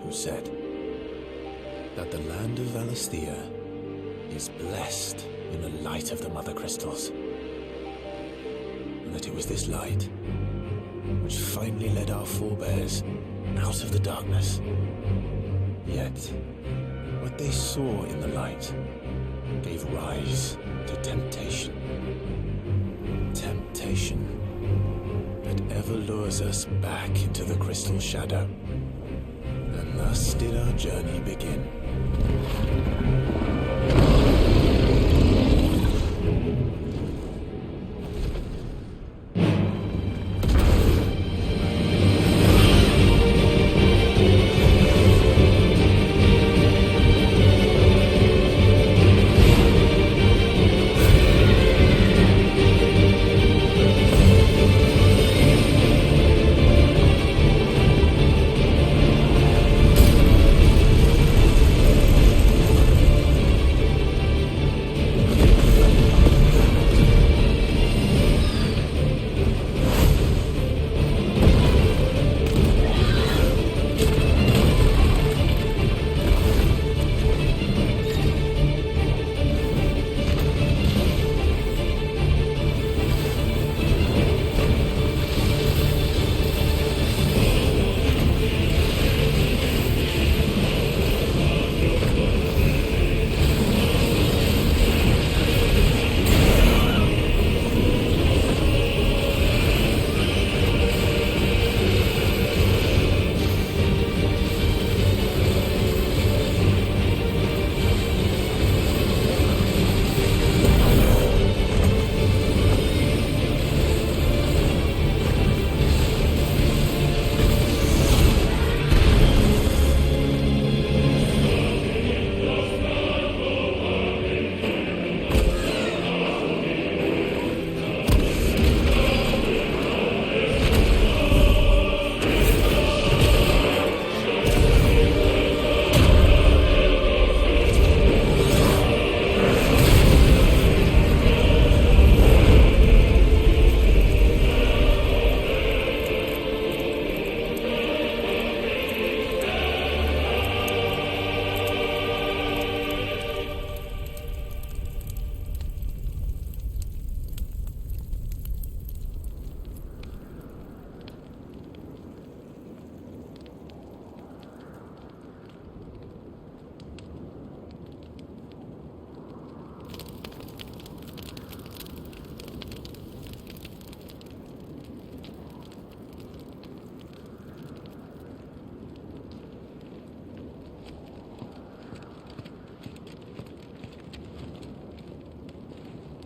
who said that the land of Valisthea is blessed in the light of the Mother Crystals. And that it was this light which finally led our forebears out of the darkness. Yet, what they saw in the light gave rise to temptation. Temptation that ever lures us back into the crystal shadow. And thus did our journey begin.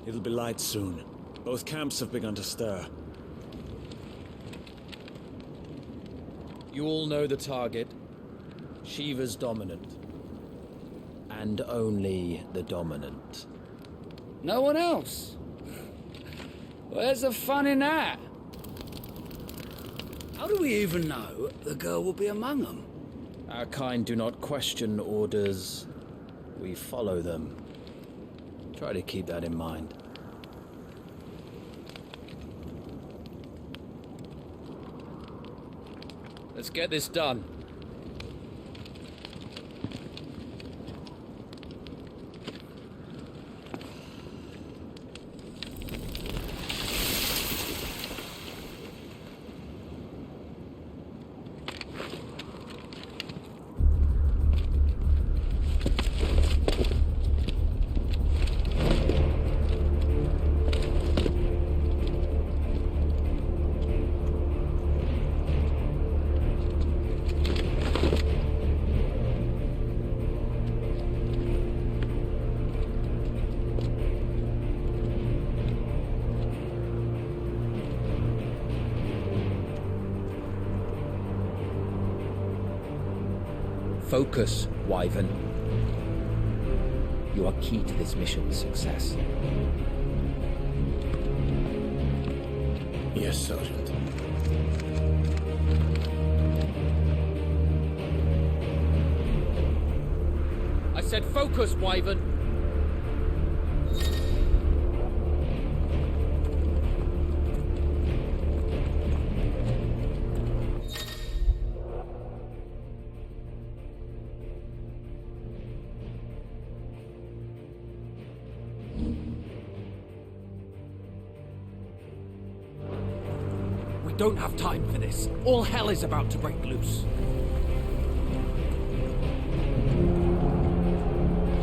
It'll be light soon. Both camps have begun to stir. You all know the target. Shiva's dominant. And only the dominant. No one else? Where's the fun in that? How do we even know the girl will be among them? Our kind do not question orders. We follow them. Try to keep that in mind. Let's get this done. Focus, Wyvern. You are key to this mission's success. Yes, Sergeant. I said focus, Wyvern. don't have time for this. All hell is about to break loose.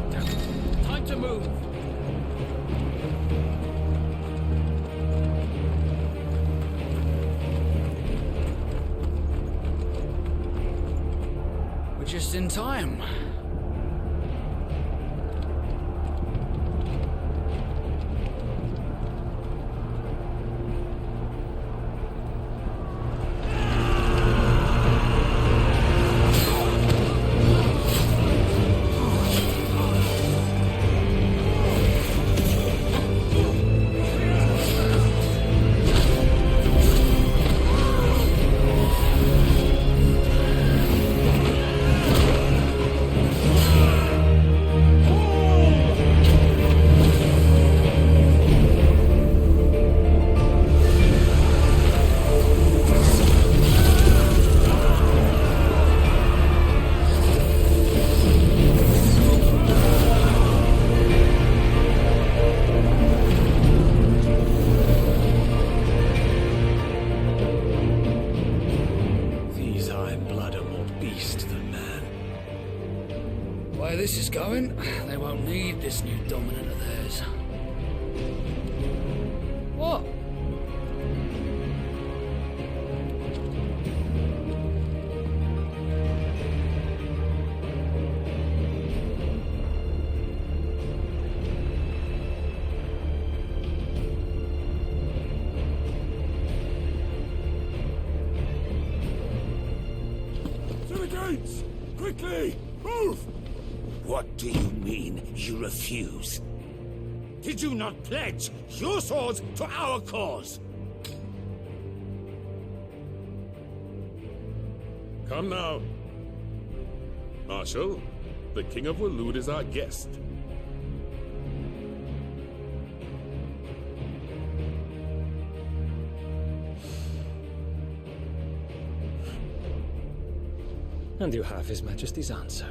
Damn it. Time to move. We're just in time. Way this is going, they won't need this new dominant of theirs. What? To the gates! Quickly! Move! What do you mean, you refuse? Did you not pledge your swords to our cause? Come now. Marshal, the King of Waloed is our guest. And you have His Majesty's answer.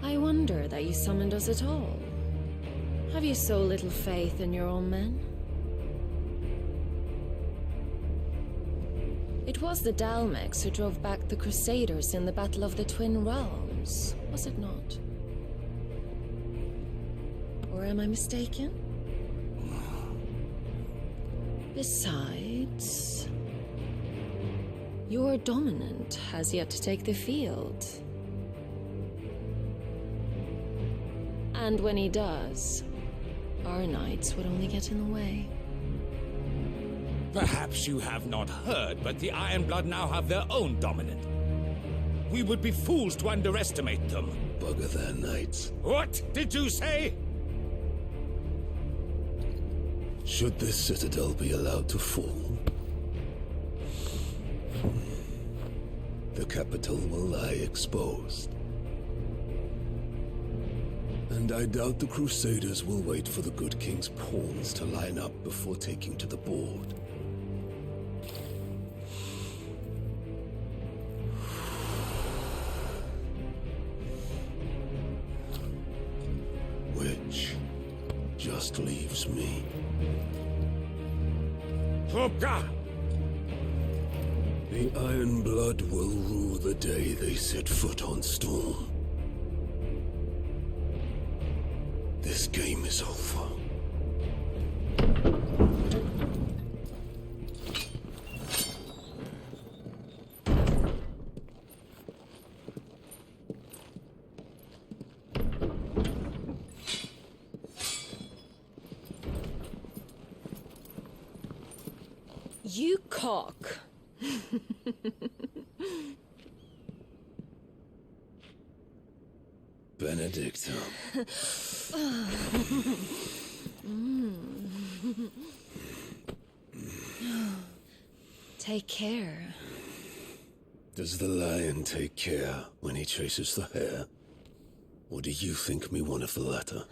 I wonder that you summoned us at all. Have you so little faith in your own men? It was the Dalmex who drove back the Crusaders in the Battle of the Twin Realms, was it not? Or am I mistaken? Besides, your dominant has yet to take the field. And when he does, our knights would only get in the way. Perhaps you have not heard, but the Ironblood now have their own dominant. We would be fools to underestimate them. Bugger their knights. What did you say? Should this citadel be allowed to fall, the capital will lie exposed. And I doubt the Crusaders will wait for the good king's pawns to line up before taking to the board. Which just leaves me. Hrothgar! The Ironblood will rue the day they set foot on Storm. This game is over. You cock. Benedictum. Take care. Does the lion take care when he chases the hare? Or do you think me one of the latter?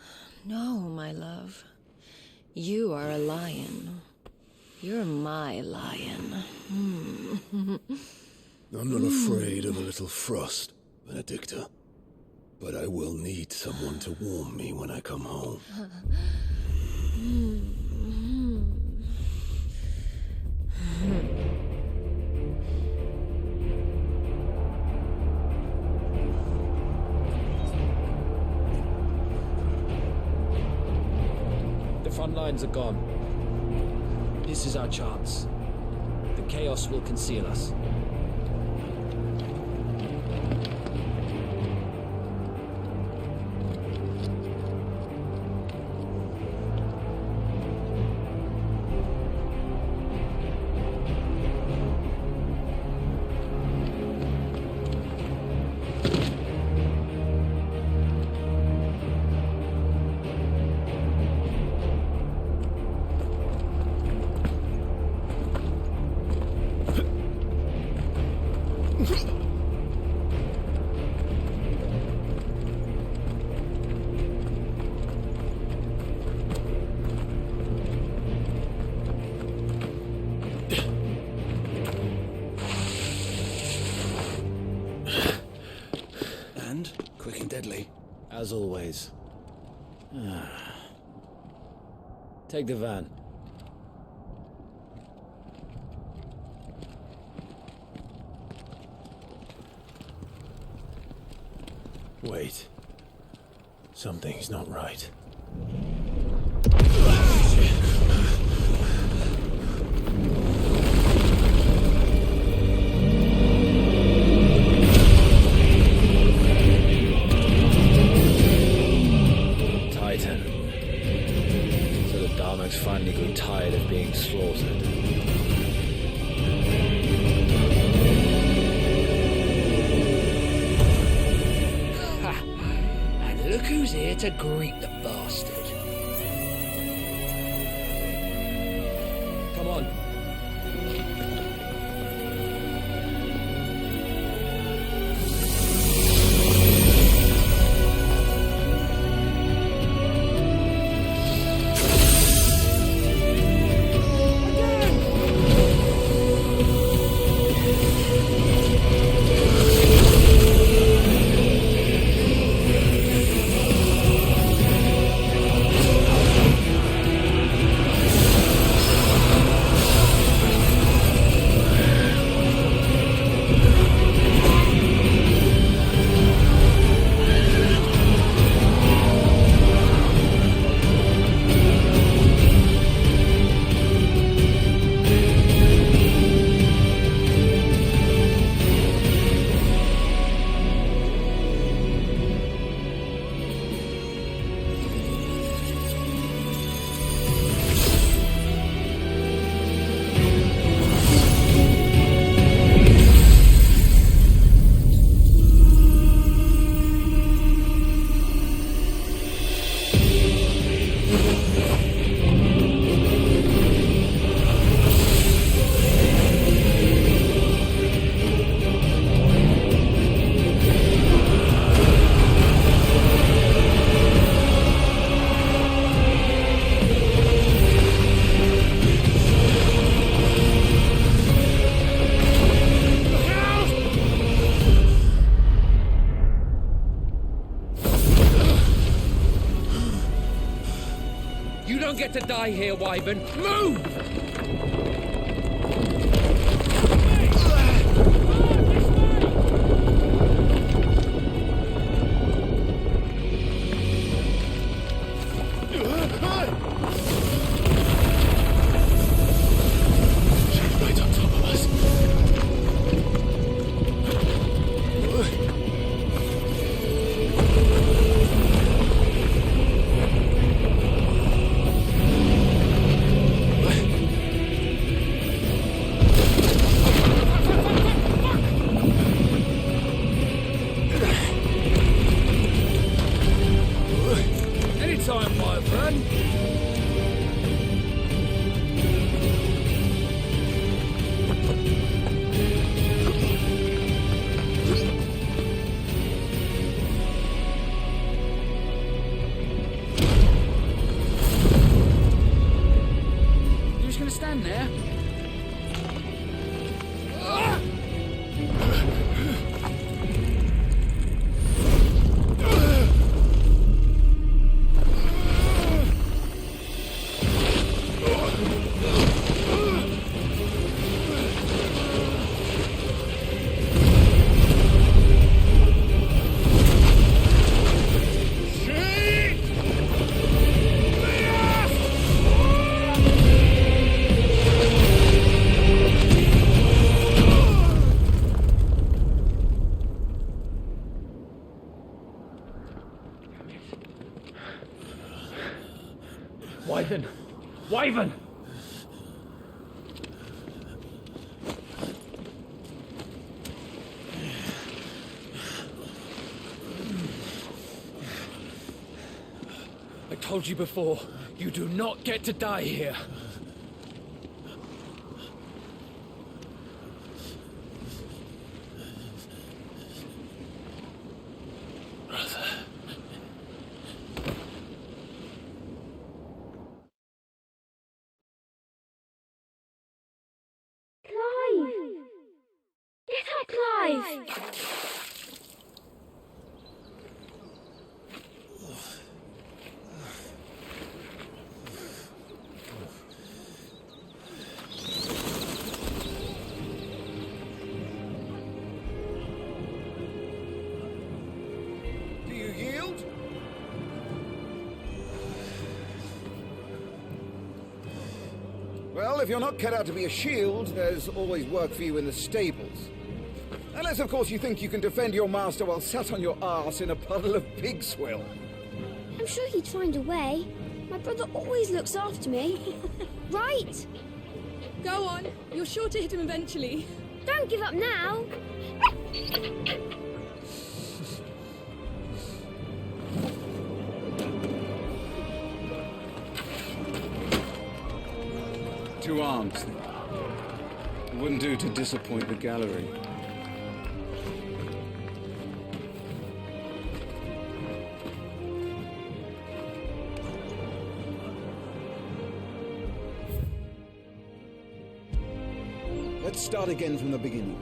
No, my love. You are a lion. You're my lion. I'm not afraid of a little frost, Benedicta. But I will need someone to warm me when I come home. The front lines are gone. This is our chance. The chaos will conceal us. And quick and deadly. As always. Take the van. Wait. Something's not right. Titan. So the Darmok's finally grew tired of being slaughtered. And look who's here to greet the bastard. Come on. You don't get to die here, Wyvern. Move! She's right on top of us. What? Nothing. Wyvern! I told you before, you do not get to die here. Clive! Get up, Clive! Do you yield? Well, if you're not cut out to be a shield, there's always work for you in the stables. Unless, of course, you think you can defend your master while sat on your arse in a puddle of pig swill. I'm sure he'd find a way. My brother always looks after me. Right? Go on. You're sure to hit him eventually. Don't give up now. Two arms, then. It wouldn't do to disappoint the gallery. Let's start again from the beginning.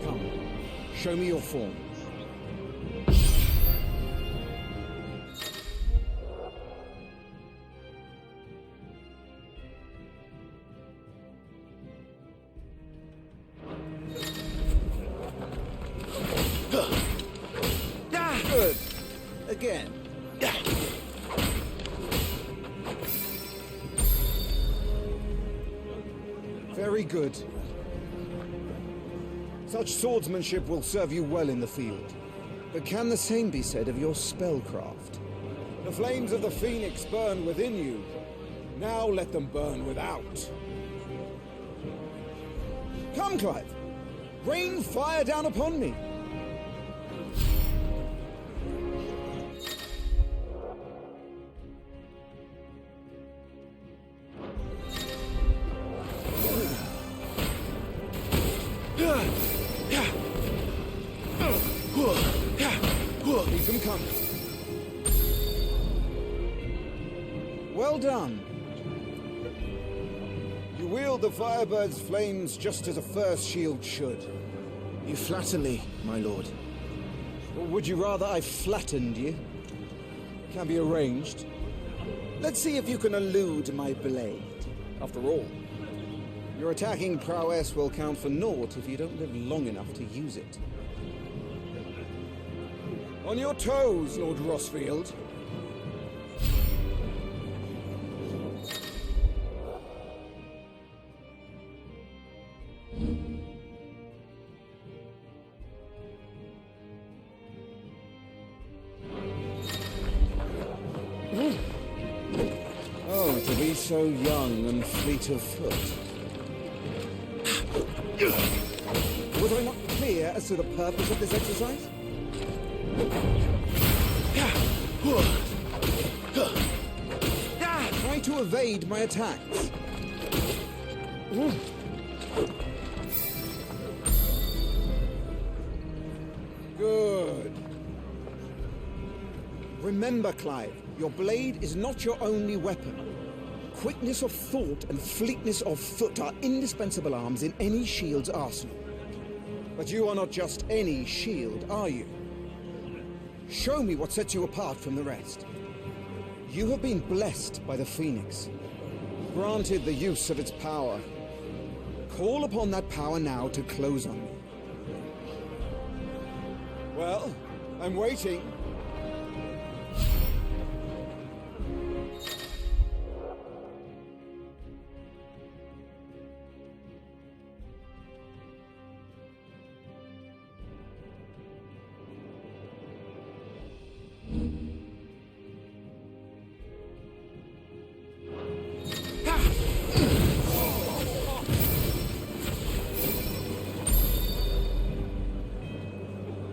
Come, show me your form. Good. Again. Very good. Such swordsmanship will serve you well in the field. But can the same be said of your spellcraft? The flames of the Phoenix burn within you. Now let them burn without. Come, Clive. Rain fire down upon me. Keep them coming. Well done. You wield the Firebird's flames just as a first shield should. You flatter me, my lord. Or would you rather I flattened you? Can be arranged. Let's see if you can elude my blade. After all, your attacking prowess will count for naught if you don't live long enough to use it. On your toes, Lord Rossfield. Oh, to be so young and fleet of foot. Was I not clear as to the purpose of this exercise? Try to evade my attacks. Good. Remember, Clive, your blade is not your only weapon. Quickness of thought and fleetness of foot are indispensable arms in any shield's arsenal. But you are not just any shield, are you? Show me what sets you apart from the rest. You have been blessed by the Phoenix, granted the use of its power. Call upon that power now to close on me. Well, I'm waiting.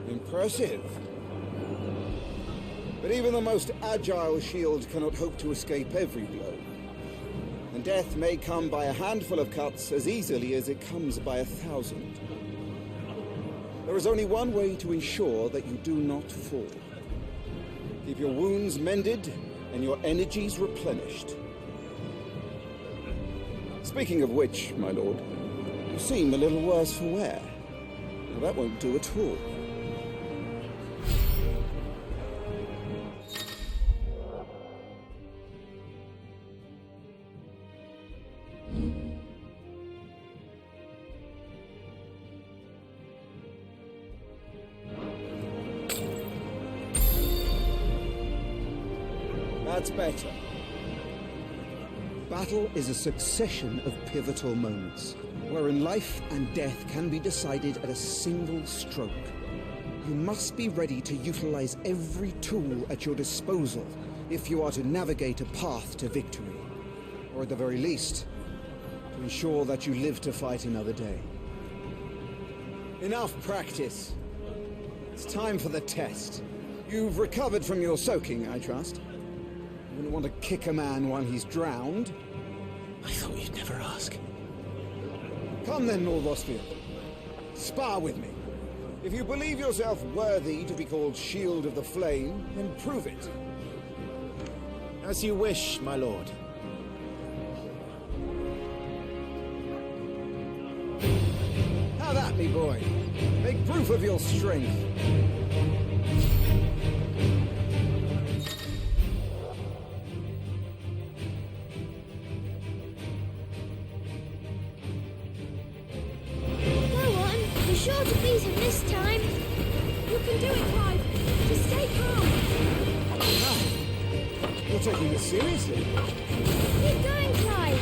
Impressive. But even the most agile shield cannot hope to escape every blow. And death may come by a handful of cuts as easily as it comes by 1,000. There is only one way to ensure that you do not fall. Keep your wounds mended and your energies replenished. Speaking of which, my lord, you seem a little worse for wear. Well, that won't do at all. That's better. Battle is a succession of pivotal moments, wherein life and death can be decided at a single stroke. You must be ready to utilize every tool at your disposal if you are to navigate a path to victory, or at the very least, to ensure that you live to fight another day. Enough practice. It's time for the test. You've recovered from your soaking, I trust. You wouldn't want to kick a man while he's drowned. I thought you'd never ask. Come then, Lord Rosfield. Spar with me. If you believe yourself worthy to be called Shield of the Flame, then prove it. As you wish, my lord. Have at me, boy. Make proof of your strength. Sure to beat him this time. You can do it, Clive. Just stay calm. You're taking this seriously. Keep going, Clive.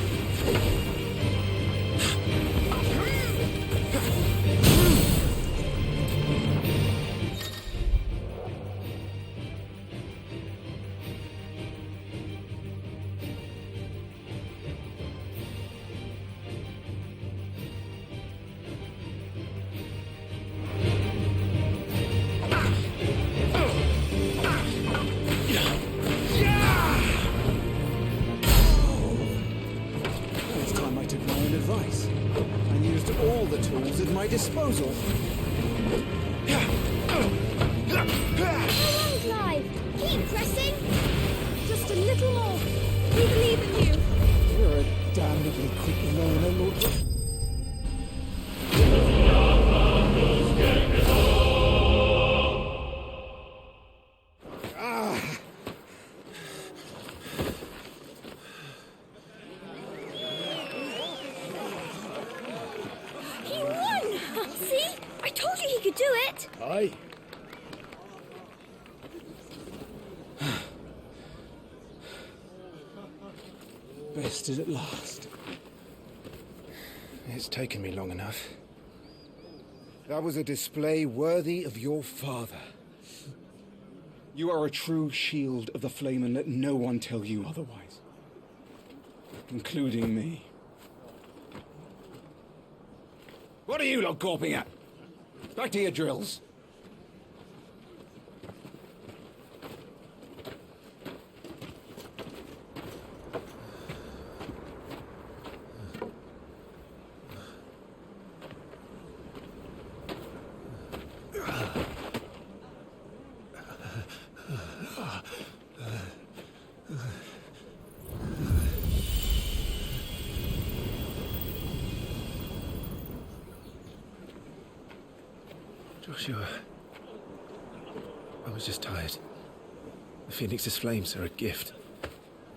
Disposal. Come on, Clive. Keep pressing. Just a little more. We believe in you. You're a damnably quick learner, Lord. Aye. Bested at last. It's taken me long enough. That was a display worthy of your father. You are a true Shield of the Flame, and let no one tell you otherwise. Including me. What are you lot gawping at? Back to your drills. Joshua, I was just tired. The Phoenix's flames are a gift.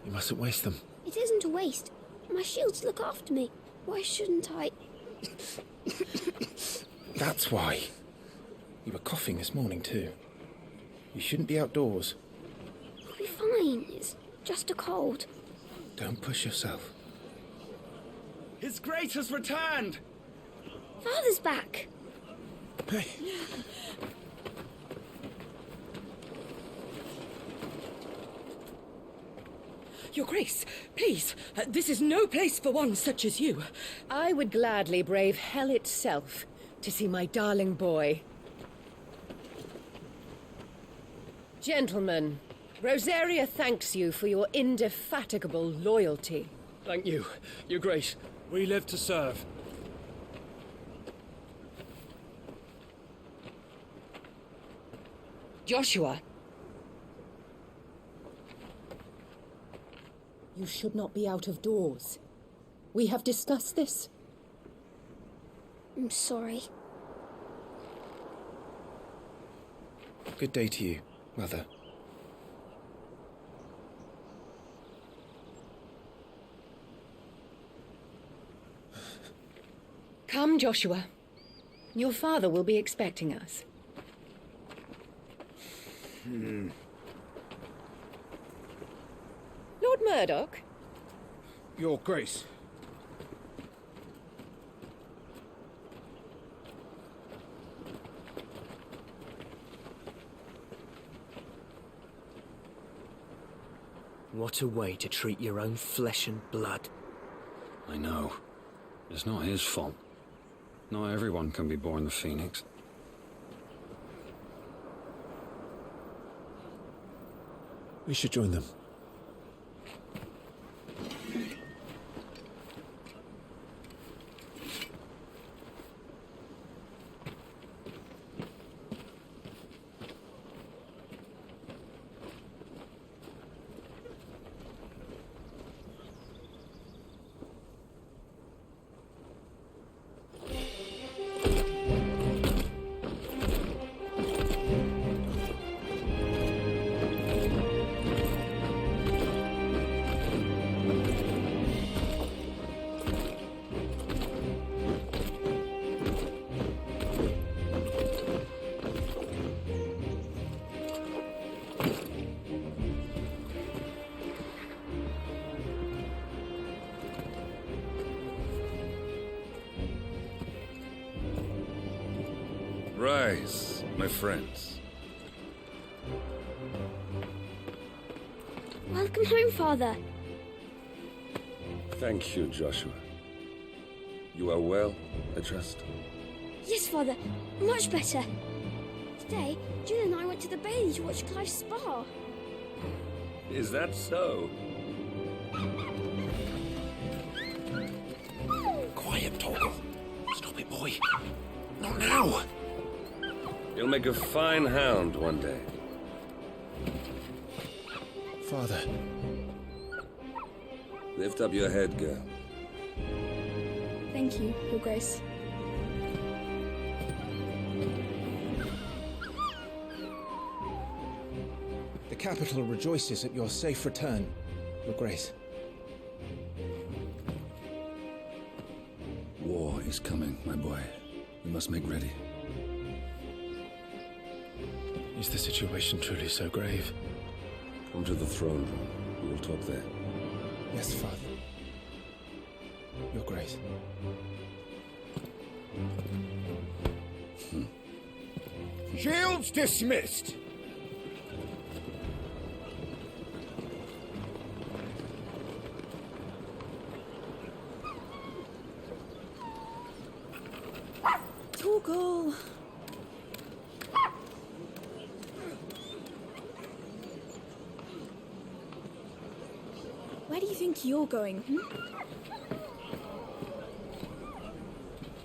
You mustn't waste them. It isn't a waste. My shields look after me. Why shouldn't I? That's why. You were coughing this morning too. You shouldn't be outdoors. I'll be fine. It's just a cold. Don't push yourself. His Grace has returned! Father's back. Hey. Your Grace, please, this is no place for one such as you. I would gladly brave hell itself to see my darling boy. Gentlemen, Rosaria thanks you for your indefatigable loyalty. Thank you, Your Grace. We live to serve. Joshua! You should not be out of doors. We have discussed this. I'm sorry. Good day to you, Mother. Come, Joshua. Your father will be expecting us. Lord Murdoch? Your Grace. What a way to treat your own flesh and blood. I know. It's not his fault. Not everyone can be born the Phoenix. We should join them. Rise, my friends. Welcome home, Father. Thank you, Joshua. You are well, I trust? Yes, Father. Much better. Today, Jill and I went to the Bailey to watch Clive's spa. Is that so? Quiet, Torgal. Stop it, boy. Not now. You'll make a fine hound one day. Father. Lift up your head, girl. Thank you, Your Grace. The capital rejoices at your safe return, Your Grace. War is coming, my boy. We must make ready. Is the situation truly so grave? Come to the throne room. We will talk there. Yes, Father. Your Grace. Shields dismissed! Torgal! Where do you think you're going,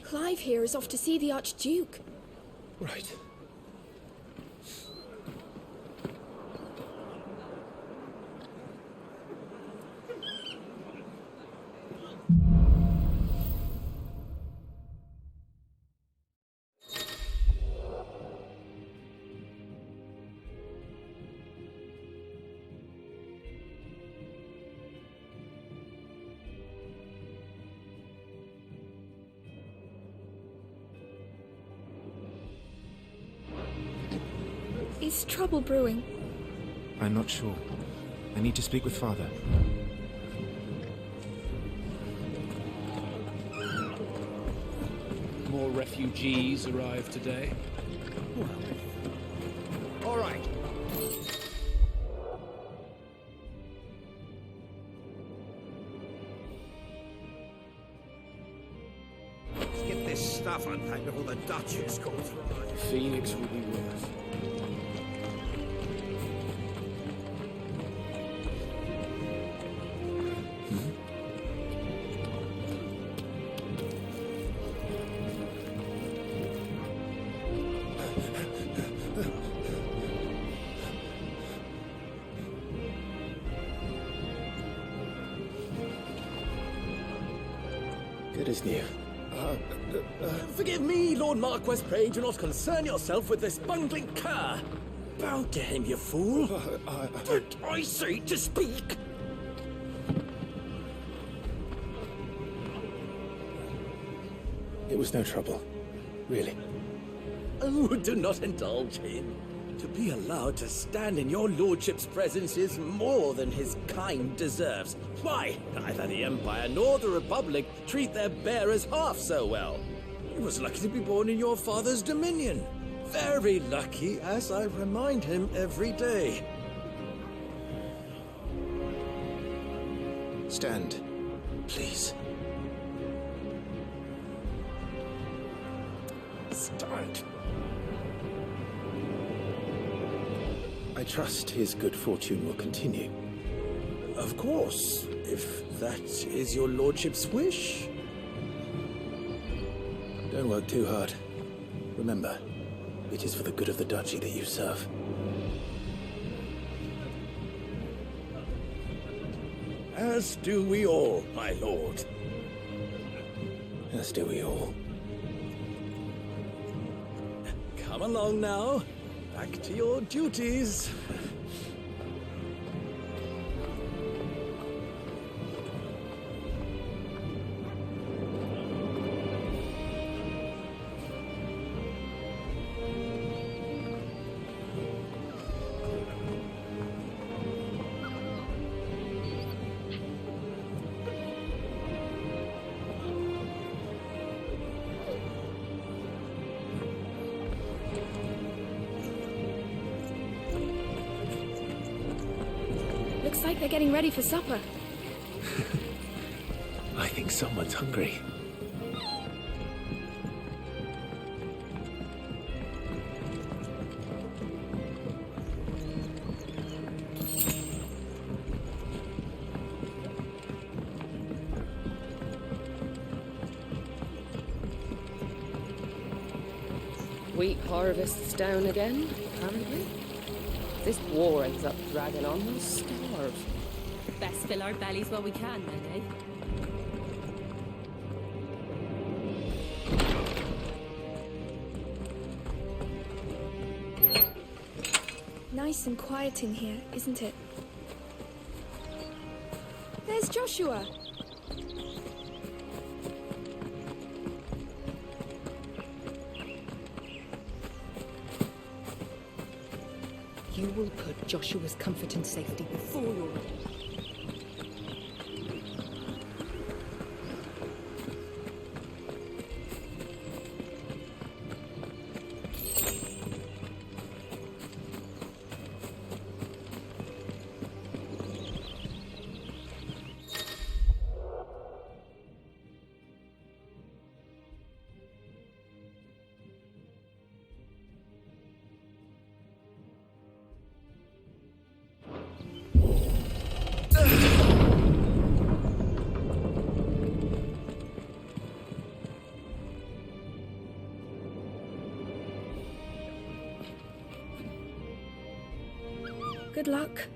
Clive here is off to see the Archduke. Right. Is trouble brewing? I'm not sure. I need to speak with Father. More refugees arrived today. All right. Let's get this stuff unpacked before the Duchess comes. The Phoenix will be with us. good as new. Forgive me, Lord Marquess. Pray do not concern yourself with this bungling cur. Bow to him, you fool. Did I say to speak? It was no trouble. Really. Oh, do not indulge him. To be allowed to stand in your lordship's presence is more than his kind deserves. Why, neither the Empire nor the Republic treat their bearers half so well. He was lucky to be born in your father's dominion. Very lucky, as I remind him every day. Stand, please. Stand. I trust his good fortune will continue. Of course, if that is your lordship's wish. Don't work too hard. Remember, it is for the good of the duchy that you serve. As do we all, my lord. As do we all. Come along now. Back to your duties. Looks like they're getting ready for supper. I think someone's hungry. Wheat harvests down again, apparently. If this war ends up dragging on, we'll starve. Best fill our bellies while we can, then, eh? Nice and quiet in here, isn't it? There's Joshua. You will put Joshua's comfort and safety before your own. Good luck.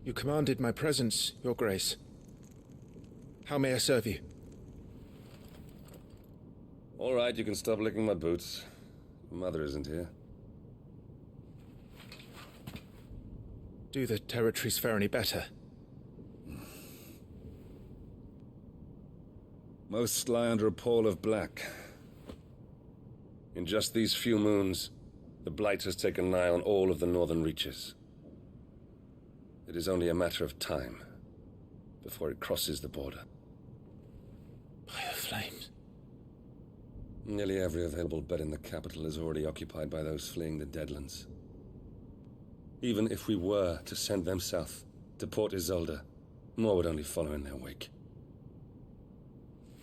You commanded my presence, Your Grace. How may I serve you? All right, you can stop licking my boots. Mother isn't here. Do the territories fare any better? Most lie under a pall of black. In just these few moons, the Blight has taken nigh on all of the northern reaches. It is only a matter of time before it crosses the border. By the flames. Nearly every available bed in the capital is already occupied by those fleeing the Deadlands. Even if we were to send them south, to Port Isolde, more would only follow in their wake.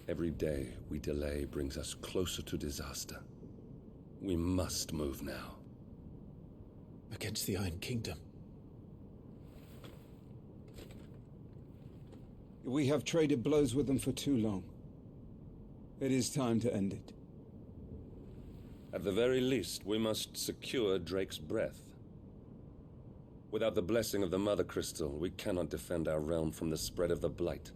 Every day we delay brings us closer to disaster. We must move now. Against the Iron Kingdom. We have traded blows with them for too long. It is time to end it. At the very least, we must secure Drake's breath. Without the blessing of the Mother Crystal, we cannot defend our realm from the spread of the Blight.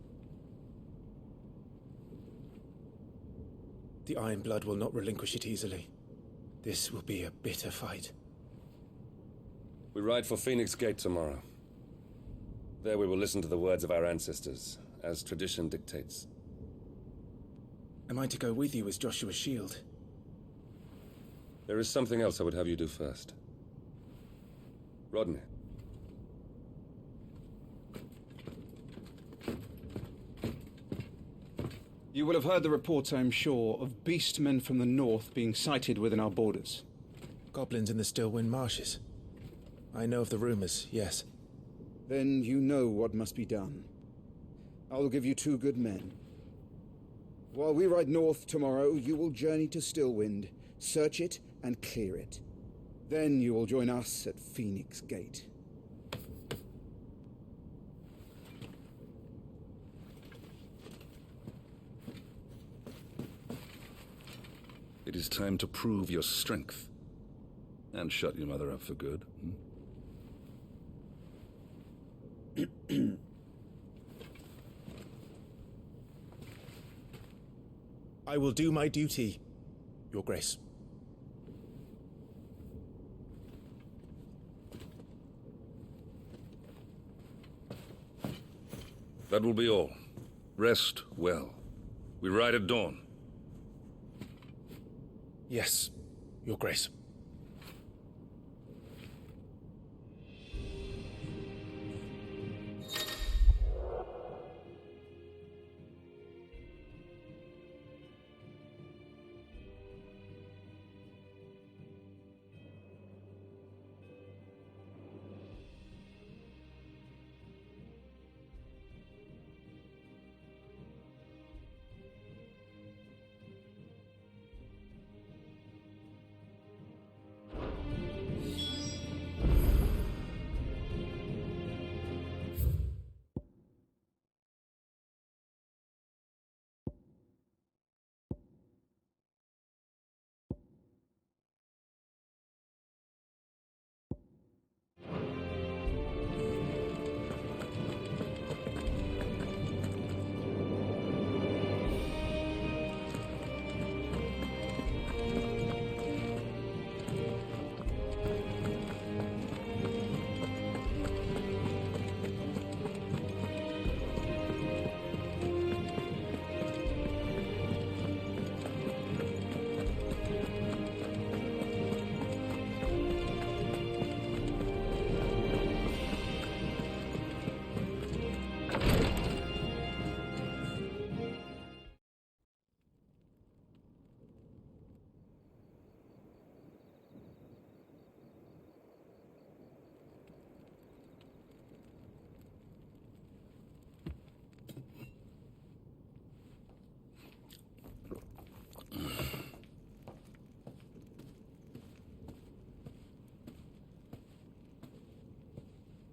The Iron Blood will not relinquish it easily. This will be a bitter fight. We ride for Phoenix Gate tomorrow. There we will listen to the words of our ancestors, as tradition dictates. Am I to go with you as Joshua's shield? There is something else I would have you do first. Rodney. You will have heard the reports, I am sure, of beastmen from the north being sighted within our borders. Goblins in the Stillwind Marshes. I know of the rumors, yes. Then you know what must be done. I will give you 2 good men. While we ride north tomorrow, you will journey to Stillwind, search it and clear it. Then you will join us at Phoenix Gate. It is time to prove your strength. And shut your mother up for good. I will do my duty, Your Grace. That will be all. Rest well. We ride at dawn. Yes, Your Grace.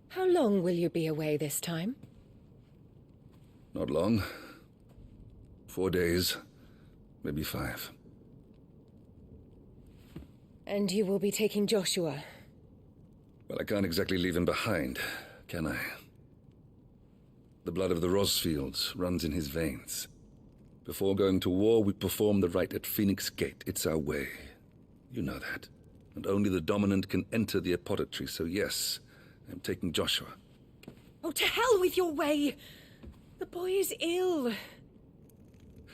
How long will you be away this time? Not long. 4 days, maybe 5. And you will be taking Joshua? Well, I can't exactly leave him behind, can I? The blood of the Rosfields runs in his veins. Before going to war, we perform the rite at Phoenix Gate. It's our way. You know that. And only the dominant can enter the apothecary, so yes, I'm taking Joshua. Oh, to hell with your way! The boy is ill.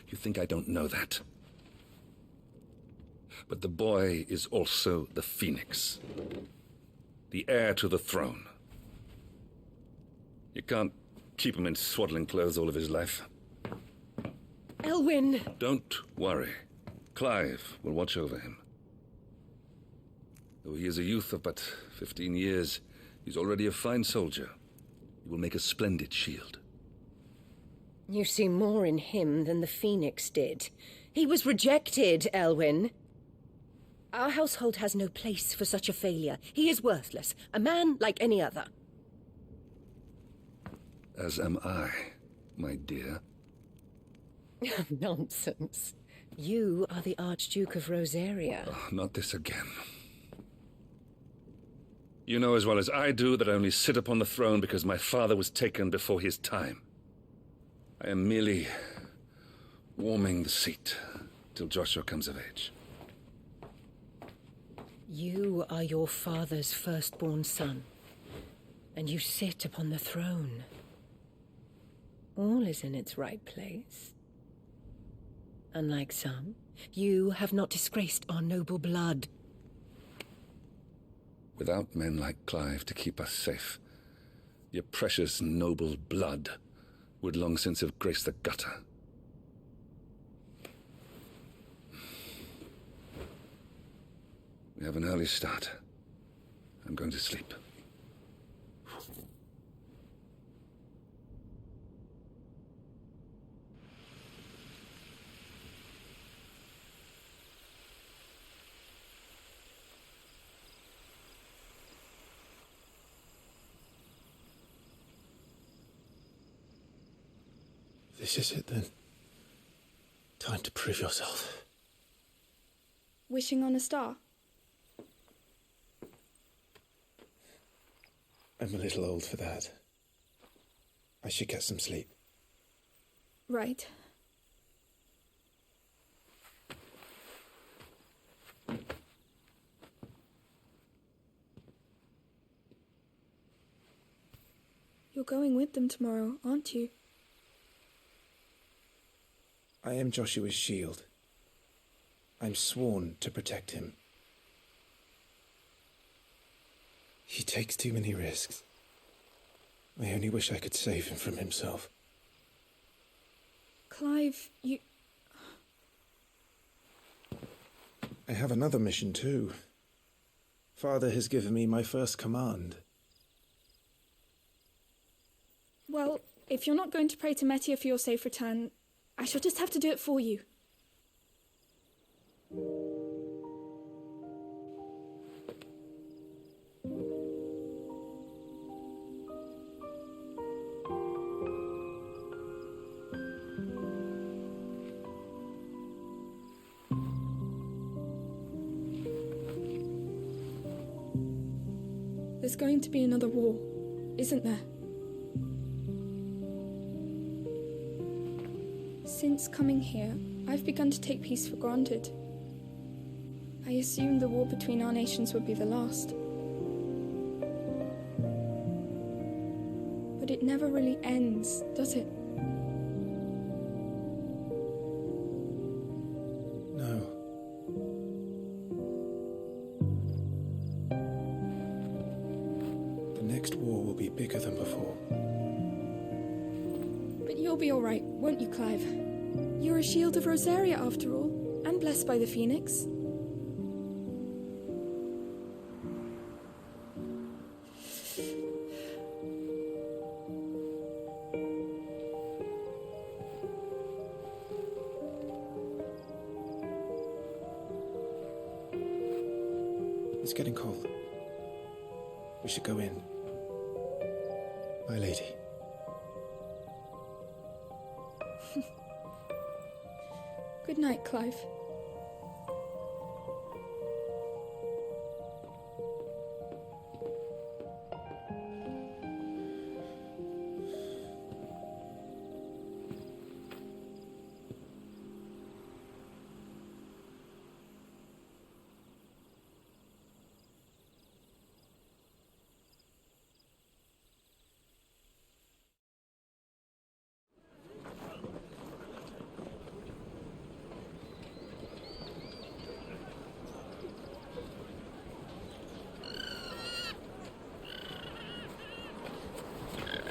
You think I don't know that? But the boy is also the Phoenix. The heir to the throne. You can't keep him in swaddling clothes all of his life. Elwyn! Don't worry. Clive will watch over him. Though he is a youth of but 15 years, he's already a fine soldier. He will make a splendid shield. You see more in him than the Phoenix did. He was rejected, Elwyn. Our household has no place for such a failure. He is worthless, a man like any other. As am I, my dear. Nonsense. You are the Archduke of Rosaria. Oh, not this again. You know as well as I do that I only sit upon the throne because my father was taken before his time. I am merely warming the seat till Joshua comes of age. You are your father's firstborn son, and you sit upon the throne. All is in its right place. Unlike some, you have not disgraced our noble blood. Without men like Clive to keep us safe, your precious noble blood would long since have graced the gutter. We have an early start. I'm going to sleep. This is it then. Time to prove yourself. Wishing on a star? I'm a little old for that. I should get some sleep. Right. You're going with them tomorrow, aren't you? I am Joshua's shield. I'm sworn to protect him. He takes too many risks. I only wish I could save him from himself. Clive, you... I have another mission too. Father has given me my first command. Well, if you're not going to pray to Metia for your safe return, I shall just have to do it for you. There's going to be another war, isn't there? Since coming here, I've begun to take peace for granted. I assumed the war between our nations would be the last. But it never really ends, does it? No. The next war will be bigger than before. But you'll be all right, won't you, Clive? You're a shield of Rosaria, after all, and blessed by the Phoenix. It's getting cold. We should go in. My lady. Good night, Clive.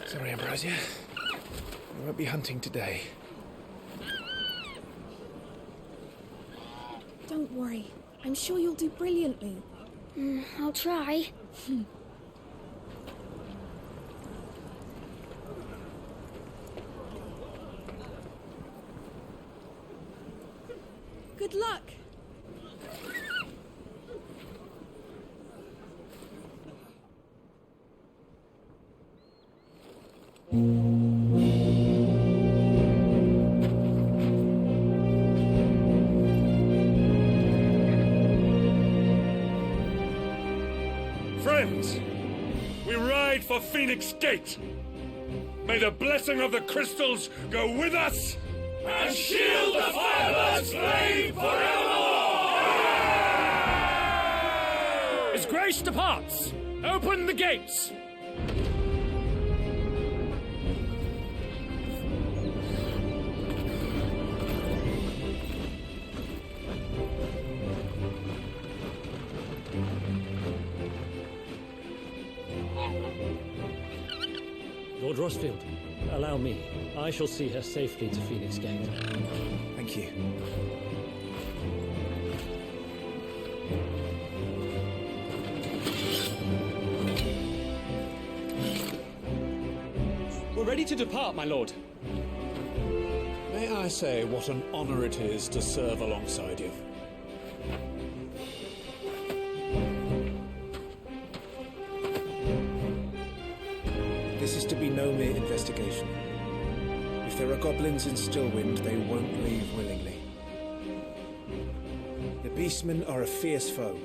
Sorry, Ambrosia. I won't be hunting today. Don't worry. I'm sure you'll do brilliantly. I'll try. Good luck. for Phoenix Gate! May the blessing of the crystals go with us! And shield the Firebird's flame forevermore! His Grace departs! Open the gates! Lord Rosfield, allow me. I shall see her safely to Phoenix Gate. Thank you. We're ready to depart, my lord. May I say what an honor it is to serve alongside you? This is to be no mere investigation. If there are goblins in Stillwind, they won't leave willingly. The Beastmen are a fierce foe.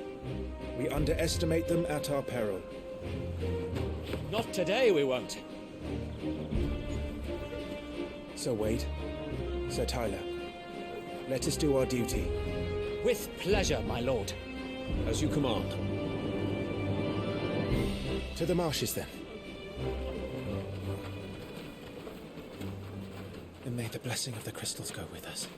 We underestimate them at our peril. Not today, we won't. Sir Wade, Sir Tyler, let us do our duty. With pleasure, my lord. As you command. To the marshes, then. And may the blessing of the crystals go with us.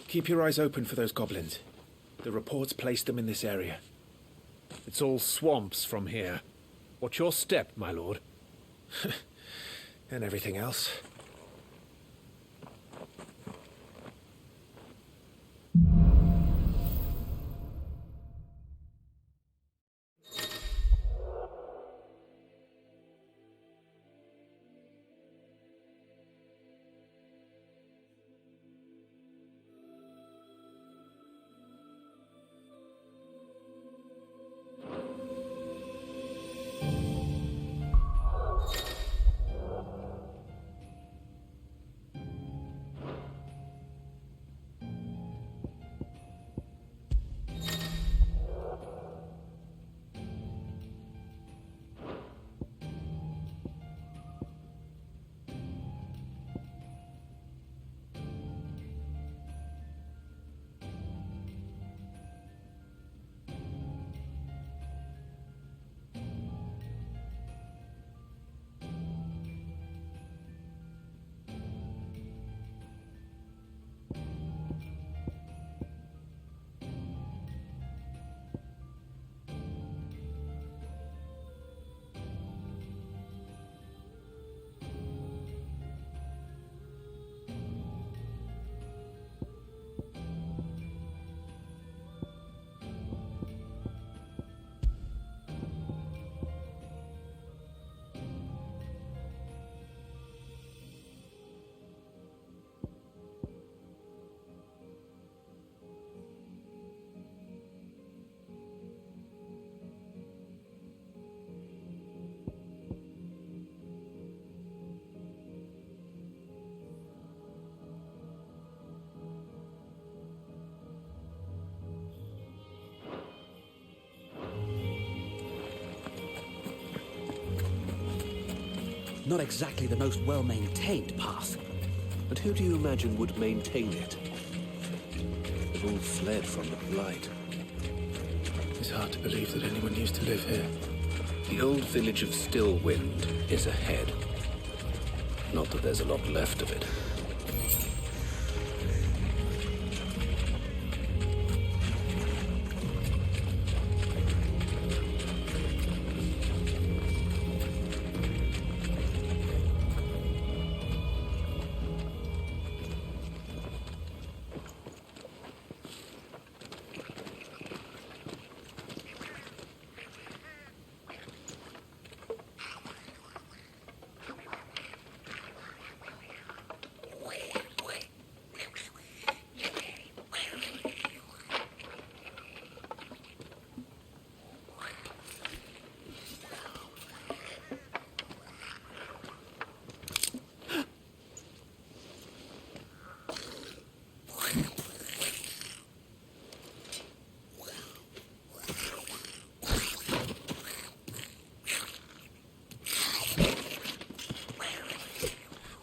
Keep your eyes open for those goblins. The reports placed them in this area. It's all swamps from here. What's your step, my lord? And everything else. Not exactly the most well-maintained path. But who do you imagine would maintain it? They've all fled from the Blight. It's hard to believe that anyone used to live here. The old village of Stillwind is ahead. Not that there's a lot left of it.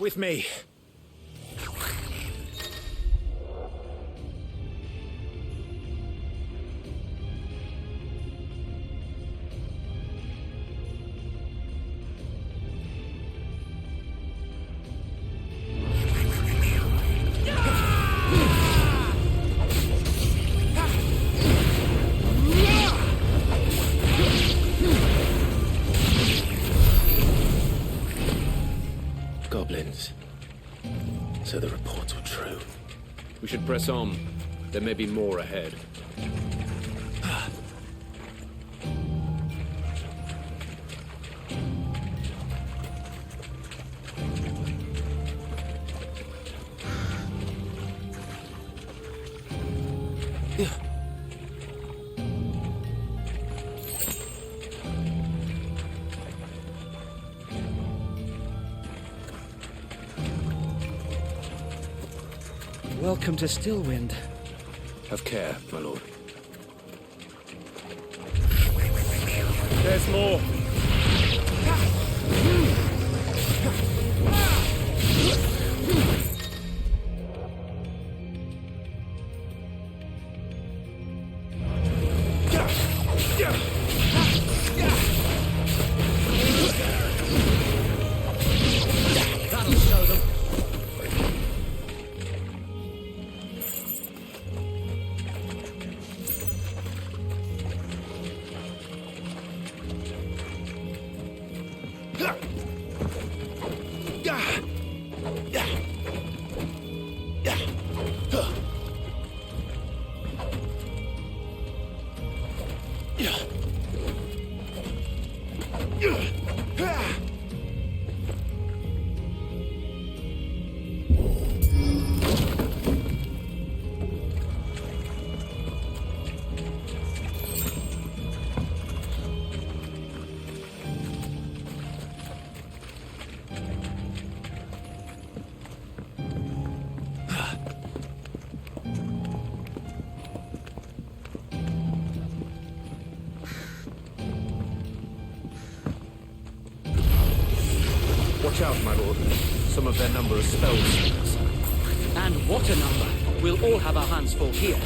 With me. Goblins. So the reports were true. We should press on. There may be more ahead. Welcome to Stillwind. Have care, my lord. There's more. That'll show them. Watch out, my lord. Some of their number are spellsingers. And what a number. We'll all have our hands full here.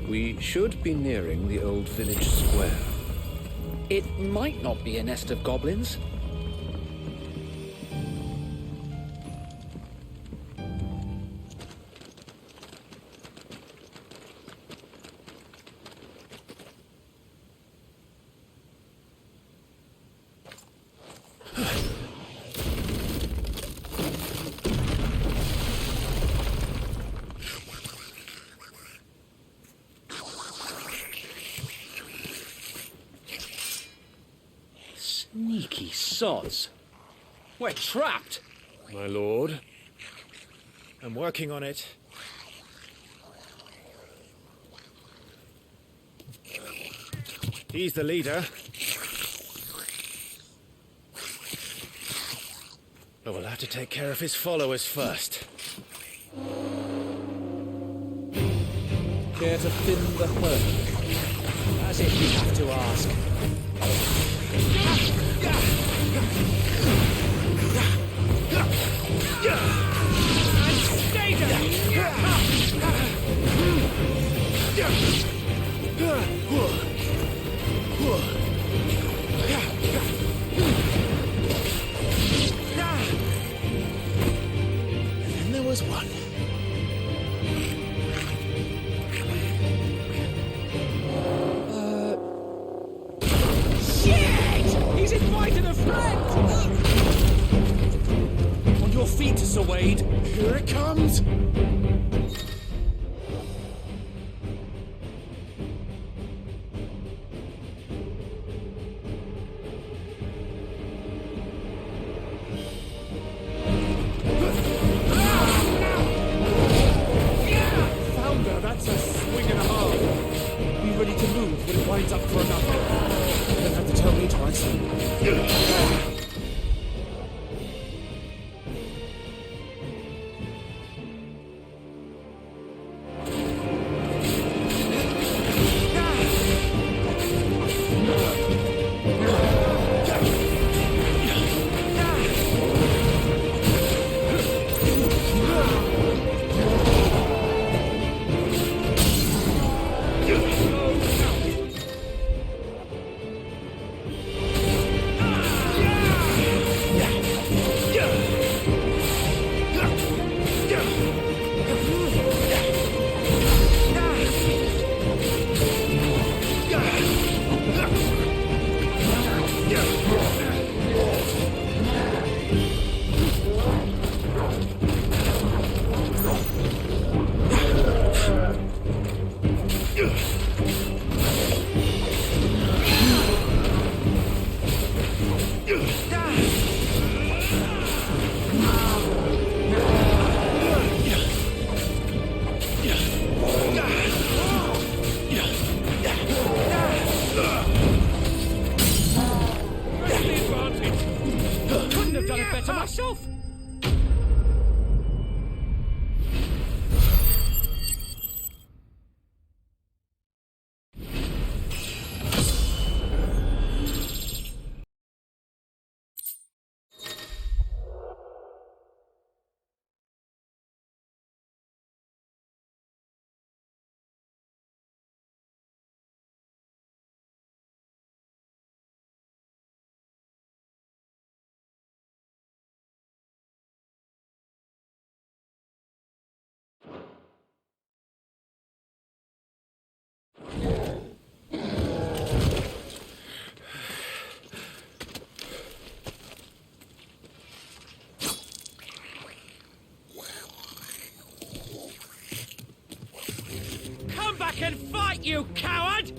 We should be nearing the old village square. It might not be a nest of goblins. Sneaky sods. We're trapped. My lord. I'm working on it. He's the leader. But we'll have to take care of his followers first. Care to thin the herd? As if you have to ask. Stay And then there was one. Shit! He's invited a friend! On your feet, Sir Wade. Here it comes! Founder, that's a swing and a half. Be ready to move when it winds up for another. You don't have to tell me twice. Couldn't have done it better myself! Come back and fight, you coward!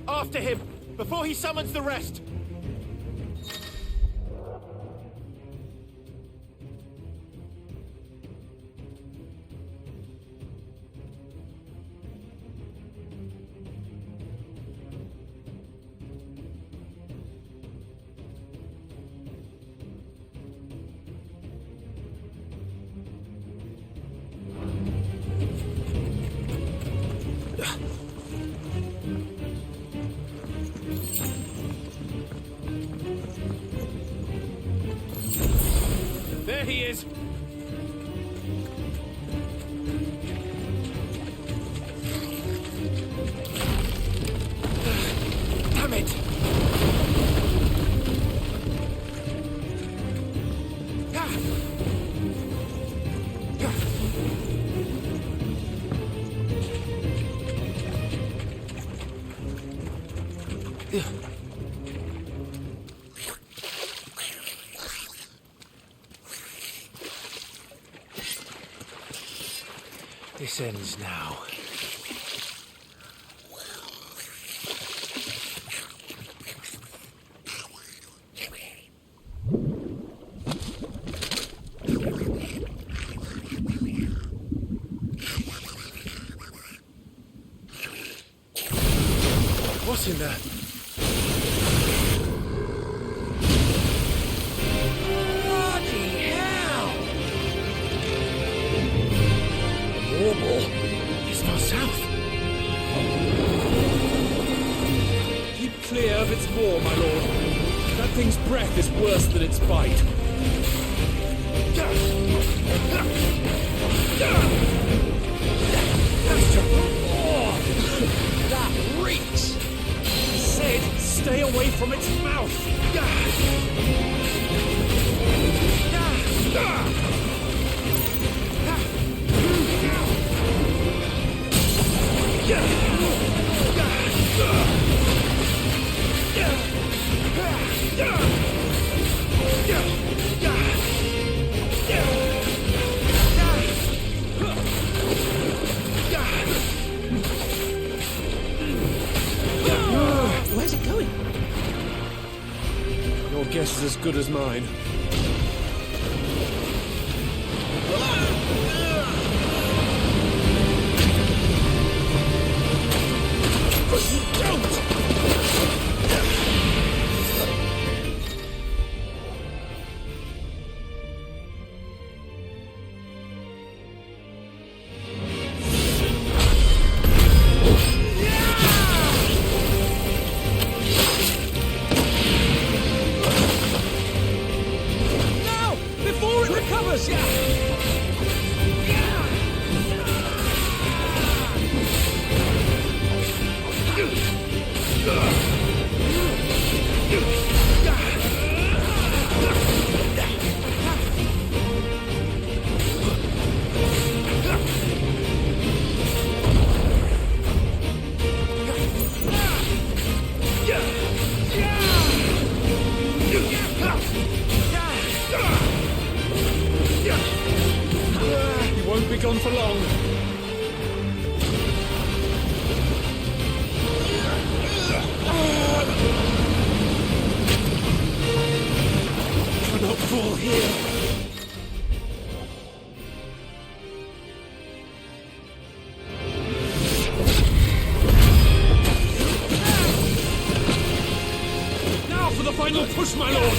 After him, before he summons the rest. There he is! Damn it! This ends now. What's in there? Bloody hell! Warble? He's far south. Keep clear of its maw, my lord. That thing's breath is worse than its bite. That reeks! I said, stay away from its mouth! Where's it going? Your guess is as good as mine. He won't be gone for long. Cannot fall here. Now for the final push, my lord!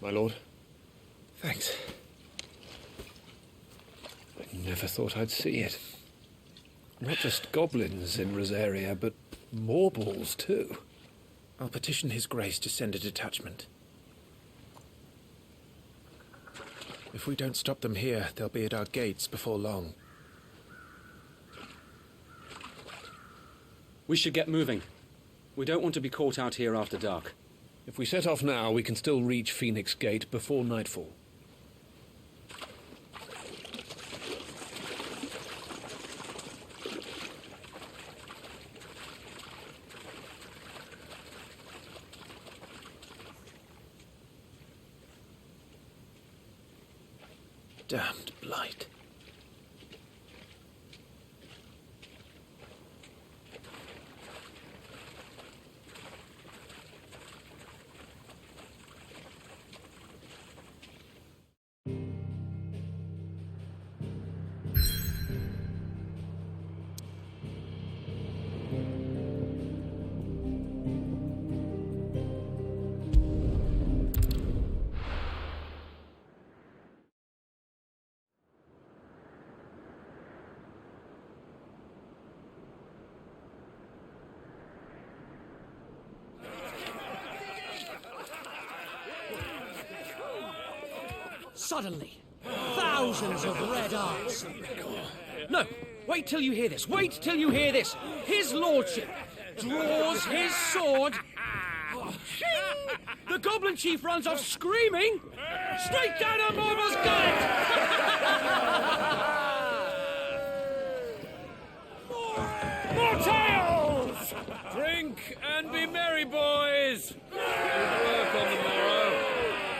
My lord. Thanks. I never thought I'd see it. Not just goblins in Rosaria, but Morballs too. I'll petition His Grace to send a detachment. If we don't stop them here, they'll be at our gates before long. We should get moving. We don't want to be caught out here after dark. If we set off now, we can still reach Phoenix Gate before nightfall. Damned blight. Suddenly, thousands of red arcs. No, wait till you hear this. Wait till you hear this. His lordship draws his sword. The goblin chief runs off screaming straight down a Morble's gullet. More tales! Drink and be merry, boys! Good work on the morrow.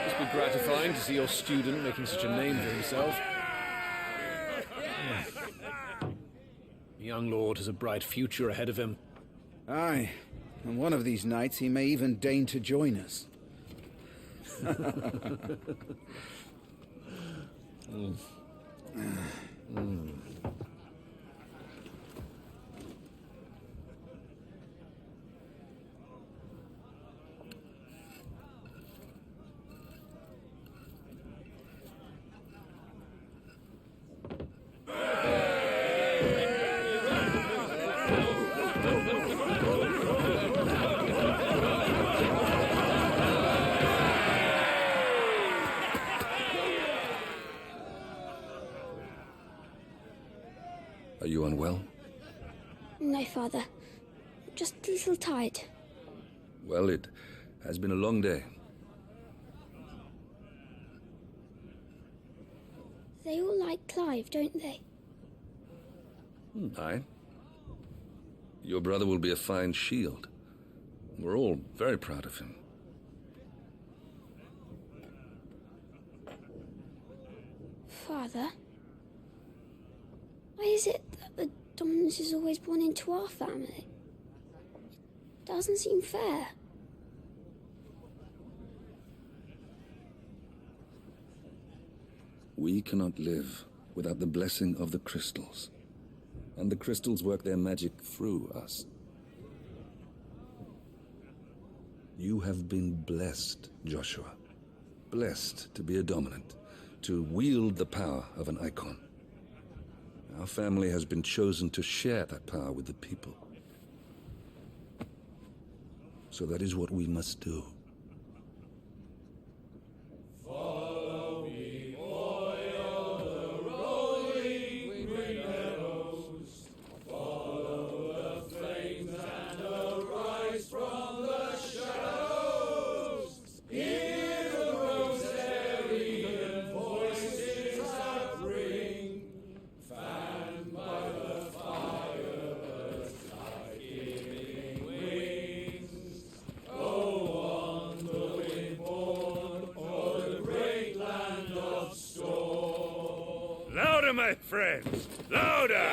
Must be gratifying to see your student making such a name for himself. The young lord has a bright future ahead of him. Aye, and one of these nights he may even deign to join us. Are you unwell? No, Father. Just a little tired. Well, it has been a long day. They all like Clive, don't they? Aye. Your brother will be a fine shield. We're all very proud of him. Father? Why is it that the dominance is always born into our family? It doesn't seem fair. We cannot live without the blessing of the crystals. And the crystals work their magic through us. You have been blessed, Joshua. Blessed to be a dominant, to wield the power of an icon. Our family has been chosen to share that power with the people. So that is what we must do. Follow me, oil the rolling green meadows. Follow the flames and arise from the shadows. Hear the rosarian voices that ring. Fanned by the fire's life-giving wings. Go on the wind-born o'er the great land of storm. Louder, my friends! Louder!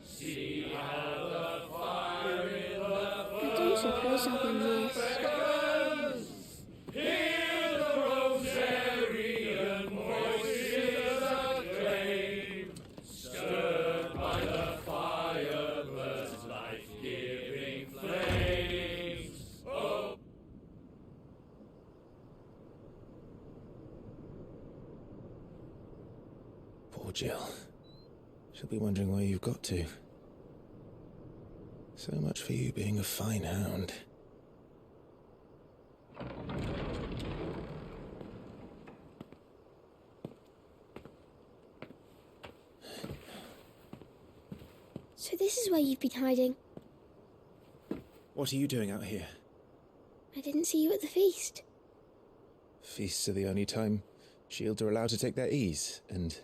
See how the fire in the I don't suppose I'll be missed. Hear the rosarian voices acclaim, stirred by the firebird's life-giving flames. Oh. Poor Jill. She'll be wondering where you've got to. So much for you being a fine hound. So this is where you've been hiding. What are you doing out here? I didn't see you at the feast. Feasts are the only time shields are allowed to take their ease, and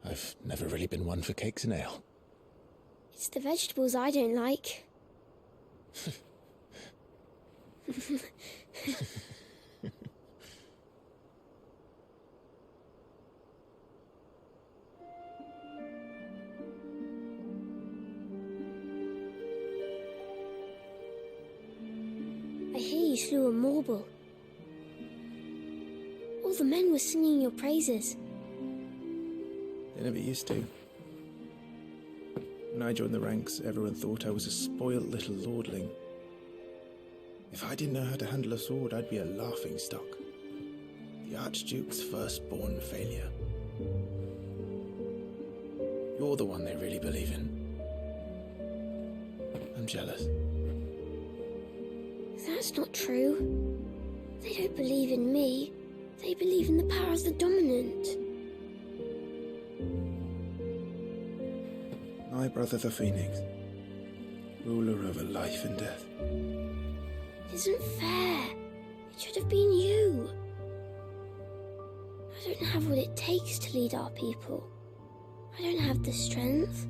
I've never really been one for cakes and ale. It's the vegetables I don't like. I hear you slew a Morble. All the men were singing your praises. They never used to. When I joined the ranks, everyone thought I was a spoilt little lordling. If I didn't know how to handle a sword, I'd be a laughingstock. The Archduke's firstborn failure. You're the one they really believe in. I'm jealous. That's not true. They don't believe in me. They believe in the power of the dominant. My brother the Phoenix, ruler over life and death. It isn't fair. It should have been you. I don't have what it takes to lead our people. I don't have the strength.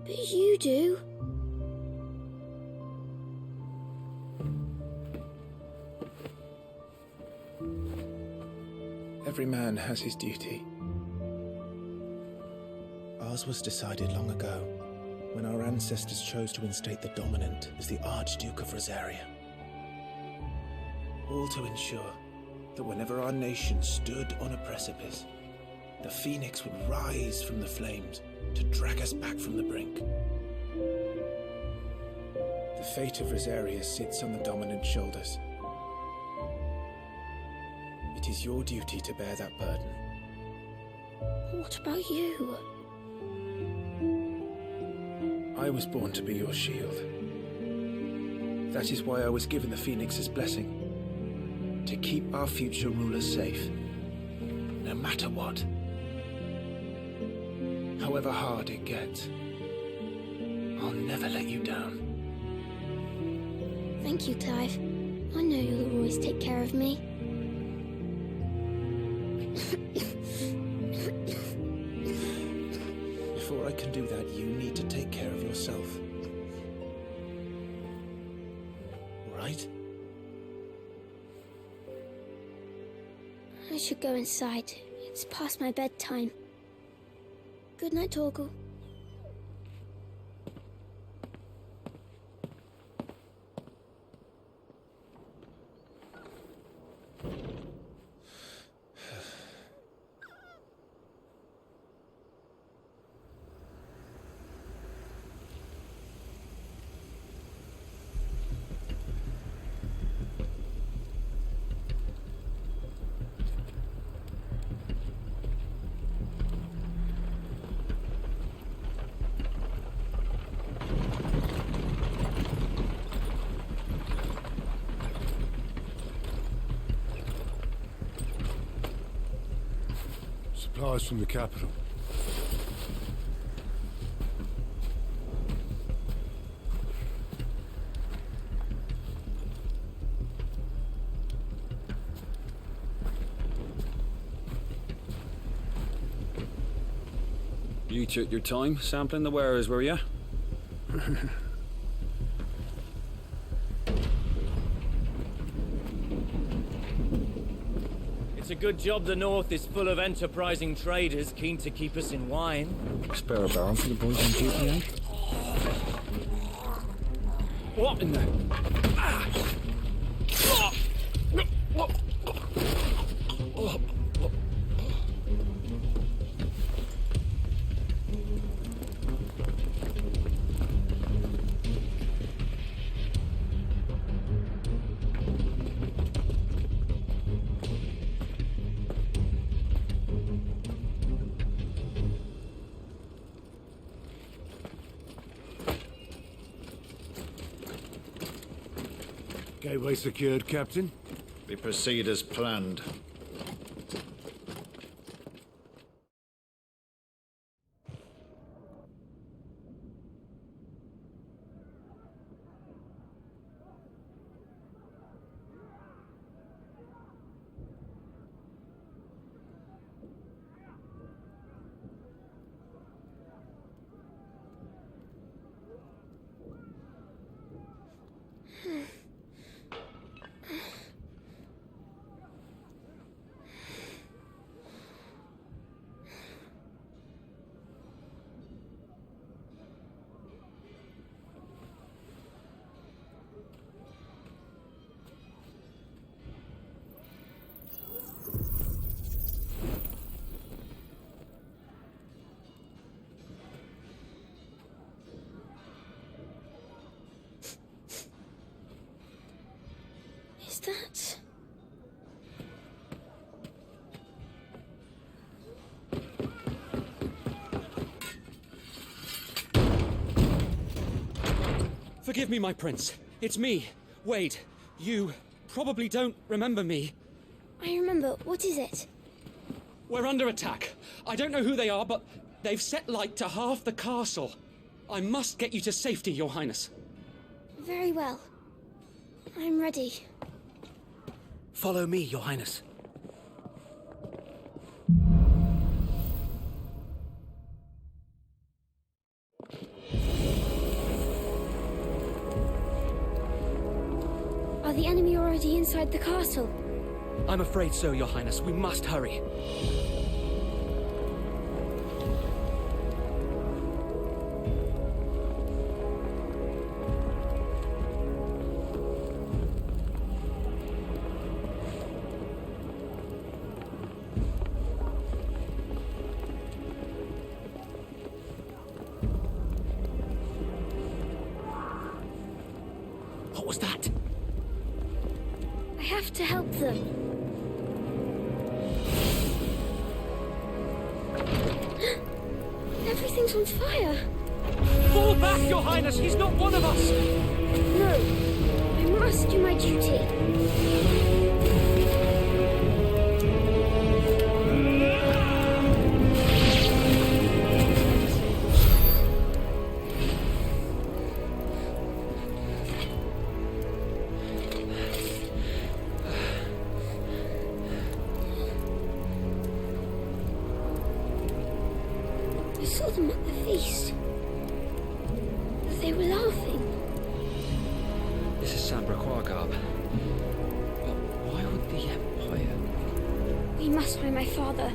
But you do. Every man has his duty. Ours was decided long ago, when our ancestors chose to instate the dominant as the Archduke of Rosaria. All to ensure that whenever our nation stood on a precipice, the Phoenix would rise from the flames to drag us back from the brink. The fate of Rosaria sits on the dominant's shoulders. It is your duty to bear that burden. What about you? I was born to be your shield. That is why I was given the Phoenix's blessing. To keep our future rulers safe. No matter what. However hard it gets. I'll never let you down. Thank you, Clive. I know you'll always take care of me. Before I can do that, you need to take care of yourself. Right? I should go inside. It's past my bedtime. Good night, Torgal. Supplies from the capital. You took your time sampling the wares, were you? It's a good job the North is full of enterprising traders keen to keep us in wine. Spare a barrel for the boys on duty, eh? What in the... Gateway secured, Captain. We proceed as planned. Forgive me, my prince. It's me, Wade. You probably don't remember me. I remember. What is it? We're under attack. I don't know who they are, but they've set light to half the castle. I must get you to safety, Your Highness. Very well. I'm ready. Follow me, Your Highness. Are the enemy already inside the castle? I'm afraid so, Your Highness. We must hurry. What was that? I have to help them. Everything's on fire. Fall back, Your Highness! He's not one of us! No, I must do my duty. I saw them at the feast. They were laughing. This is Sambra Quagab. But why would the Empire... We must find my father.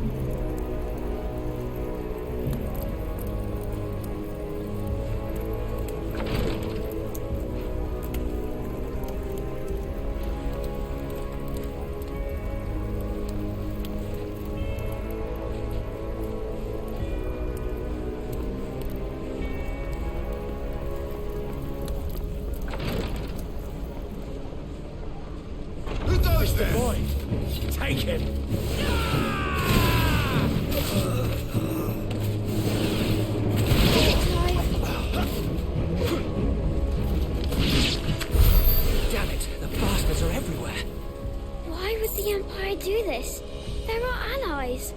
Who goes there? The boy. Take him. Damn it! The bastards are everywhere! Why would the Empire do this? They're our allies.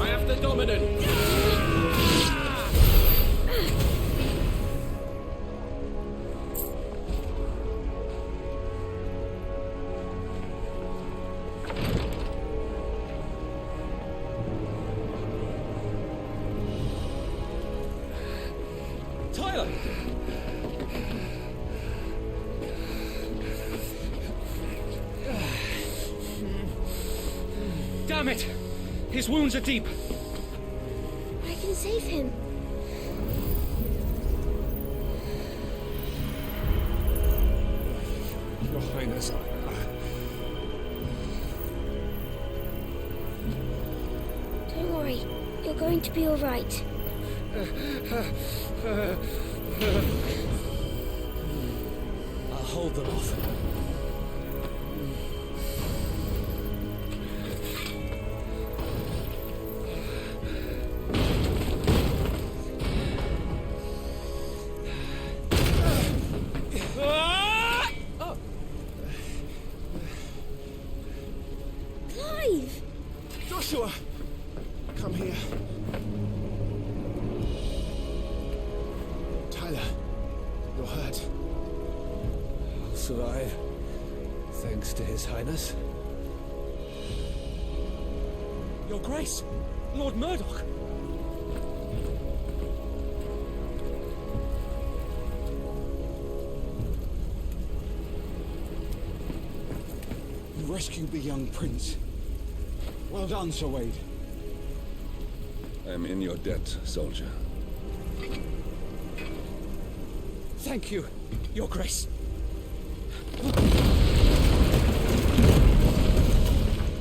I have the dominant! Tyler! Damn it! His wounds are deep. I can save him. Your Highness, Don't worry. You're going to be all right. I'll hold them off. Clive! Joshua! Come here. Tyler, you're hurt. I'll survive. Thanks to His Highness. Your Grace! Lord Murdoch! You rescued the young prince. Well done, Sir Wade. I am in your debt, soldier. Thank you, Your Grace.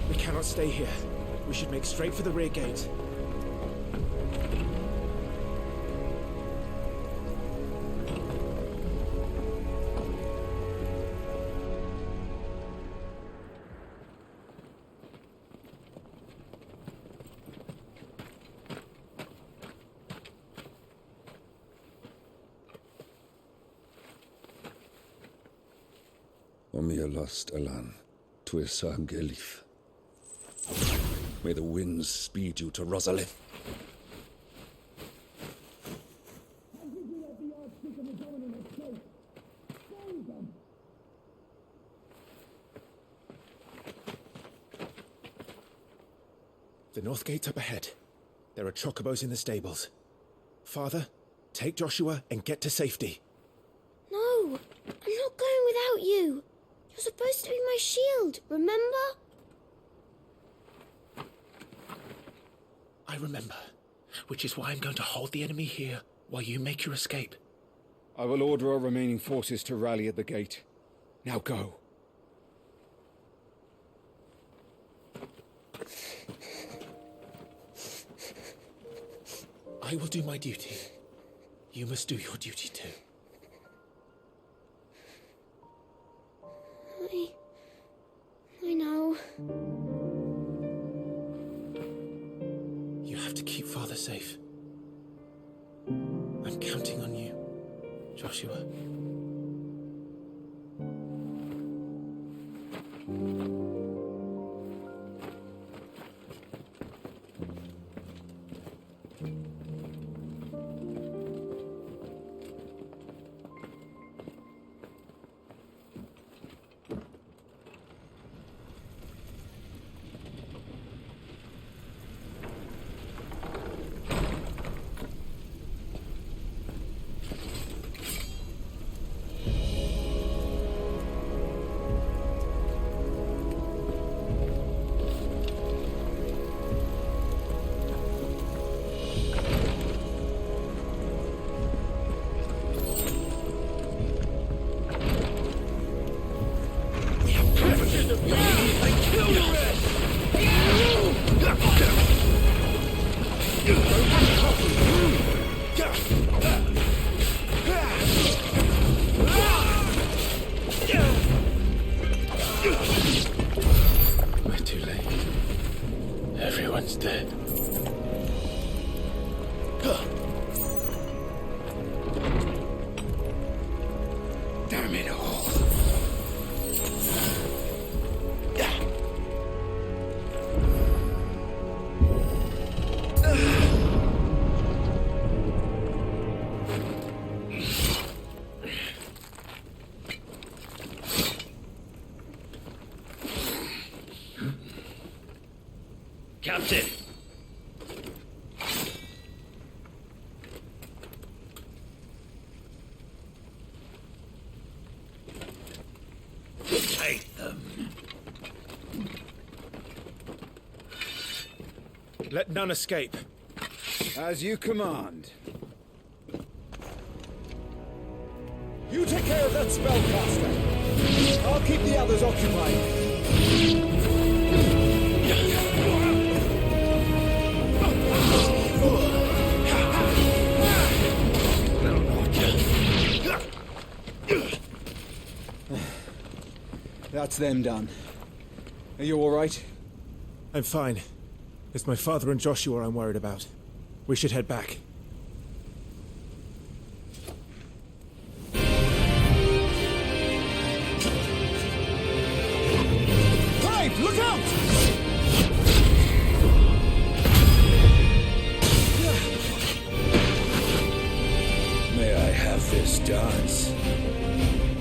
We cannot stay here. We should make straight for the rear gate. Omir lost Alan, Tuisa Gelif. May the winds speed you to Rosalith. The north gate's up ahead. There are chocobos in the stables. Father, take Joshua and get to safety. No, I'm not going without you. You're supposed to be my shield, remember? I remember, which is why I'm going to hold the enemy here while you make your escape. I will order our remaining forces to rally at the gate. Now go. I will do my duty. You must do your duty too. I know. You have to keep Father safe. I'm counting on you, Joshua. We're too late. Everyone's dead. Damn it all. Captain! Take them. Let none escape. As you command. You take care of that spellcaster. I'll keep the others occupied. That's them done. Are you all right? I'm fine. It's my father and Joshua I'm worried about. We should head back. Clive, look out! May I have this dance?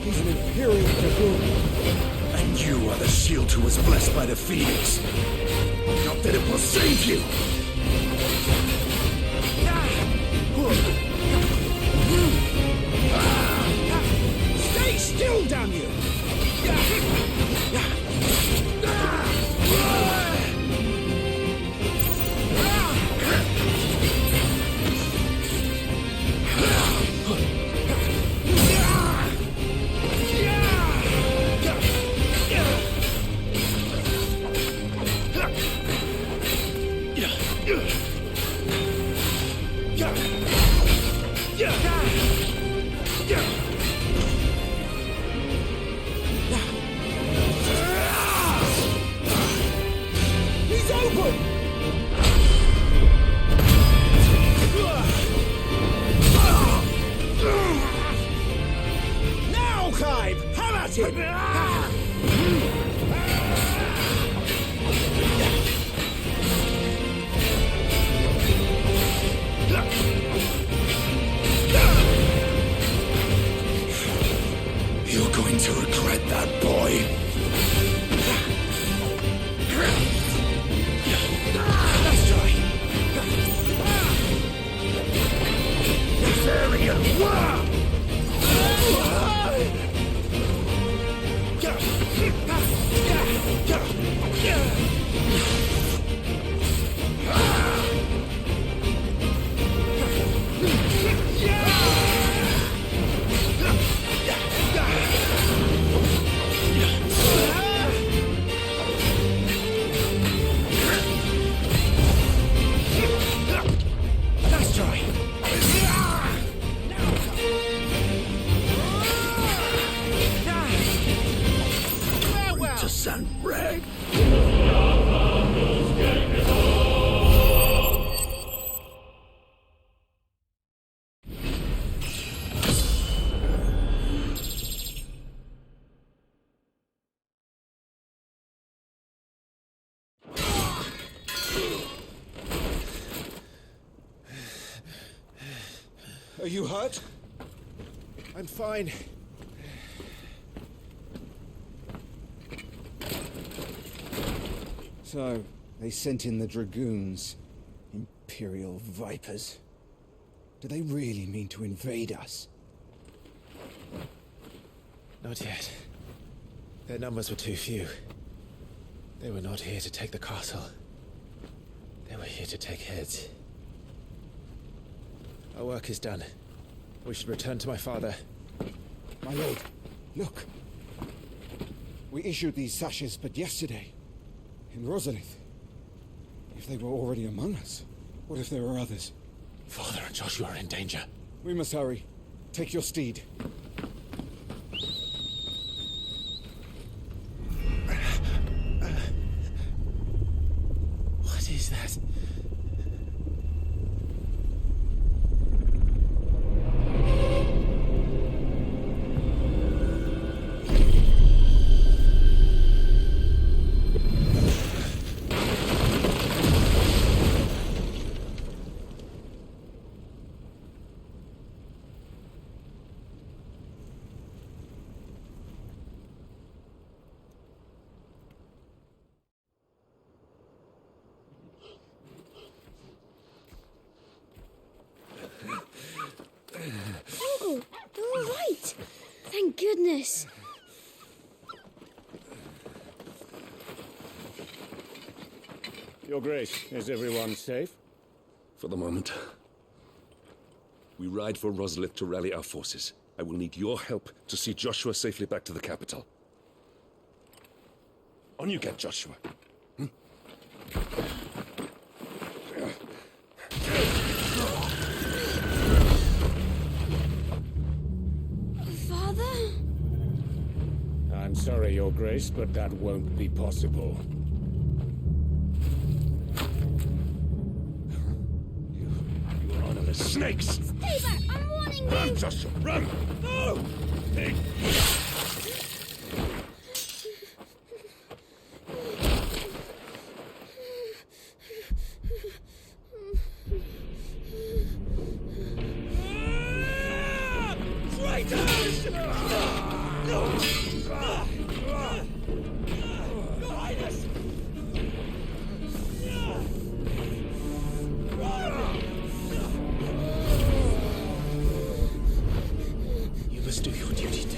He's an Imperial dragoon. And you are the shield who was blessed by the Phoenix. Not that it will save you! Stay still, damn you! You're going to regret that, boy. That's right. Viserion! That's right. To Sandbrag. Are you hurt? I'm fine. So, they sent in the Dragoons. Imperial vipers. Do they really mean to invade us? Not yet. Their numbers were too few. They were not here to take the castle. They were here to take heads. Our work is done. We should return to my father. My lord, look. We issued these sashes but yesterday. In Rosalith. If they were already among us, what if there were others? Father and Joshua are in danger. We must hurry. Take your steed. What is that? Uncle, you're all right. Thank goodness. Your Grace, is everyone safe? For the moment. We ride for Rosalith to rally our forces. I will need your help to see Joshua safely back to the capital. On you get, Joshua. Father? I'm sorry, Your Grace, but that won't be possible. You honorless snakes! Stay back! I'm warning you! Run, Joshua, run! No! You must do your duty too.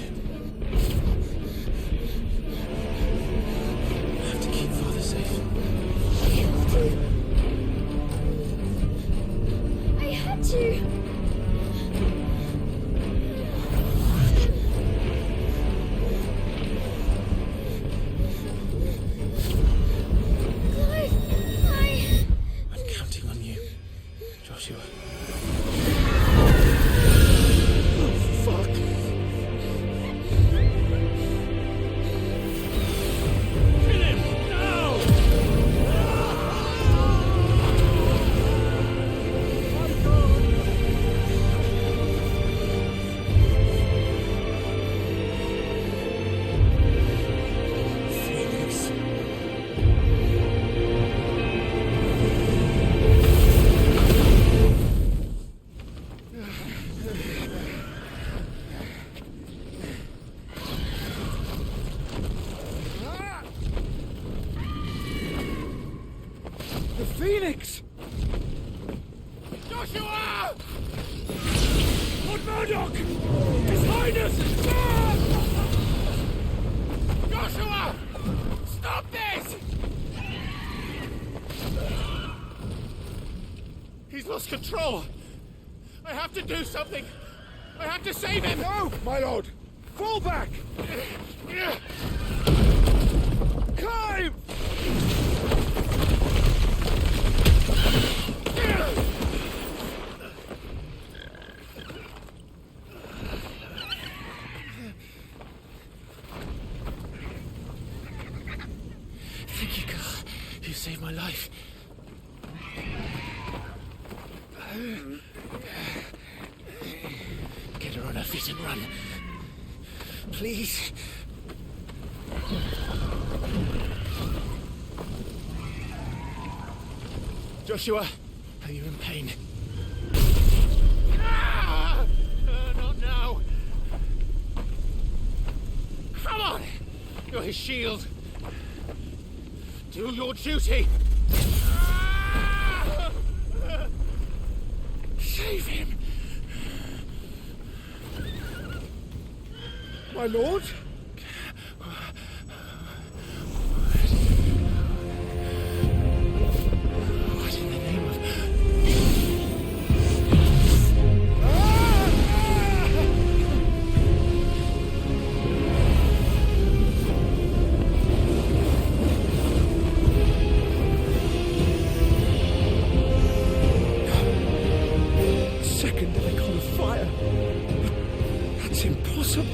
Phoenix! Joshua! Lord Murdoch! His Highness! Joshua! Stop this! He's lost control. I have to do something. I have to save him. No, my lord. Fall back. Climb! Thank you, Carl. You saved my life. Get her on her feet and run. Please. Joshua, are you in pain? Not now. Come on! You're his shield. Do your duty. Save him. My lord? What in the name of... Second icon of fire. That's impossible.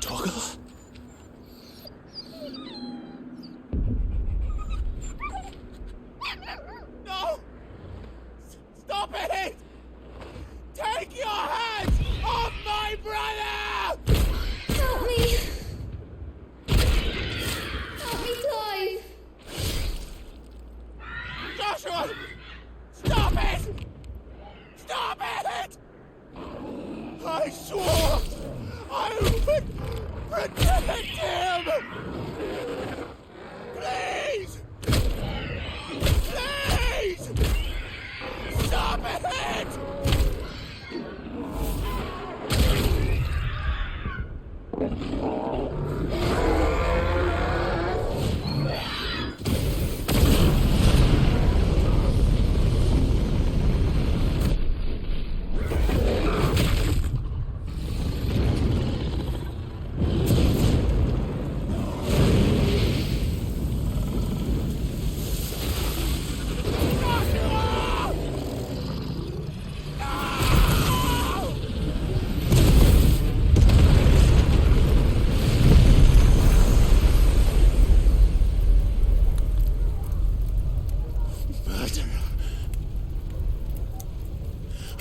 Toggle? No! Stop it! Take your hands off my brother! Help me! Help me, Clive! Joshua! Stop it! Stop it! I swore I would protect him! Please! Please! Stop it!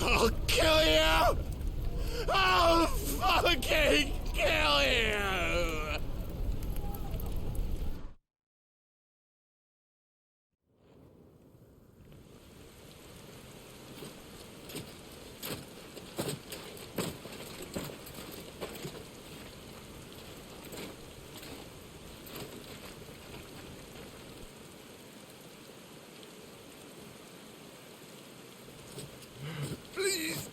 I'll kill you! I'll fucking kill you! Please!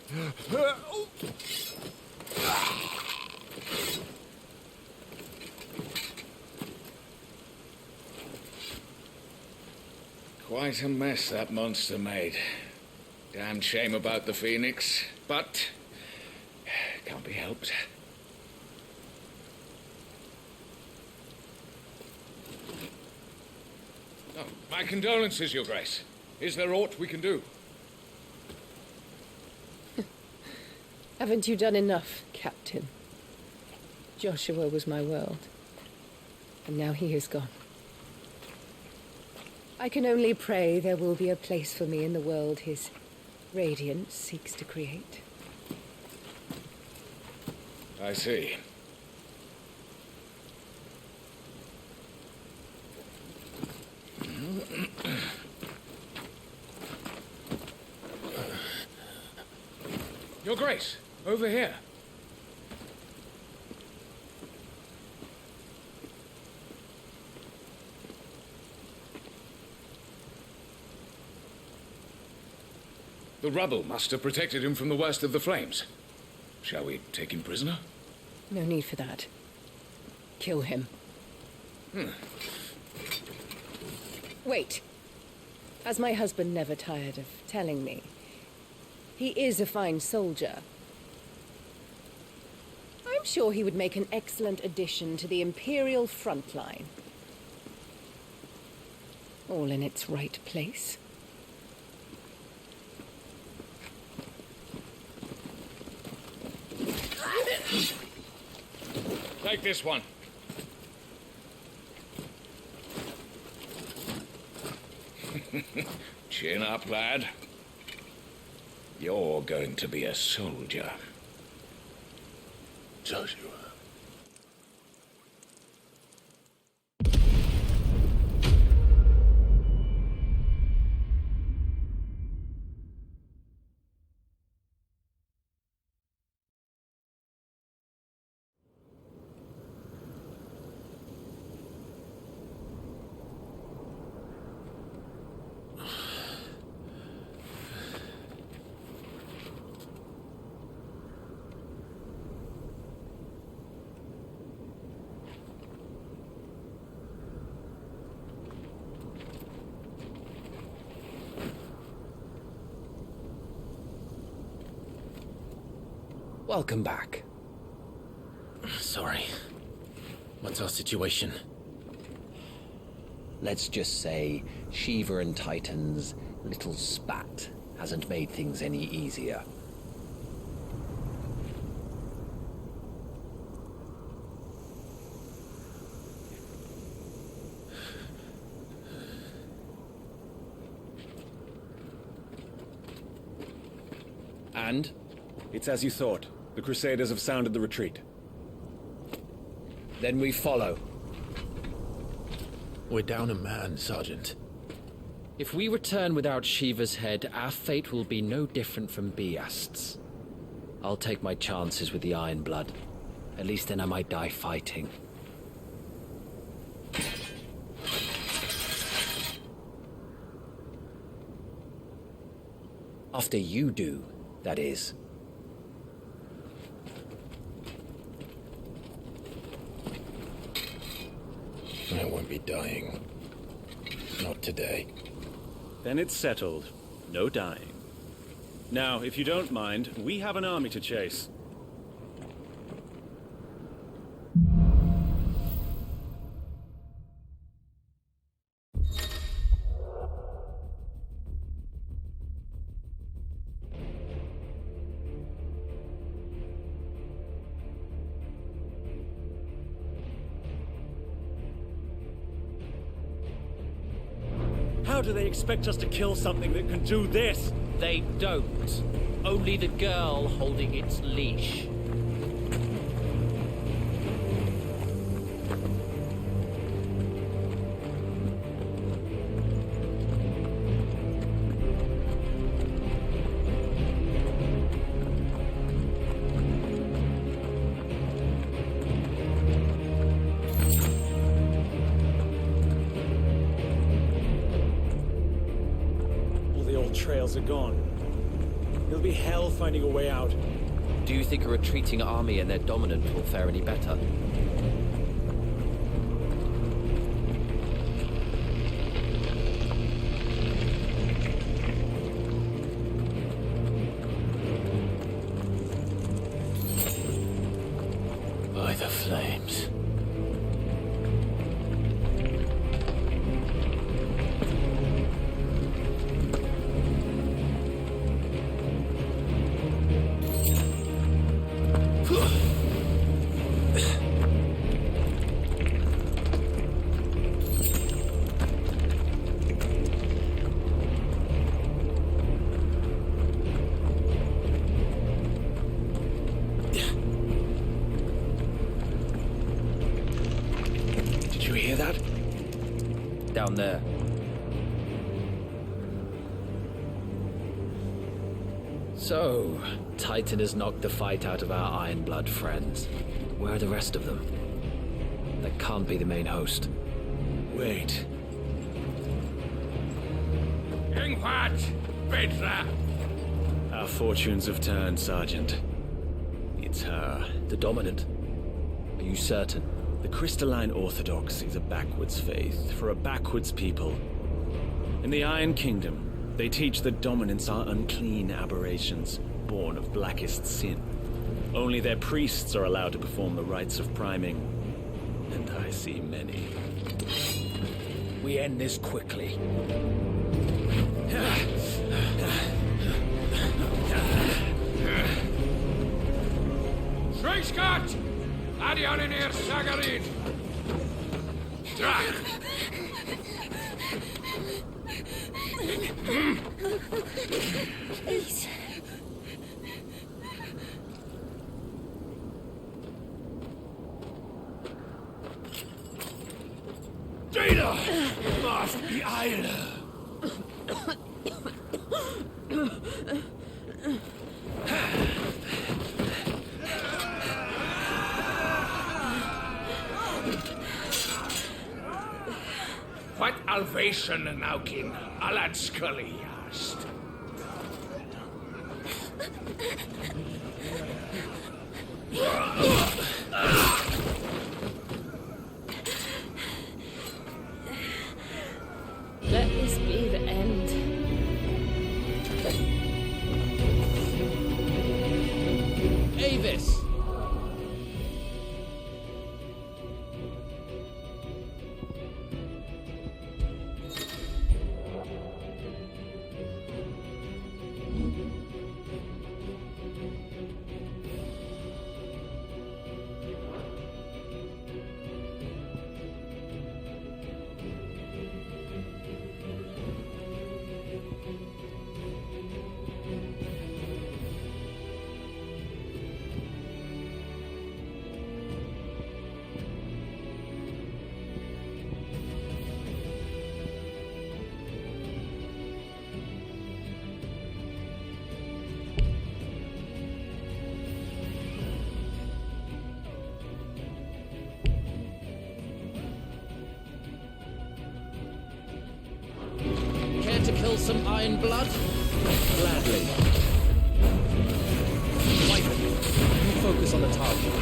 Quite a mess that monster made. Damn shame about the Phoenix, but can't be helped. Oh, my condolences, Your Grace. Is there aught we can do? Haven't you done enough, Captain? Joshua was my world, and now he is gone. I can only pray there will be a place for me in the world his radiance seeks to create. I see. Your Grace, over here. The rubble must have protected him from the worst of the flames. Shall we take him prisoner? No need for that. Kill him. Wait. As my husband never tired of telling me, he is a fine soldier. I'm sure he would make an excellent addition to the Imperial front line. All in its right place. Take this one. Chin up, lad. You're going to be a soldier. Joshua. Welcome back. Sorry. What's our situation? Let's just say Shiva and Titan's little spat hasn't made things any easier. And? It's as you thought. The Crusaders have sounded the retreat. Then we follow. We're down a man, Sergeant. If we return without Shiva's head, our fate will be no different from Biast's. I'll take my chances with the Iron Blood. At least then I might die fighting. After you do, that is. I won't be dying. Not today. Then it's settled. No dying. Now, if you don't mind, we have an army to chase. How do they expect us to kill something that can do this? They don't. Only the girl holding its leash. Trails are gone. It'll be hell finding a way out. Do you think a retreating army and their dominant will fare any better? By the flames. Down there. So, Titan has knocked the fight out of our Iron Blood friends. Where are the rest of them? That can't be the main host. Wait. Ingvat! Petra! Our fortunes have turned, Sergeant. It's her. The Dominant? Are you certain? The Crystalline Orthodoxy is a backwards faith for a backwards people. In the Iron Kingdom, they teach that dominants are unclean aberrations, born of blackest sin. Only their priests are allowed to perform the rites of priming, and I see many. We end this quickly. Schweinsgott! Adianinir Sagarin! Drach! Please. Data! Must be Eile! What Alvation Naukin Alad Scully asked. Let this be the end. Avis! some iron blood? Gladly. Wyvern, you focus on the target.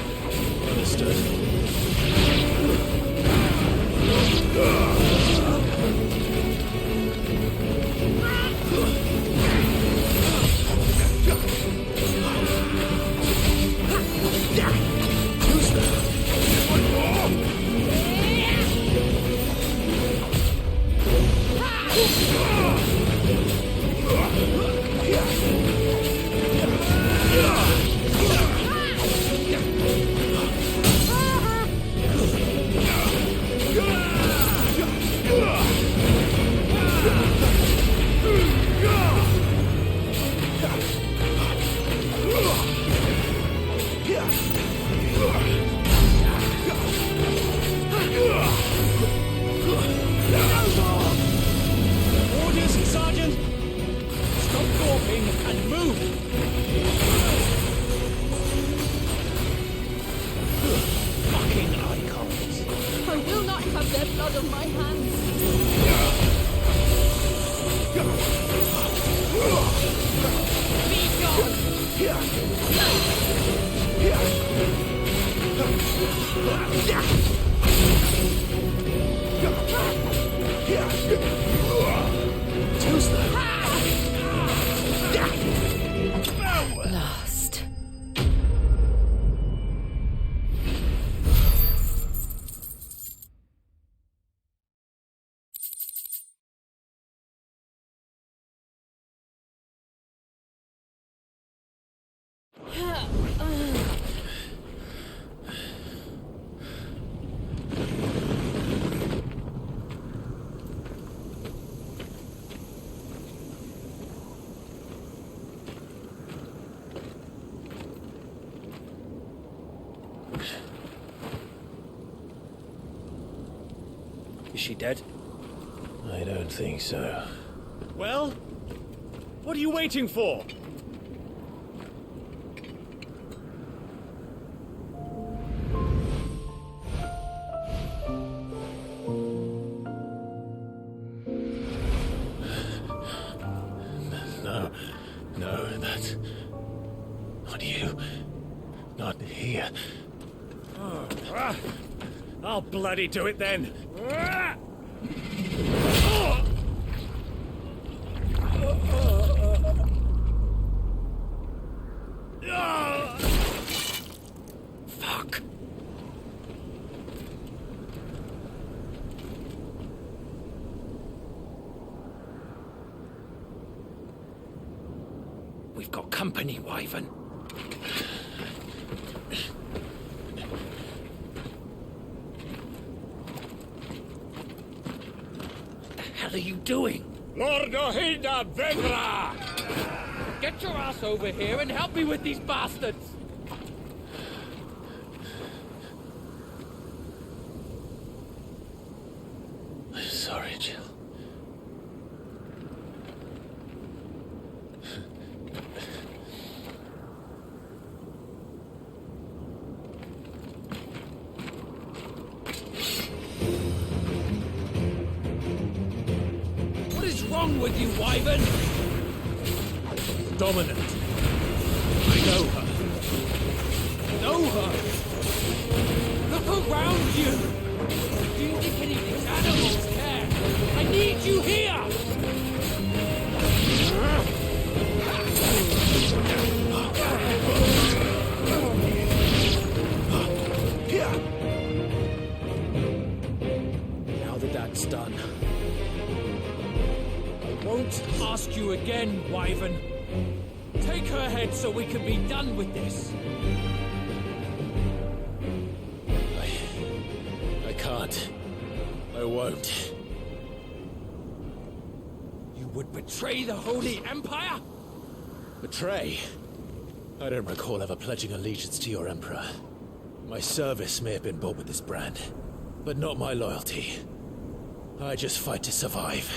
Orders, Sergeant! Stop gawping and move! Fucking icons! I will not have their blood on my hands. Be Lost. Is she dead? I don't think so. Well, what are you waiting for? No, that's not you. Not here. I'll bloody do it then. Fuck. We've got company, Wyvern. What the hell are you doing? Lord Ohinda Vendra! Get your ass over here and help me with these bastards! I'm sorry, Jill. What is wrong with you, Wyvern? Dominant. I know her. Know her. Look around you! Do you think any of these animals care? I need you here! Now that that's done, I won't ask you again, Wyvern. Take her head so we can be done with this. I can't. I won't. You would betray the Holy Empire? Betray? I don't recall ever pledging allegiance to your Emperor. My service may have been bought with this brand, but not my loyalty. I just fight to survive.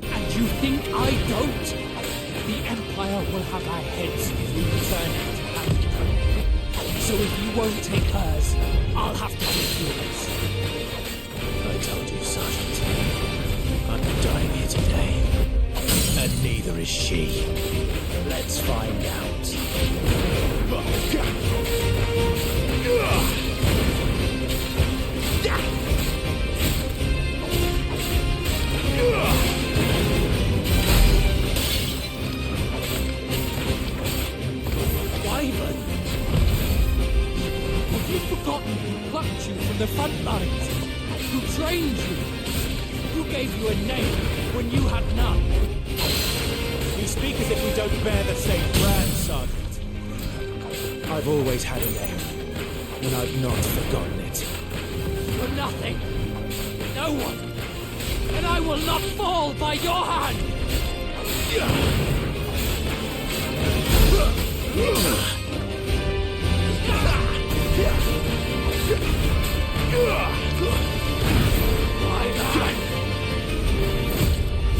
And you think I don't? The Empire will have our heads if we return it to hand. So if you won't take hers, I'll have to take yours. I told you, Sergeant. I'm not dying here today. And neither is she. Let's find out. Wyvern! Have you forgotten who plucked you from the front lines? Who trained you? Who gave you a name when you had none? You speak as if we don't bear the same brand, Sergeant. I've always had a name, and I've not forgotten it. For nothing. No one. And I will not fall by your hand!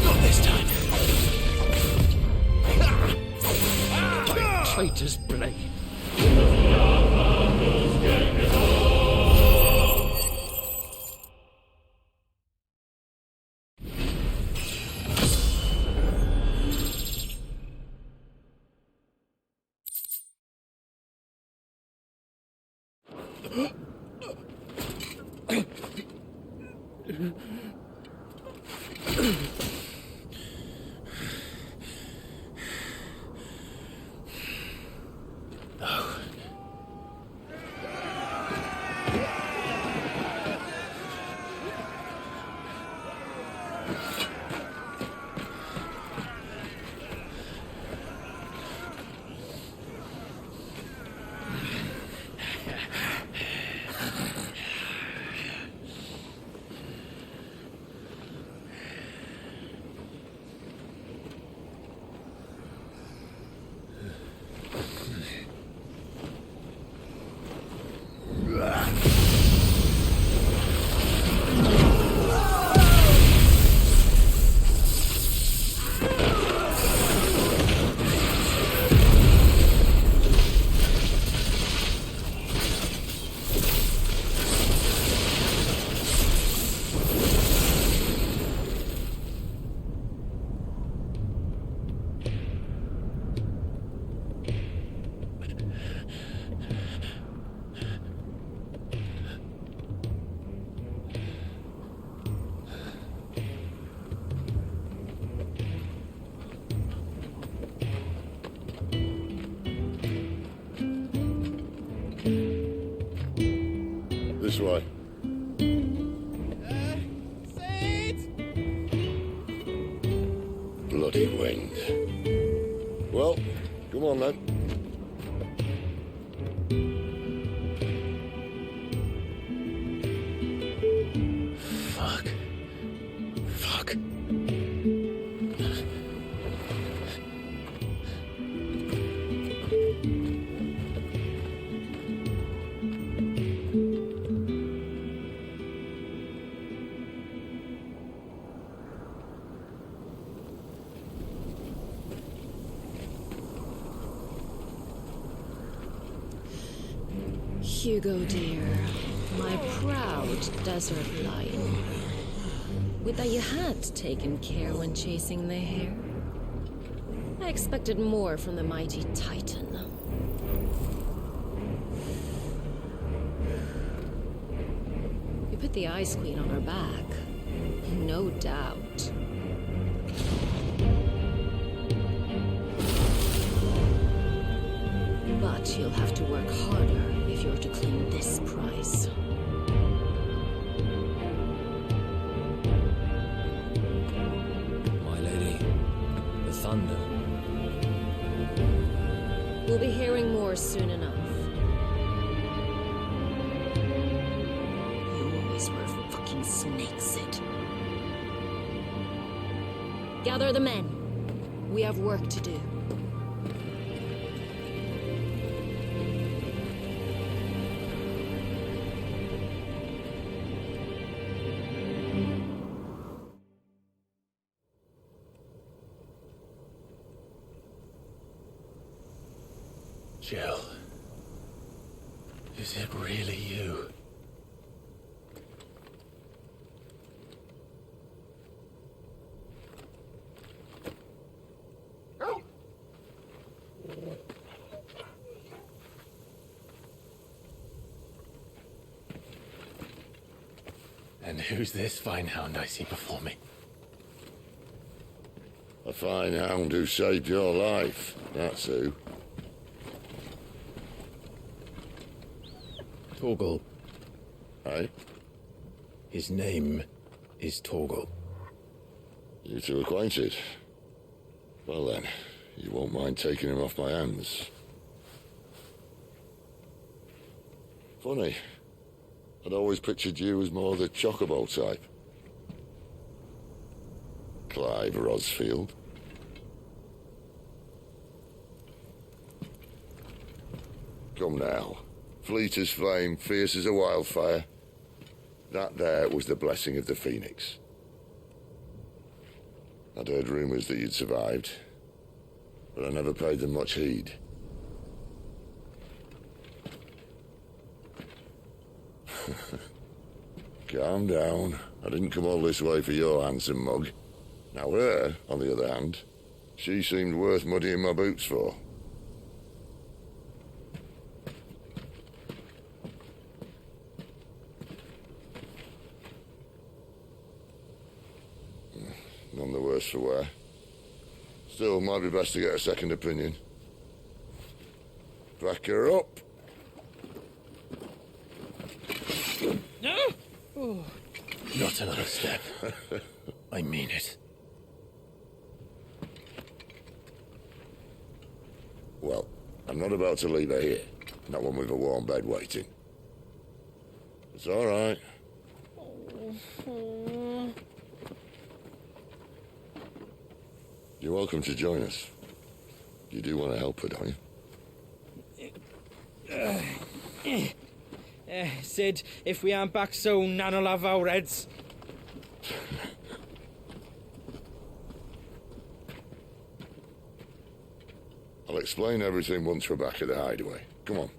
Not this time. Traitor's blade. This way. Bloody wind. Well, come on then. Fuck. Fuck. Hugo, dear, my proud desert lion. Would that you had taken care when chasing the hare. I expected more from the mighty Titan. You put the Ice Queen on her back, no doubt. But you'll have to work harder if you're to claim this prize. My lady, the thunder. We'll be hearing more soon enough. You always were a fucking snake, Sid. Gather the men. We have work to do. Jill. Is it really you? Who's this fine hound I see before me? A fine hound who saved your life, that's who. Torgal. Aye? His name is Torgal. You two acquainted? Well then, you won't mind taking him off my hands. Funny. I'd always pictured you as more the chocobo type. Clive Rosfield. Come now. Fleet as flame, fierce as a wildfire. That there was the blessing of the Phoenix. I'd heard rumors that you'd survived, but I never paid them much heed. Calm down. I didn't come all this way for your handsome mug. Now her, on the other hand, she seemed worth muddying my boots for. None the worse for wear. Still, might be best to get a second opinion. Back her up. No! Oh. Not another step. I mean it. Well, I'm not about to leave her here. Not one with a warm bed waiting. It's all right. You're welcome to join us. You do want to help her, don't you? Sid, if we aren't back soon, Nan'll have our heads. I'll explain everything once we're back at the hideaway. Come on.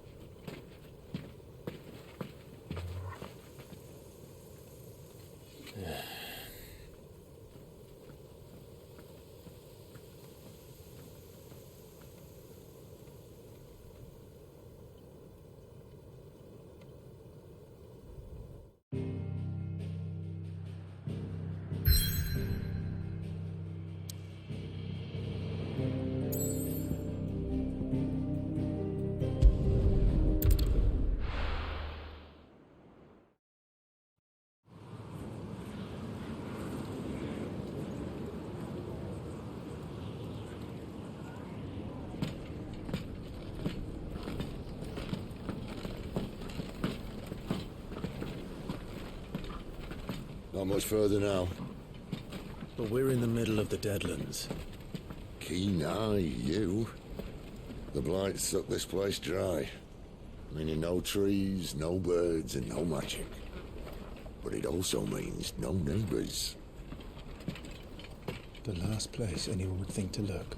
Not much further now. But we're in the middle of the Deadlands. Keen eye, you. The blight sucked this place dry. Meaning no trees, no birds, and no magic. But it also means no neighbors. The last place anyone would think to look.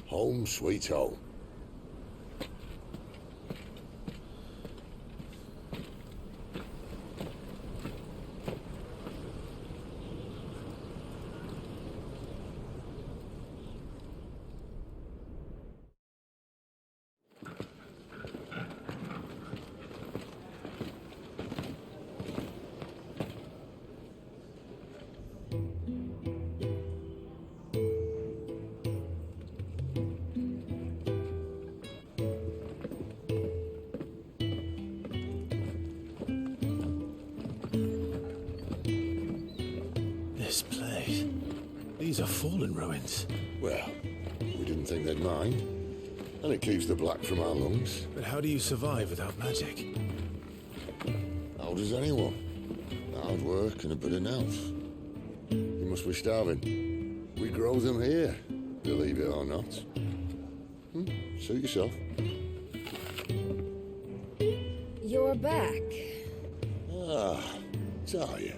Home sweet home. This place. These are fallen ruins. Well, we didn't think they'd mind. And it keeps the black from our lungs. But how do you survive without magic? How does anyone? Hard work and a bit of nous. You must be starving. We grow them here, believe it or not. Suit yourself. You're back. Ah, Talia.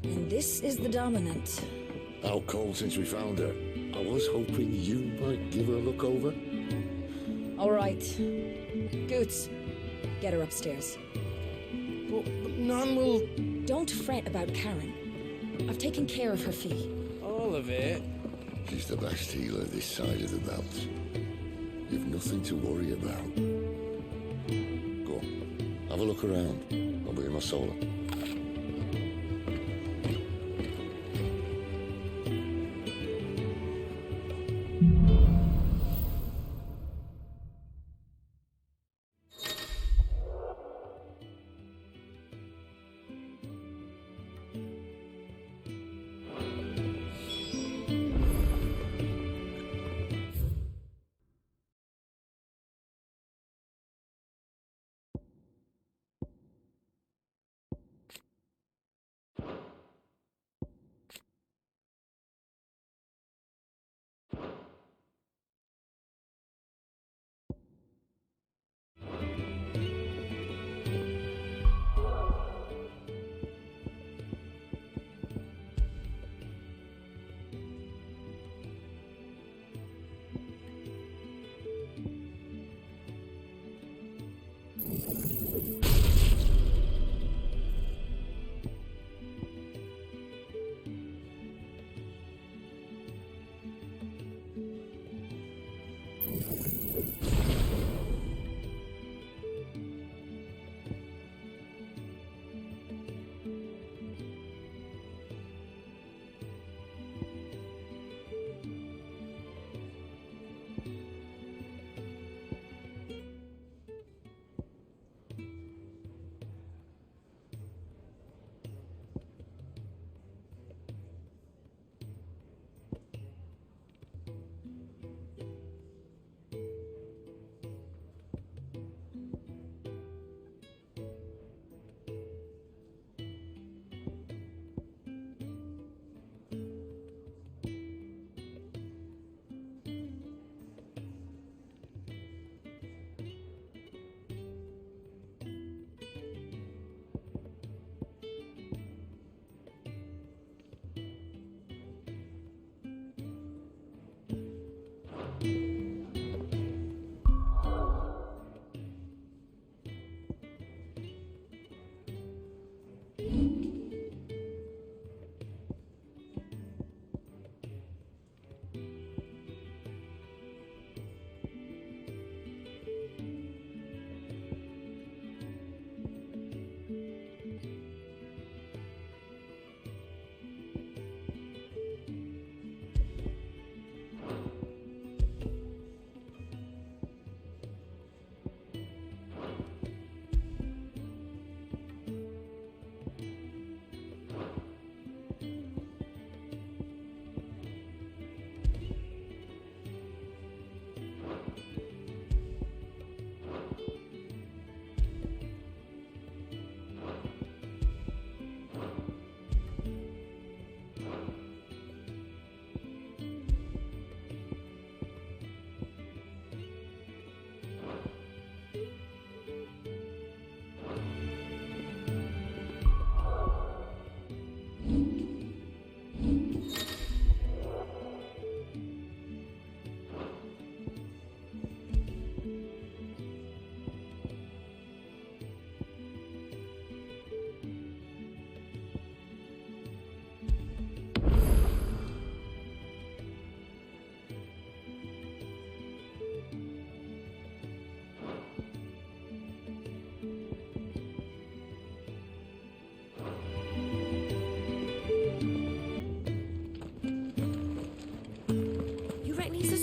And this is the Dominant. Out cold since we found her. I was hoping you might give her a look over. All right. Goots, get her upstairs. But none will... Don't fret about Karen. I've taken care of her fee. All of it? She's the best healer this side of the belt. You've nothing to worry about. Go on, have a look around. I'll be in my solar.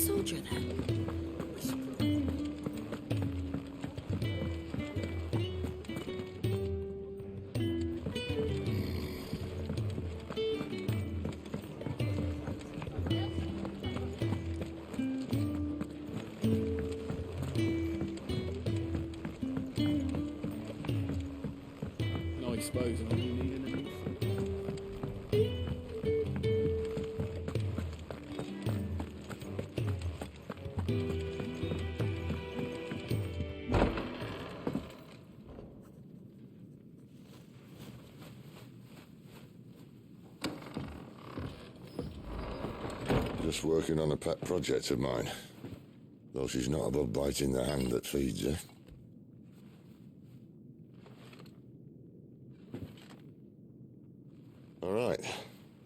soldier then. No exposing on you need anything. Just working on a pet project of mine. Though she's not above biting the hand that feeds her. All right.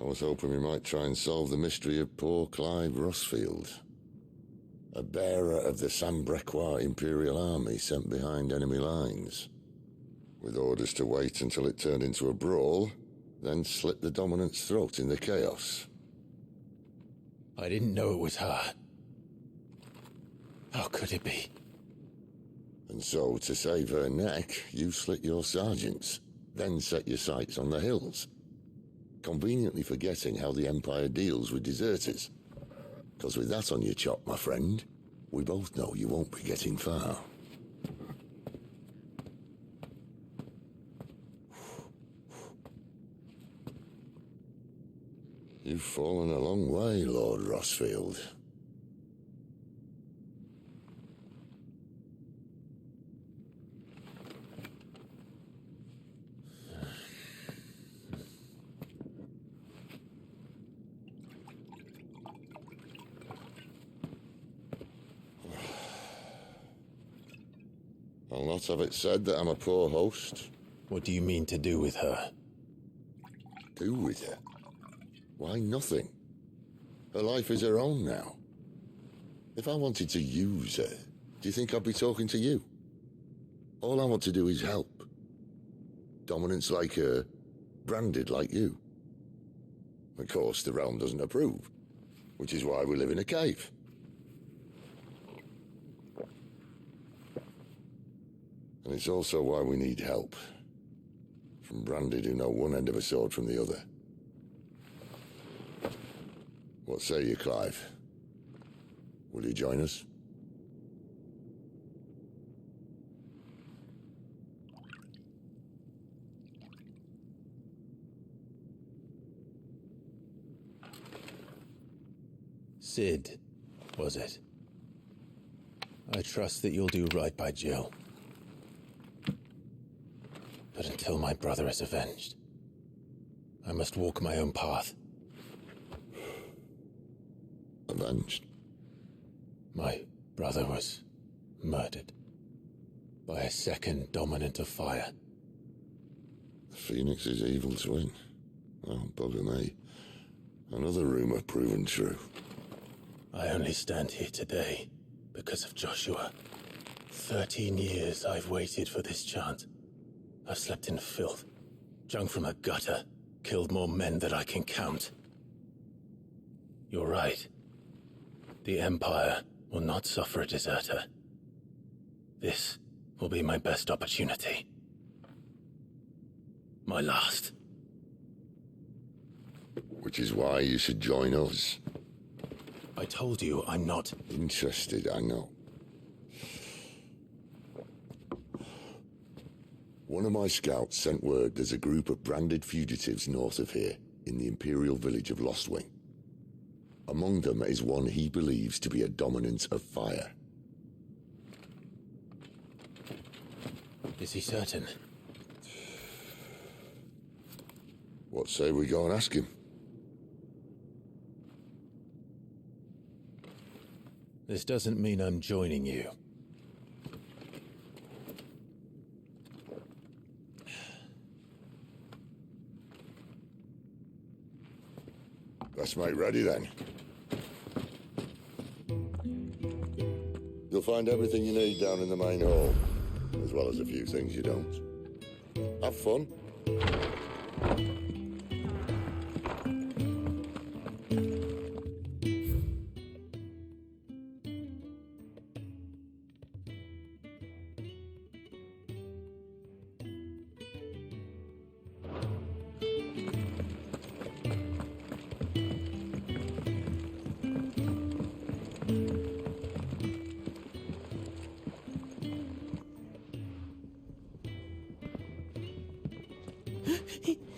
I was hoping we might try and solve the mystery of poor Clive Rosfield. A bearer of the Sambrequois Imperial Army sent behind enemy lines, with orders to wait until it turned into a brawl, then slit the Dominant's throat in the chaos. I didn't know it was her. How could it be? And so, to save her neck, you slit your sergeants, then set your sights on the hills, conveniently forgetting how the Empire deals with deserters. Because with that on your chop, my friend, we both know you won't be getting far. You've fallen a long way, Lord Rosfield. I'll not have it said that I'm a poor host. What do you mean to do with her? Do with her? Why, nothing. Her life is her own now. If I wanted to use her, do you think I'd be talking to you? All I want to do is help. Dominants like her, branded like you. Of course, the realm doesn't approve, which is why we live in a cave. And it's also why we need help. From branded who know one end of a sword from the other. What say you, Clive? Will you join us? Cid, was it? I trust that you'll do right by Jill. But until my brother is avenged, I must walk my own path. Avenged? My brother was murdered by a second Dominant of Fire. The Phoenix's evil twin. Oh, bugger me. Another rumor proven true. I only stand here today because of Joshua. 13 years I've waited for this chance. I've slept in filth, drunk from a gutter, killed more men than I can count. You're right. The Empire will not suffer a deserter. This will be my best opportunity. My last. Which is why you should join us. I told you I'm not interested, I know. One of my scouts sent word there's a group of branded fugitives north of here, in the Imperial village of Lostwing. Among them is one he believes to be a Dominant of Fire. Is he certain? What say we go and ask him? This doesn't mean I'm joining you. Let's make ready then. You'll find everything you need down in the main hall, as well as a few things you don't. Have fun.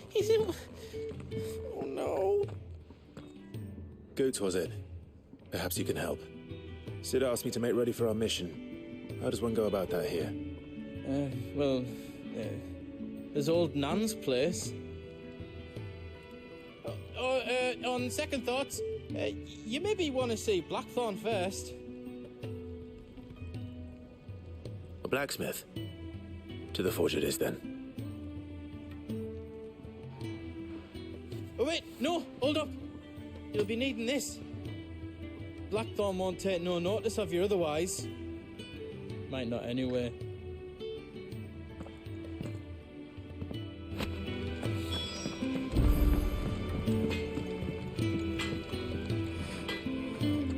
He's in... Oh no. Goots, was it? Perhaps you can help. Cid asked me to make ready for our mission. How does one go about that here? There's old Nan's place. On second thoughts, you maybe want to see Blackthorn first. A blacksmith? To the forge it is, then. Wait, no, hold up. You'll be needing this. Blackthorn won't take no notice of you otherwise. Might not anyway.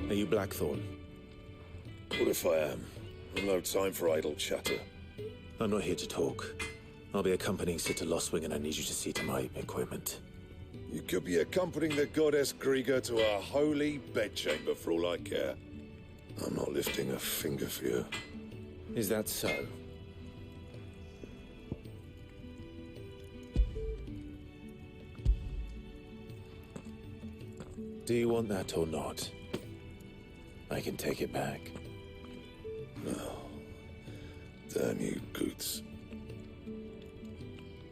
Are you Blackthorn? What if I am? I've no time for idle chatter. I'm not here to talk. I'll be accompanying Sitter Lostwing, and I need you to see to my equipment. You could be accompanying the goddess Kriega to a holy bedchamber for all I care. I'm not lifting a finger for you. Is that so? Do you want that or not? I can take it back. No. Damn you, Goots.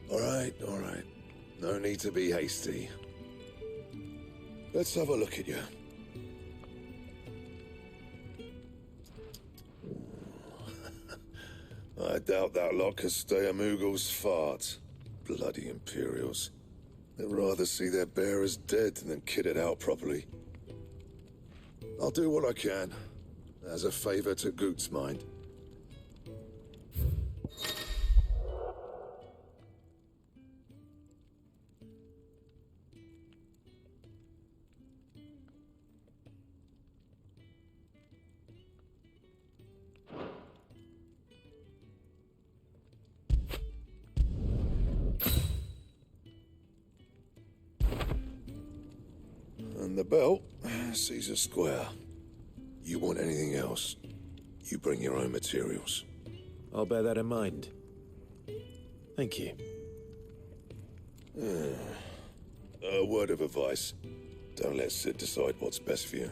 All right. No need to be hasty. Let's have a look at you. I doubt that lot could stay a Moogle's fart. Bloody Imperials. They'd rather see their bearers dead than kitted out properly. I'll do what I can, as a favor to Goot's mind. And the belt sees a square. You want anything else, you bring your own materials. I'll bear that in mind. Thank you. A word of advice. Don't let Sid decide what's best for you.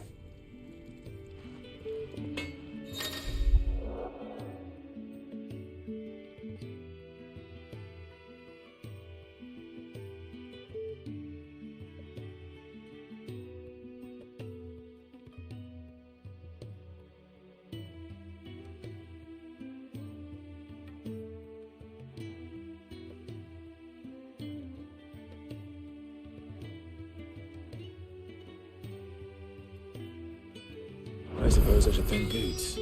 I suppose I should thank Goots.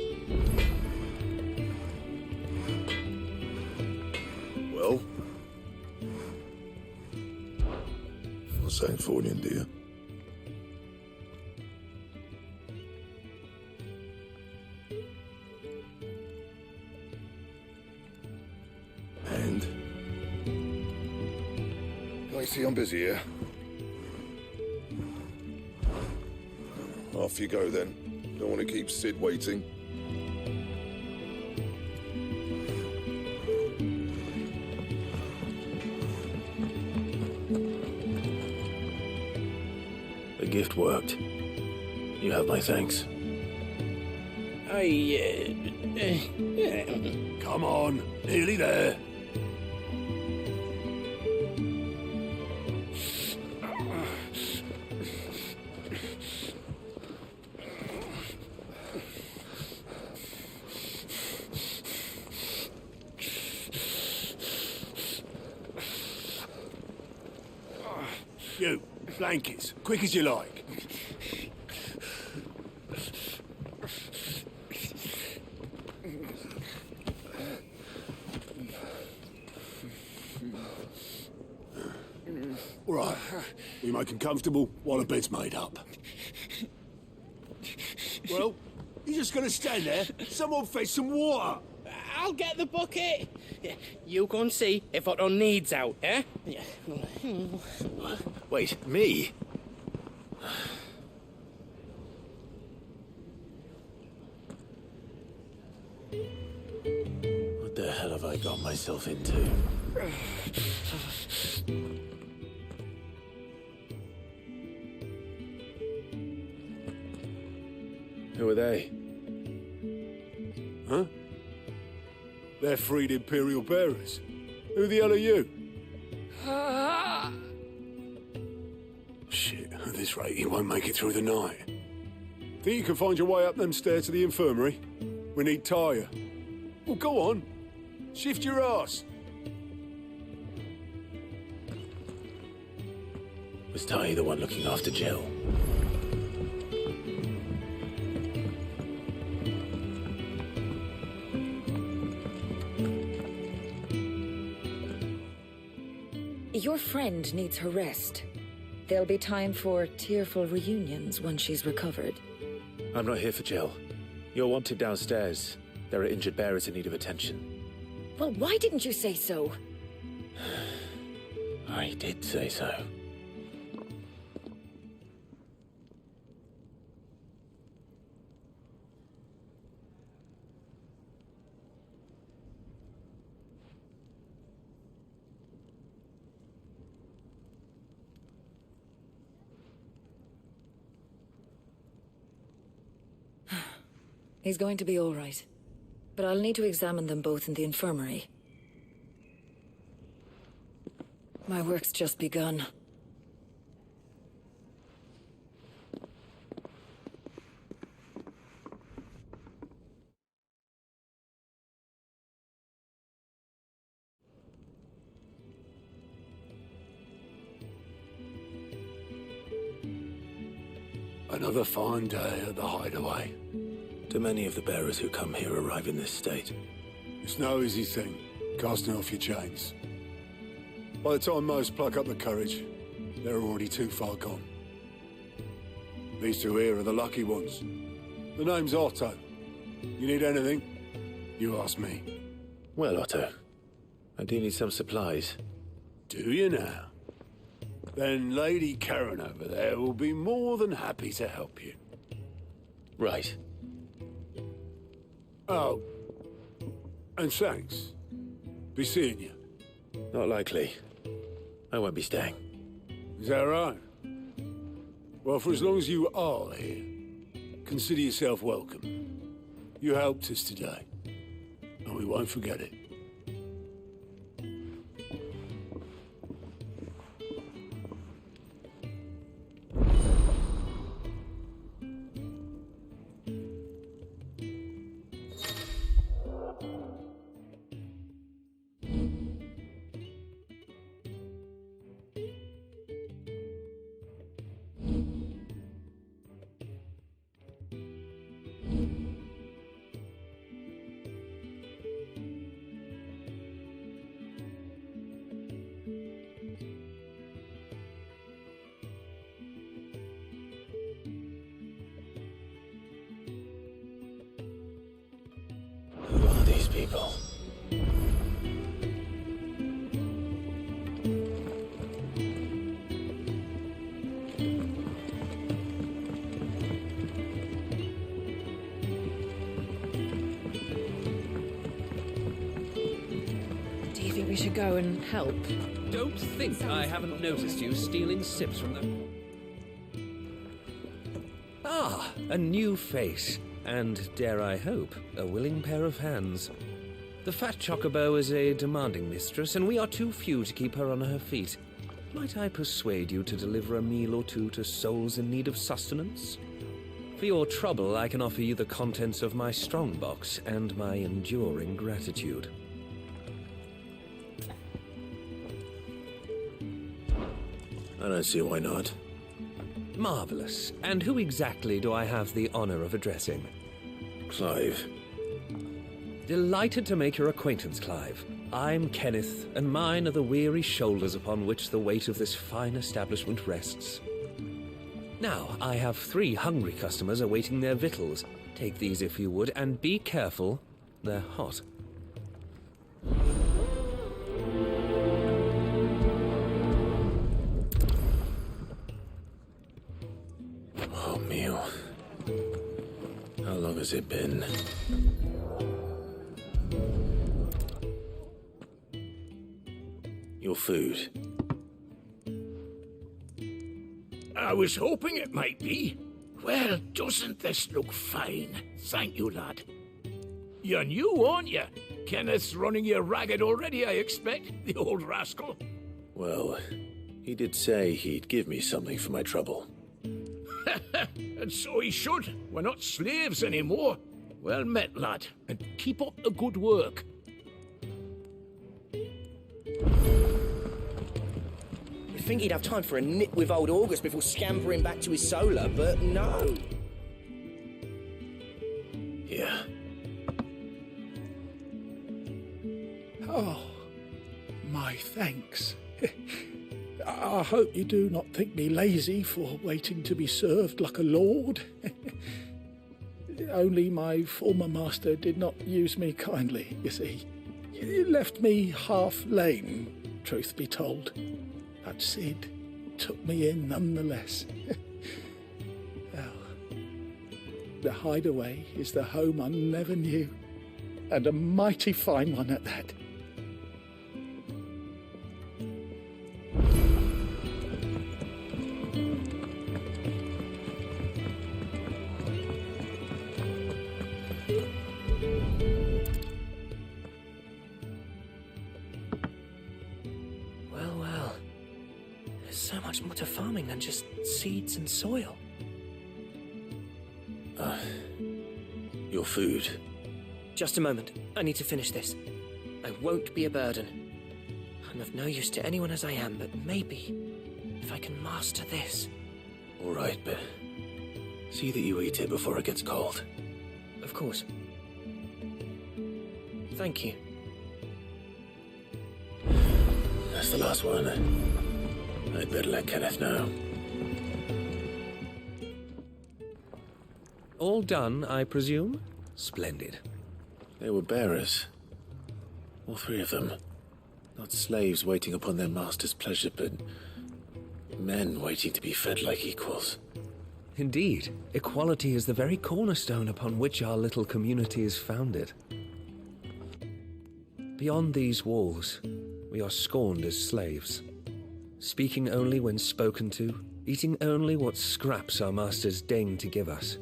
Well? What's that for you, dear? And? I see I'm busy here. Off you go then. Don't want to keep Sid waiting. The gift worked. You have my thanks. Come on, nearly there. You, blankets, quick as you like. All right, we make them comfortable while the bed's made up. Well, you're just gonna stand there? Someone fetch some water. I'll get the bucket. You go and see if Otto needs out, eh? Wait, me? What the hell have I got myself into? Who are they? Huh? They're freed Imperial bearers. Who the hell are you? Shit, at this rate, he won't make it through the night. Think you can find your way up them stairs to the infirmary? We need Tyre. Well, go on. Shift your ass. Was Tai the one looking after Jill? Your friend needs her rest. There'll be time for tearful reunions once she's recovered. I'm not here for Jill. You're wanted downstairs. There are injured bearers in need of attention. Well, why didn't you say so? I did say so. He's going to be all right. But I'll need to examine them both in the infirmary. My work's just begun. Another fine day at the Hideaway. Do many of the bearers who come here arrive in this state? It's no easy thing, casting off your chains. By the time most pluck up the courage, they're already too far gone. These two here are the lucky ones. The name's Otto. You need anything? You ask me. Well, Otto, I do need some supplies. Do you now? Then Lady Karen over there will be more than happy to help you. Right. Oh. And thanks. Be seeing you. Not likely. I won't be staying. Is that right? Well, for as long as you are here, consider yourself welcome. You helped us today, and we won't forget it. Who are these people? Do you think we should go and help? Don't think I haven't noticed you stealing sips from them. Ah, a new face. And, dare I hope, a willing pair of hands. The fat chocobo is a demanding mistress, and we are too few to keep her on her feet. Might I persuade you to deliver a meal or two to souls in need of sustenance? For your trouble, I can offer you the contents of my strongbox and my enduring gratitude. I don't see why not. Marvelous. And who exactly do I have the honor of addressing? Clive. Delighted to make your acquaintance, Clive. I'm Kenneth, and mine are the weary shoulders upon which the weight of this fine establishment rests. Now, I have 3 hungry customers awaiting their victuals. Take these if you would, and be careful, they're hot. Oh, meal. How long has it been? Your food. I was hoping it might be. Well, doesn't this look fine? Thank you, lad. You're new, aren't you? Kenneth's running you ragged already, I expect, the old rascal. Well, he did say he'd give me something for my trouble. And so he should. We're not slaves anymore. Well met, lad, and keep up the good work. think he'd have time for a nip with old August before scampering back to his solar, but no. Here. Oh, my thanks. I hope you do not think me lazy for waiting to be served like a lord. Only my former master did not use me kindly, you see. He left me half lame, truth be told. But Sid took me in nonetheless. Well, the Hideaway is the home I never knew, and a mighty fine one at that. Well. There's so much more to farming than just seeds and soil. Your food. Just a moment. I need to finish this. I won't be a burden. I'm of no use to anyone as I am, but maybe if I can master this. All right, but see that you eat it before it gets cold. Of course. Thank you. That's the last one. I'd better let Kenneth know. All done, I presume? Splendid. They were bearers. All three of them. Not slaves waiting upon their master's pleasure, but men waiting to be fed like equals. Indeed, equality is the very cornerstone upon which our little community is founded. Beyond these walls, we are scorned as slaves, speaking only when spoken to, eating only what scraps our masters deign to give us.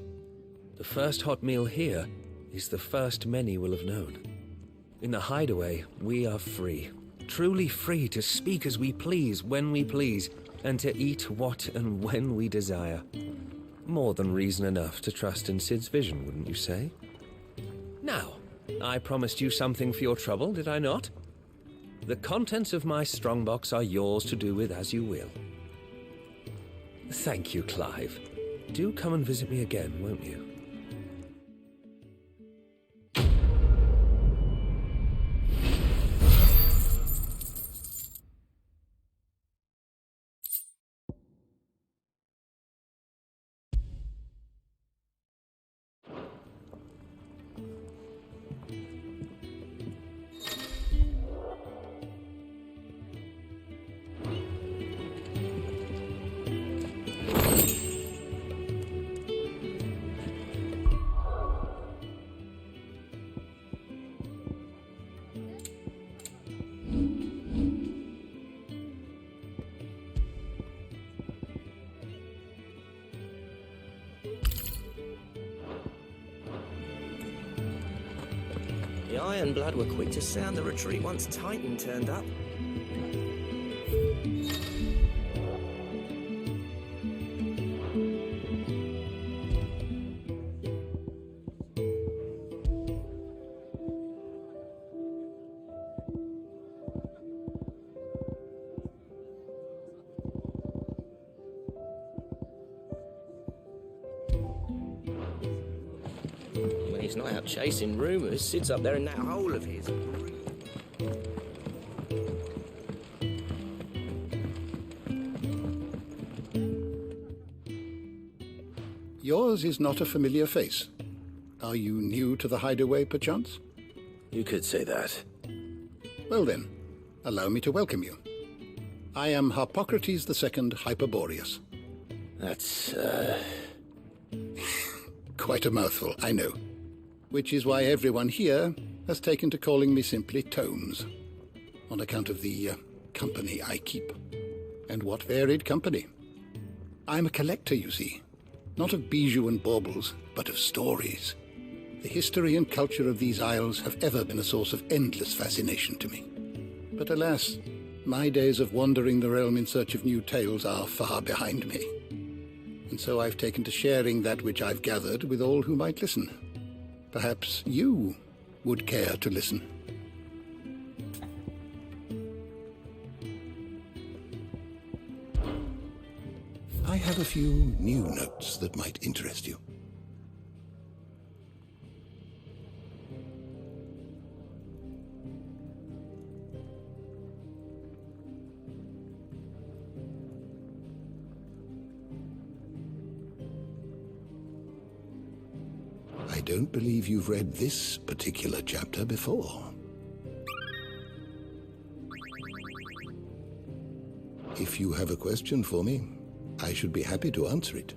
The first hot meal here is the first many will have known. In the Hideaway, we are free, truly free to speak as we please, when we please, and to eat what and when we desire. More than reason enough to trust in Sid's vision, wouldn't you say? Now, I promised you something for your trouble, did I not? The contents of my strongbox are yours to do with as you will. Thank you, Clive. Do come and visit me again, won't you? The Ironblood were quick to sound the retreat once Titan turned up. When he's not out chasing rumours, Sid's up there in that hole of his. Yours is not a familiar face. Are you new to the Hideaway, perchance? You could say that. Well then, allow me to welcome you. I am Harpocrates II Hyperboreus. That's, Quite a mouthful, I know. Which is why everyone here has taken to calling me simply Tomes, on account of the company I keep. And what varied company. I'm a collector, you see. Not of bijou and baubles, but of stories. The history and culture of these isles have ever been a source of endless fascination to me. But alas, my days of wandering the realm in search of new tales are far behind me. And so I've taken to sharing that which I've gathered with all who might listen. Perhaps you would care to listen. have a few new notes that might interest you. I don't believe you've read this particular chapter before. If you have a question for me, I should be happy to answer it.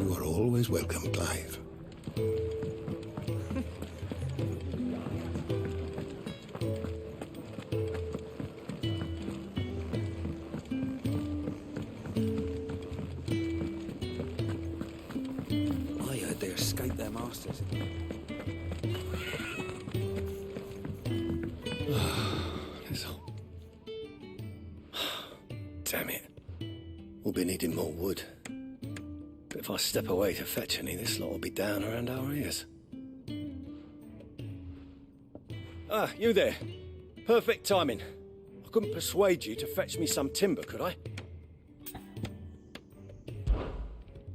You are always welcome, Clive. I heard they escaped their masters. Damn it. We'll be needing more wood. But if I step away to fetch any, this lot will be down around our ears. Ah, you there. Perfect timing. I couldn't persuade you to fetch me some timber, could I?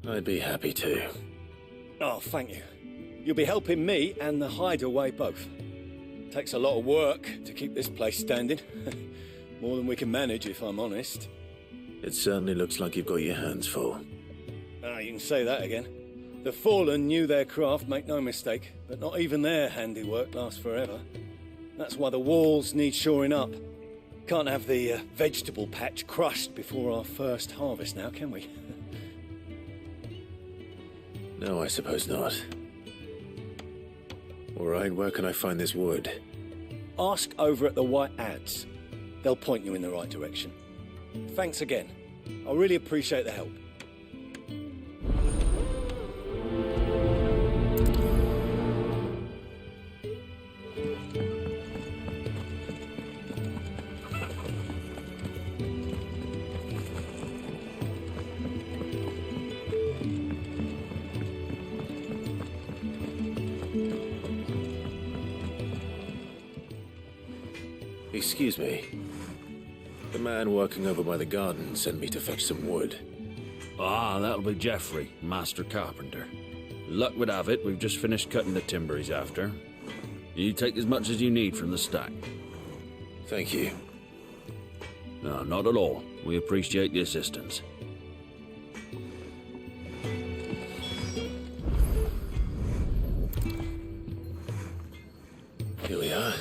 I'd be happy to. Oh, thank you. You'll be helping me and the hideaway both. Takes a lot of work to keep this place standing. More than we can manage, if I'm honest. It certainly looks like you've got your hands full. Ah, you can say that again. The Fallen knew their craft, make no mistake, but not even their handiwork lasts forever. That's why the walls need shoring up. Can't have the vegetable patch crushed before our first harvest now, can we? No, I suppose not. All right, where can I find this wood? Ask over at the White Ads. They'll point you in the right direction. Thanks again. I really appreciate the help. Excuse me. The man working over by the garden sent me to fetch some wood. Ah, that'll be Geoffrey, Master Carpenter. Luck would have it, we've just finished cutting the timber he's after. You take as much as you need from the stack. Thank you. No, not at all. We appreciate the assistance. Here we are.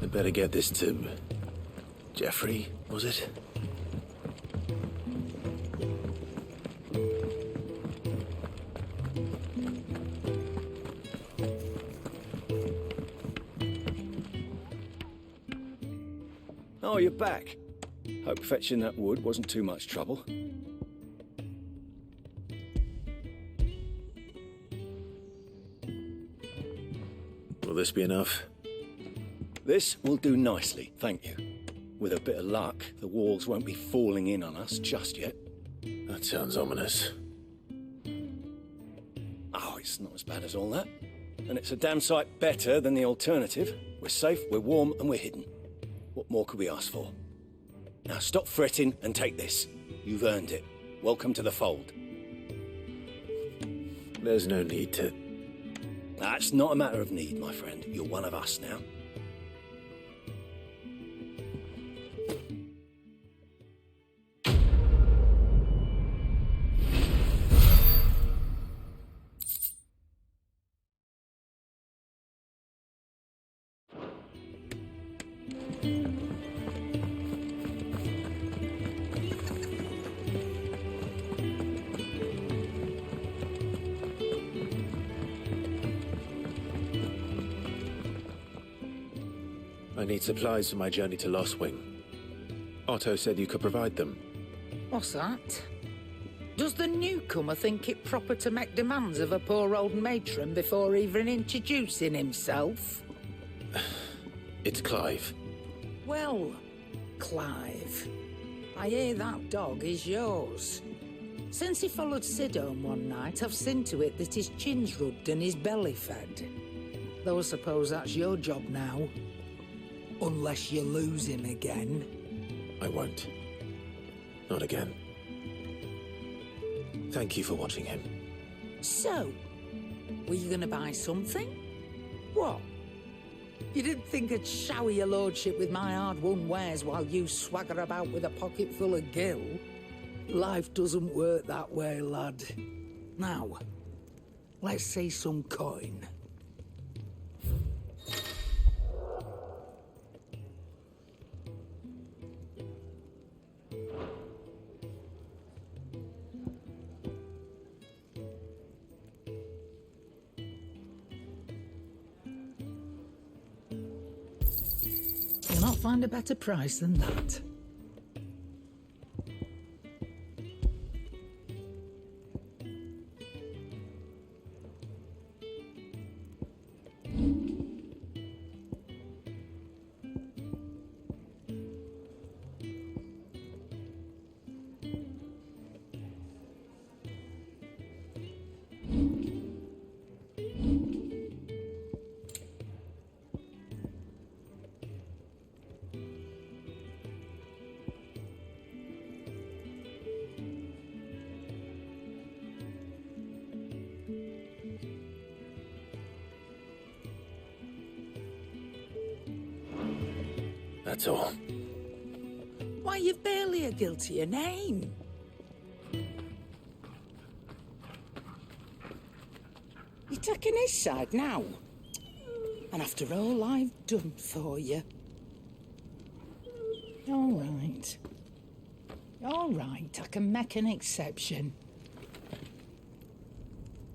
I'd better get this to... Geoffrey, was it? Oh, you're back. Hope fetching that wood wasn't too much trouble. Will this be enough? This will do nicely, thank you. With a bit of luck, the walls won't be falling in on us just yet. That sounds ominous. Oh, it's not as bad as all that. and it's a damn sight better than the alternative. We're safe, we're warm, and we're hidden. What more could we ask for? Now stop fretting and take this. You've earned it. Welcome to the fold. There's no need to... That's not a matter of need, my friend. You're one of us now. I need supplies for my journey to Lostwing. Otto said you could provide them. What's that? Does the newcomer think it proper to make demands of a poor old matron before even introducing himself? It's Clive. Well, Clive, I hear that dog is yours. Since he followed Sid home one night, I've seen to it that his chin's rubbed and his belly fed. Though I suppose that's your job now. Unless you lose him again. I won't. Not again. Thank you for watching him. So, were you gonna buy something? What? You didn't think I'd shower your lordship with my hard-won wares while you swagger about with a pocket full of gil? Life doesn't work that way, lad. Now, let's see some coin. You'll not find a better price than that. That's all. Why, you've barely a guiltier name. You're taking his side now. And after all I've done for you. All right. All right, I can make an exception.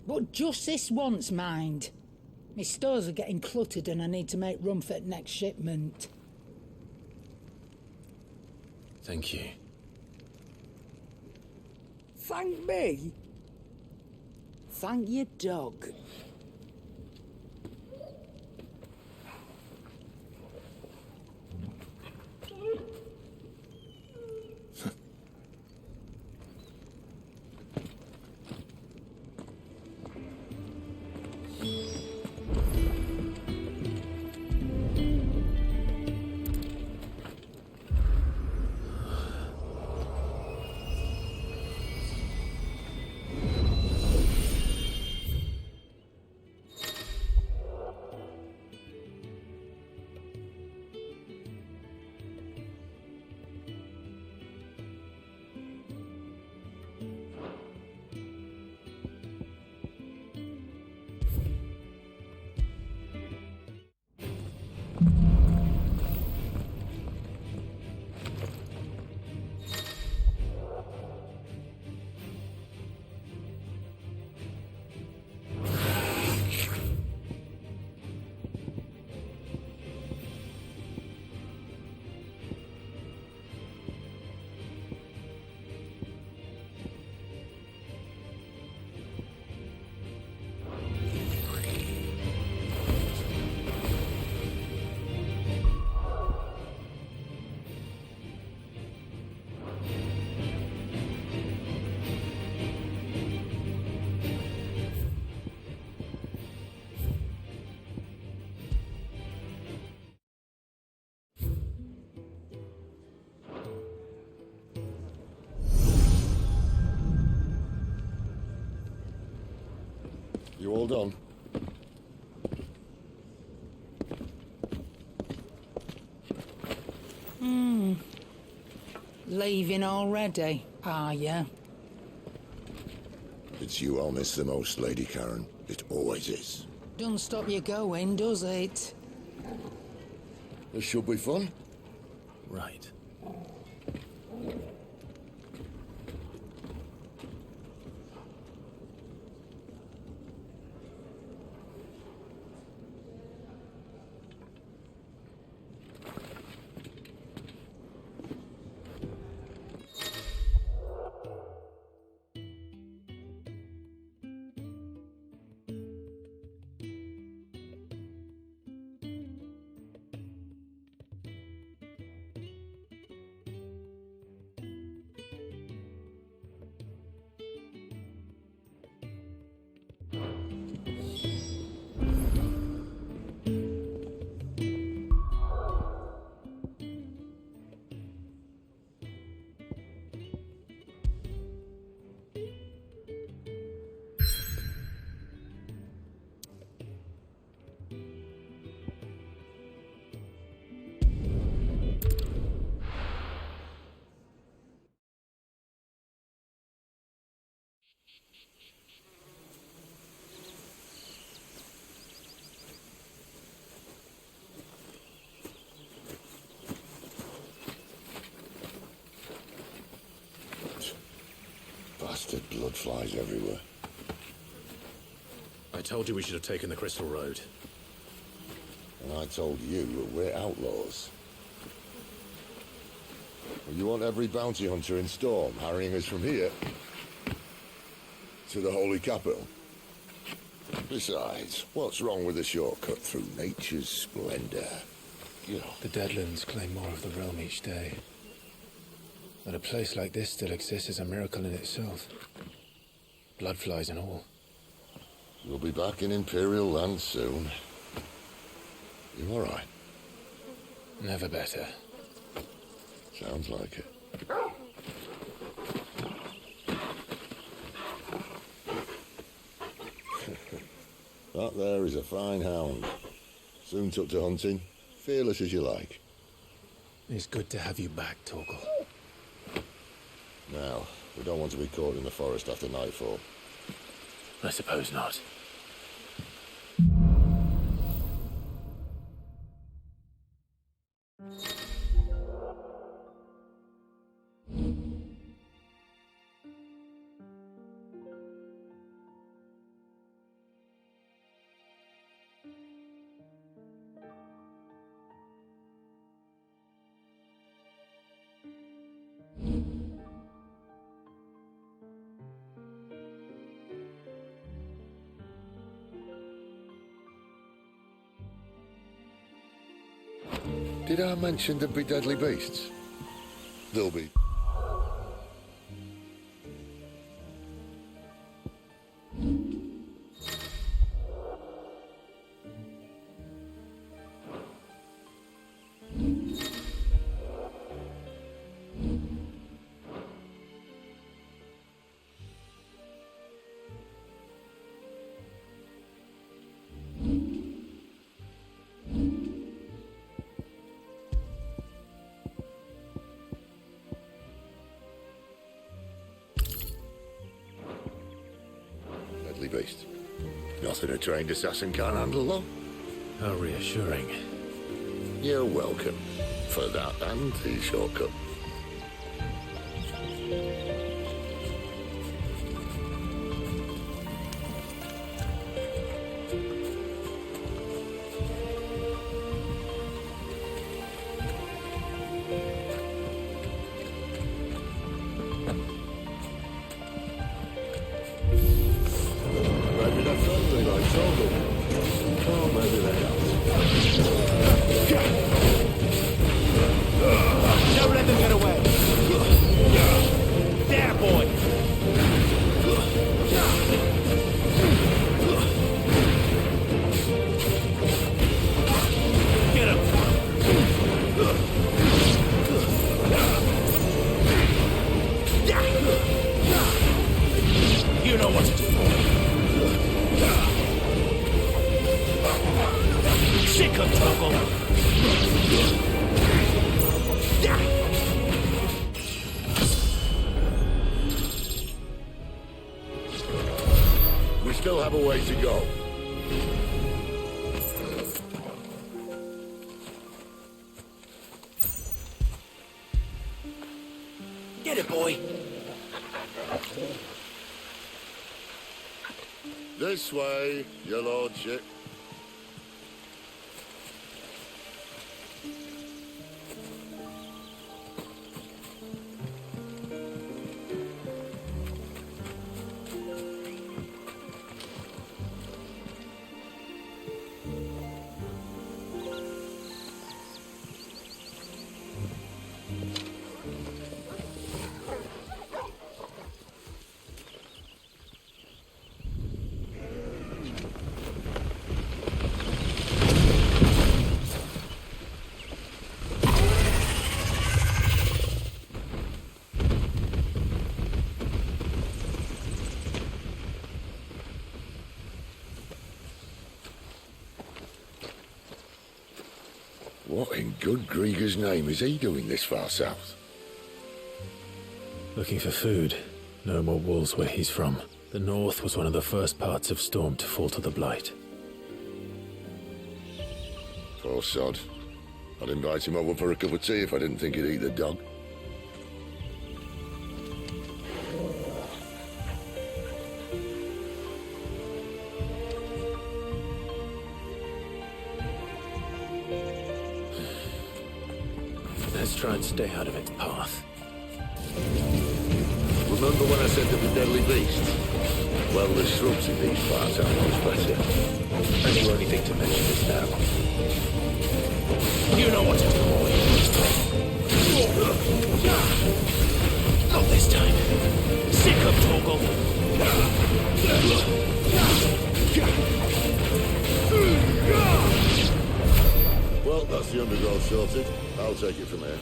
But just this once, mind. My stores are getting cluttered and I need to make room for the next shipment. Thank you. Thank me? Thank your dog. You all done? Leaving already, are ya? It's you I'll miss the most, Lady Karen. It always is. Don't stop you going, does it? This should be fun. Right. Bastard blood flies everywhere. I told you we should have taken the Crystal Road. And I told you that we're outlaws. Well, you want every bounty hunter in Storm harrying us from here to the Holy Capital? Besides, what's wrong with a shortcut through nature's splendor? You know. The Deadlands claim more of the realm each day. But a place like this still exists is a miracle in itself. Bloodflies and all. We'll be back in Imperial land soon. You all right? Never better. Sounds like it. That there is a fine hound. Soon took to hunting. Fearless as you like. It's good to have you back, Torgal. Now, we don't want to be caught in the forest after nightfall. I suppose not. Did I mention there'd be deadly beasts? There'll be. Beast. Nothing a trained assassin can't handle, though. How reassuring. You're welcome for that and the shortcut. Don't let them get away! There, boy! Get him! You know what to do. still have a way to go. Get it, boy. This way, your lordship. What in good Grieger's name is he doing this far south? Looking for food. No more wolves where he's from. The north was one of the first parts of Storm to fall to the Blight. Poor sod. I'd invite him over for a cup of tea if I didn't think he'd eat the dog. Let's try and stay out of its path. Remember when I said there were deadly beasts? Well, the shrubs in these parts are much better. And you only think to mention this now. You know what to do, boy. Not this time. Sick of Torgal. Well, that's the undergrowth sorted. I'll take it from here.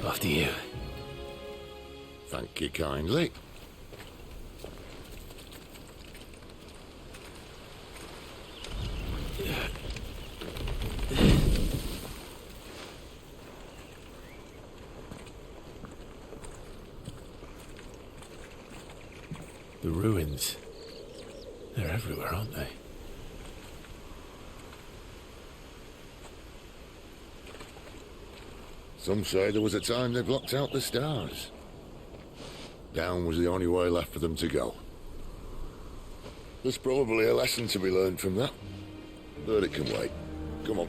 After you. Thank you kindly. The ruins. They're everywhere, aren't they? Some say there was a time they blocked out the stars. Down was the only way left for them to go. There's probably a lesson to be learned from that. But it can wait. Come on.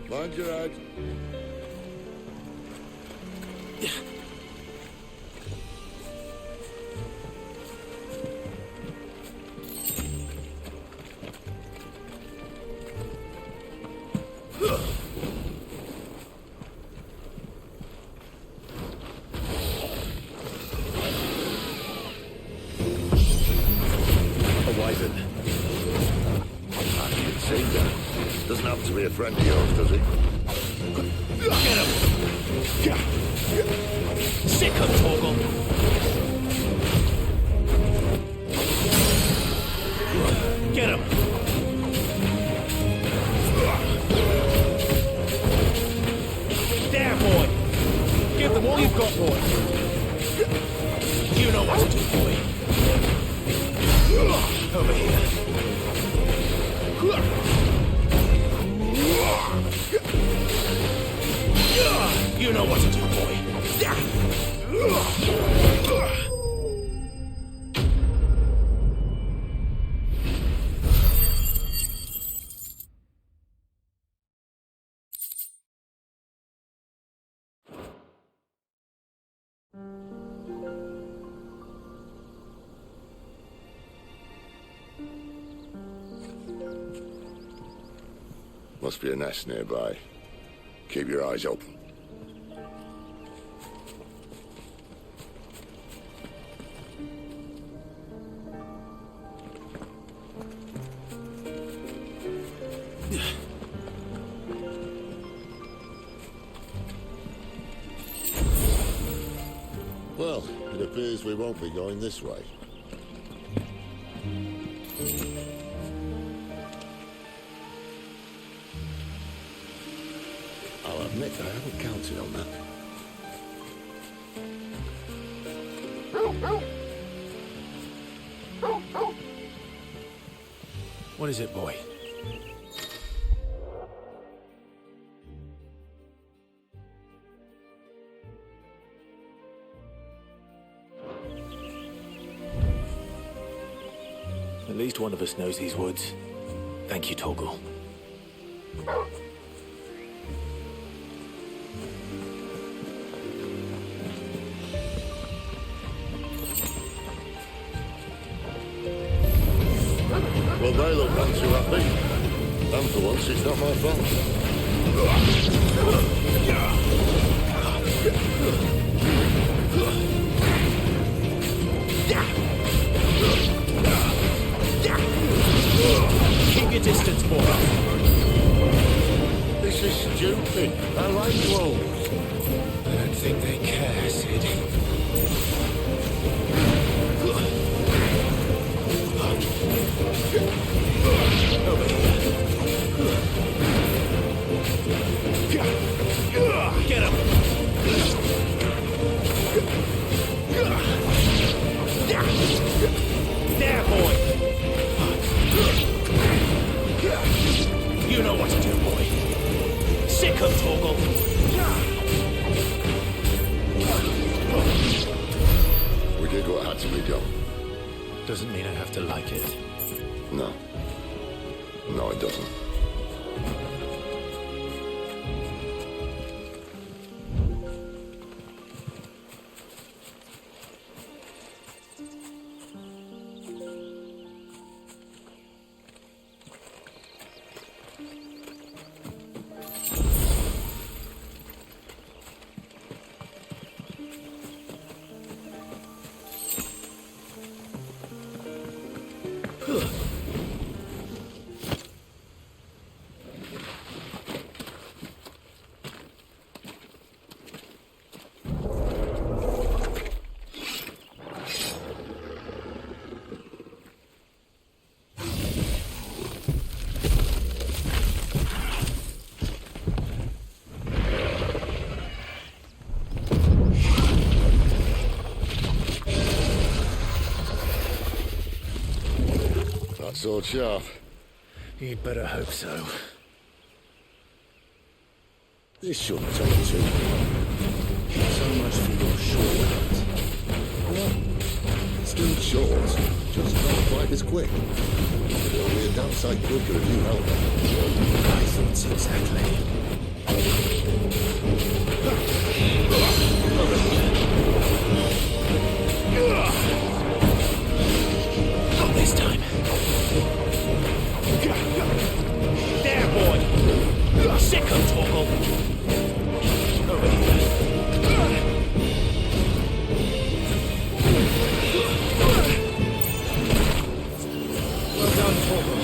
Mind your head. Doesn't happen to be a friend of yours, does he? Get him! Sick of Torgal! Get him! There, boy! Give them all you've got, boy! You know what to do, boy! Over here! You know what to do, boy. Must be a nest nearby. Keep your eyes open. as we won't be going this way. I'll admit I haven't counted on that. What is it, boy? At least one of us knows these woods. Thank you, Torgal. Well, they look none too happy. And for once, it's not my fault. Keep your distance, boy. This is stupid. I like wolves. I don't think they care, Sid. Over here. Get him! There, boy! You know what to do, boy. Sick of Torgal. We did what had to be done. Doesn't mean I have to like it. No. No, it doesn't. Sword sharp. You'd better hope so. This shouldn't take too long. So much for your short hunt. What? Still short, just not quite as quick. It'll be a damn sight quicker if you help me. I thought so exactly. Not this time. There, boy! Sick of Torgal! Over here. Well done, Torgal.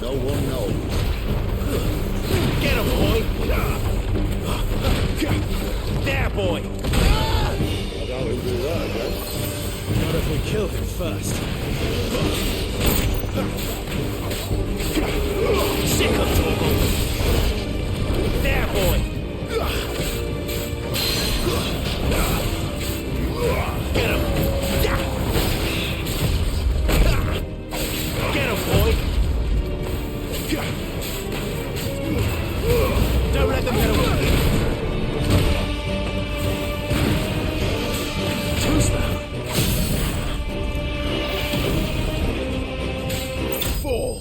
No one knows. Get him, boy! There, boy! I doubt he'll do that again. Not if we kill him first. Sick of Torgal! There, boy! Get him! Get him, boy! Don't let them get away! Too slow! Fall!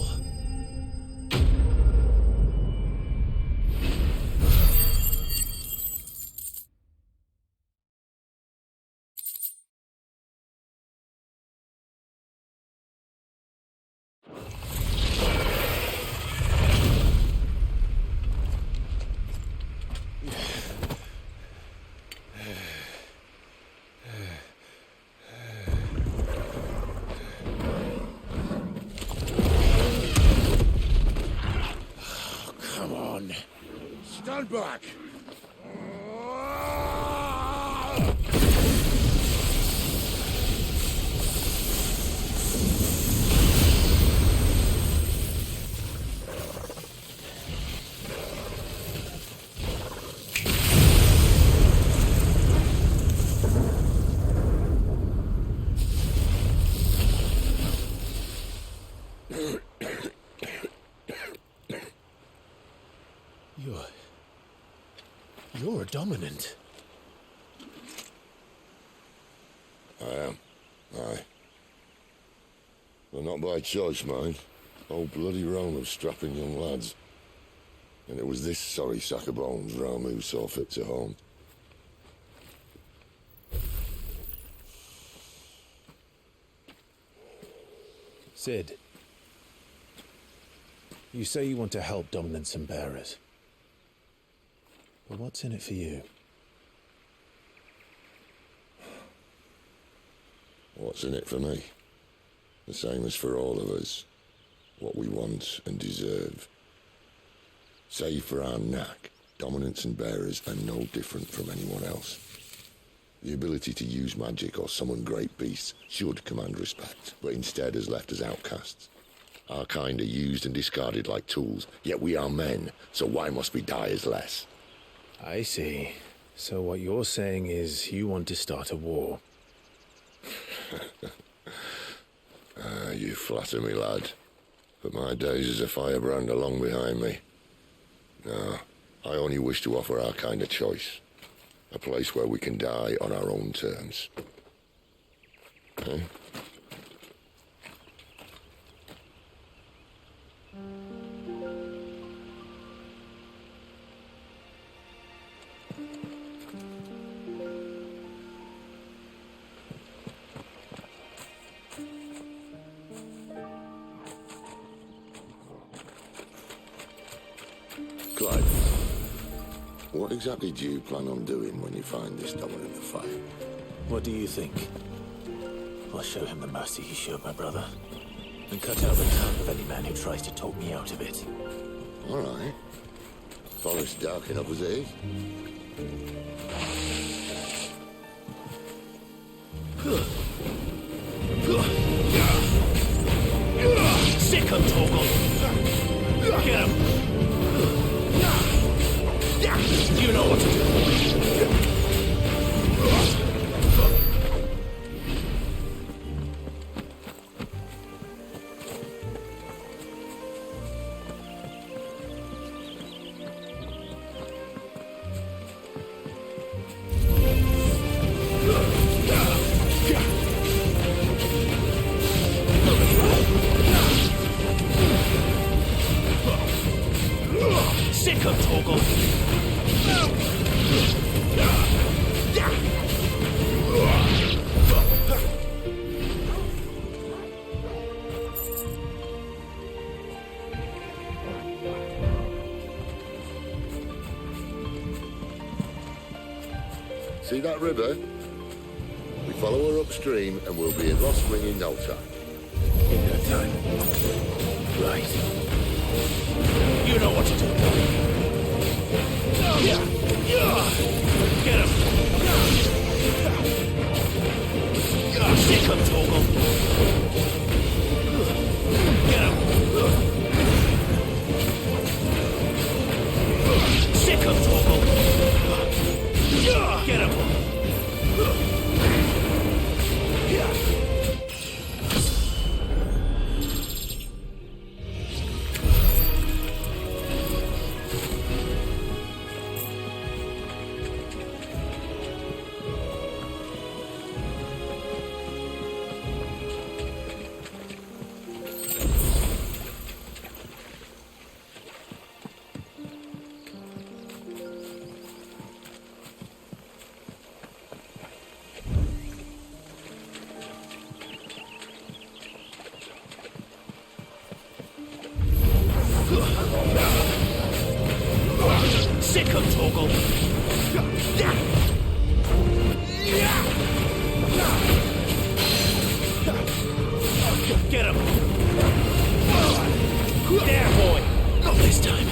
down! Stand back! You're a dominant. I am. Aye. Well, not by choice, mind. Whole bloody realm of strapping young lads. And it was this sorry sack of bones Ramu saw fit to home. Cid, you say you want to help dominants and bearers. But what's in it for you? What's in it for me? The same as for all of us. What we want and deserve. Save for our knack, dominants and bearers are no different from anyone else. The ability to use magic or summon great beasts should command respect, but instead has left us outcasts. Our kind are used and discarded like tools, yet we are men, so why must we die as less? I see. So what you're saying is you want to start a war. You flatter me, lad. But my days as a firebrand are long behind me. No, I only wish to offer our kind a choice. A place where we can die on our own terms. Eh? Clive, what exactly do you plan on doing when you find this dominant to fight? What do you think? I'll show him the mercy he showed my brother. And cut out the tongue of any man who tries to talk me out of it. All right. Forest dark enough as it is. Sick him, Torgal! Get him! You know what to do! Sick of Torgal! See that river? We follow her upstream and we'll be in Rostring in no time. In no time. Right. You know what to do. Get him! Sick him, Torgal! Get him! Sick him, Torgal! Get him! Sick him, Torgal! Get him! There, boy! Not this time.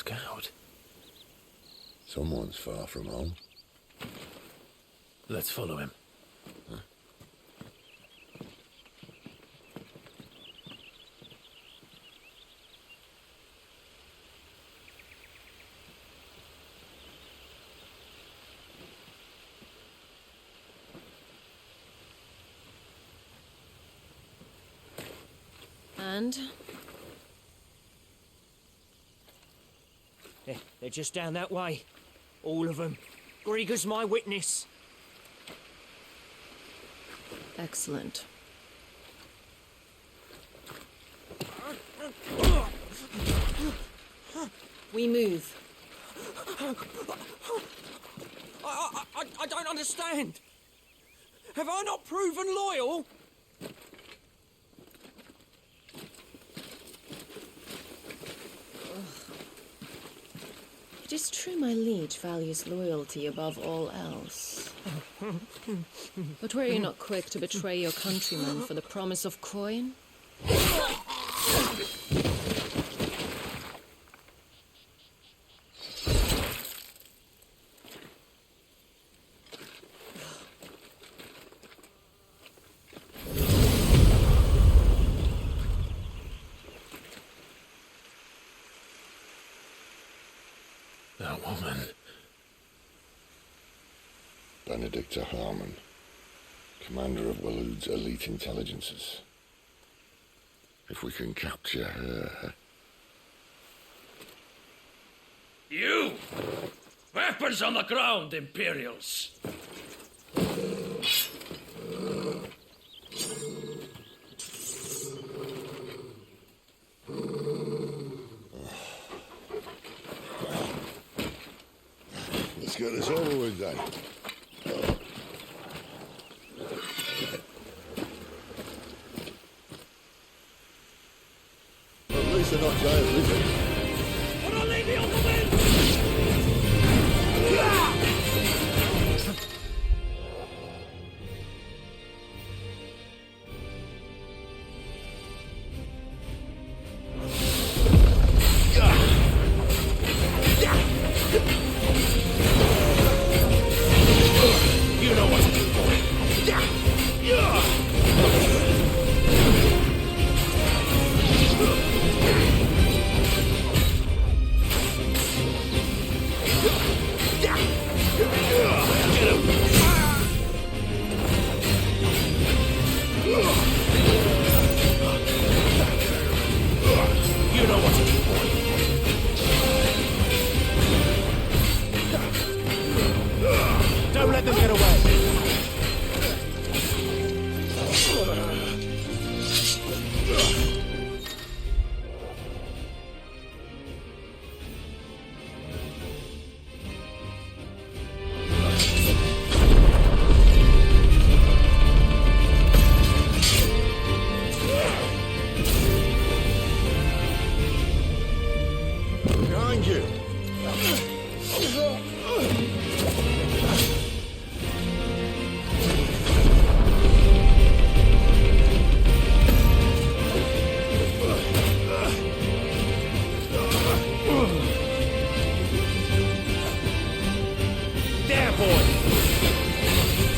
scout. Someone's far from home. Let's follow him. And? They're just down that way. All of them. Grieger's my witness. Excellent. We move. I don't understand. Have I not proven loyal? It is true my liege values loyalty above all else. But were you not quick to betray your countrymen for the promise of coin? That woman. Benedicta Harmon, commander of Waloed's elite intelligences. If we can capture her... You! Weapons on the ground, Imperials! Let's get this over with then. At least they're not giant lizards. Put a lady on the wind! You know what to do, boy. You know what to do, boy. Don't let them get away. Behind you! There, boy.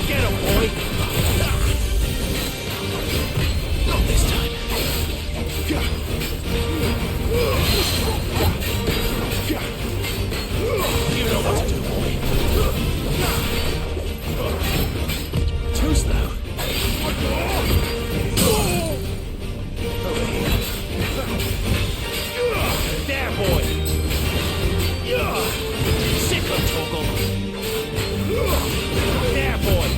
Get him, boy. Not this time. You know what to do, boy. Too slow. Over here. There, boy. Sickle, Torgal. There, boy.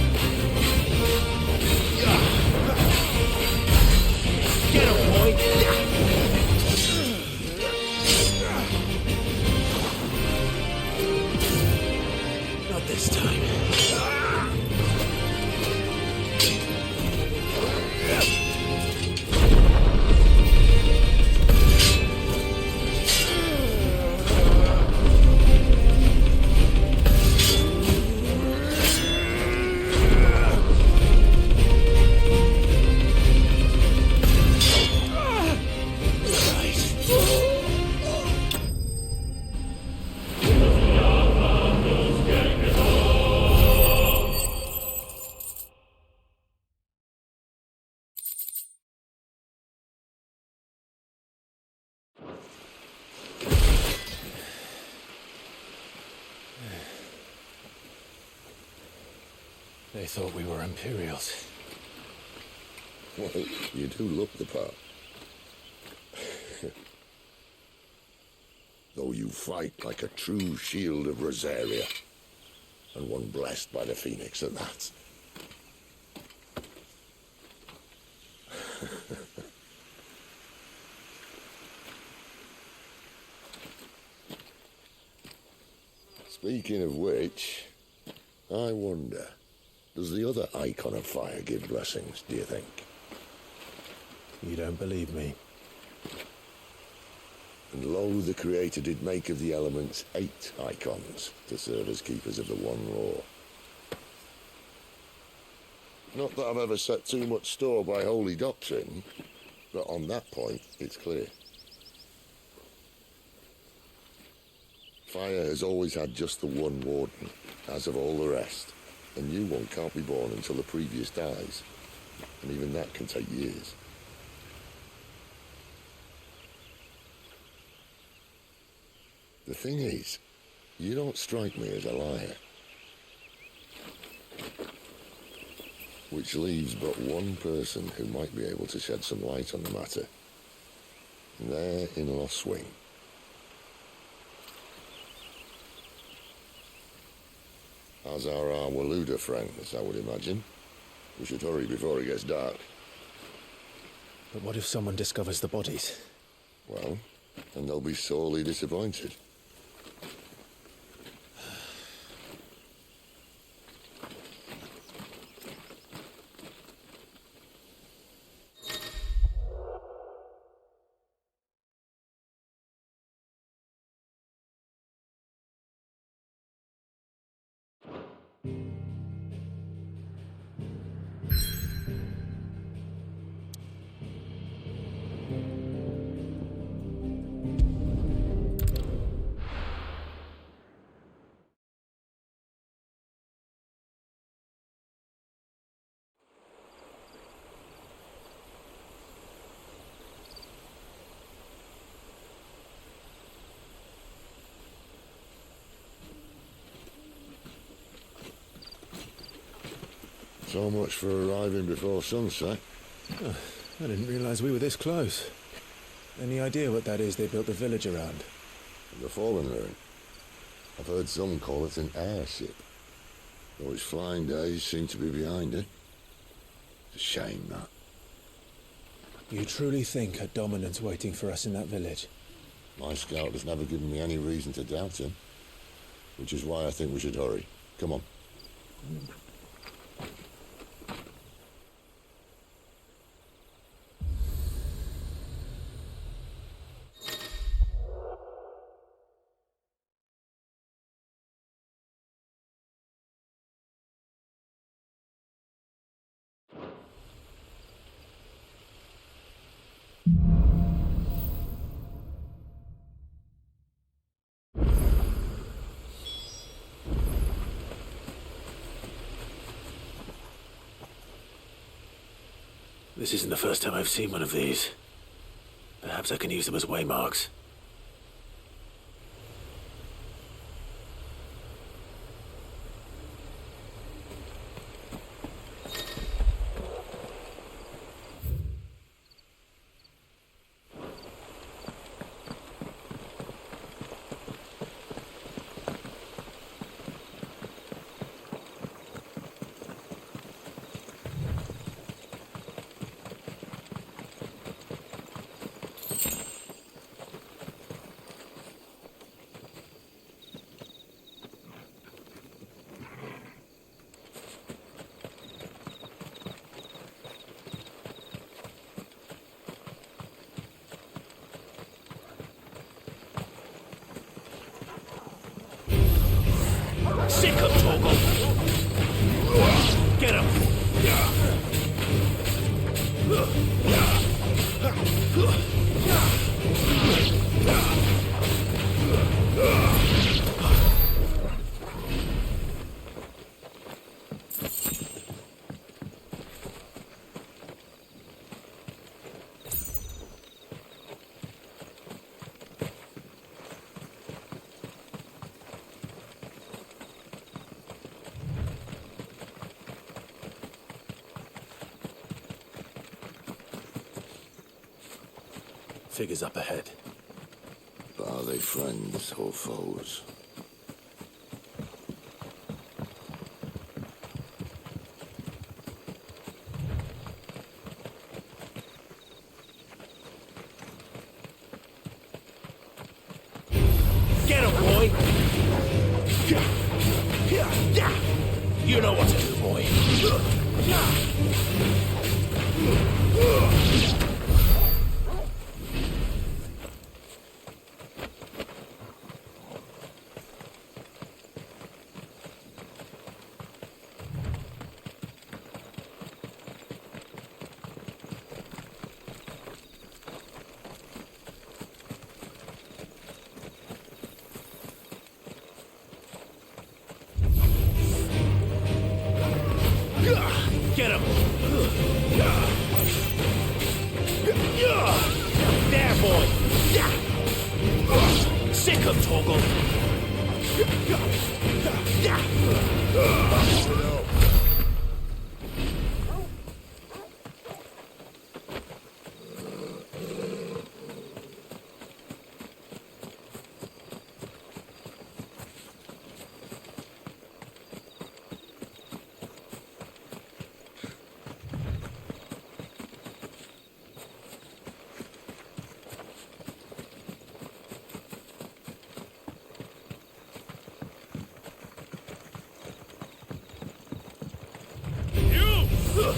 Get him, boy. Not this time. They thought we were Imperials. Well, you do look the part. Though you fight like a true shield of Rosaria, and one blessed by the Phoenix at that. Speaking of which, I wonder, does the other Icon of Fire give blessings, do you think? You don't believe me? And lo, the Creator did make of the elements 8 Icons to serve as keepers of the One Law. Not that I've ever set too much store by holy doctrine, but on that point, it's clear. Fire has always had just the one warden, as of all the rest. A new one can't be born until the previous dies, and even that can take years. The thing is, you don't strike me as a liar. Which leaves but one person who might be able to shed some light on the matter. There in Lostwing. As are our Waluda friends, I would imagine. We should hurry before it gets dark. But what if someone discovers the bodies? Well, then they'll be sorely disappointed. So much for arriving before sunset. Oh, I didn't realize we were this close. Any idea what that is they built the village around? The Fallen Ruin. I've heard some call it an airship. Though its flying days seem to be behind it. It's a shame, that. You truly think a dominant's waiting for us in that village? My scout has never given me any reason to doubt him. Which is why I think we should hurry. Come on. This isn't the first time I've seen one of these. Perhaps I can use them as waymarks. Figures up ahead. But are they friends or foes? Get him, boy! You know what to do, boy. Get him! There, boy! Sick him, Torgal!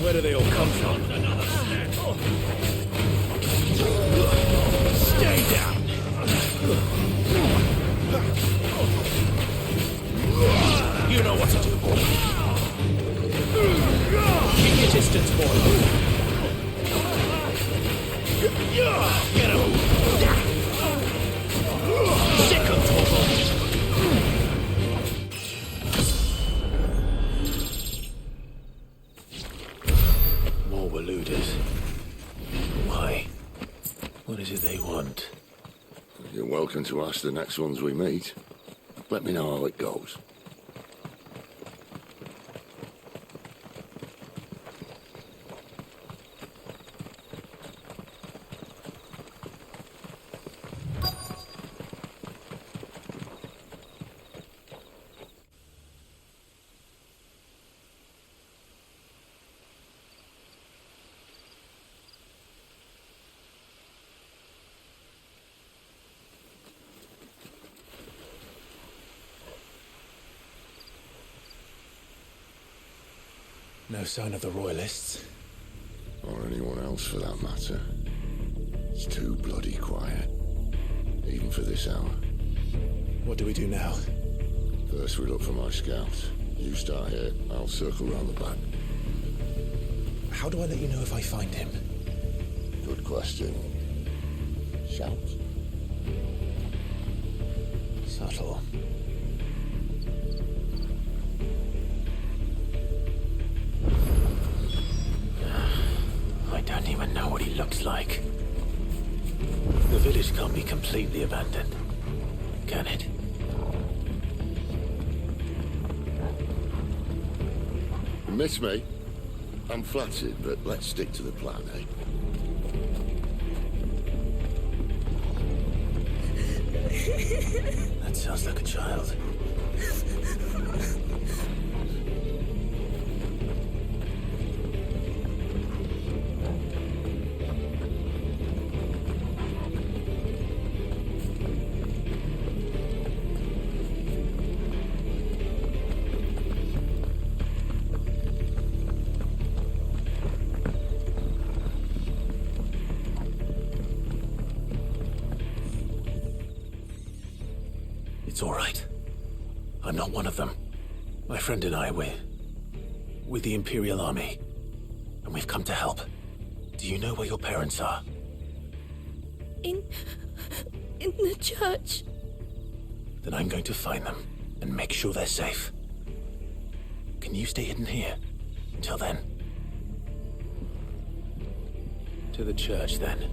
Where do they all come from? Stay down! You know what to do, boy. Keep your distance, boy. Get him! Sick him, Torgal! More Waluders. Why? What is it they want? You're welcome to ask the next ones we meet. Let me know how it goes. No sign of the Royalists. Or anyone else for that matter. It's too bloody quiet. Even for this hour. What do we do now? First we look for my scouts. You start here, I'll circle round the back. How do I let you know if I find him? Good question. Shout. Subtle. I don't even know what he looks like. The village can't be completely abandoned, can it? Miss me? I'm flattered, but let's stick to the plan, eh? That sounds like a child. It's all right. I'm not one of them. My friend and I, we're with the Imperial Army, and we've come to help. Do you know where your parents are? In the church. Then I'm going to find them and make sure they're safe. Can you stay hidden here until then? To the church, then.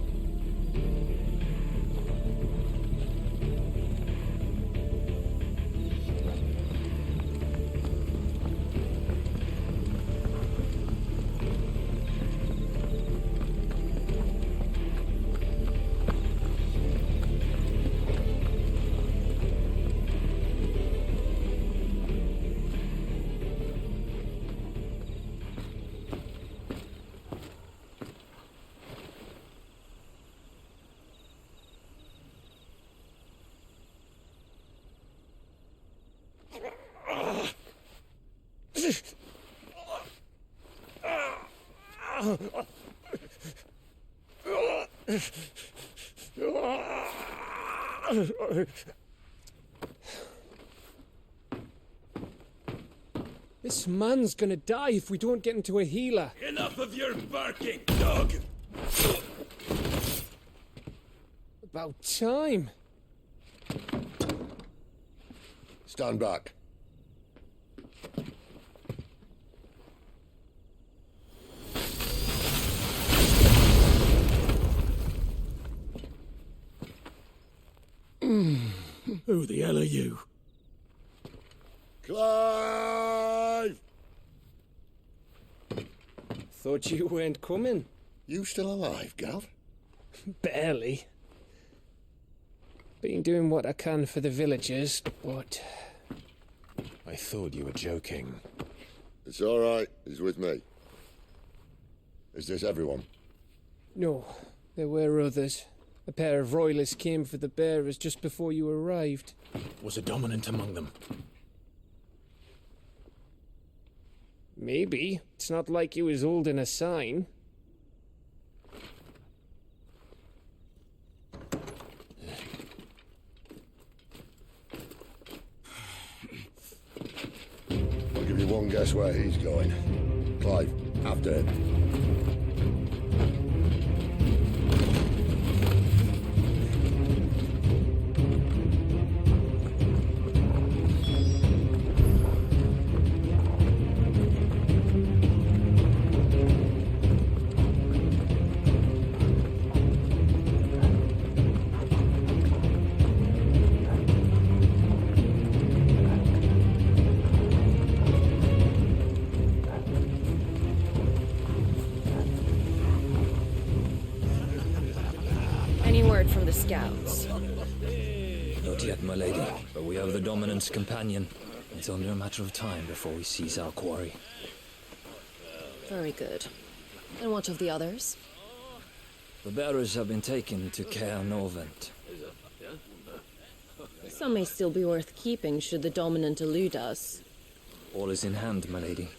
This man's gonna die if we don't get into a healer. Enough of your barking, dog! About time. Stand back. Who the hell are you? Clive! Thought you weren't coming. You still alive, Gav? Barely. Been doing what I can for the villagers, but... I thought you were joking. It's all right. He's with me. Is this everyone? No, there were others. A pair of royalists came for the bearers just before you arrived. Was a dominant among them? Maybe. It's not like he was holding a sign. I'll give you one guess where he's going. Clive, after him. From the scouts. Not yet, my lady, but we have the Dominant's companion. It's only a matter of time before we seize our quarry. Very good. And what of the others? The bearers have been taken to Caer Norvent. Some may still be worth keeping should the Dominant elude us. All is in hand, my lady.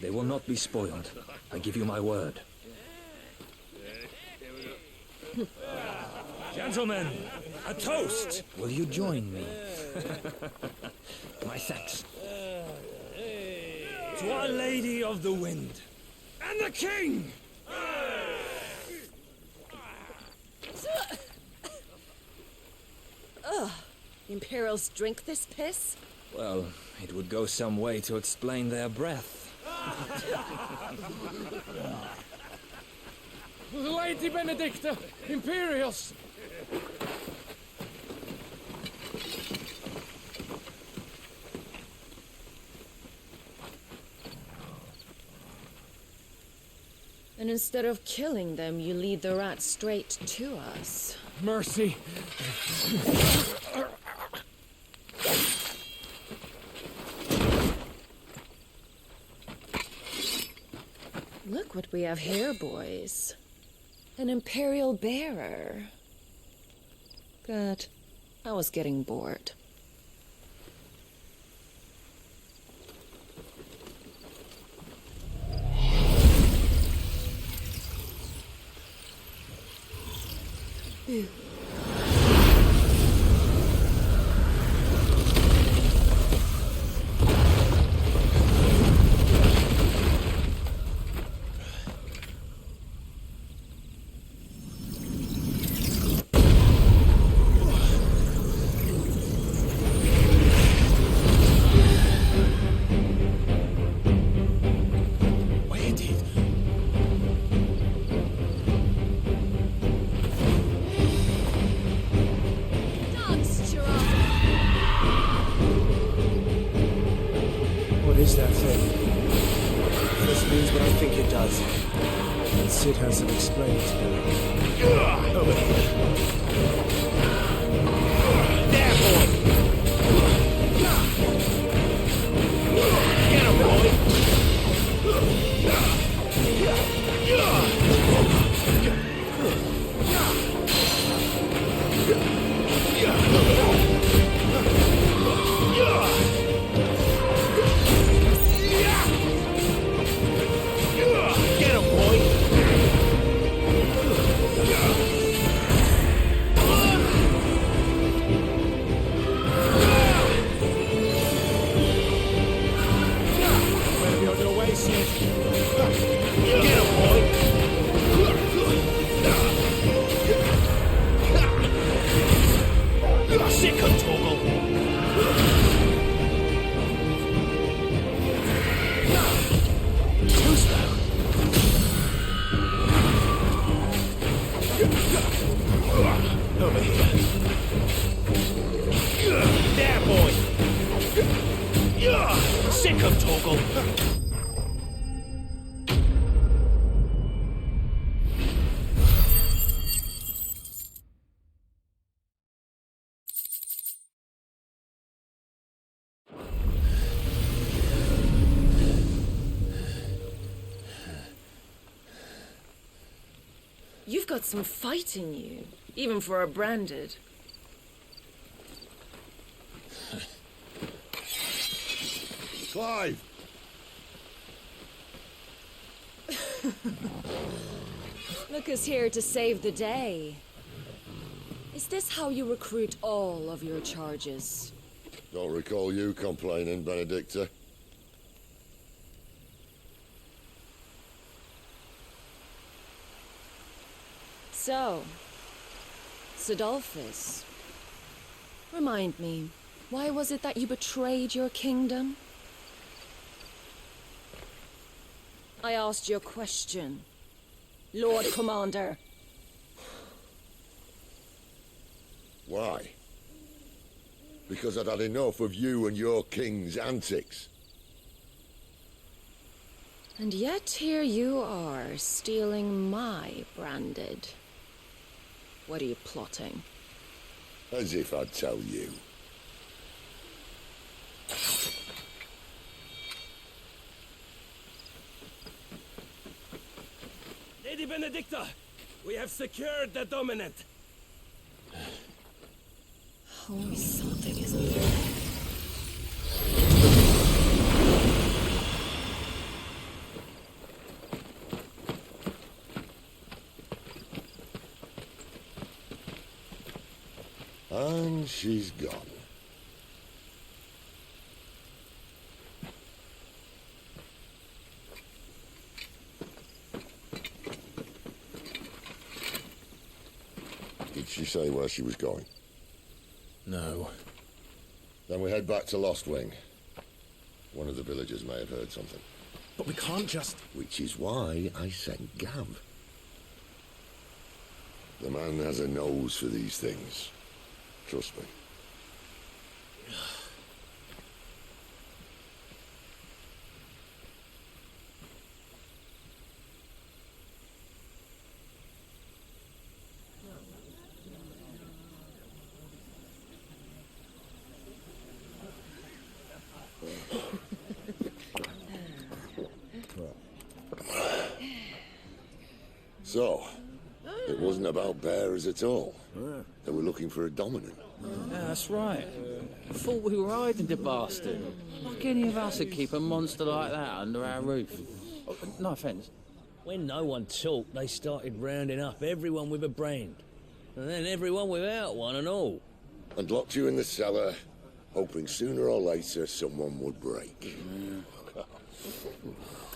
They will not be spoiled. I give you my word. Gentlemen, a toast! Will you join me? My thanks. To Our Lady of the Wind and the King! Ugh. Imperials drink this piss? Well, it would go some way to explain their breath. Lady Benedicta! Imperials! And instead of killing them, you lead the rats straight to us. Mercy! Look what we have here, boys. An Imperial bearer. Good. I was getting bored. Ew. What is that thing? This means what I think it does. And Cid has to explain it to me. Over here. There, boy! Get him, boy! Yeah! bastard! Get him, boy! Sick of Torgal! Who's that? Over here. There, boy! Sick of Torgal! You've got some fight in you, even for a branded. Clive! Look who's here to save the day. Is this how you recruit all of your charges? Don't recall you complaining, Benedicta. So, Sidolphus, remind me, why was it that you betrayed your kingdom? I asked you a question, Lord Commander. Why? Because I'd had enough of you and your king's antics. And yet here you are, stealing my branded. What are you plotting? As if I'd tell you. Lady Benedicta, we have secured the dominant. Oh, something isn't there. And she's gone. Did she say where she was going? No. Then we head back to Lost Wing. One of the villagers may have heard something. But we can't just... Which is why I sent Gav. The man has a nose for these things. Trust me. So, it wasn't about bearers at all. They were looking for a dominant. Yeah, that's right. I thought we were hiding the bastard. Like any of us would keep a monster like that under our roof. No offence. When no one talked, they started rounding up everyone with a brand. And then everyone without one and all. And locked you in the cellar, hoping sooner or later someone would break.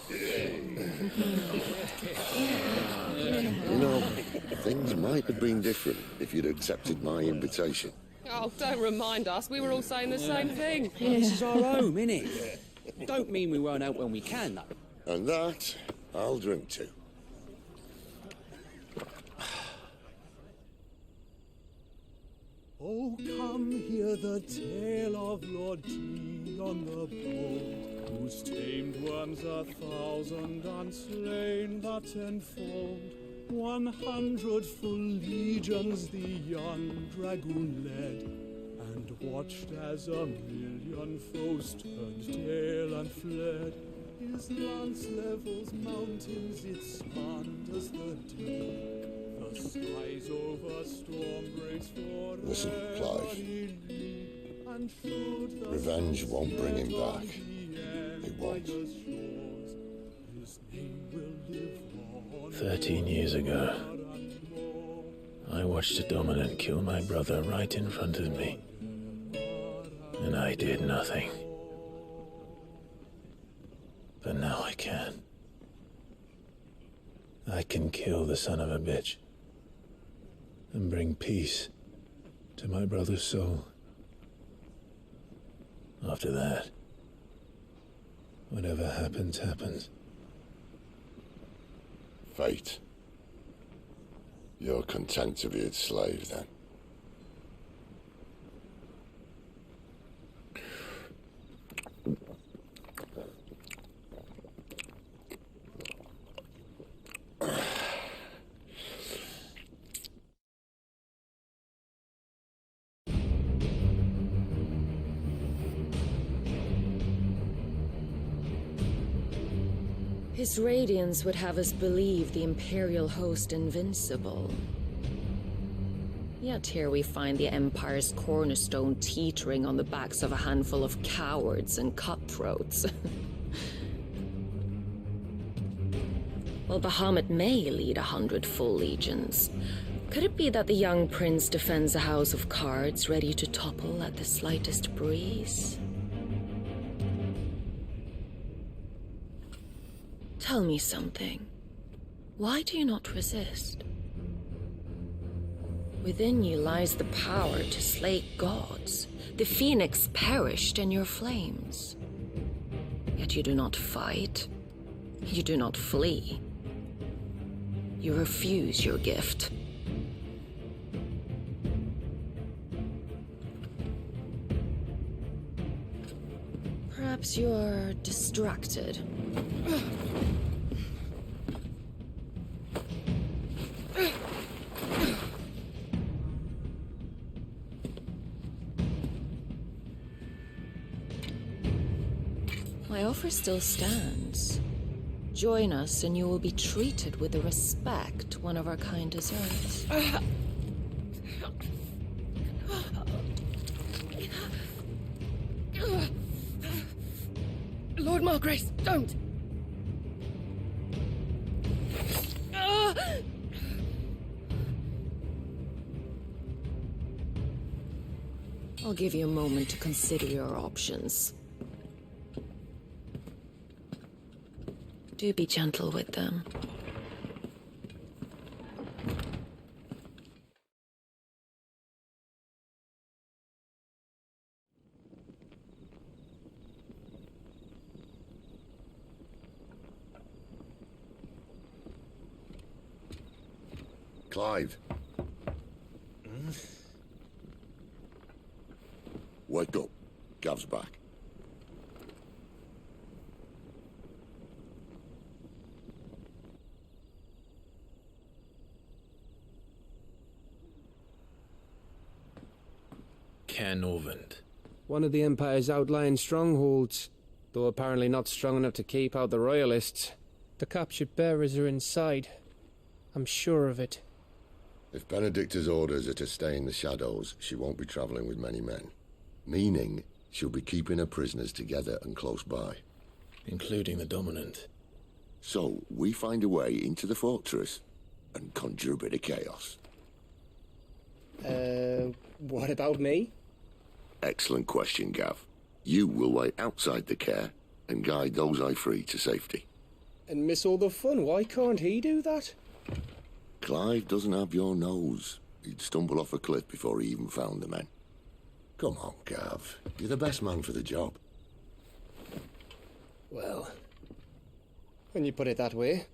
You know, things might have been different if you'd accepted my invitation. Oh, don't remind us. We were all saying the same thing. This is our home, innit? Don't mean we won't help when we can, though. And that, I'll drink to. Oh, come hear the tale of Lord Dion the Bold, who's tamed worms 1,000 and slain the 10-fold. 100 full legions the young dragoon led, and watched as 1,000,000 foes turned tail and fled. His lance levels mountains, it spanned as the deep. The skies over storm breaks for Listen, Clive. Revenge won't bring him back. It won't. 13 years ago, I watched a dominant kill my brother right in front of me. And I did nothing. But now I I can. I can kill the son of a bitch and bring peace to my brother's soul. After that, whatever happens, happens. Fate. You're content to be its slave, then? His radiance would have us believe the Imperial host invincible. Yet here we find the Empire's cornerstone teetering on the backs of a handful of cowards and cutthroats. While Bahamut may lead 100 full legions, could it be that the young prince defends a house of cards ready to topple at the slightest breeze? Tell me something. Why do you not resist? Within you lies the power to slay gods. The phoenix perished in your flames. Yet you do not fight. You do not flee. You refuse your gift. Perhaps you're distracted. My offer still stands. Join us and you will be treated with the respect one of our kind deserves. Lord Margrace, don't! I'll give you a moment to consider your options. Do be gentle with them. Clive. Wake up. Gav's back. Caernarvon. One of the Empire's outlying strongholds, though apparently not strong enough to keep out the Royalists. The captured bearers are inside. I'm sure of it. If Benedicta's orders are to stay in the shadows, she won't be travelling with many men. Meaning, she'll be keeping her prisoners together and close by. Including the Dominant. So, we find a way into the fortress and conjure a bit of chaos. What about me? Excellent question, Gav. You will wait outside the care and guide those I free to safety. And miss all the fun. Why can't he do that? Clive doesn't have your nose. He'd stumble off a cliff before he even found the men. Come on, Gav. You're the best man for the job. Well, when you put it that way.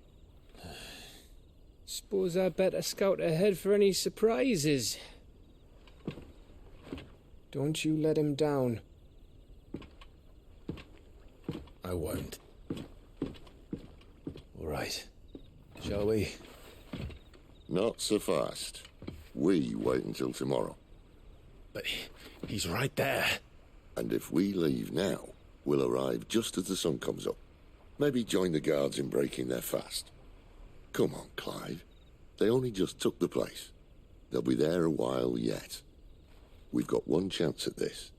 Suppose I'd better scout ahead for any surprises. Don't you let him down. I won't. All right. Shall we? Not so fast. We wait until tomorrow. But he's right there. And if we leave now, we'll arrive just as the sun comes up. Maybe join the guards in breaking their fast. Come on, Clive. They only just took the place. They'll be there a while yet. We've got one chance at this.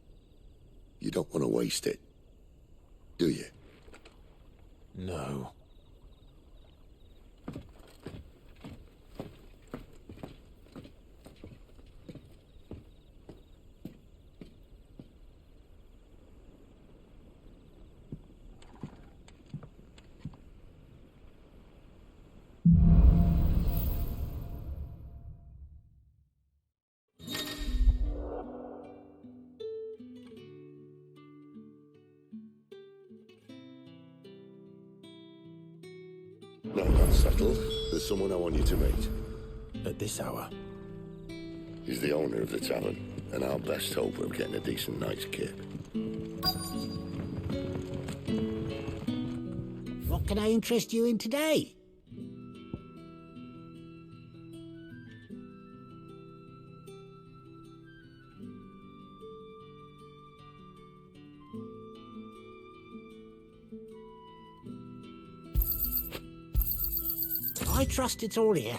You don't want to waste it, do you? No. No, that's settled. There's someone I want you to meet. At this hour? He's the owner of the tavern, and our best hope of getting a decent night's kip. What can I interest you in today? I trust it's all here.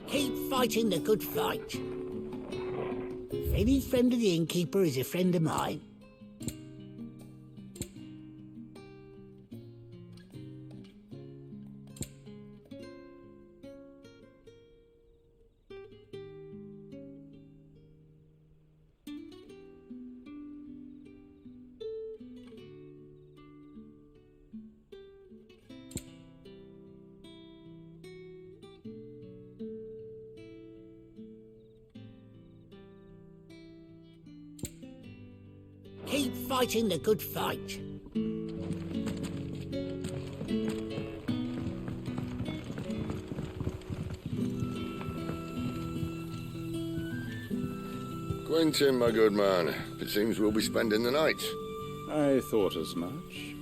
Keep fighting the good fight. If any friend of the innkeeper is a friend of mine, keep fighting the good fight. Quentin, my good man, it seems we'll be spending the night. I thought as much.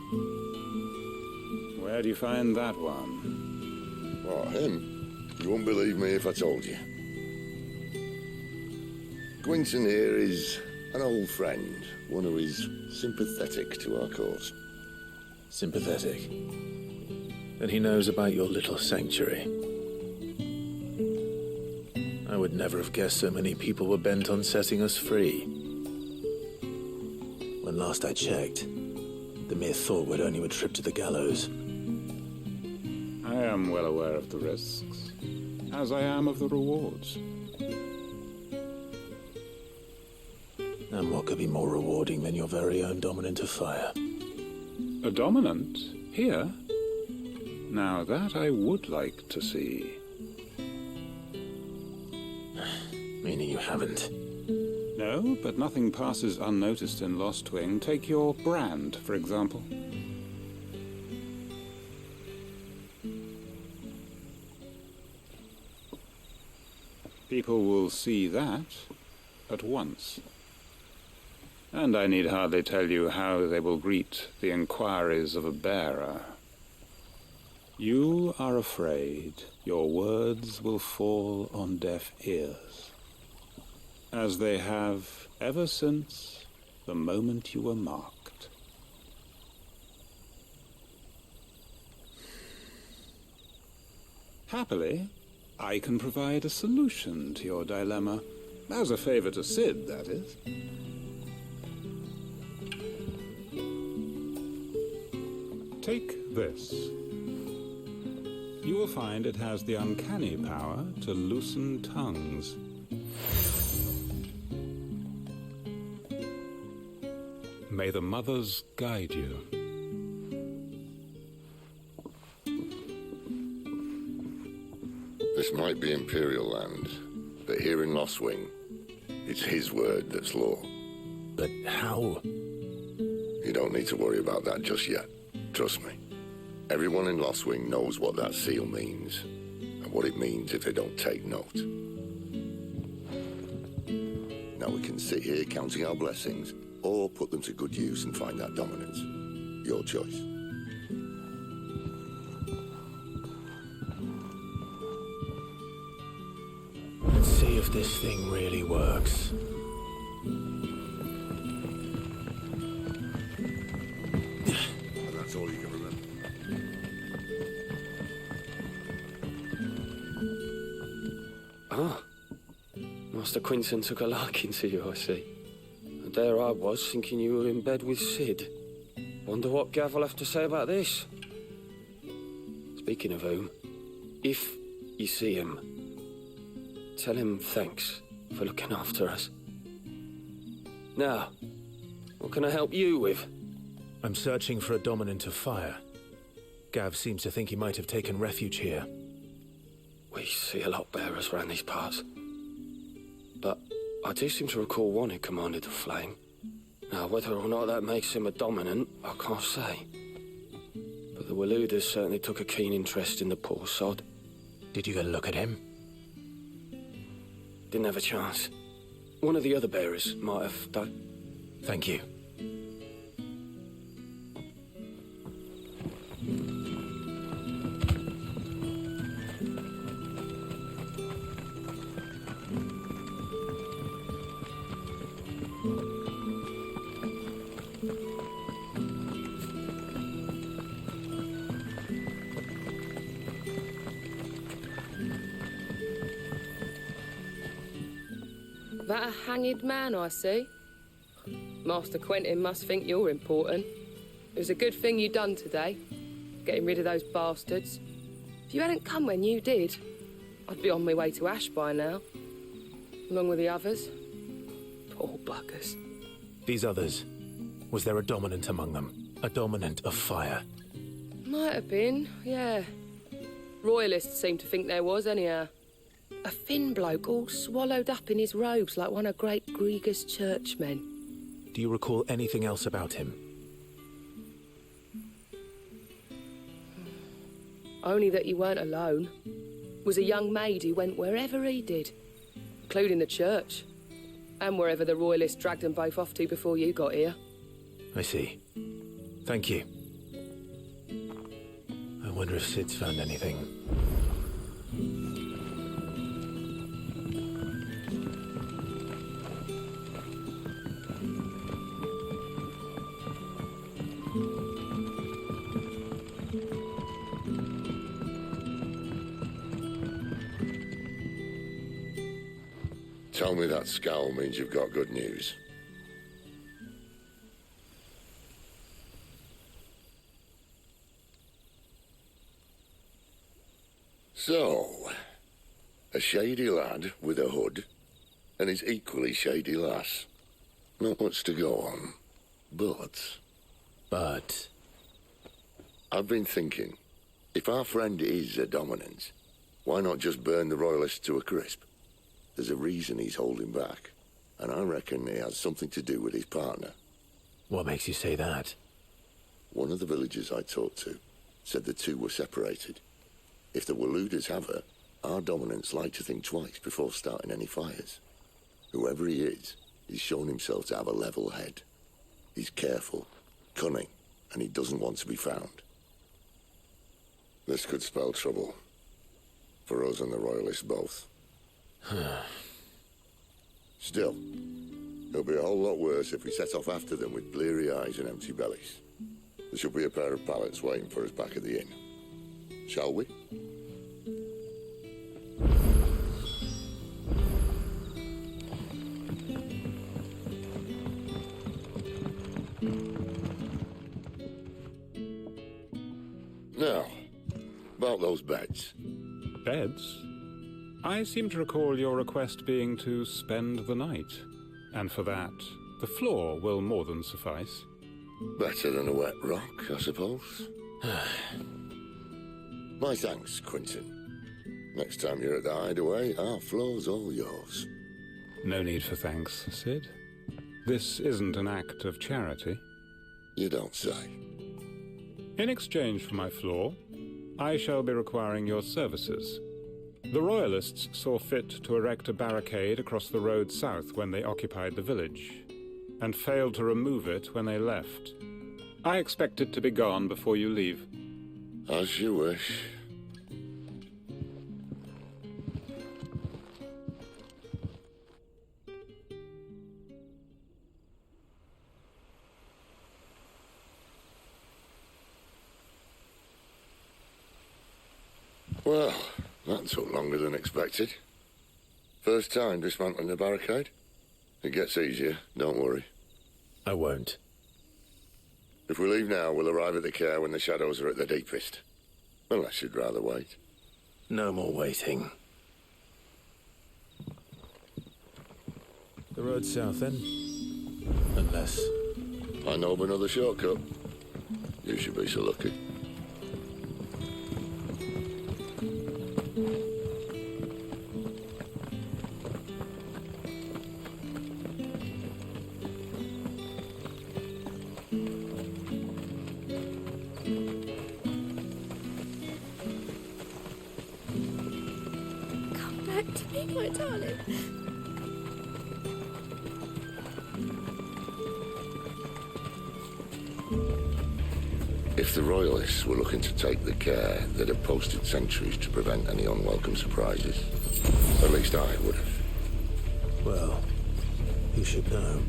Where do you find that one? What, him? You wouldn't believe me if I told you. Quentin here is an old friend, one who is sympathetic to our cause. Sympathetic? And he knows about your little sanctuary. I would never have guessed so many people were bent on setting us free. When last I checked, the mere thought would earn you a trip to the gallows. I am well aware of the risks, as I am of the rewards. And what could be more rewarding than your very own dominant of fire? A dominant? Here? Now that I would like to see. Meaning you haven't? No, but nothing passes unnoticed in Lostwing. Take your brand, for example. People will see that at once. And I need hardly tell you how they will greet the inquiries of a bearer. You are afraid your words will fall on deaf ears, as they have ever since the moment you were marked. Happily, I can provide a solution to your dilemma, as a favor to Cid, that is. Take this. You will find it has the uncanny power to loosen tongues. May the mothers guide you. This might be Imperial land, but here in Lostwing, it's his word that's law. But how? You don't need to worry about that just yet. Trust me. Everyone in Lostwing knows what that seal means, and what it means if they don't take note. Now we can sit here counting our blessings, or put them to good use and find that dominance. Your choice. Let's see if this thing really works. And that's all you can remember. Ah, Master Quentin took a liking to you, I see. And there I was, thinking you were in bed with Cid. Wonder what Gav will have to say about this. Speaking of whom, if you see him, tell him thanks for looking after us. Now, what can I help you with? I'm searching for a dominant of fire. Gav seems to think he might have taken refuge here. We see a lot bearers around these parts. But I do seem to recall one who commanded the flame. Now, whether or not that makes him a dominant, I can't say. But the Waluders certainly took a keen interest in the poor sod. Did you get a look at him? Didn't have a chance. One of the other bearers might have done. Thank you. That a hanged man I see? Master Quentin must think you're important. It was a good thing you done today, getting rid of those bastards. If you hadn't come when you did, I'd be on my way to Ash by now, along with the others. Poor buggers. These others, was there a dominant among them? A dominant of fire? Might have been, yeah. Royalists seem to think there was, anyhow. A thin bloke all swallowed up in his robes like one of Great Gregor's churchmen. Do you recall anything else about him? Only that he weren't alone. Was a young maid who went wherever he did, including the church, and wherever the Royalists dragged them both off to before you got here. I see. Thank you. I wonder if Sid's found anything. Tell me that scowl means you've got good news. So, a shady lad with a hood, and his equally shady lass. Not much to go on, but... I've been thinking, if our friend is a dominant, why not just burn the Royalists to a crisp? There's a reason he's holding back, and I reckon he has something to do with his partner. What makes you say that? One of the villagers I talked to said the two were separated. If the Waluders have her, our dominants like to think twice before starting any fires. Whoever he is, he's shown himself to have a level head. He's careful, cunning, and he doesn't want to be found. This could spell trouble. For us and the Royalists both. Still, it'll be a whole lot worse if we set off after them with bleary eyes and empty bellies. There should be a pair of pallets waiting for us back at the inn. Shall we? Now, about those beds. Beds? I seem to recall your request being to spend the night. And for that, the floor will more than suffice. Better than a wet rock, I suppose. My thanks, Quentin. Next time you're at the hideaway, our floor's all yours. No need for thanks, Sid. This isn't an act of charity. You don't say. In exchange for my floor, I shall be requiring your services. The Royalists saw fit to erect a barricade across the road south when they occupied the village, and failed to remove it when they left. I expect it to be gone before you leave. As you wish. Well, that took longer than expected. First time dismantling the barricade? It gets easier, don't worry. I won't. If we leave now, we'll arrive at the care when the shadows are at their deepest. Unless you'd rather wait. No more waiting. The road south, then? Unless... I know of another shortcut. You should be so lucky. my darling. If the Royalists were looking to take the care, they'd have posted sentries to prevent any unwelcome surprises. At least I would have. Well, you should know.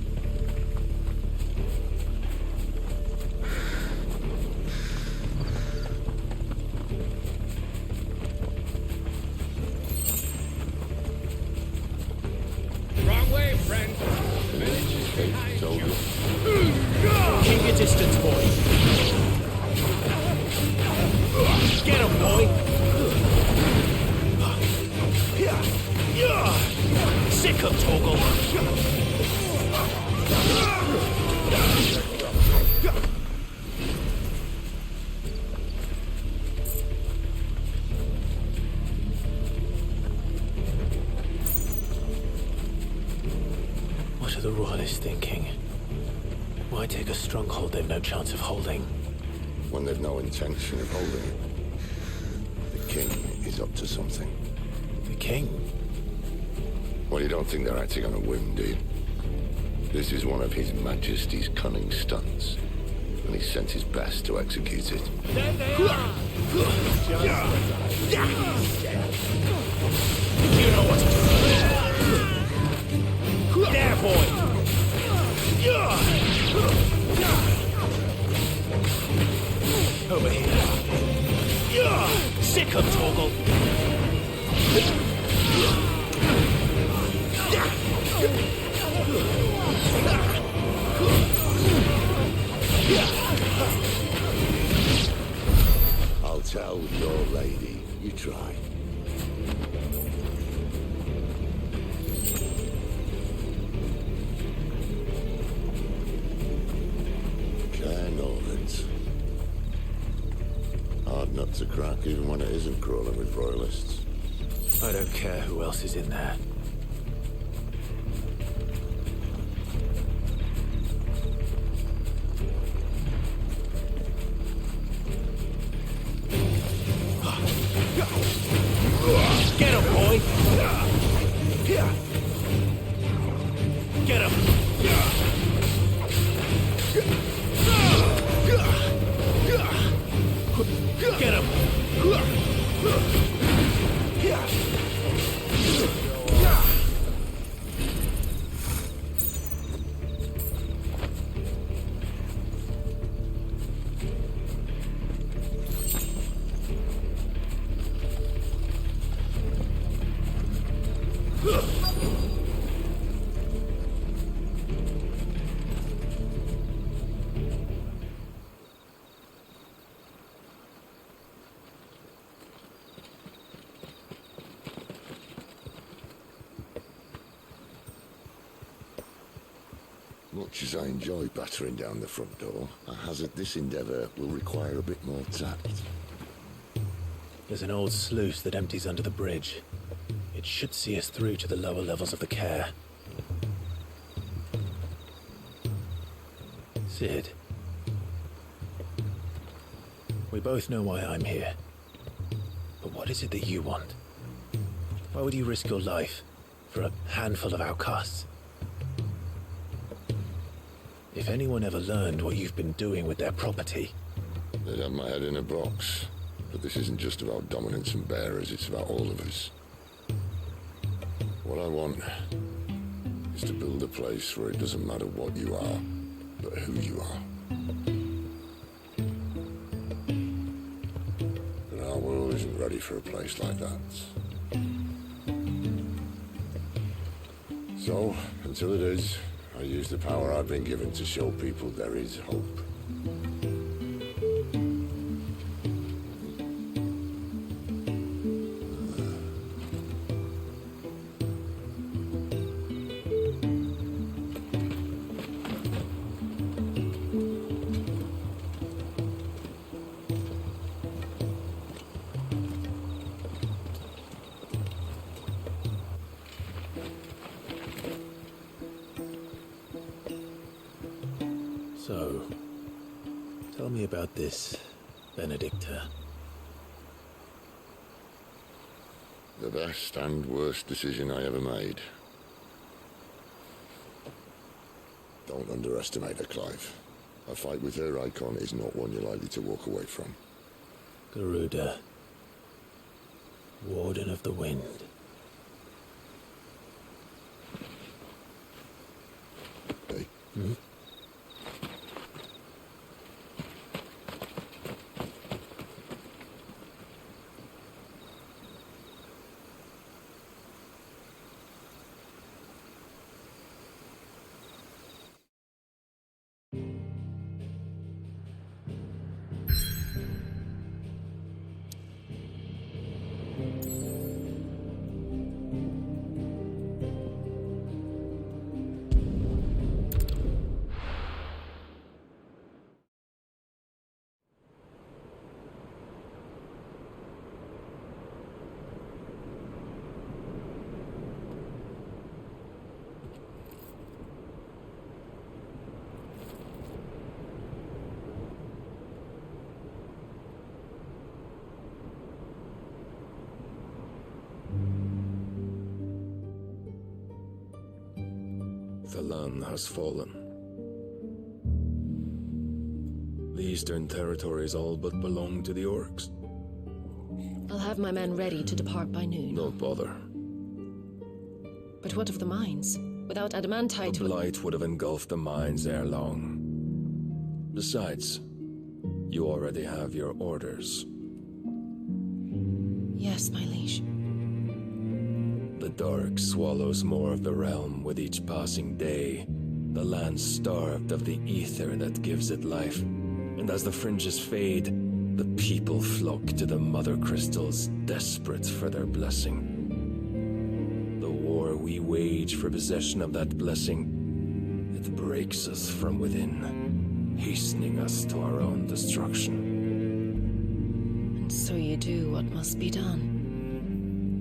Wrong way, friend. Village is behind you. Keep your distance, boy. Get him, boy! Sick of Torgal! What are the Royalists thinking? Why take a stronghold they've no chance of holding? When they've no intention of holding it. The king is up to something. The king? Well, you don't think they're acting on a whim, do you? This is one of His Majesty's cunning stunts, and he sent his best to execute it. There they are! You know what to do. There, boy! Over here. Sick of Torgal. I'll tell your lady. You try. Cairnorvins. Hard nut to crack, even when it isn't crawling with Royalists. I don't care who else is in there. Get him, boy! Get him! Get him! Much as I enjoy battering down the front door, I hazard this endeavour will require a bit more tact. There's an old sluice that empties under the bridge. It should see us through to the lower levels of the Care. Cid. We both know why I'm here. But what is it that you want? Why would you risk your life for a handful of outcasts? If anyone ever learned what you've been doing with their property... They'd have my head in a box. But this isn't just about dominance and bearers, it's about all of us. What I want is to build a place where it doesn't matter what you are, but who you are. But our world isn't ready for a place like that. So, until it is, I use the power I've been given to show people there is hope. So, tell me about this Benedicta. The best and worst decision I ever made. Don't underestimate her, Clive. A fight with her icon is not one you're likely to walk away from. Garuda, Warden of the Wind. Hey? Hmm? The land has fallen. The eastern territories all but belong to the orcs. I'll have my men ready to depart by noon. Don't bother. But what of the mines? Without adamantite... The blight would have engulfed the mines ere long. Besides, you already have your orders. Yes, my liege. The dark swallows more of the realm with each passing day. The land starved of the ether that gives it life. And as the fringes fade, the people flock to the mother crystals, desperate for their blessing. The war we wage for possession of that blessing, it breaks us from within, hastening us to our own destruction. And so you do what must be done.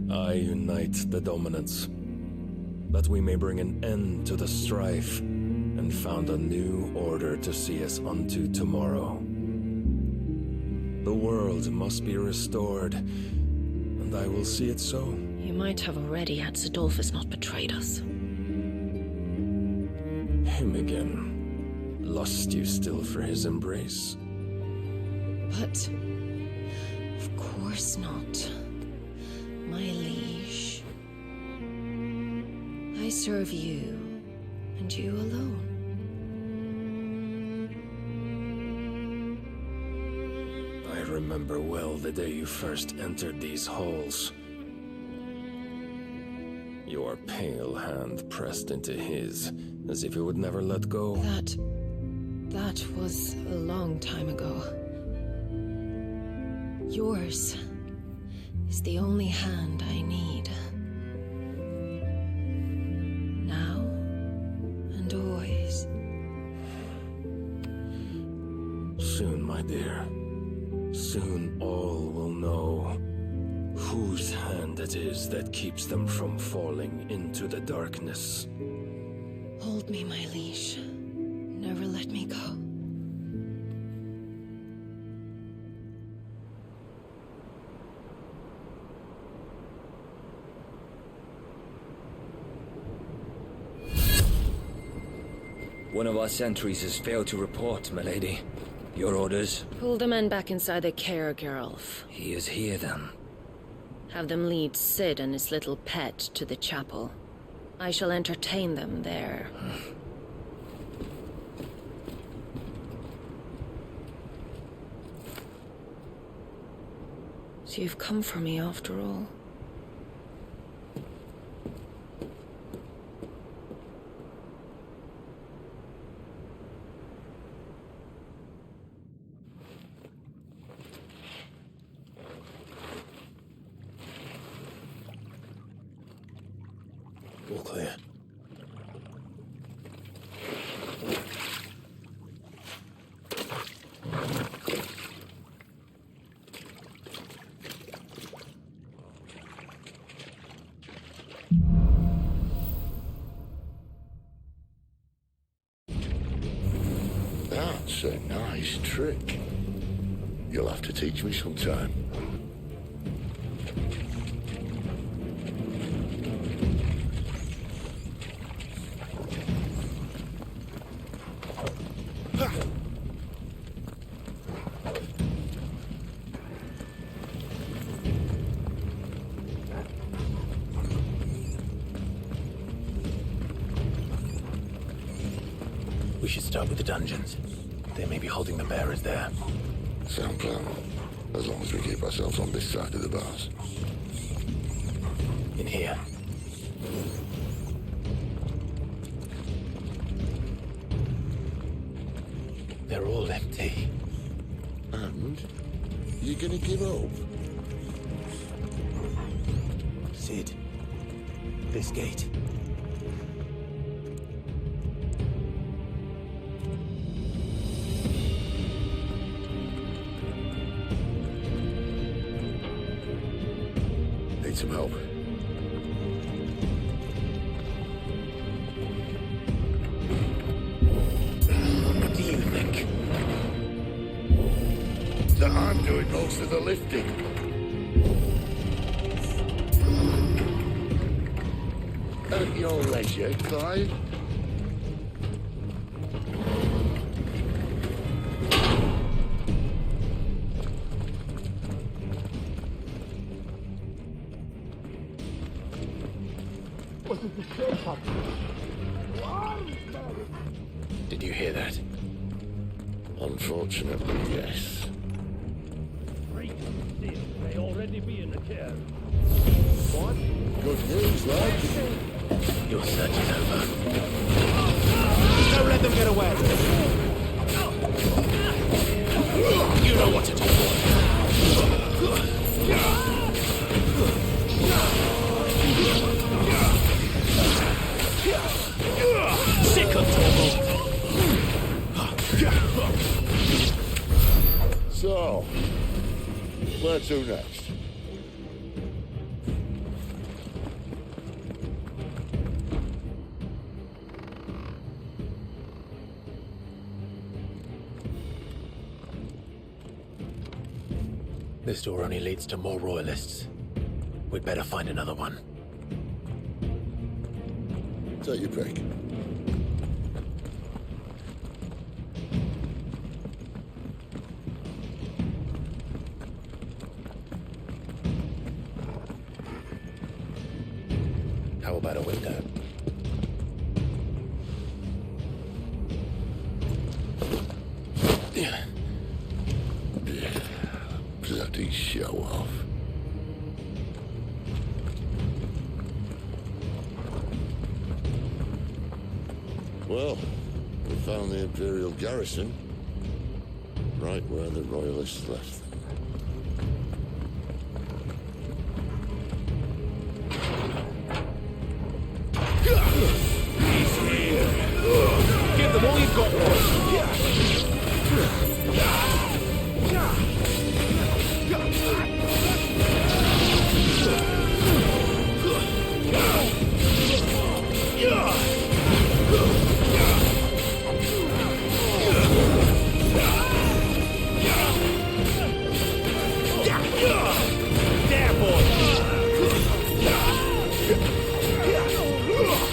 I unite the dominants, that we may bring an end to the strife and found a new order to see us unto tomorrow. The world must be restored, and I will see it so. You might have already had Zidolphus not betrayed us. Him again. Lust you still for his embrace? But... of course not. My liege. I serve you, and you alone. I remember well the day you first entered these halls. Your pale hand pressed into his, as if it would never let go. That was a long time ago. Yours is the only hand I need. Now and always. Soon, my dear. Soon all will know whose hand it is that keeps them from falling into the darkness. Hold me, my liege. Never let me go. One of our sentries has failed to report, milady. Your orders? Pull the men back inside the care, Geralf. He is here, then. Have them lead Cid and his little pet to the chapel. I shall entertain them there. So you've come for me after all. All clear. That's a nice trick. You'll have to teach me sometime. should start with the dungeons. They may be holding the bearers there. Sound plan. As long as we keep ourselves on this side of the bars. In here. They're all empty. And? You gonna give up? Sid. This gate. Need some help. What do you think? That I'm doing most of the lifting. At your leisure, Clive. Did you hear that? Unfortunately, yes. May already be in the care. What? Good news, lad. Your search is over. Don't let them get away. You know what to do. Sick of Torvald. So, where to next? This door only leads to more royalists. We'd better find another one. Take your pick. How about a window? Bloody show off. Well, we found the Imperial garrison, right where the Royalists left them. He's here. Give them all you've got,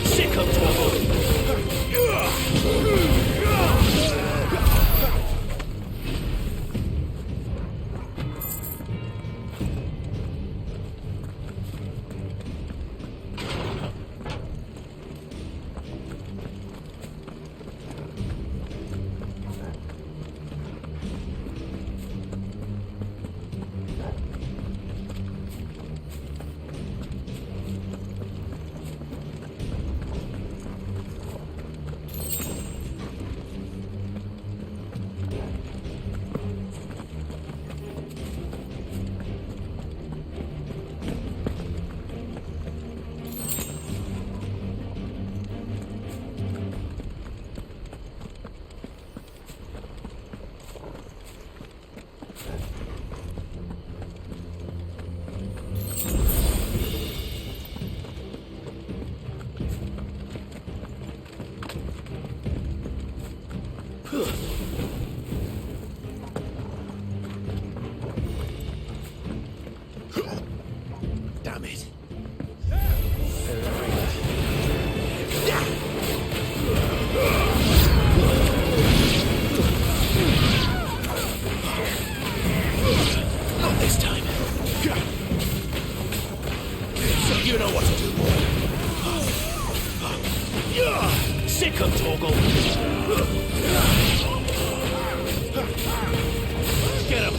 Sick of Torvald. Get him!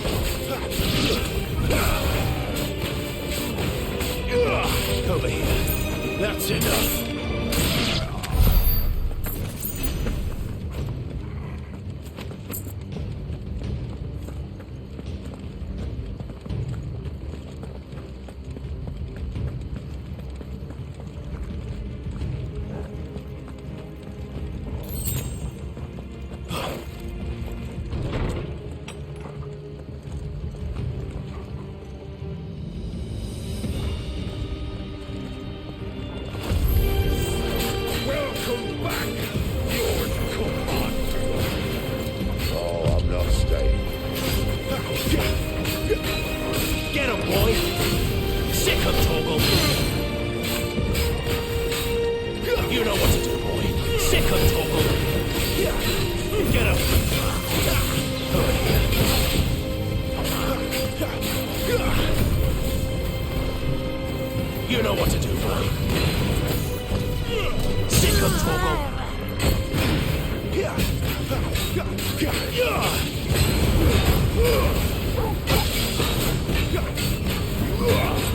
Over here. That's enough. Get him, boy! Sick of Torgal! You know what to do, boy! Sick of Torgal! Get him! Over here. You know what to do, boy! Sick of Torgal!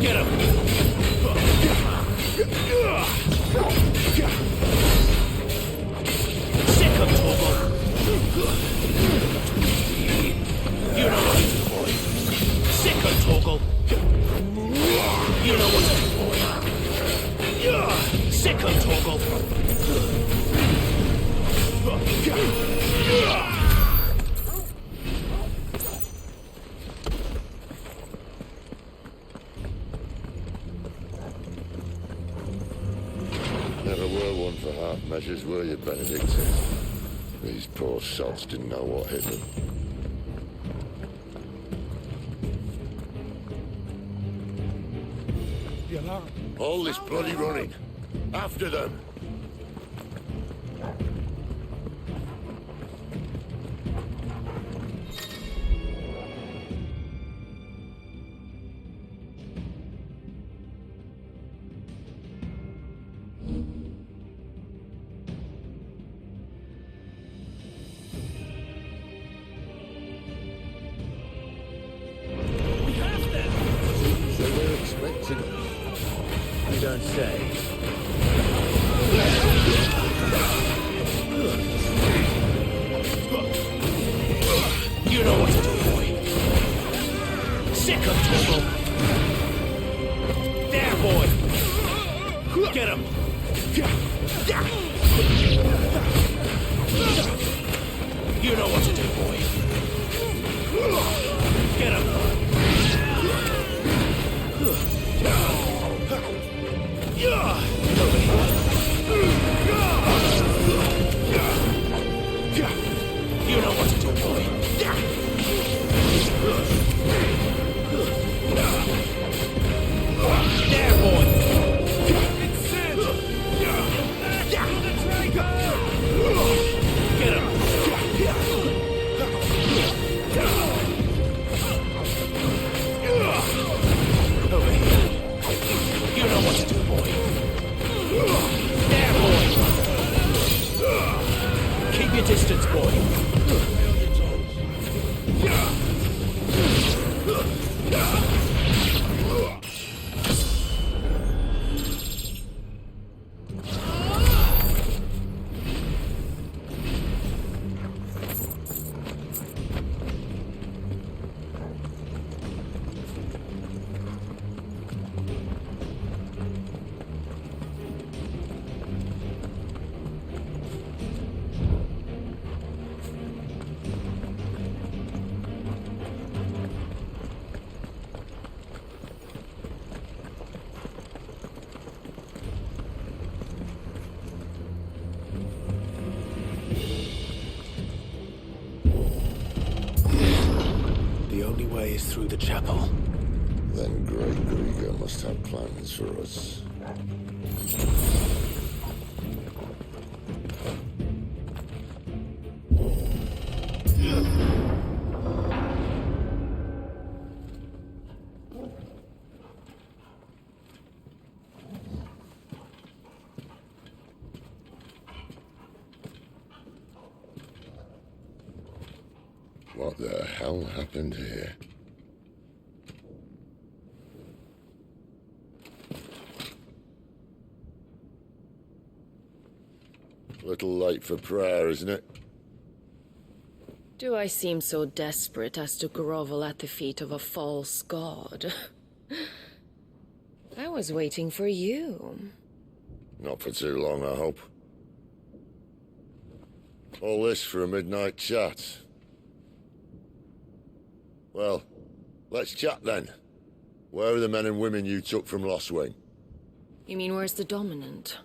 Get him! Sick of Torgal! You know what to do, boy. Sick of Torgal! You know what to do, boy. Sick of Torgal! Never were one for half measures, were you, Benedict? These poor sods didn't know what hit them. All this bloody running. After them. So we're expecting. You don't say. You know what to do, boy. Sick of Torgal. There, boy. Get him. You know what to do, boy. Get him. Over here. You know what to do, boy. There, boy. Get him. Over here. You know what to do, boy. There, boy. Keep your distance, boy. The only way is through the chapel. Then Grey Grieger must have plans for us. What the hell happened here? Little late for prayer, isn't it? Do I seem so desperate as to grovel at the feet of a false god? I was waiting for you. Not for too long, I hope. All this for a midnight chat. Well, let's chat then. Where are the men and women you took from Lostwing? You mean where's the dominant?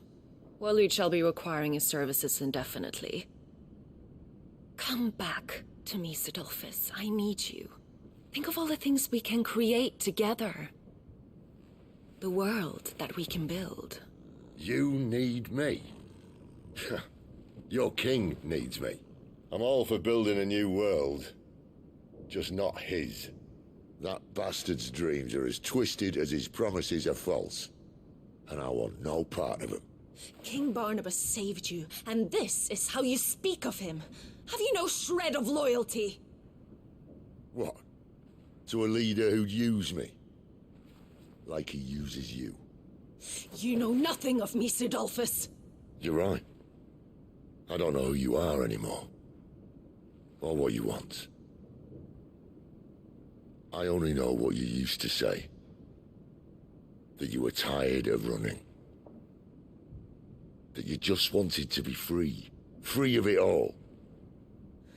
Waleed shall be requiring his services indefinitely. Come back to me, Sidolphus. I need you. Think of all the things we can create together. The world that we can build. You need me? Your king needs me. I'm all for building a new world. Just not his. That bastard's dreams are as twisted as his promises are false. And I want no part of them. King Barnabas saved you, and this is how you speak of him. Have you no shred of loyalty? What? To a leader who'd use me? Like he uses you. You know nothing of me, Sidolphus. You're right. I don't know who you are anymore. Or what you want. I only know what you used to say. That you were tired of running. That you just wanted to be free. Free of it all.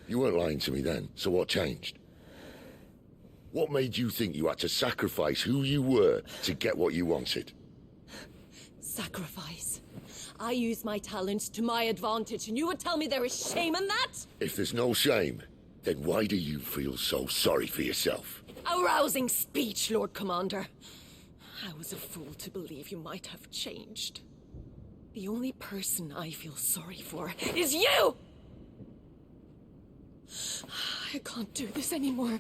You weren't lying to me then, so what changed? What made you think you had to sacrifice who you were to get what you wanted? Sacrifice. I use my talents to my advantage, and you would tell me there is shame in that? If there's no shame, then why do you feel so sorry for yourself? A rousing speech, Lord Commander. I was a fool to believe you might have changed. The only person I feel sorry for is you! I can't do this anymore.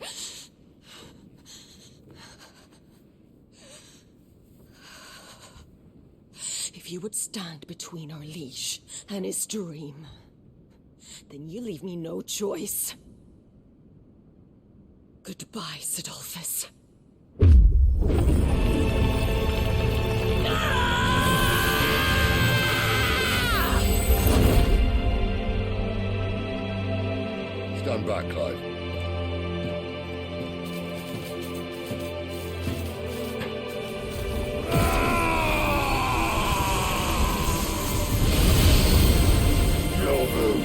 If you would stand between our liege and his dream, then you leave me no choice. Goodbye, Sidolphus. Stand back, Clive. No move.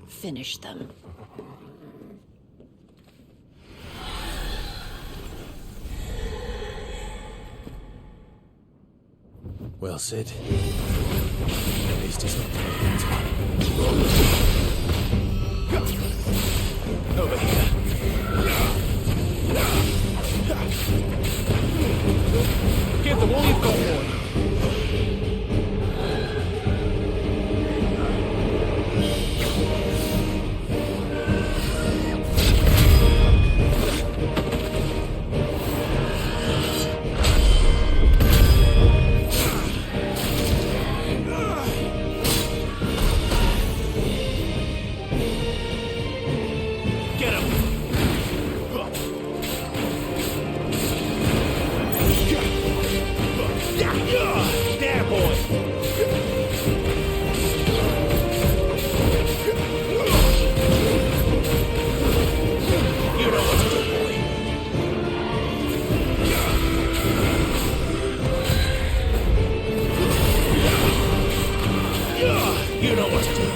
Finish them. Well, Sid. At least he's not dead. Over here. Give them all you've got, boy. what to do.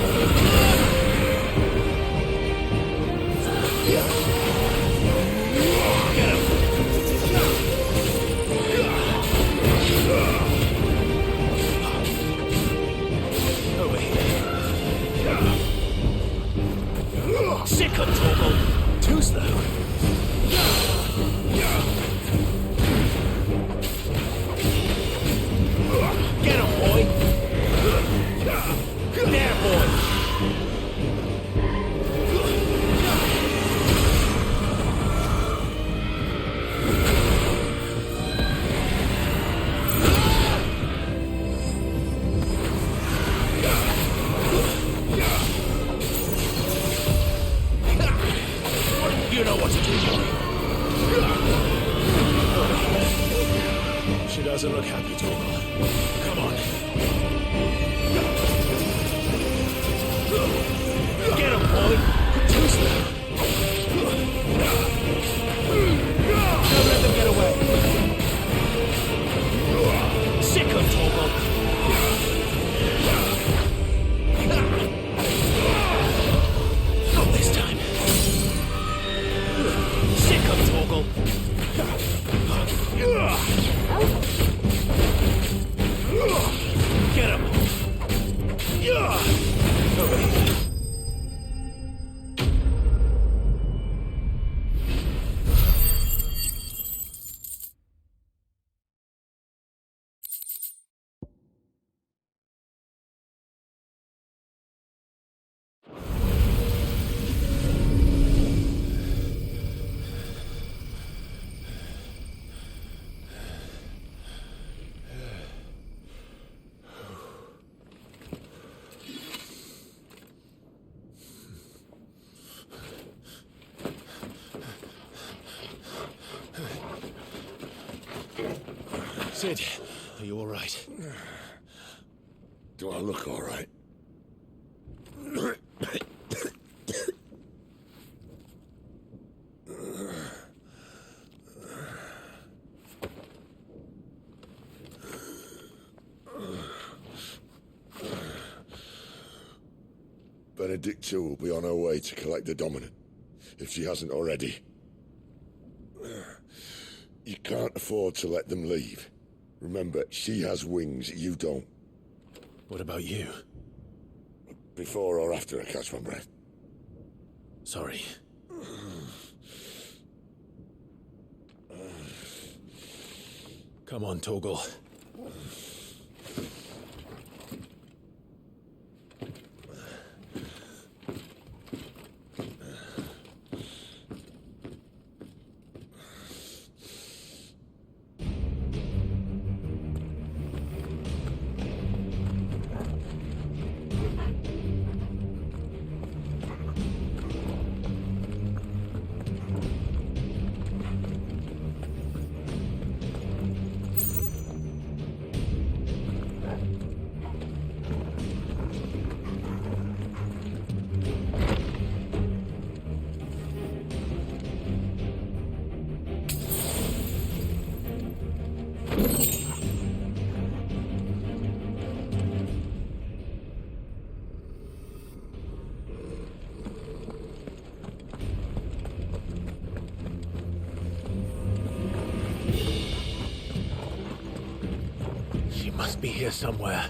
Get him! Over here. Sick of Torgal! Too slow. Get him, boy! There, boy! You know what to do, boy. She doesn't look happy, Torgal. Come on. Get him, boy! Too slow. Don't let them get away. Sick of Torgal. Not this time. Sick of Torgal. Get him. Over here. Sid, are you all right? Do I look all right? Benedicta will be on her way to collect the Dominant, if she hasn't already. You can't afford to let them leave. Remember, she has wings, you don't. What about you? Before or after I catch my breath? Sorry. Come on, Torgal. Must be here somewhere.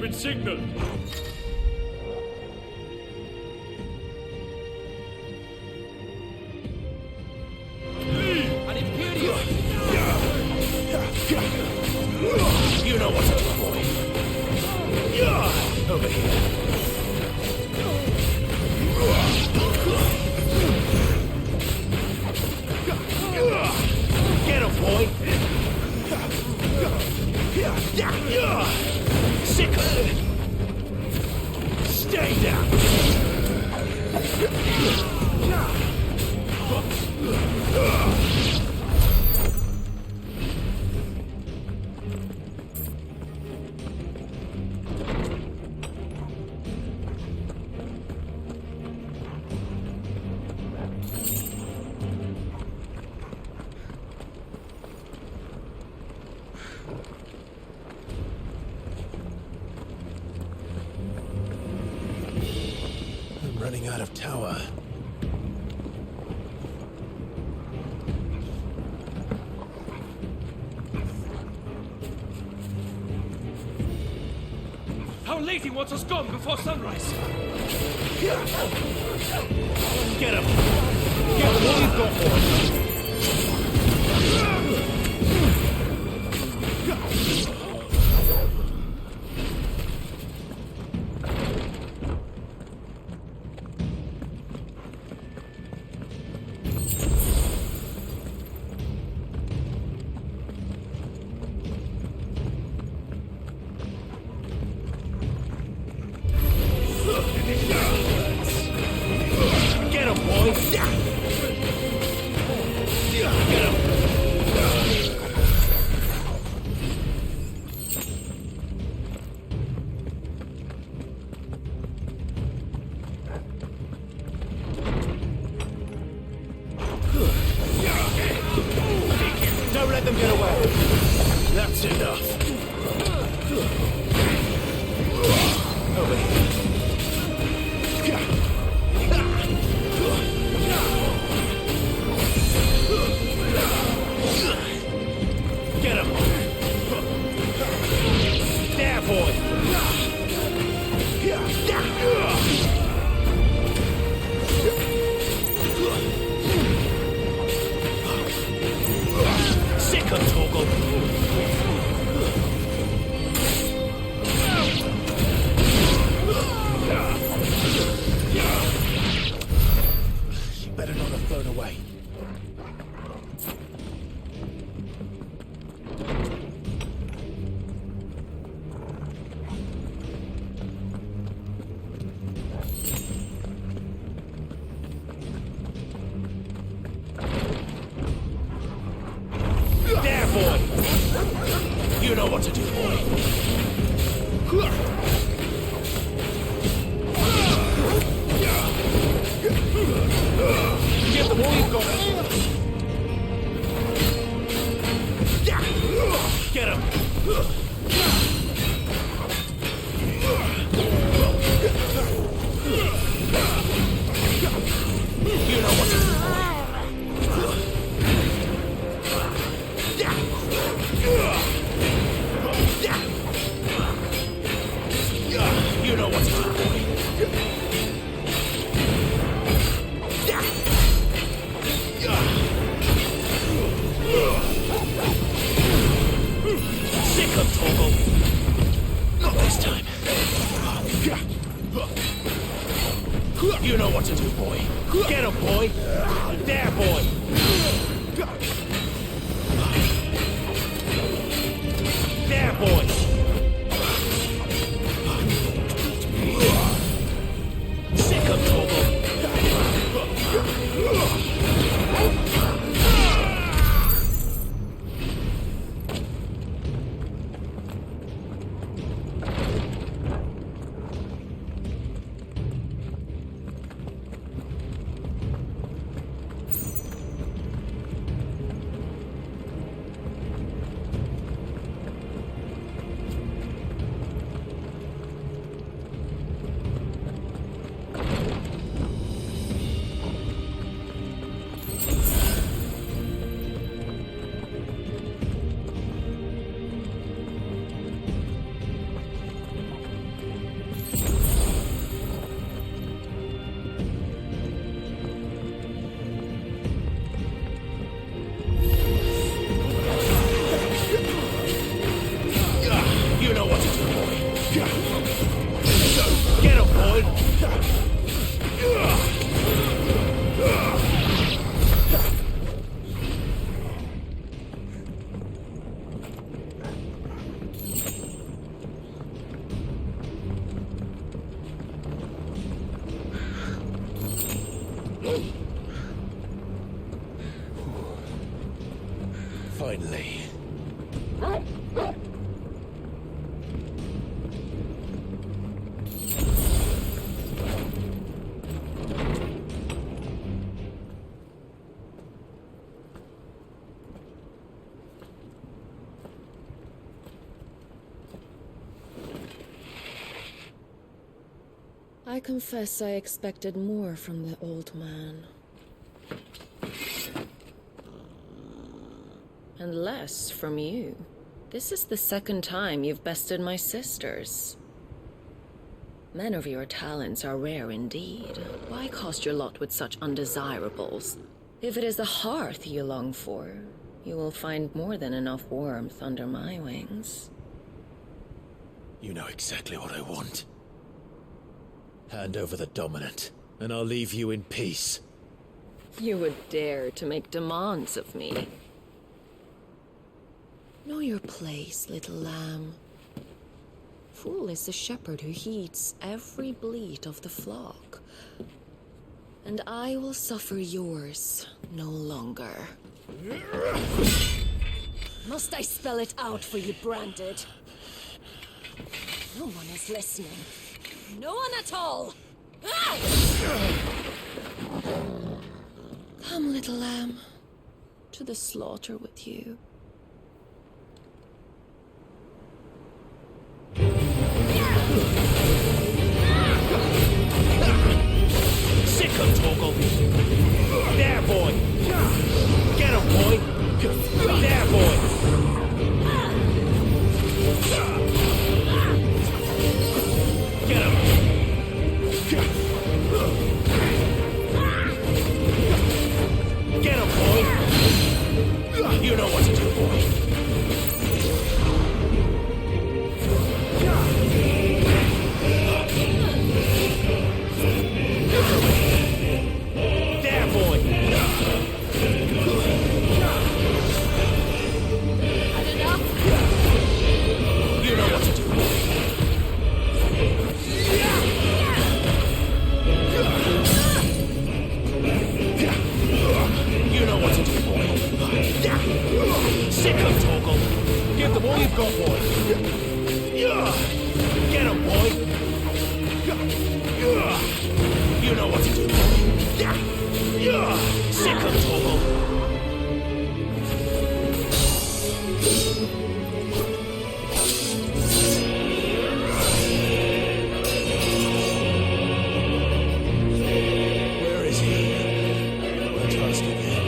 Captain Signal! An Imperial! You know what to do, boy. Over here. Get him, boy! Sick of it! Stay down! I'm running out of tower. How late he wants us gone before sunrise! Get him! Get him! All you've got, boy! Get him, boy! Get him! Don't let them get away! That's enough! Over here. Get him! There, boy! Sick of Torgal! She better not have flown away. There, boy! You know what to do, boy. Give them all you've got. Get him! You know what to do, boy. You know what to do, boy. Sick of Torgal. Not this time. You know what to do, boy. Get him, boy. There, boy. There, boy. Sick of Torgal. Finally. I confess I expected more from the old man. And less from you. This is the second time you've bested my sisters. Men of your talents are rare indeed. Why cast your lot with such undesirables? If it is the hearth you long for, you will find more than enough warmth under my wings. You know exactly what I want. Hand over the dominant, and I'll leave you in peace. You would dare to make demands of me. Know your place, little lamb. Fool is the shepherd who heeds every bleat of the flock. And I will suffer yours no longer. Must I spell it out for you, Branded? No one is listening. No one at all! Ah! Come, little lamb, to the slaughter with you. Sick him, Torgal! There, boy! Get him, boy! There, boy! Get him! Get him, boy! You know what to do, boy! There, boy! You know what to do, boy! You know what to do, boy. Sick him, Torgal. Give them all you've got, boy. Get him, boy. You know what to do, boy. Sick him, Torgal. Where is he? We're trusting him.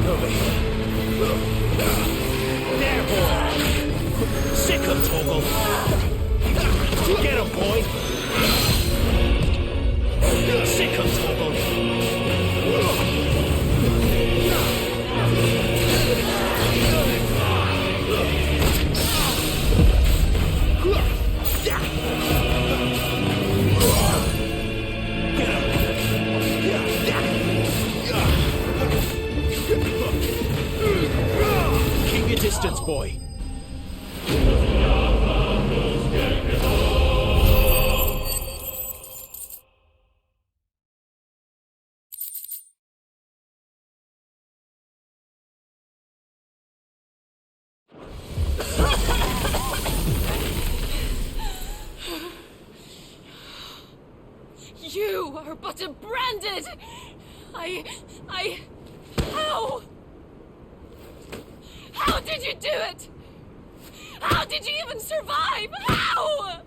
Toby. There, boy. Sick him, Torgal. Get him, boy. Sick him, Torgal. Keep your distance, boy. You are but a branded! How? How did you do it? How did you even survive? How?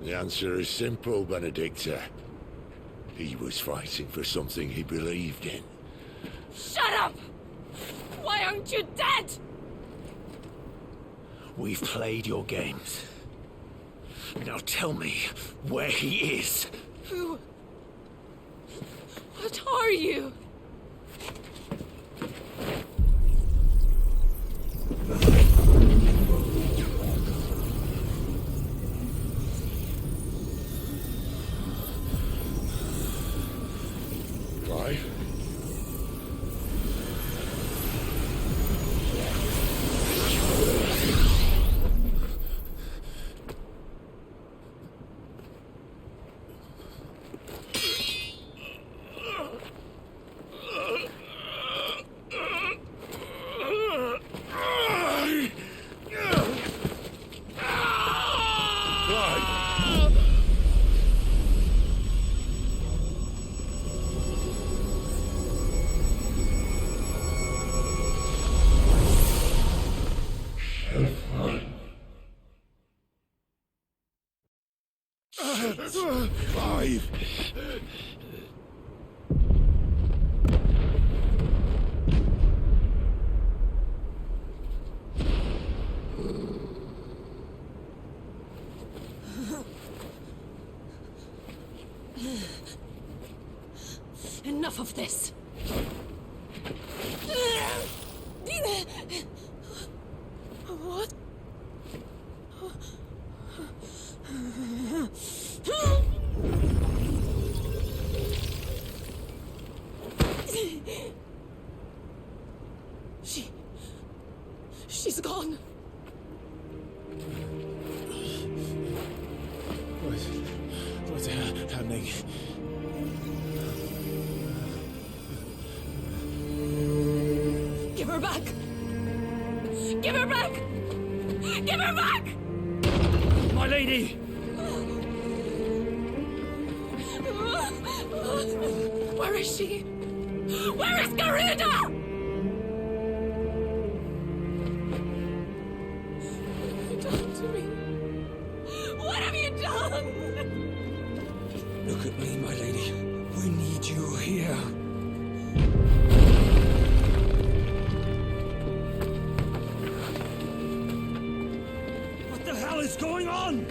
The answer is simple, Benedicta. He was fighting for something he believed in. Shut up! Why aren't you dead? We've played your games. Now tell me where he is. Who? What are you? Clive? Clive! Enough of this. What? She's gone. What's happening? Give her back! Give her back! Give her back! My lady! Where is she? Where is Garuda? What have you done to me? What have you done? Look at me, my lady. We need you here. What the hell is going on?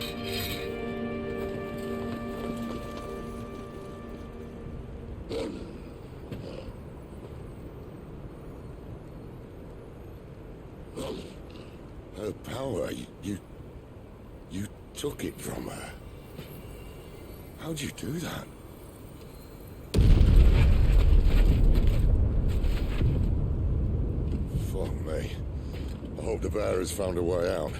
Her power, you took it from her. How'd you do that? Fuck me. I hope the bearers found a way out.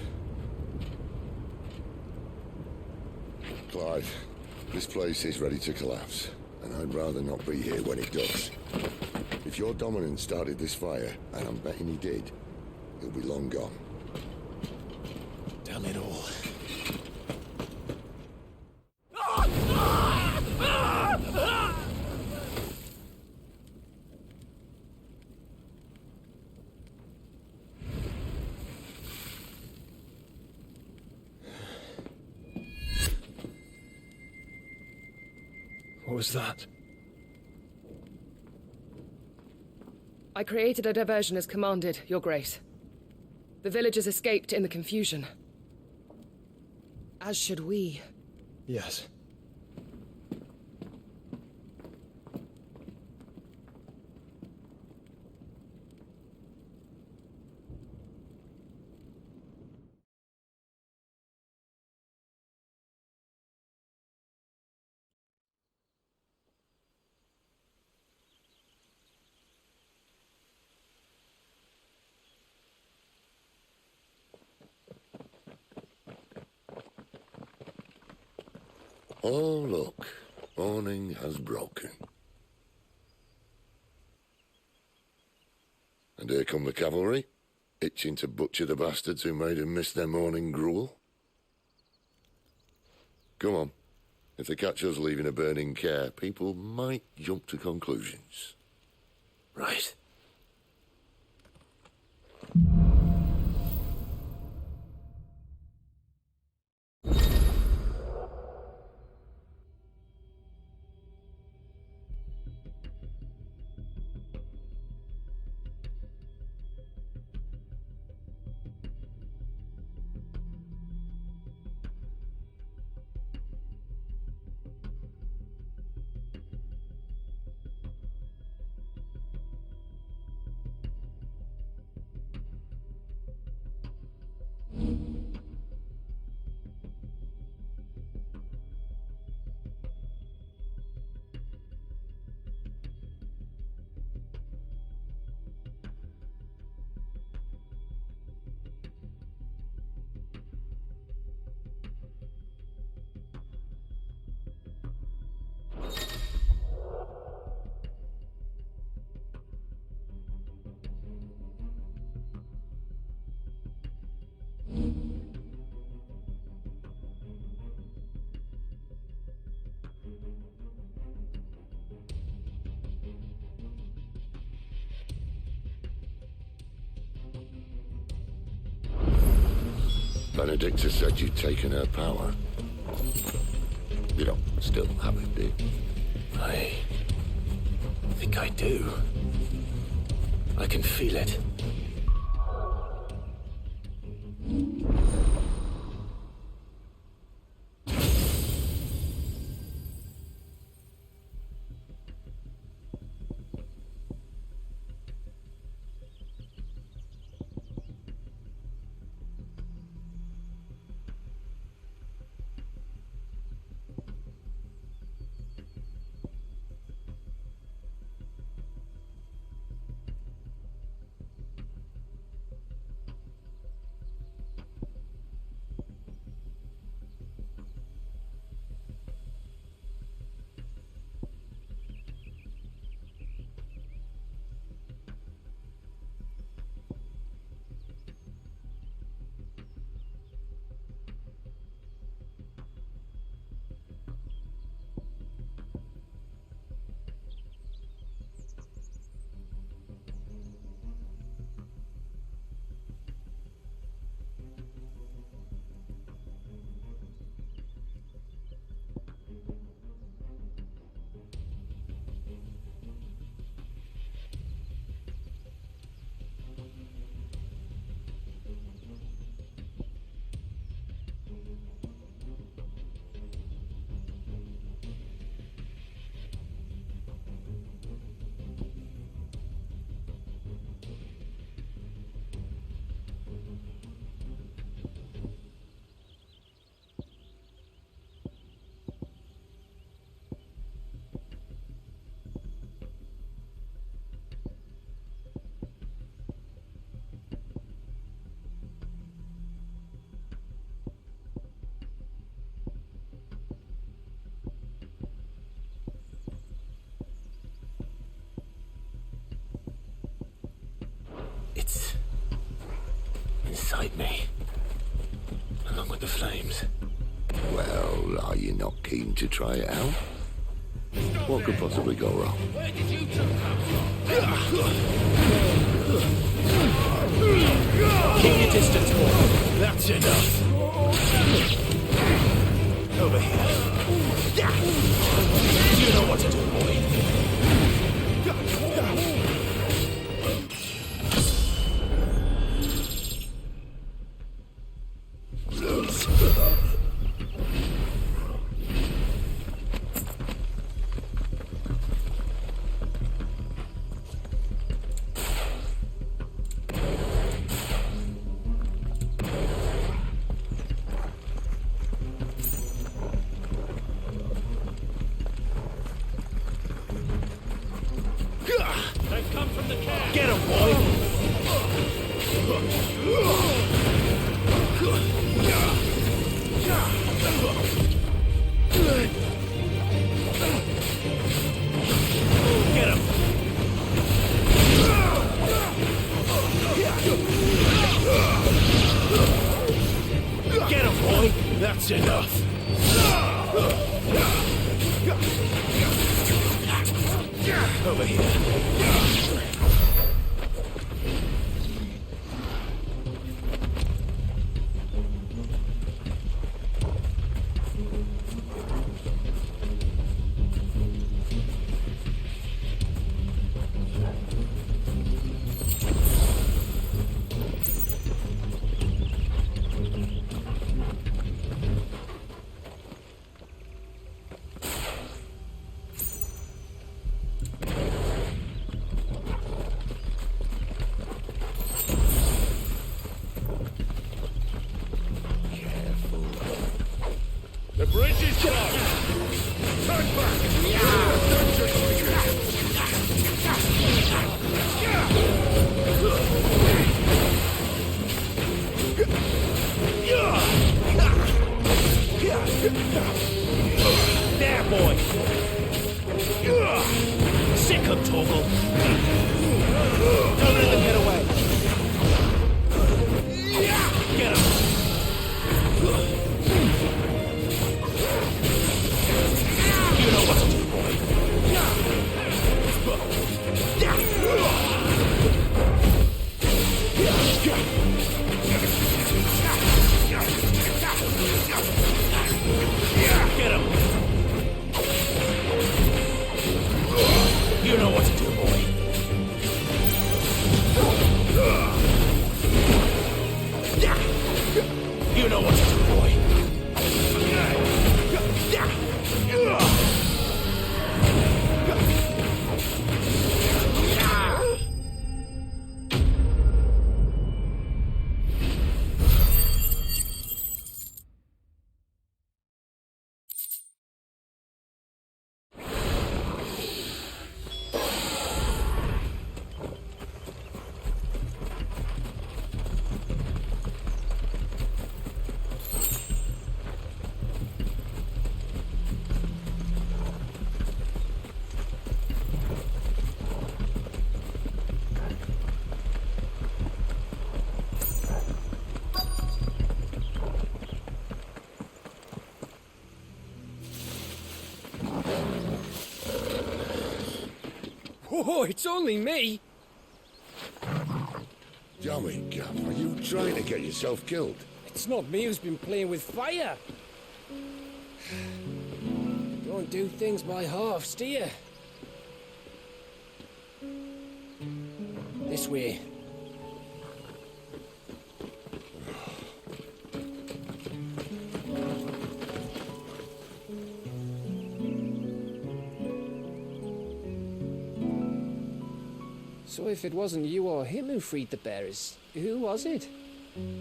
Clive, this place is ready to collapse, and I'd rather not be here when it does. If your dominant started this fire, and I'm betting he did, he'll be long gone. Damn it all. What was that? I created a diversion as commanded, Your Grace. The villagers escaped in the confusion. As should we. Yes. Oh, look. Morning has broken. And here come the cavalry, itching to butcher the bastards who made them miss their morning gruel. Come on. If they catch us leaving a burning care, people might jump to conclusions. Right. Benedicta said you'd taken her power. You don't still have it, do you? I think I do. I can feel it. It's inside me, along with the flames. Well, are you not keen to try it out? What could possibly go wrong? Where did you two come from? Keep your distance, boy. That's enough. Over here. You know what to do, boy. That's enough. Over here. The bridge is down! Turn back! There, boy! Sick of Torgal! Don't let them get away! Get him! You know what to do, boy. Get him! You know what to do, boy. You know what to do, boy. Oh, it's only me. Dummy, Gav, are you trying to get yourself killed? It's not me who's been playing with fire. Don't do things by halves, do you? This way. So if it wasn't you or him who freed the bearers, who was it?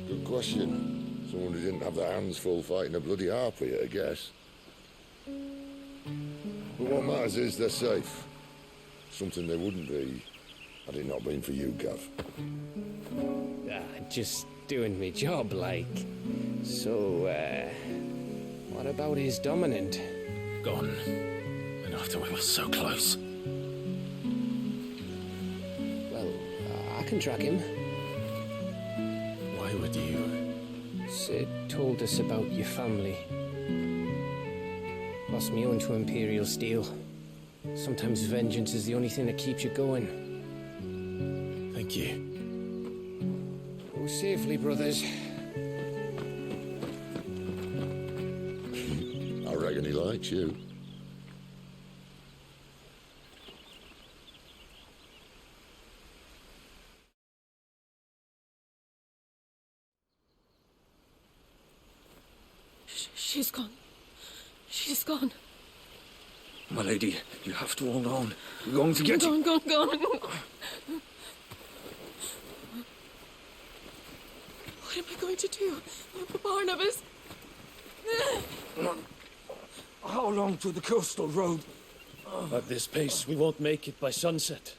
Good question. Someone who didn't have their hands full fighting a bloody harpy, I guess. But what matters is they're safe. Something they wouldn't be had it not been for you, Gav. Just doing me job, like. So, what about his dominant? Gone. And after we were so close. Well, I can track him. Why would you? Sid told us about your family. Lost me own to Imperial Steel. Sometimes vengeance is the only thing that keeps you going. Thank you. Go safely, brothers. I reckon he likes you. She's gone. She's gone. My lady, you have to hold on. We're going to get you. Gone. What am I going to do? Barnabas? How long to the coastal road? At this pace, we won't make it by sunset.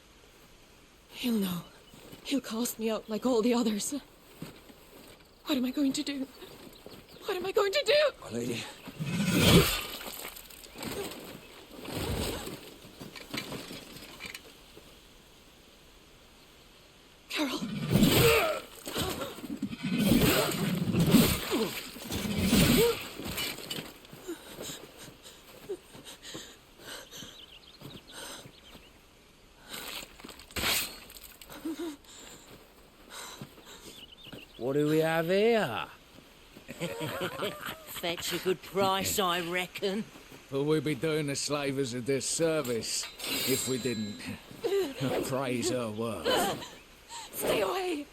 He'll know. He'll cast me out like all the others. What am I going to do? What am I going to do? My lady. Carol. What do we have here? Fetch a good price, I reckon. But we'd be doing the slavers a disservice if we didn't praise her work. Stay away!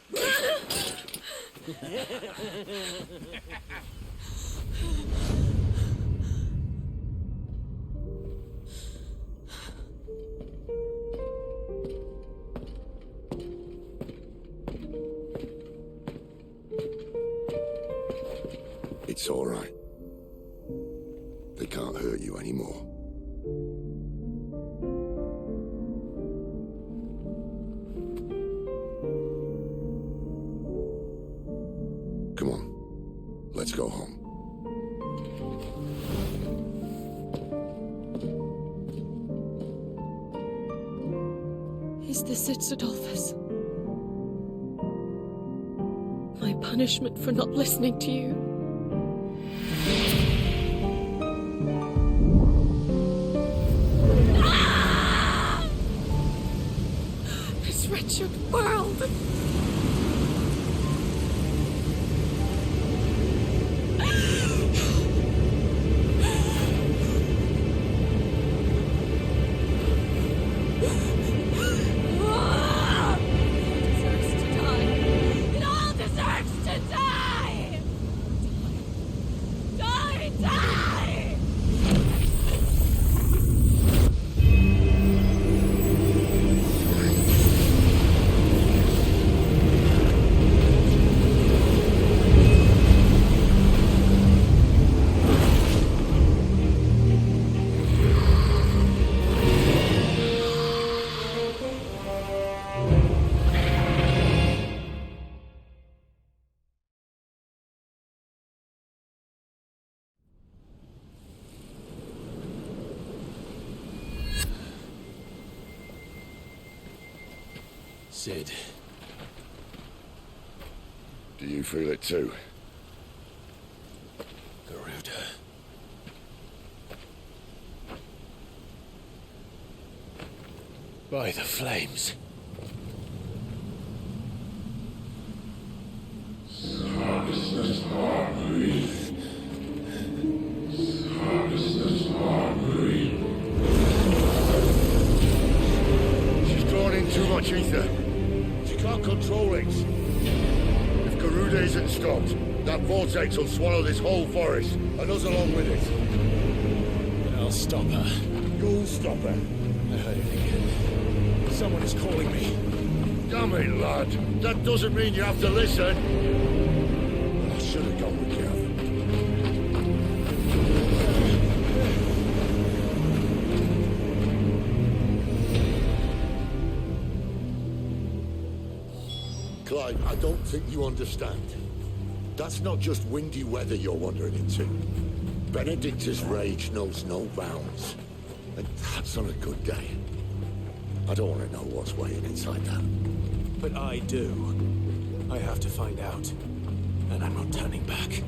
It's all right. They can't hurt you anymore. Come on, let's go home. Is this it, Adolphus? My punishment for not listening to you? This wretched world! Cid. Do you feel it too? Garuda. By the flames. She's drawn in too much ether. She can't control it. If Garuda isn't stopped, that vortex will swallow this whole forest, and us along with it. Then I'll stop her. You'll stop her. I heard it again. Someone is calling me. Damn it, lad. That doesn't mean you have to listen. I should have gone with Gav. Clive, I don't think you understand. That's not just windy weather you're wandering into. Benedicta's rage knows no bounds. And that's on a good day. I don't want to know what's waiting inside that. But I do. I have to find out. And I'm not turning back.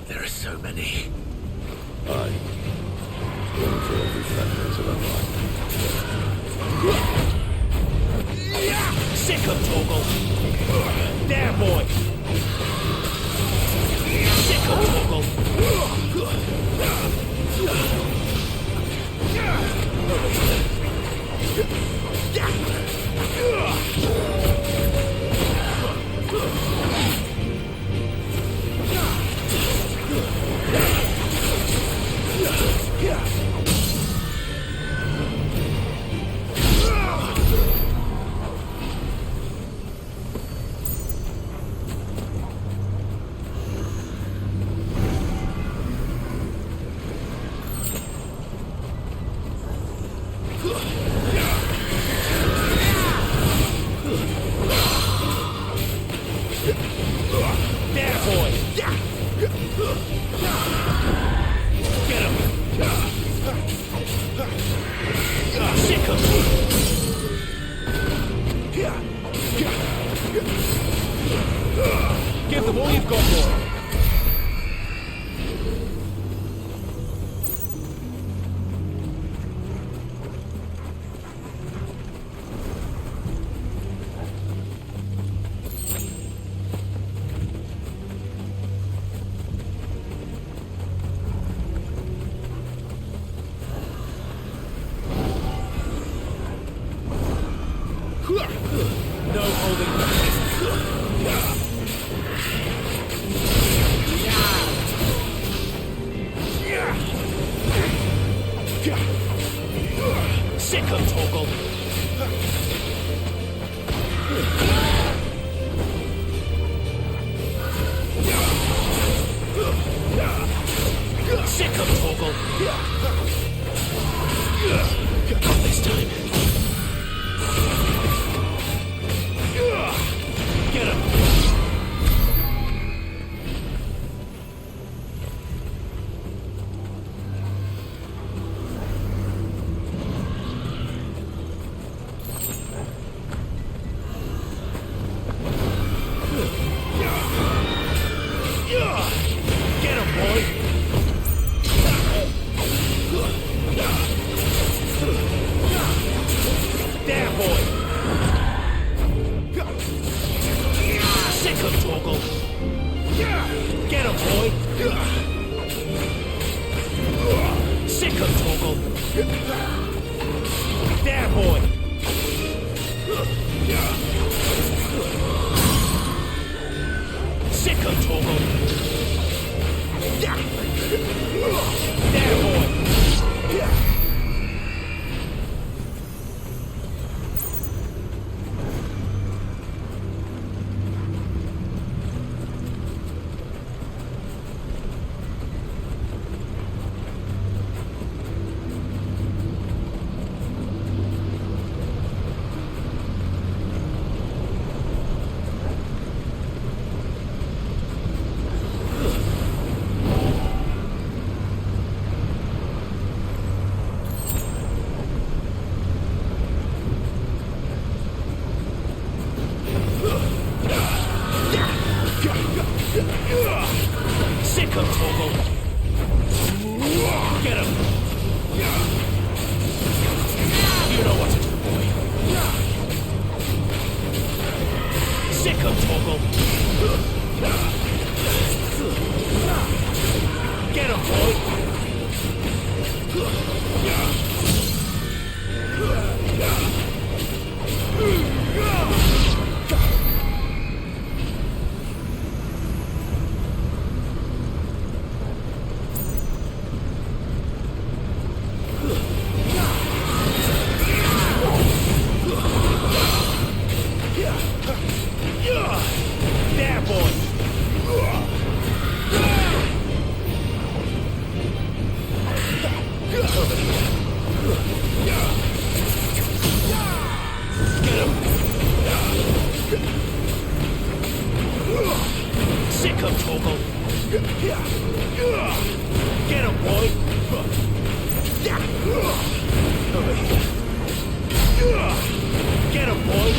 There are so many. Aye. One for every fragment of our life. Sick of Torgal! There, boy! Sick of Torgal! of all you've got, boy. No holding back. Sick of Torgal. Sick of Torgal. Not this time. Get him! Get him, boy! There, boy! Sick of Torgal! Get him, boy! Sick of Torgal! There, boy! Sick of Torgal! There, boy! Sick of Torgal! Get him! You know what to do, boy. Sick of Torgal! Get him, boy! There, boy! Over here. Get him! Sick of Torgal! Get him, boy! Over here. Get him, boy!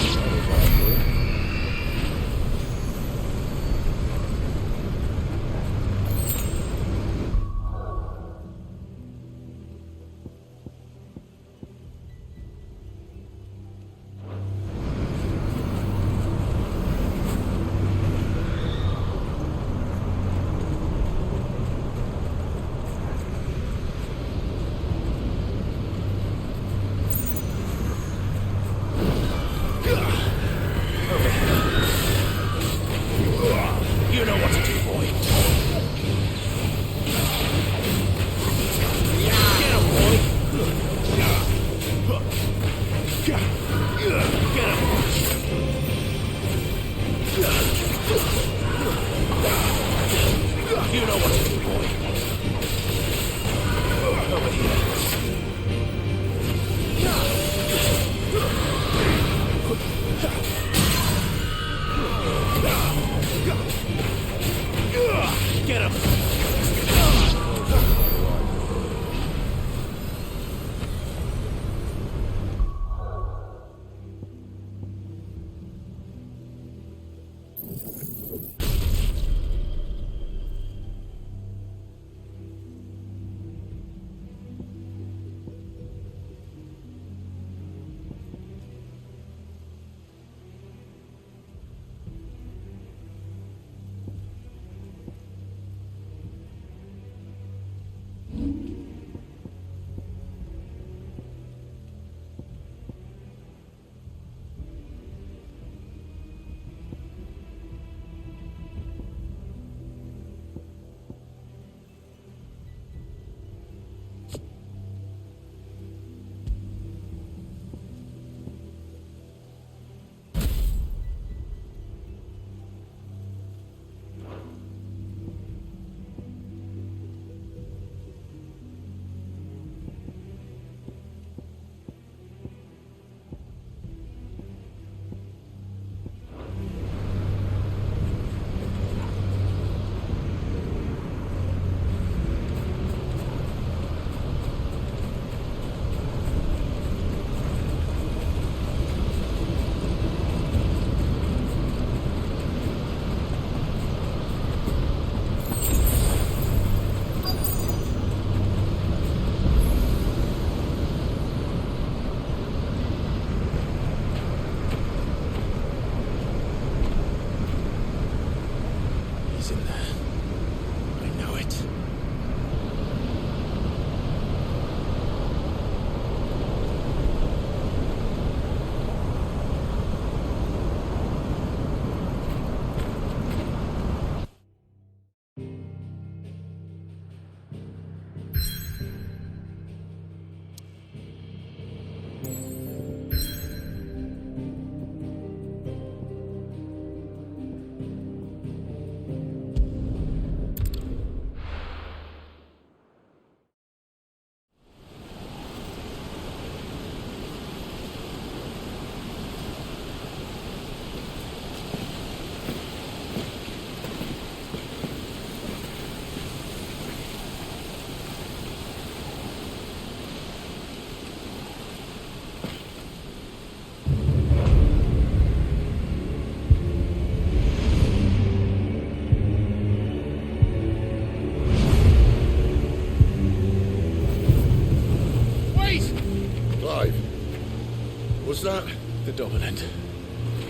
that? The Dominant.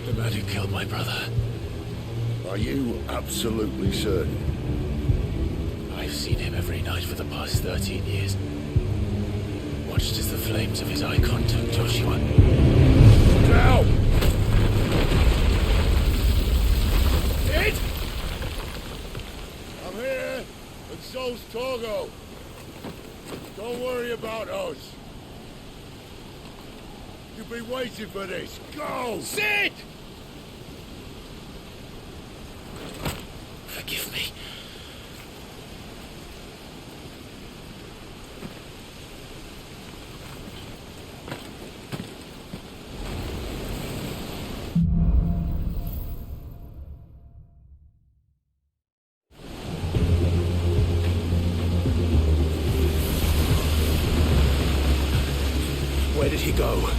The man who killed my brother. Are you absolutely certain? I've seen him every night for the past 13 years. Watched as the flames of his icon took Joshua. Now! Ed! I'm here, and so's Torgo. Don't worry about us. You've been waiting for this. Go! Sid! Forgive me. Where did he go?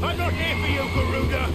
I'm not here for you, Garuda!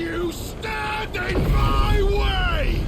you stand in my way!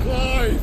Clive!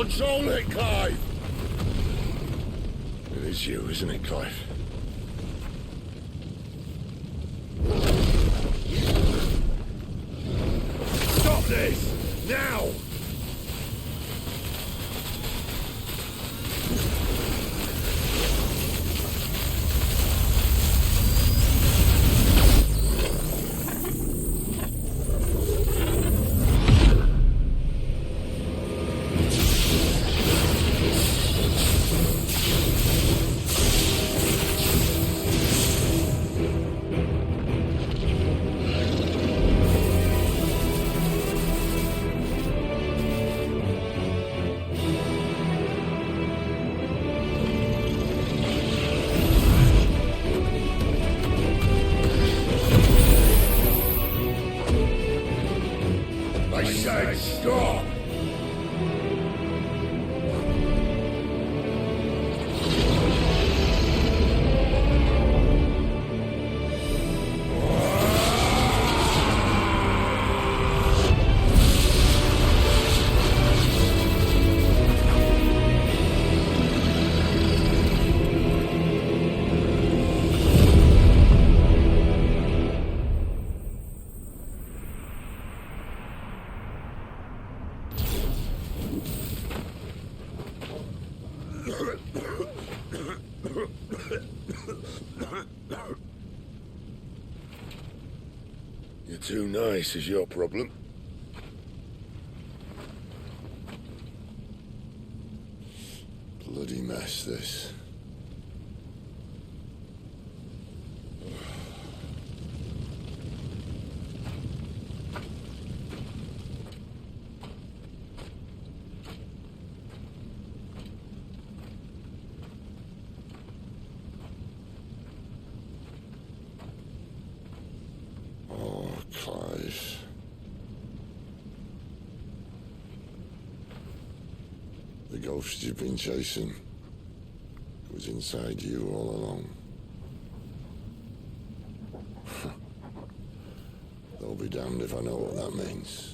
Control it, Clive! It is you, isn't it, Clive? Stop this! Now! Stop! You're too nice is your problem. Bloody mess, this. Clive. The ghost you've been chasing was inside you all along. They'll be damned if I know what that means.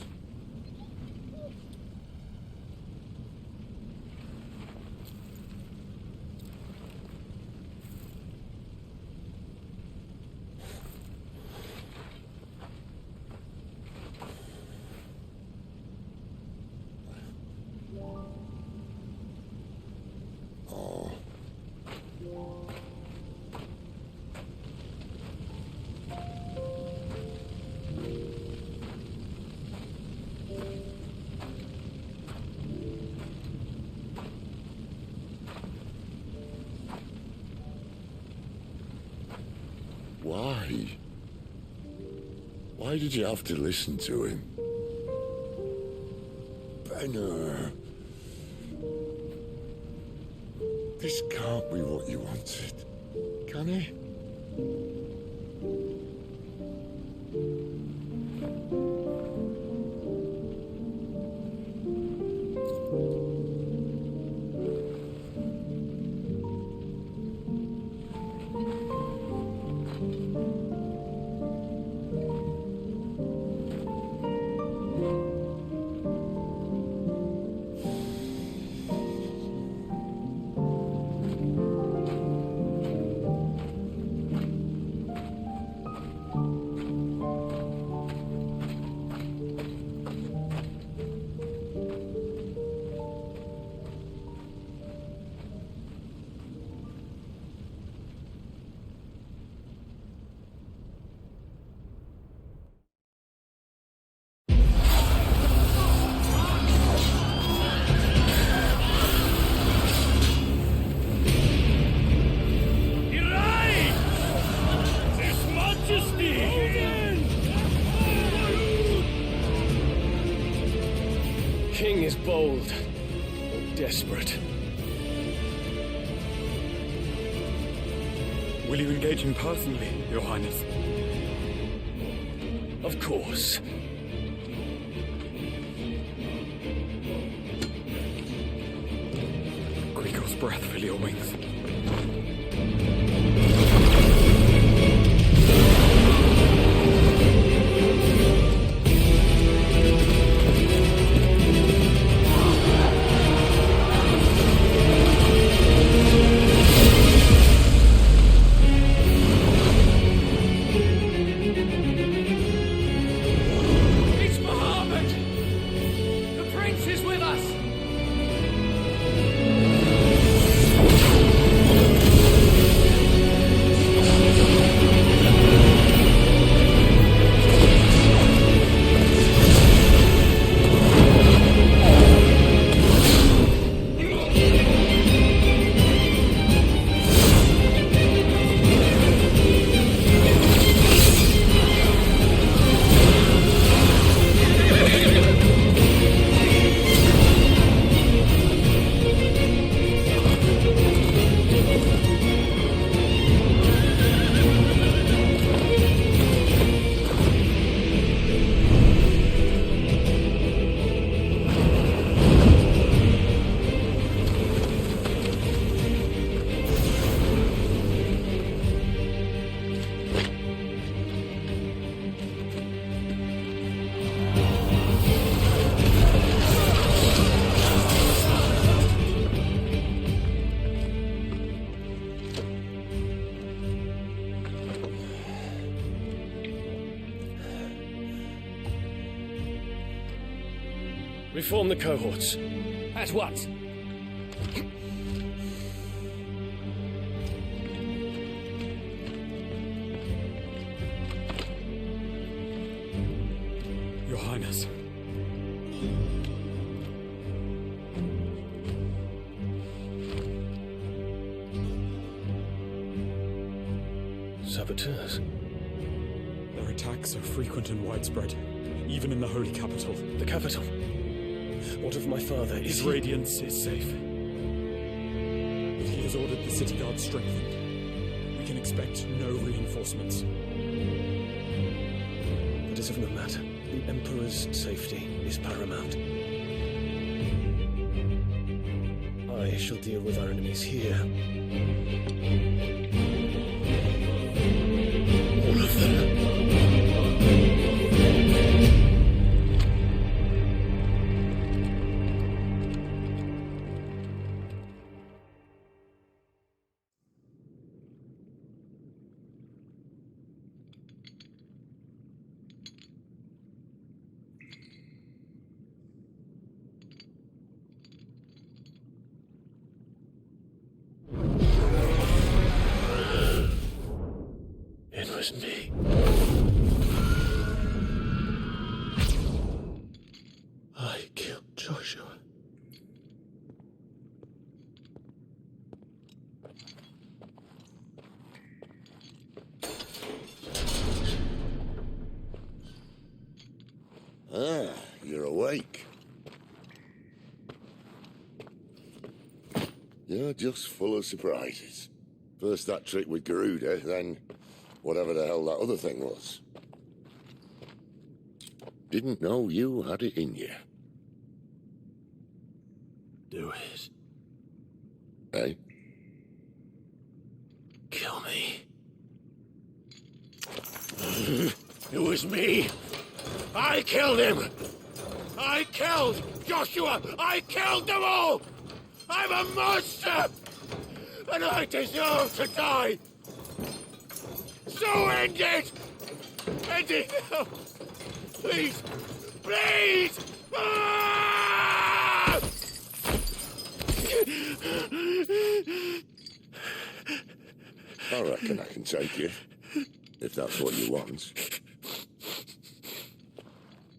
Why? Why did you have to listen to him? Benner. This can't be what you wanted, can it? King is bold, desperate. Will you engage him personally, Your Highness? Of course. Greagor's breath fill your wings. Reform the cohorts. At once. Your Highness. Saboteurs. Their attacks are frequent and widespread, even in the Holy Capital. The capital? What of my father? His radiance is safe. But he has ordered the city guard strengthened. We can expect no reinforcements. That is of no matter. The Emperor's safety is paramount. I shall deal with our enemies here. All of them. It was me. I killed Joshua. Ah, you're awake. You're just full of surprises. First that trick with Garuda, then whatever the hell that other thing was. Didn't know you had it in you. Do it. Eh? Kill me. It was me. I killed him. I killed Joshua. I killed them all. I'm a monster. And I deserve to die. So end it. End it now. Please. Please. Ah! I reckon I can take you, if that's what you want.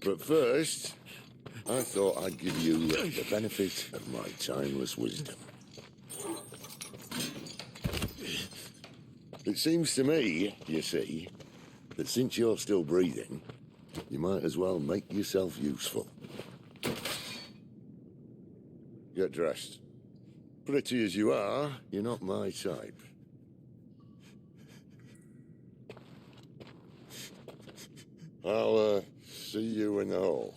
But first, I thought I'd give you the benefit of my timeless wisdom. It seems to me, you see, that since you're still breathing, you might as well make yourself useful. Get dressed. Pretty as you are, you're not my type. I'll, see you in the hall.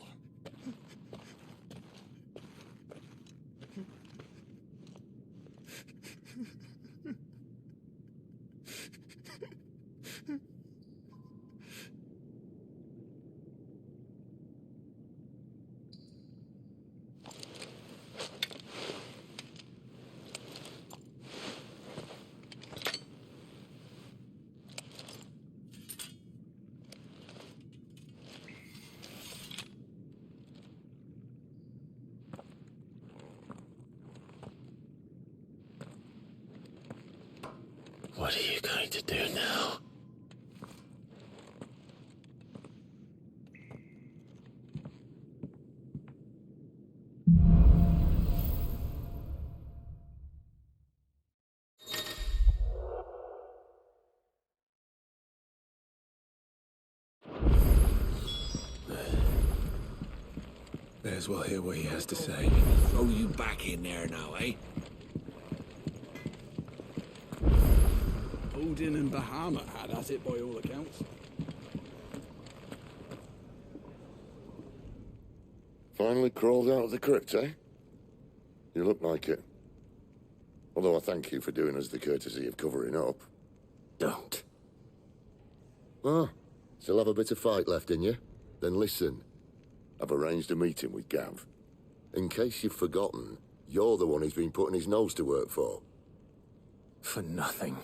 What are you going to do now? May as well hear what he has to say. Throw you back in there now, eh? Odin and Bahama had at it by all accounts. Finally crawled out of the crypt, eh? You look like it. Although I thank you for doing us the courtesy of covering up. Don't. Ah, still have a bit of fight left in you? Then listen. I've arranged a meeting with Gav. In case you've forgotten, you're the one he's been putting his nose to work for. For nothing.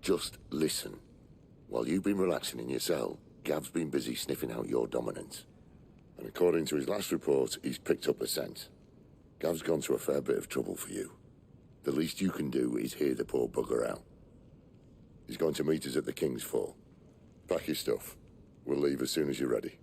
Just listen. While you've been relaxing in your cell, Gav's been busy sniffing out your dominance. And according to his last report, he's picked up a scent. Gav's gone to a fair bit of trouble for you. The least you can do is hear the poor bugger out. He's going to meet us at the King's Fall. Pack your stuff. We'll leave as soon as you're ready.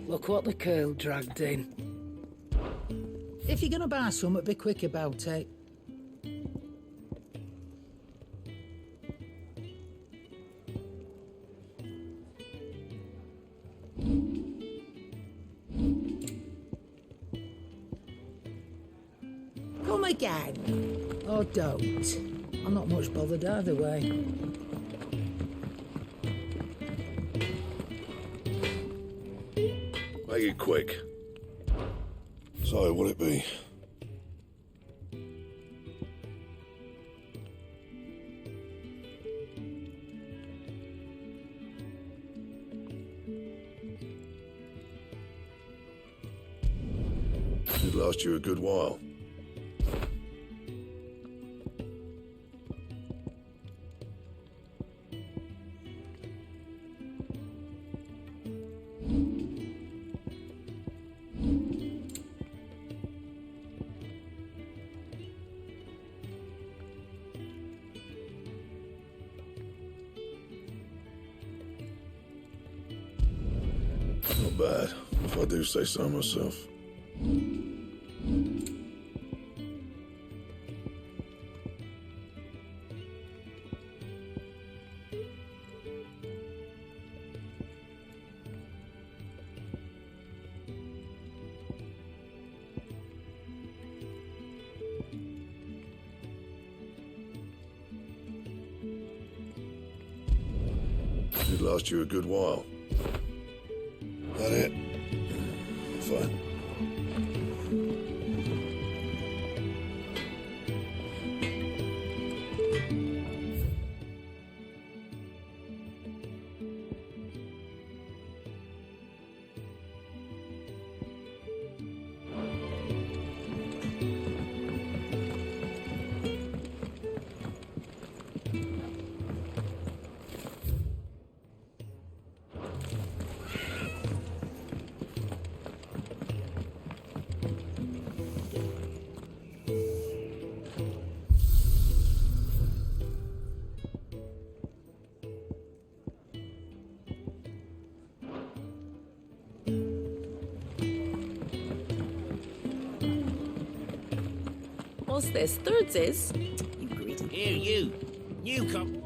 Look what the curl dragged in. If you're gonna buy something, be quick about it. Come again. Or don't. I'm not much bothered either way. Make it quick. So, what'll it be? Should last you a good while. Not bad, if I do say so myself. Should last you a good while. That it? Fine. What's this? Thirds is? You greedy. Here, you. You come.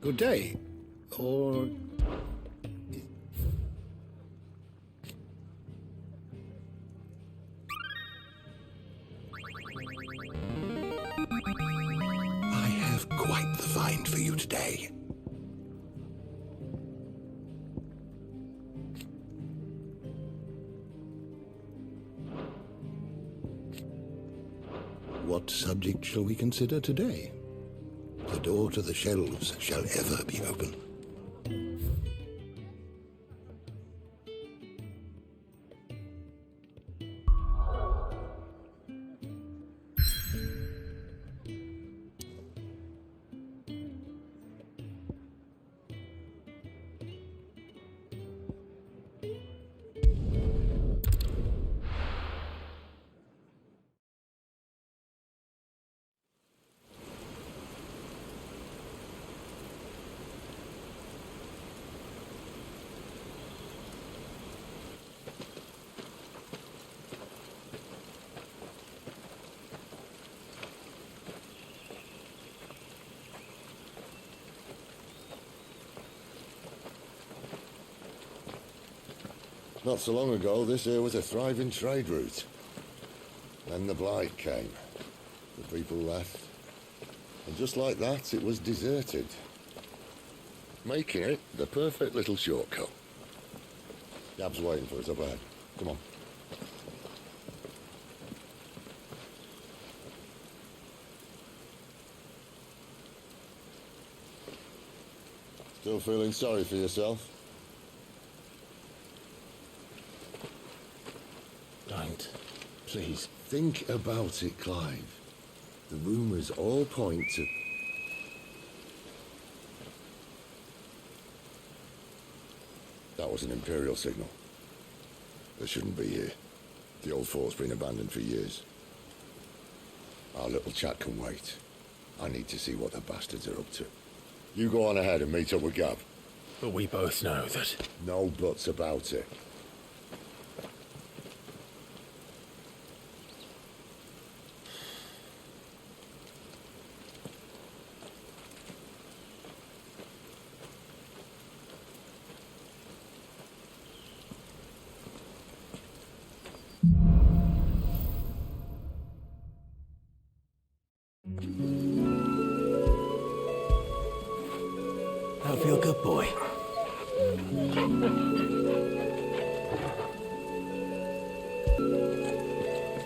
Good day. Or... I have quite the find for you today. What subject shall we consider today? The door to the shelves shall ever be open. Not so long ago, this here was a thriving trade route. Then the Blight came. The people left. And just like that, it was deserted. Making it the perfect little shortcut. Gab's waiting for us up ahead. Come on. Still feeling sorry for yourself? Don't. Please. Think about it, Clive. The rumours all point to... That was an Imperial signal. They shouldn't be here. The old fort's been abandoned for years. Our little chat can wait. I need to see what the bastards are up to. You go on ahead and meet up with Gab. But we both know that... No buts about it. I feel good, boy.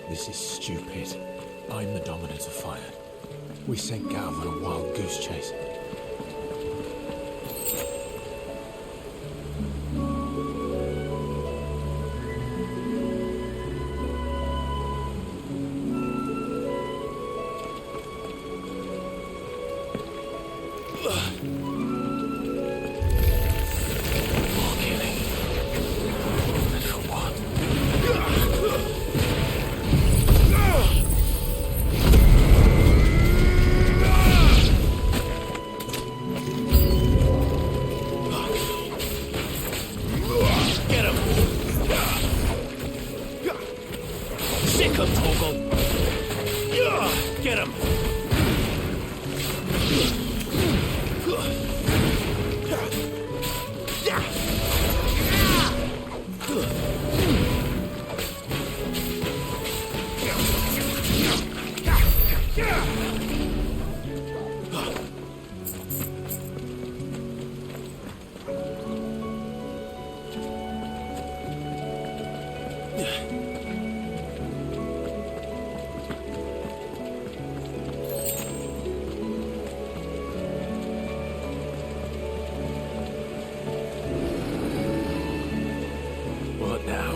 This is stupid. I'm the Dominant of Fire. We sent Gav on a wild goose chase. What now?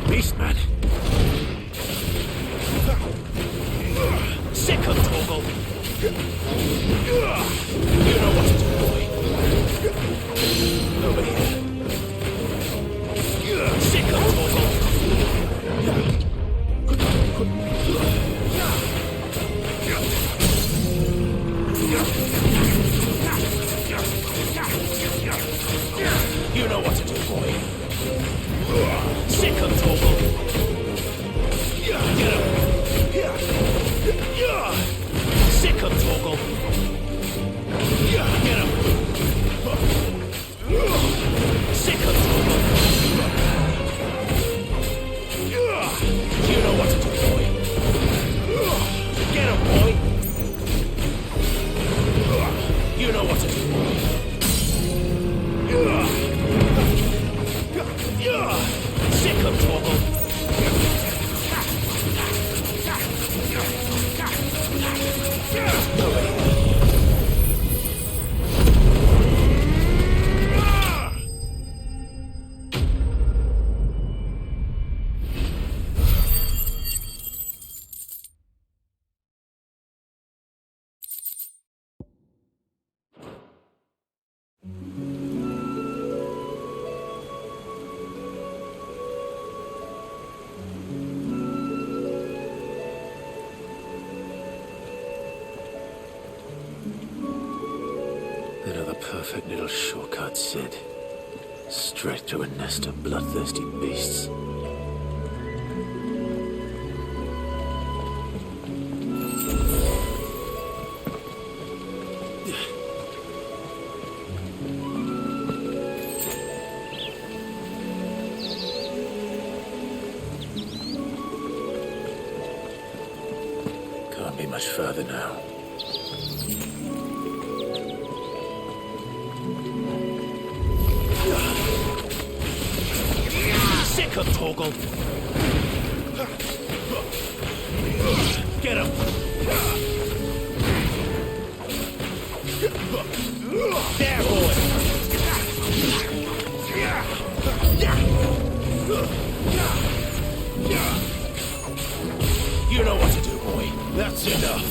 Beastman! Sick of Torgal! You know what to do, boy. Over here. Sick of Torgal! You know what to do, boy. Sick of Torgal! perfect little shortcut, Sid. Straight to a nest of bloodthirsty beasts. Can't be much further now. Sick of Torgal! Get him! There, boy! You know what to do, boy. That's enough.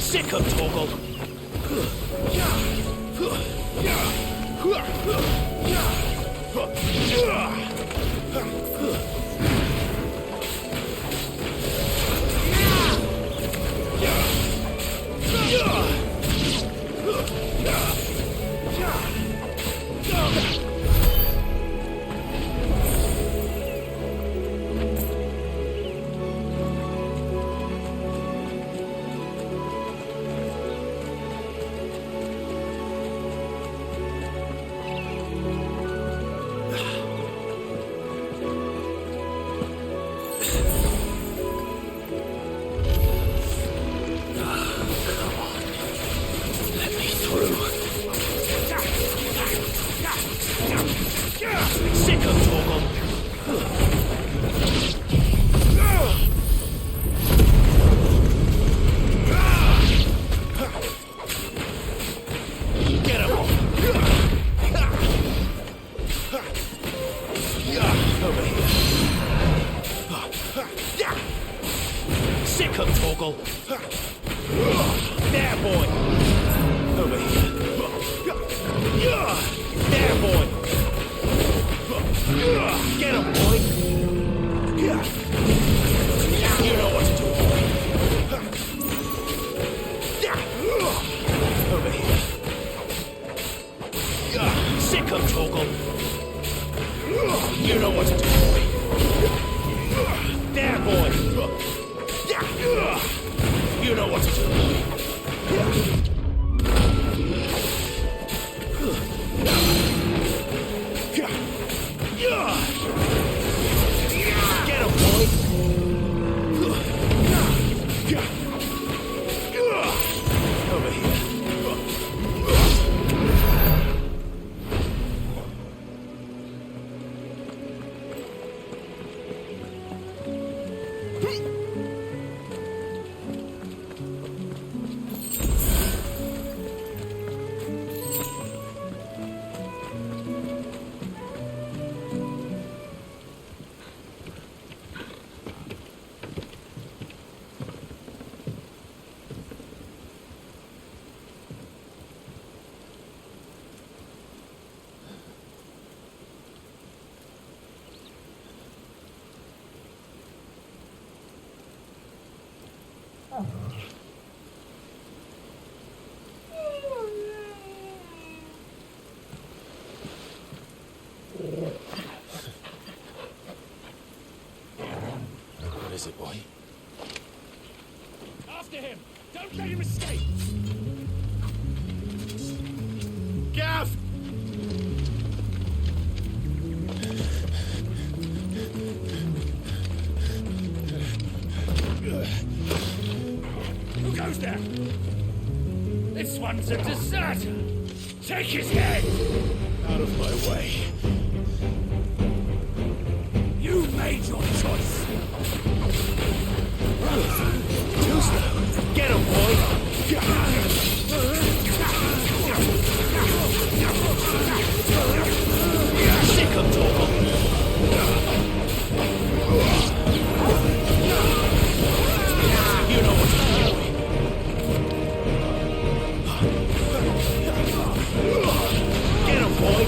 Sick of Torgal! Sick of Torgal! Get him! Over here. Sick of Torgal! There, boy! Over here. There, boy! Get him, boy! You know what to do, boy. Over here. Sick of Torgal! You know what to do, boy. There, boy! You know what to do, boy. Get him, boy! Over here. What is it, boy? After him! Don't let him escape! Gav! Who goes there? This one's a deserter! Take his head! Out of my way. You made your choice! Too slow. Get him, boy! Sick of Torgal! You know what to do, boy. Get him, boy!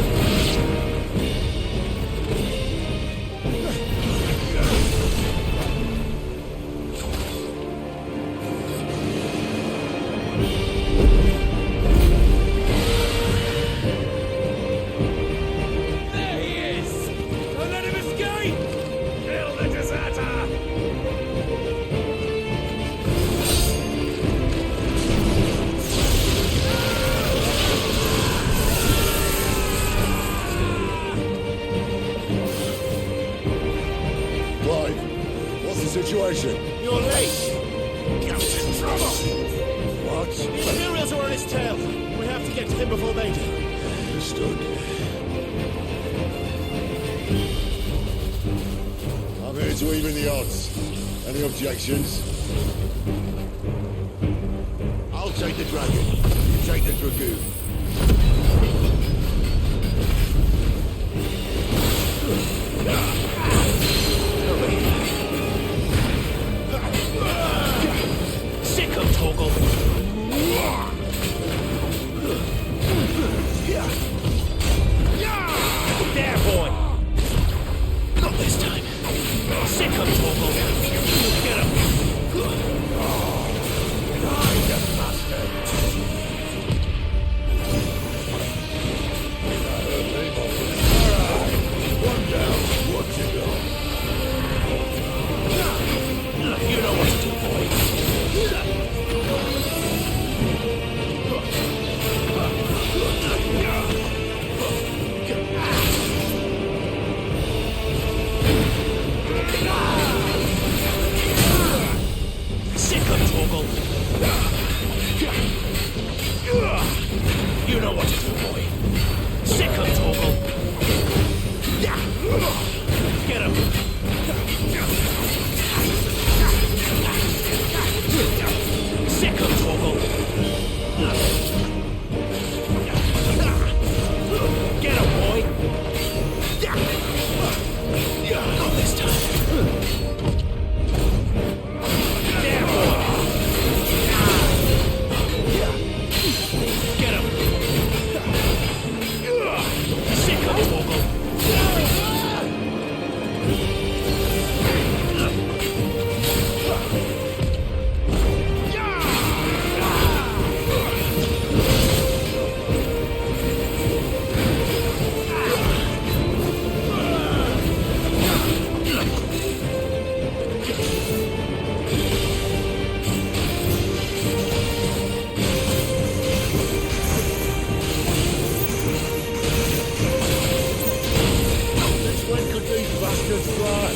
his tail. We have to get to him before they do. Understood. I'm here to even the odds. Any objections? I'll take the dragon. You take the dragoon. Sick of Torgal. There, boy. Not this time. Sick of Torgal. Get him. One down. Watch it go. You know what to do, boy. Sick of Torgal. You know what to do, boy. Sick of Torgal. Get him. Sick of Torgal. Get him, boy. Not this time. There, boy. Get him. Sick of Torgal. When could these bastards fly?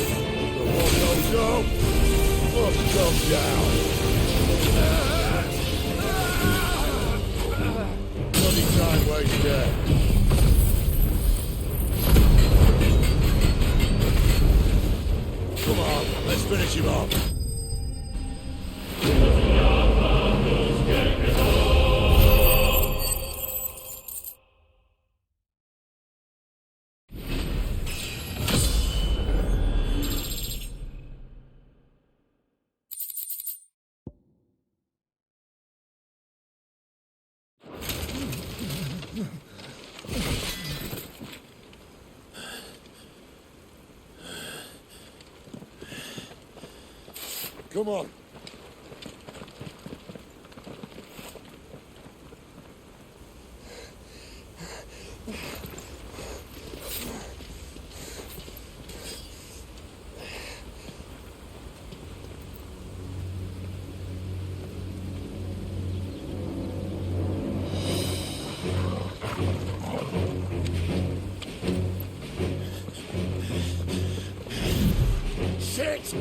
The one goes up, must come down. Bloody time waster. Come on, let's finish him off. Come on. Shit!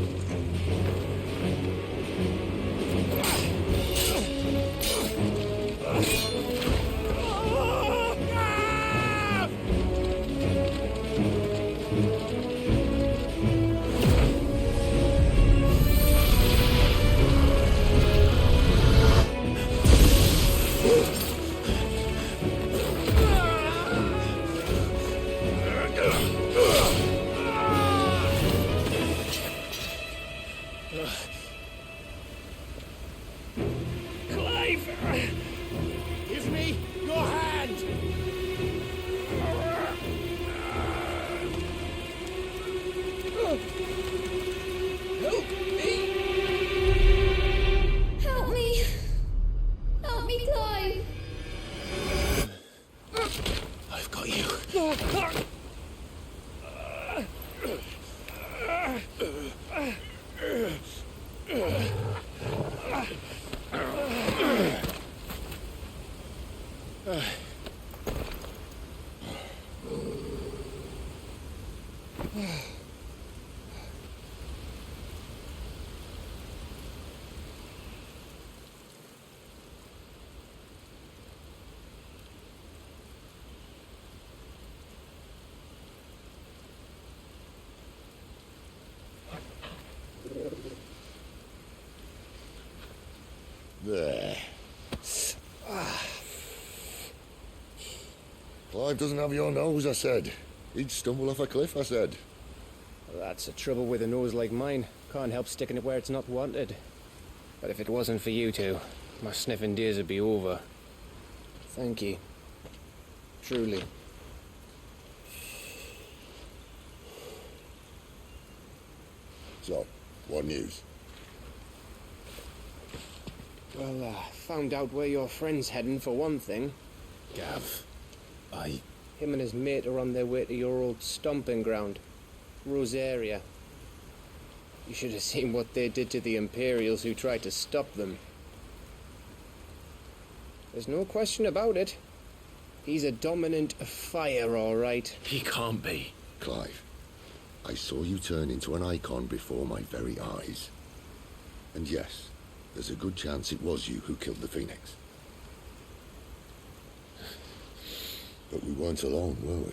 Clive! Give me your hand! Help me! Help me! Help me, Clive! I've got you. There. Clive doesn't have your nose, I said. He'd stumble off a cliff, I said. Well, that's the trouble with a nose like mine. Can't help sticking it where it's not wanted. But if it wasn't for you two, my sniffing days would be over. Thank you. Truly. So, what news? Well, found out where your friend's heading, for one thing. Gav, Him and his mate are on their way to your old stomping ground, Rosaria. You should have seen what they did to the Imperials who tried to stop them. There's no question about it. He's a dominant fire, all right. He can't be. Clive, I saw you turn into an icon before my very eyes. And yes, there's a good chance it was you who killed the Phoenix. But we weren't alone, were we?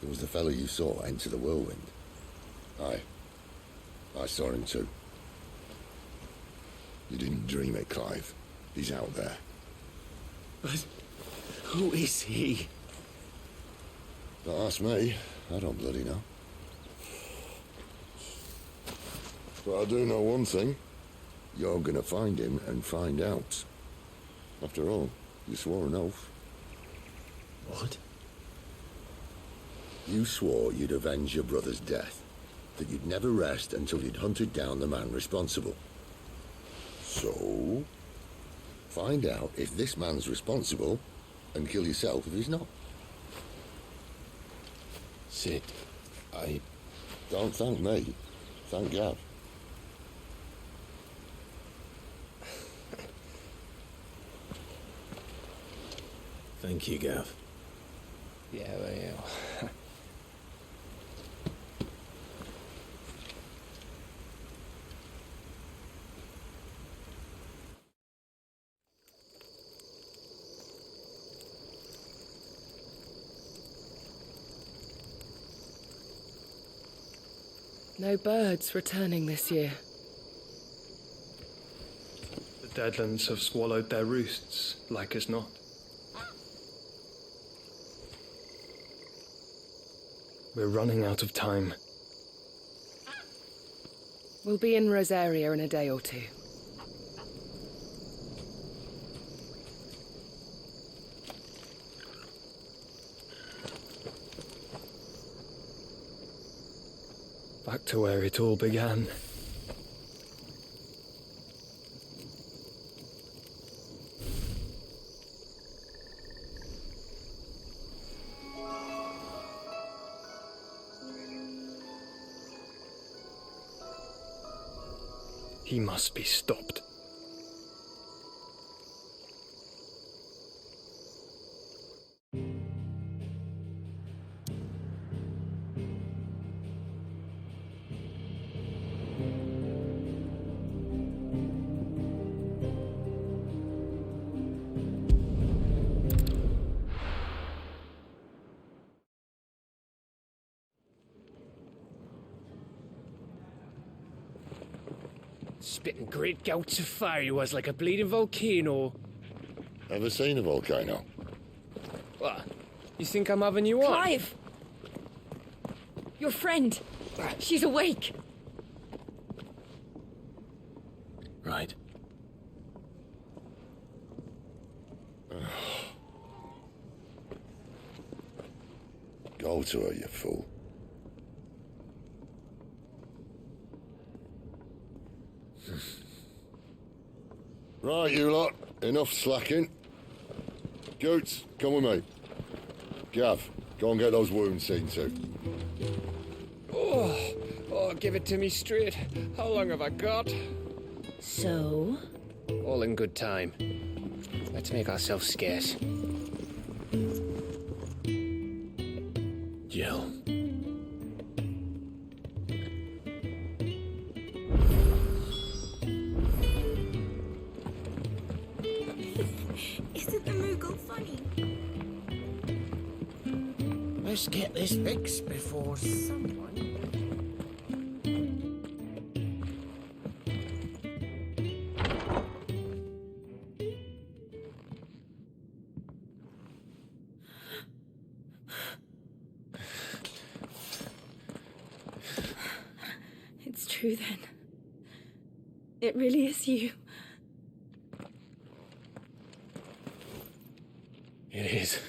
There was the fellow you saw enter the whirlwind. I saw him too. You didn't dream it, Clive. He's out there. But who is he? Don't ask me. I don't bloody know. But I do know one thing. You're gonna find him and find out. After all, you swore an oath. What? You swore you'd avenge your brother's death, that you'd never rest until you'd hunted down the man responsible. So, find out if this man's responsible, and kill yourself if he's not. Cid, Don't thank me. Thank Gav. Thank you, Gav. Yeah, well. No birds returning this year. The Deadlands have swallowed their roosts, like as not. We're running out of time. We'll be in Rosaria in a day or two. Back to where it all began. He must be stopped. Spitting great gouts of fire he was, like a bleeding volcano. Ever seen a volcano? What? You think I'm having you on? Clive! Your friend! She's awake! Right. Go to her, you fool. Right, you lot. Enough slacking. Goots, come with me. Gav, go and get those wounds seen to. Oh, give it to me straight. How long have I got? So? All in good time. Let's make ourselves scarce. Jill. Isn't the Moogle funny? Let's get this fixed before someone... true then. It really is you. It is.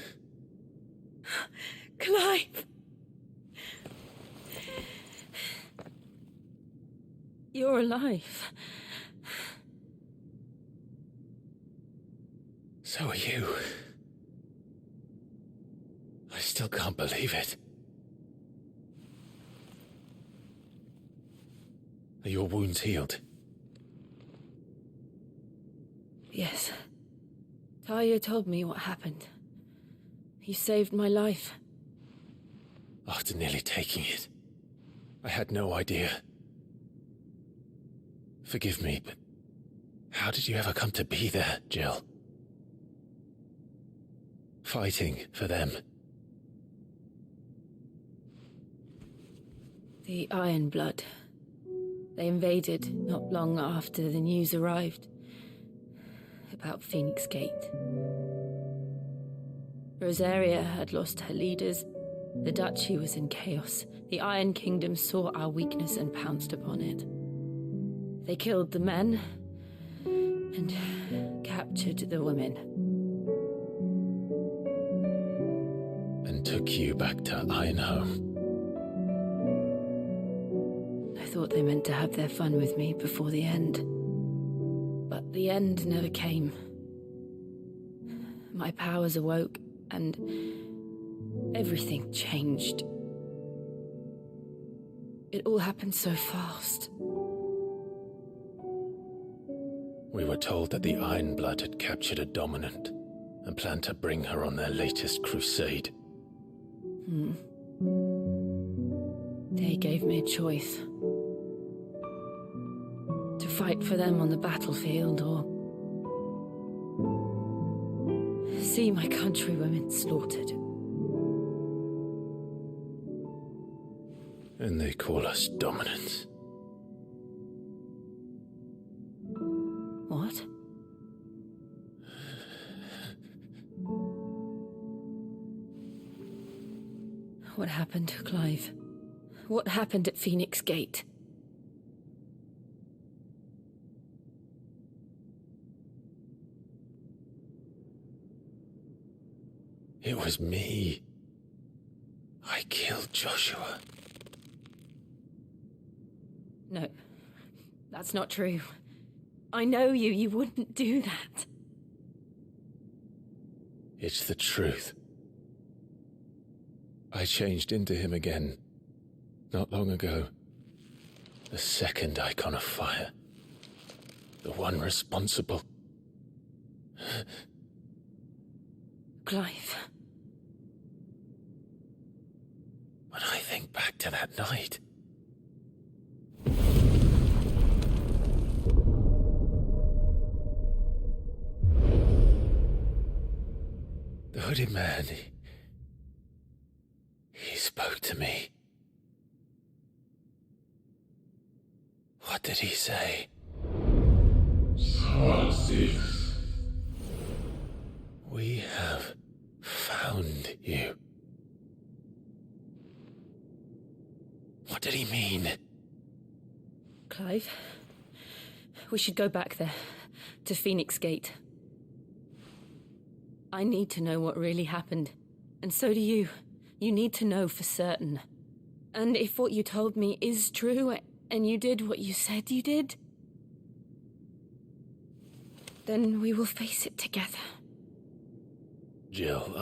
Clive! You're alive. So are you. I still can't believe it. Are your wounds healed? Yes. Talia told me what happened. You saved my life. After nearly taking it, I had no idea. Forgive me, but how did you ever come to be there, Jill? Fighting for them. The Iron Blood. They invaded not long after the news arrived about Phoenix Gate. Rosaria had lost her leaders. The Duchy was in chaos. The Iron Kingdom saw our weakness and pounced upon it. They killed the men and captured the women. And took you back to Ironhome. I thought they meant to have their fun with me before the end. But the end never came. My powers awoke, and everything changed. It all happened so fast. We were told that the Iron Blood had captured a dominant and planned to bring her on their latest crusade. They gave me a choice. To fight for them on the battlefield or see my countrywomen slaughtered. And they call us dominants. What? What happened, Clive? What happened at Phoenix Gate? It was me. I killed Joshua. No, that's not true. I know you. You wouldn't do that. It's the truth. I changed into him again, not long ago. The second icon of fire. The one responsible. Clive. When I think back to that night... The hooded man, he spoke to me. What did he say? Sarsis. We have found you. What did he mean? Clive, we should go back there, to Phoenix Gate. I need to know what really happened, and so do you. You need to know for certain. And if what you told me is true, and you did what you said you did, then we will face it together. Jill,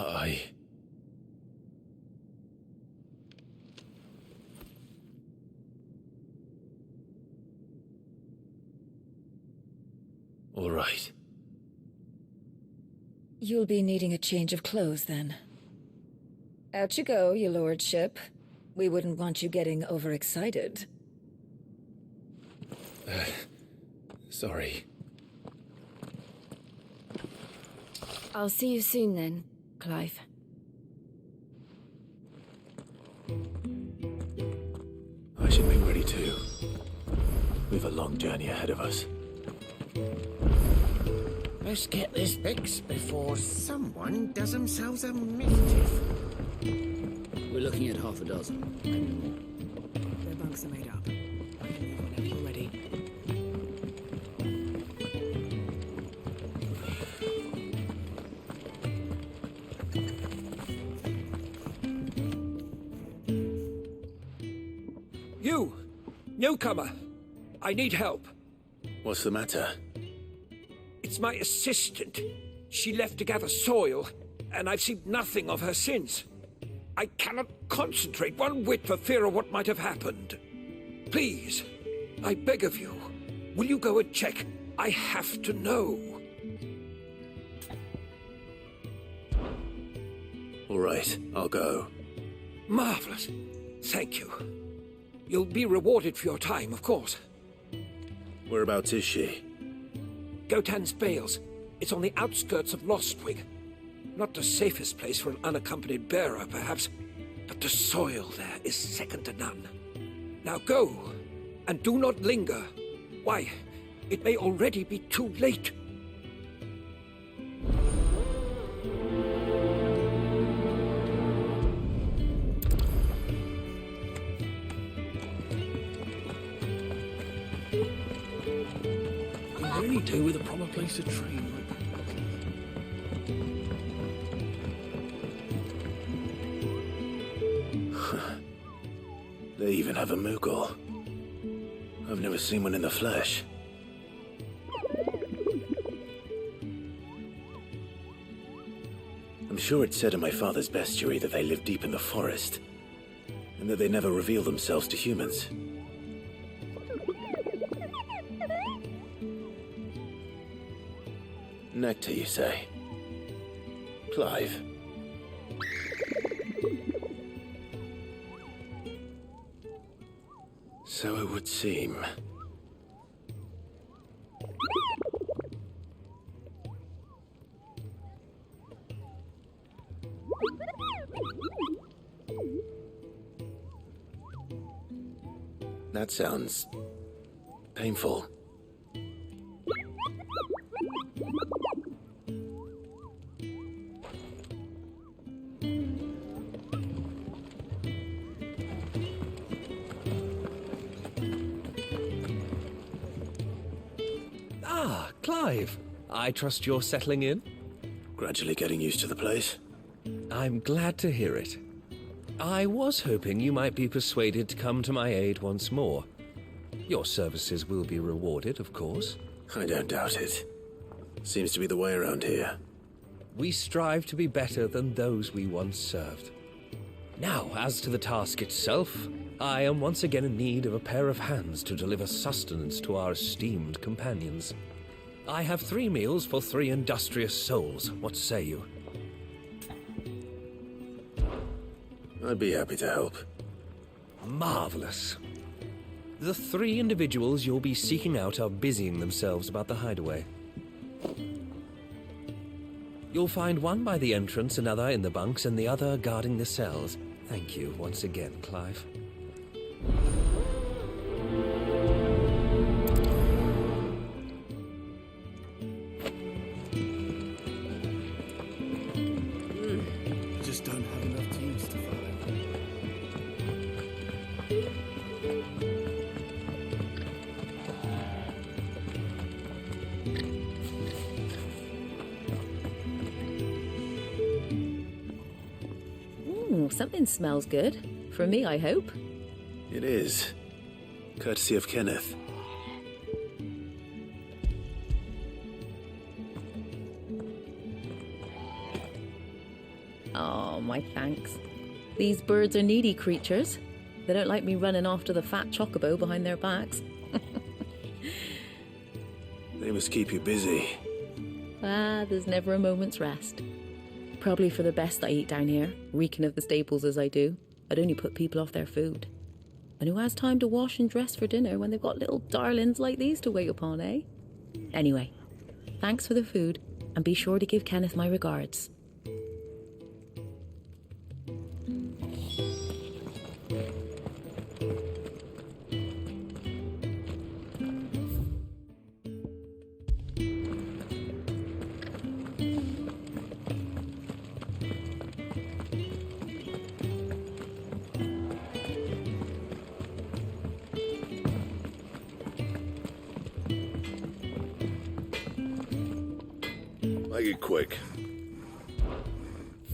All right. You'll be needing a change of clothes, then. Out you go, your lordship. We wouldn't want you getting overexcited. Sorry. I'll see you soon then, Clive. I should be ready too. We've a long journey ahead of us. Let's get this fixed before someone does themselves a mischief. We're looking at half a dozen. Their bunks are made up. You! Newcomer! I need help. What's the matter? It's my assistant. She left to gather soil, and I've seen nothing of her since. I cannot concentrate one whit for fear of what might have happened. Please, I beg of you, will you go and check? I have to know. All right, I'll go. Marvelous. Thank you. You'll be rewarded for your time, of course. Whereabouts is she? Gotan's Bales. It's on the outskirts of Lostwing. Not the safest place for an unaccompanied bearer, perhaps, but the soil there is second to none. Now go, and do not linger. Why, it may already be too late. Can really do with a proper place to train. They even have a Moogle. I've never seen one in the flesh. I'm sure it said in my father's bestiary that they live deep in the forest, and that they never reveal themselves to humans. Nectar, you say? Clive. So it would seem. That sounds painful. Ah, Clive. I trust you're settling in? Gradually getting used to the place. I'm glad to hear it. I was hoping you might be persuaded to come to my aid once more. Your services will be rewarded, of course. I don't doubt it. Seems to be the way around here. We strive to be better than those we once served. Now, as to the task itself, I am once again in need of a pair of hands to deliver sustenance to our esteemed companions. I have 3 meals for 3 industrious souls. What say you? I'd be happy to help. Marvelous. The 3 individuals you'll be seeking out are busying themselves about the hideaway. You'll find one by the entrance, another in the bunks, and the other guarding the cells. Thank you once again, Clive. Just don't have enough teams to follow. Ooh, something smells good. For me, I hope. It is. Courtesy of Kenneth. Oh, my thanks. These birds are needy creatures. They don't like me running after the fat chocobo behind their backs. They must keep you busy. Ah, there's never a moment's rest. Probably for the best I eat down here, reeking of the staples as I do. I'd only put people off their food. And who has time to wash and dress for dinner when they've got little darlings like these to wait upon, eh? Anyway, thanks for the food, and be sure to give Kenneth my regards. Make it quick.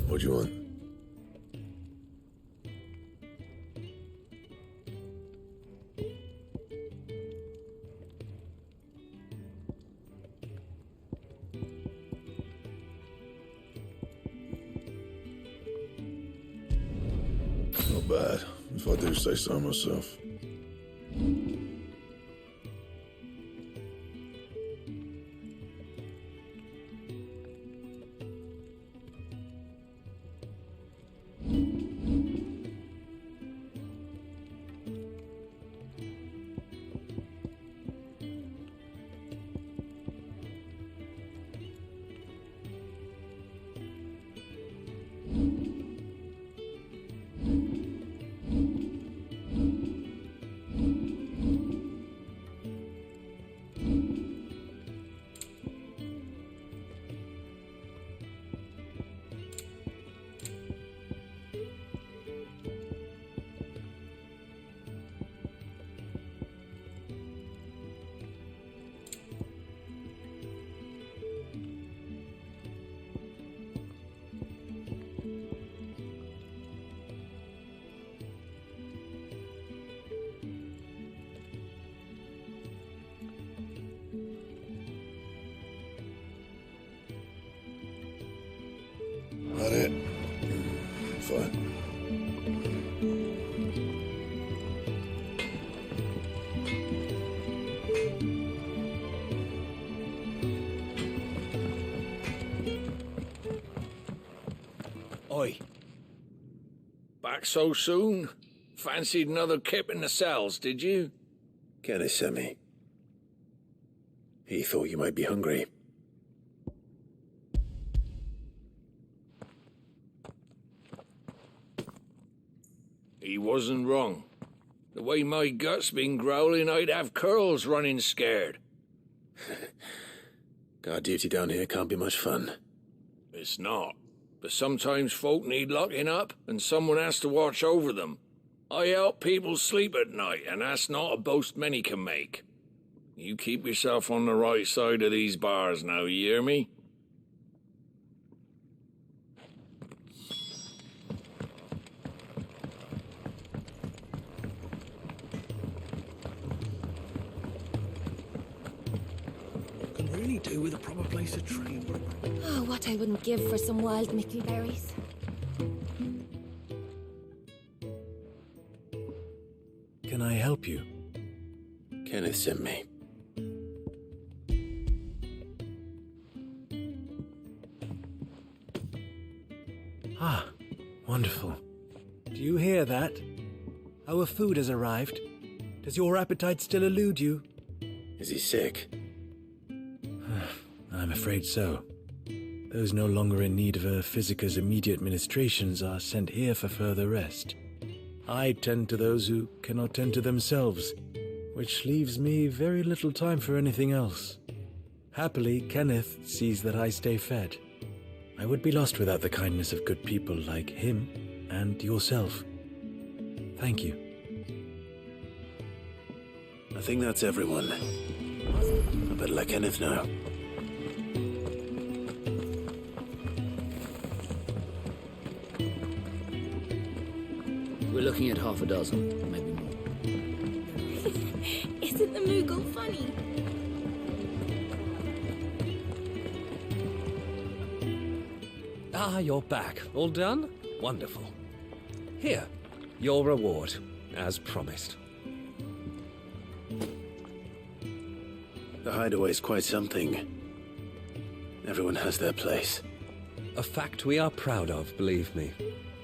What do you want? not bad, if I do say so myself. That it? Fine. Oi. Back so soon? Fancied another kip in the cells, did you? Kenneth sent me. He thought you might be hungry. He wasn't wrong. The way my gut's been growling, I'd have curls running scared. Guard duty down here can't be much fun. It's not. But sometimes folk need locking up, and someone has to watch over them. I help people sleep at night, and that's not a boast many can make. You keep yourself on the right side of these bars now, you hear me? Can really do with a proper place to train. Oh, what I wouldn't give for some wild mickleberries. Can I help you? Kenneth sent me. Ah, wonderful. Do you hear that? Our food has arrived. Does your appetite still elude you? Is he sick? I'm afraid so. Those no longer in need of a physicus immediate ministrations are sent here for further rest. I tend to those who cannot tend to themselves, which leaves me very little time for anything else. Happily, Kenneth sees that I stay fed. I would be lost without the kindness of good people like him and yourself. Thank you. I think that's everyone. I better let Kenneth know. We're looking at half a dozen, maybe more. Isn't the Moogle funny? Ah, you're back. All done? Wonderful. Here, your reward, as promised. The hideaway's quite something. Everyone has their place. A fact we are proud of, believe me.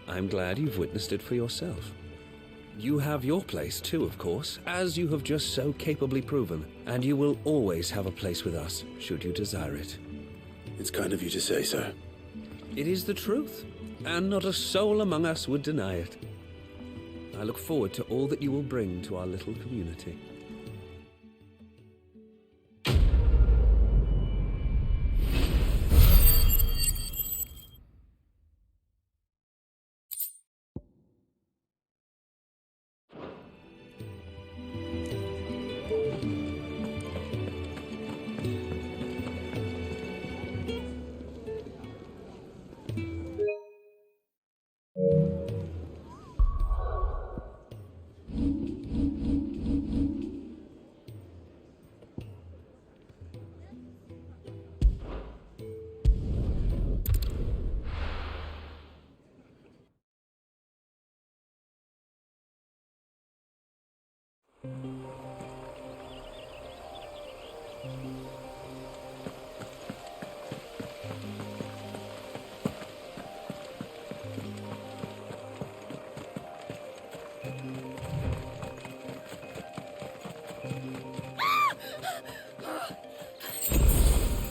I'm glad you've witnessed it for yourself. You have your place too, of course, as you have just so capably proven, and you will always have a place with us, should you desire it. It's kind of you to say so. It is the truth, and not a soul among us would deny it. I look forward to all that you will bring to our little community.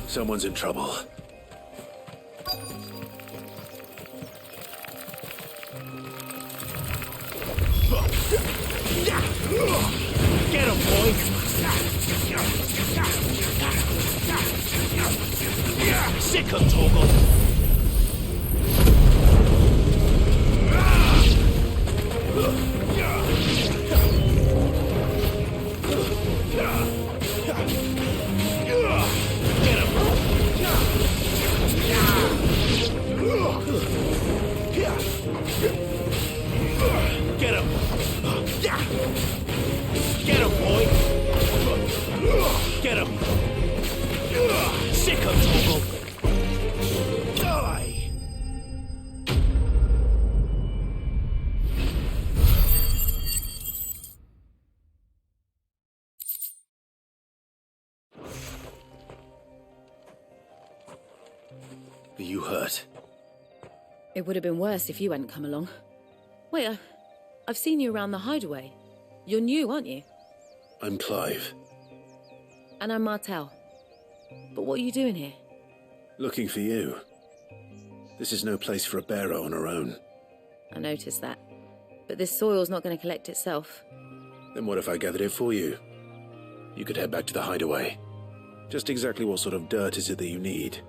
Someone's in trouble. Get him, boy! Sick him, Torgal! Get him! Get him, boy! Get him! Sick him, Torgal! Die! Are you hurt? It would have been worse if you hadn't come along. Wait, I've seen you around the hideaway. You're new, aren't you? I'm Clive. And I'm Martel. But what are you doing here? Looking for you. This is no place for a bearer on her own. I noticed that. But this soil's not going to collect itself. Then what if I gathered it for you? You could head back to the hideaway. Just exactly what sort of dirt is it that you need?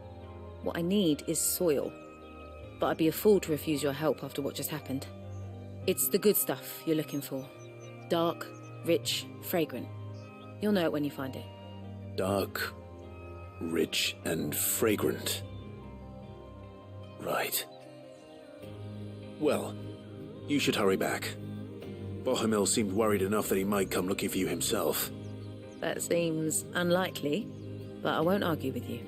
What I need is soil. But I'd be a fool to refuse your help after what just happened. It's the good stuff you're looking for. Dark, rich, fragrant. You'll know it when you find it. Dark, rich, and fragrant. Right. Well, you should hurry back. Bohemil seemed worried enough that he might come looking for you himself. That seems unlikely, but I won't argue with you.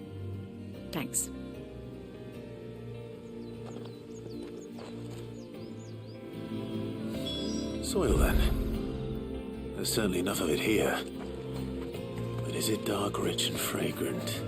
Thanks. Soil, then. There's certainly enough of it here. But is it dark, rich, and fragrant?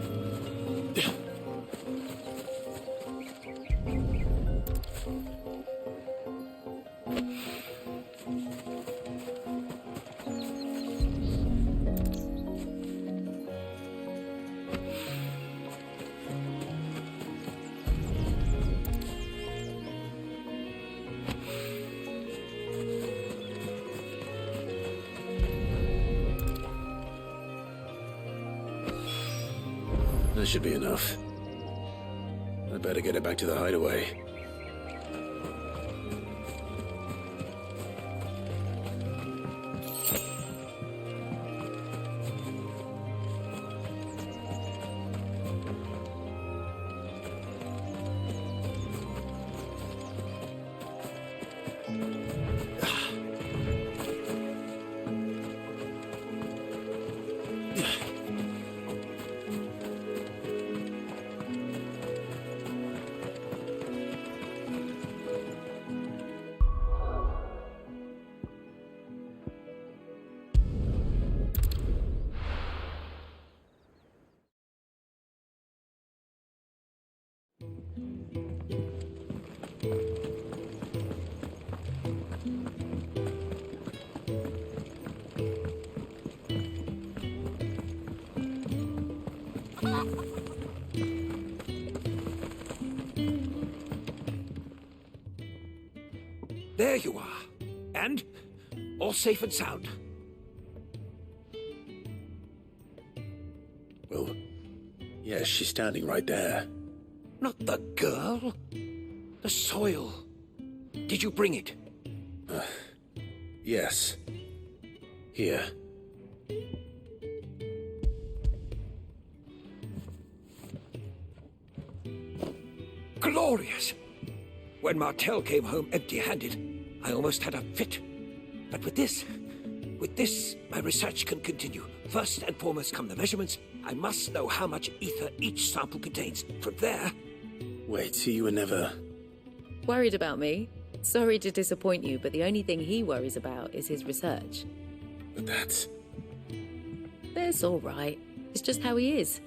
That should be enough. I'd better get it back to the hideaway. There you are. And all safe and sound. Well, yes, she's standing right there. Not the girl. The soil. Did you bring it? Yes. Here. Glorious! When Martel came home empty-handed, I almost had a fit. But with this, my research can continue. First and foremost come the measurements. I must know how much ether each sample contains. From there... Wait, so you were never... Worried about me? Sorry to disappoint you, but the only thing he worries about is his research. But that's... That's all right. It's just how he is.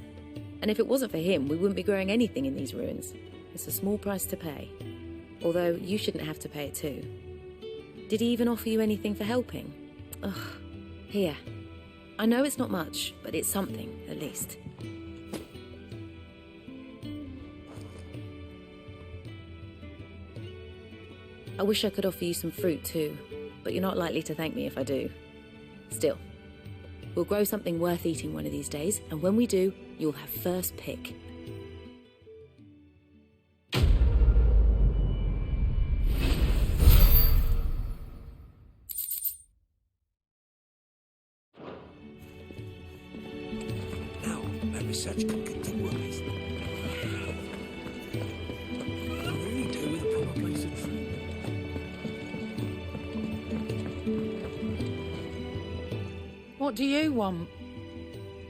And if it wasn't for him, we wouldn't be growing anything in these ruins. It's a small price to pay. Although, you shouldn't have to pay it too. Did he even offer you anything for helping? Ugh. Here. I know it's not much, but it's something, at least. I wish I could offer you some fruit too, but you're not likely to thank me if I do. Still, we'll grow something worth eating one of these days, and when we do, you'll have first pick. Now, let me search and get the worries. I really do with a proper place of food. What do you want?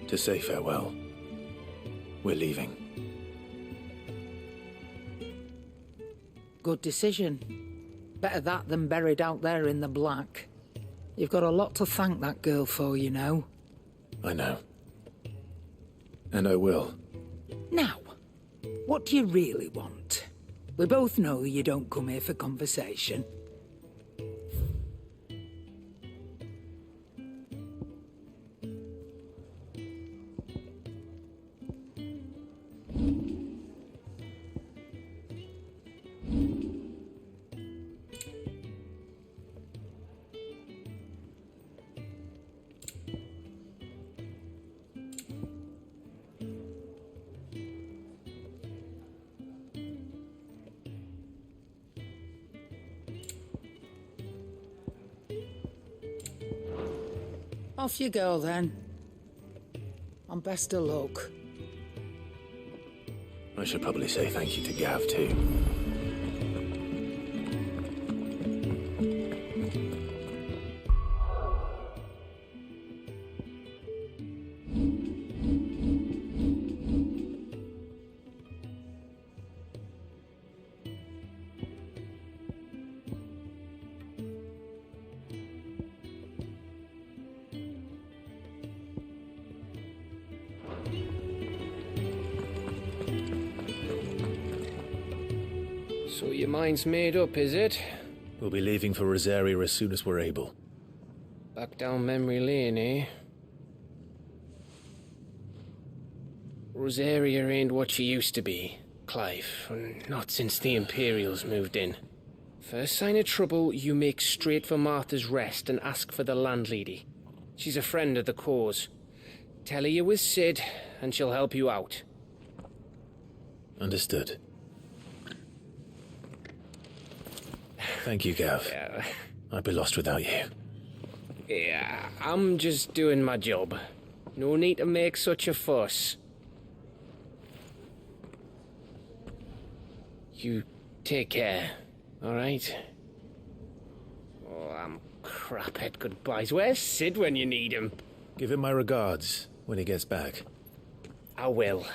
To say farewell. We're leaving. Good decision. Better that than buried out there in the black. You've got a lot to thank that girl for, you know. I know. And I will. Now, what do you really want? We both know you don't come here for conversation. Off you go, then. And best of luck. I should probably say thank you to Gav, too. So your mind's made up, is it? We'll be leaving for Rosaria as soon as we're able. Back down memory lane, eh? Rosaria ain't what she used to be, Clive. Not since the Imperials moved in. First sign of trouble, you make straight for Martha's Rest and ask for the landlady. She's a friend of the cause. Tell her you're with Sid, and she'll help you out. Understood. Thank you, Gav. Yeah. I'd be lost without you. Yeah, I'm just doing my job. No need to make such a fuss. You take care, alright? Oh, I'm crap at goodbyes. Where's Sid when you need him? Give him my regards when he gets back. I will.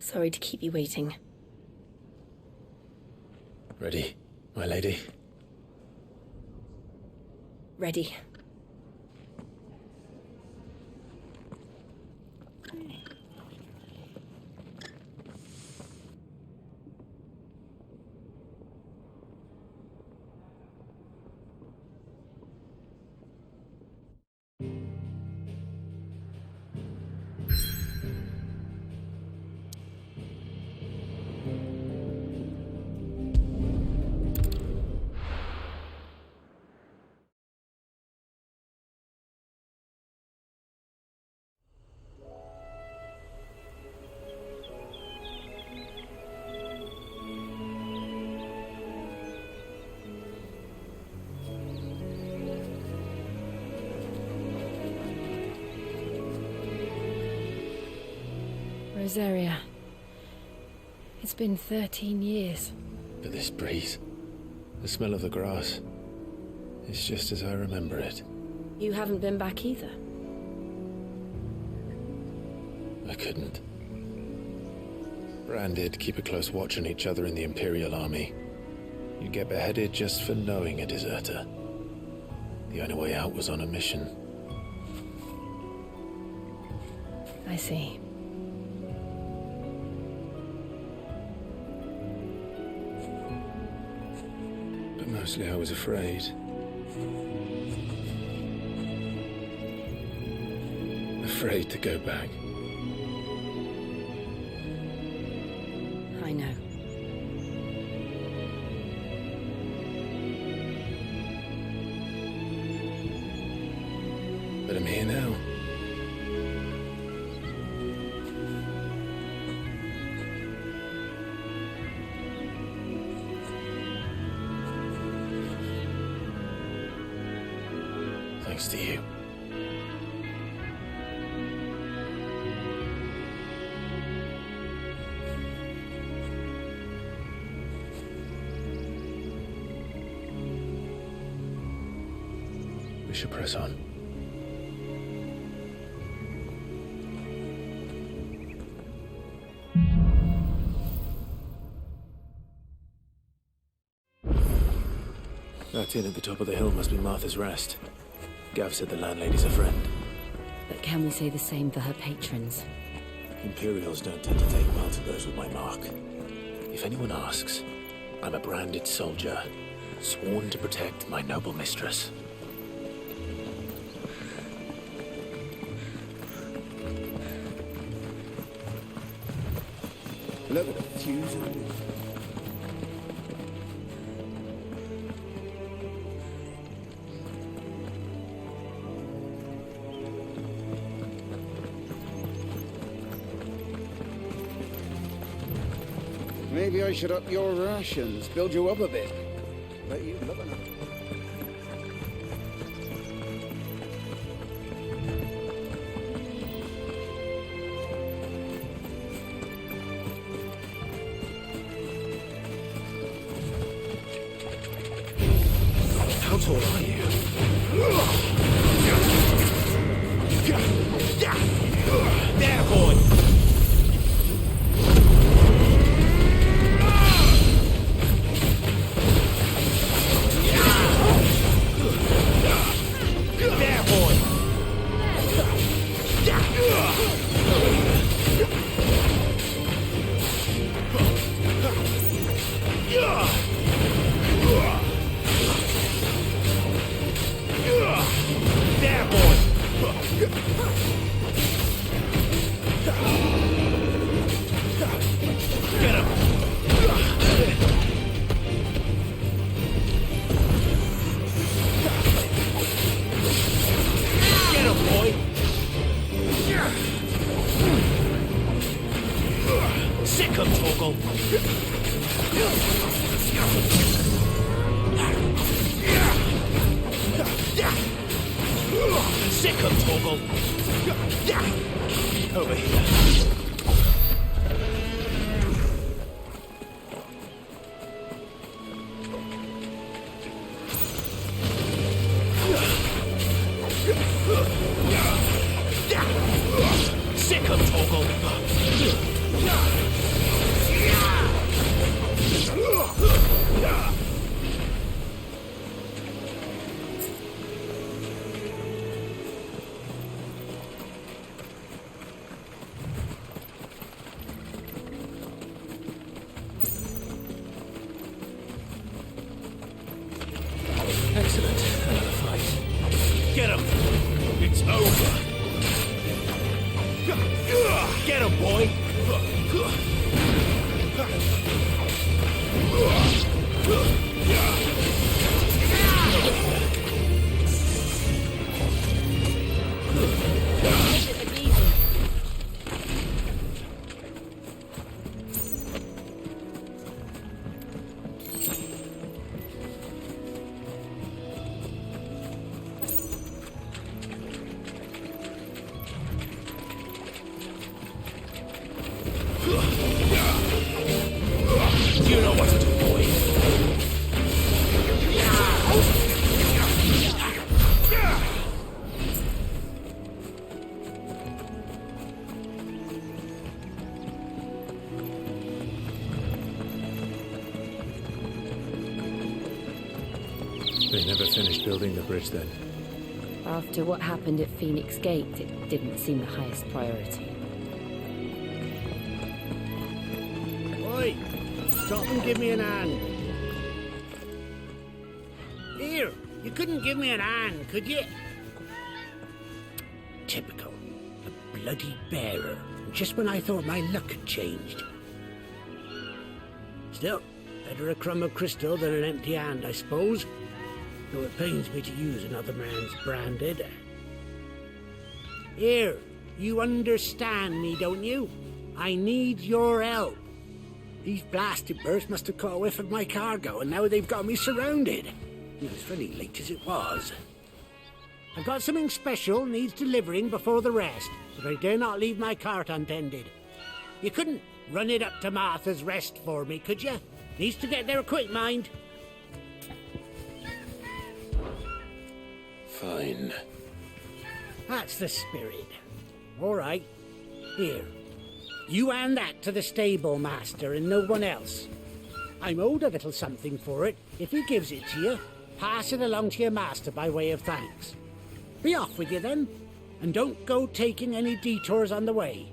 Sorry to keep you waiting. Ready, my lady? Ready. Rosaria. It's been 13 years. But this breeze, the smell of the grass, it's just as I remember it. You haven't been back either. I couldn't. Bran did keep a close watch on each other in the Imperial Army. You'd get beheaded just for knowing a deserter. The only way out was on a mission. I see. But mostly I was afraid. Afraid to go back. to you. We should press on. That inn at the top of the hill must be Martha's Rest. Gav said the landlady's a friend. But can we say the same for her patrons? Imperials don't tend to take well to those with my mark. If anyone asks, I'm a branded soldier, sworn to protect my noble mistress. Look at the fuse on it. Maybe I should up your rations, build you up a bit. Bet you love enough. How tall are you? There, boy! Over here. Sick of Torgal. Excellent. Another fight. Get him! It's over! Get him, boy! You know what to do, boy. They never finished building the bridge then. After what happened at Phoenix Gate, it didn't seem the highest priority. Oi! Stop and give me an hand. Here, you couldn't give me an hand, could you? Typical. A bloody bearer. Just when I thought my luck had changed. Still, better a crumb of crystal than an empty hand, I suppose. Though it pains me to use another man's branded. Here, you understand me, don't you? I need your help. These blasted birds must have caught a whiff of my cargo, and now they've got me surrounded. It was very late as it was. I've got something special needs delivering before the rest, but I dare not leave my cart untended. You couldn't run it up to Martha's Rest for me, could you? Needs to get there quick, mind. Fine. That's the spirit. All right. Here. You hand that to the stable master and no one else. I'm owed a little something for it. If he gives it to you, pass it along to your master by way of thanks. Be off with you then, and don't go taking any detours on the way.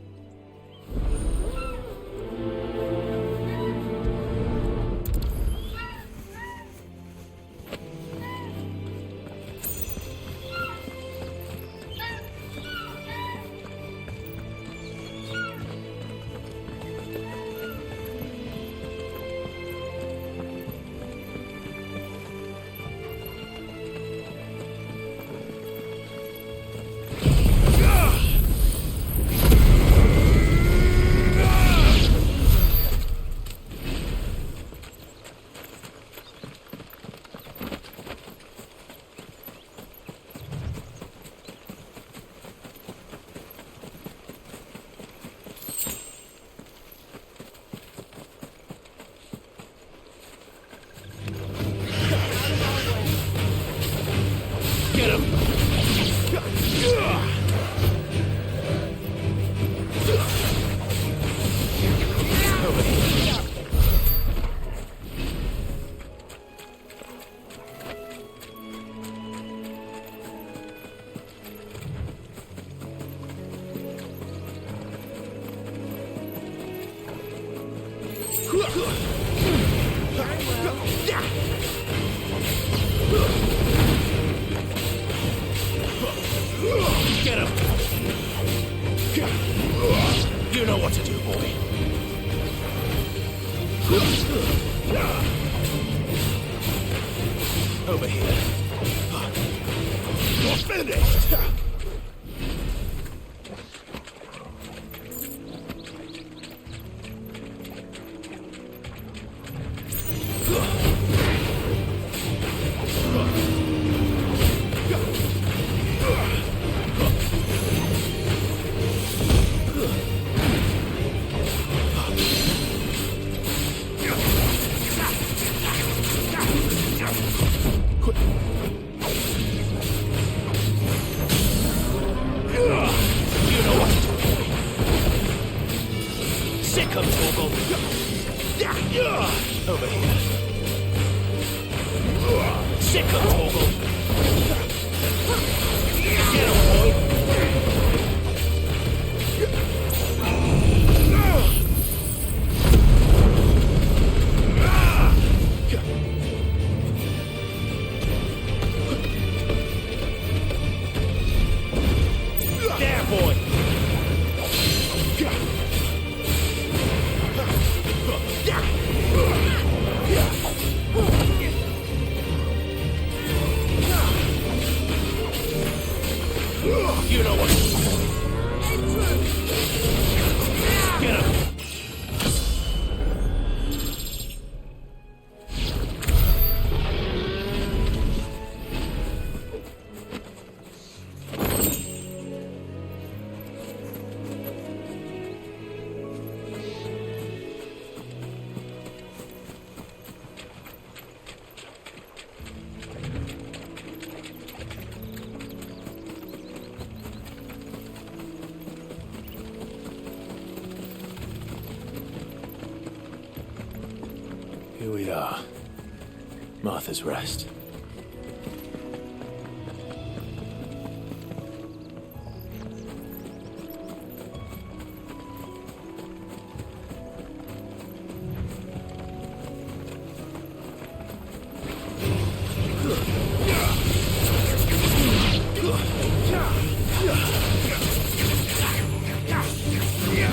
Get him! You know what to do, boy. Over here. You're finished! Over here. Sick of Torgal. Get him, boy. There, boy. You know what? Get him! Here we are. Martha's Rest.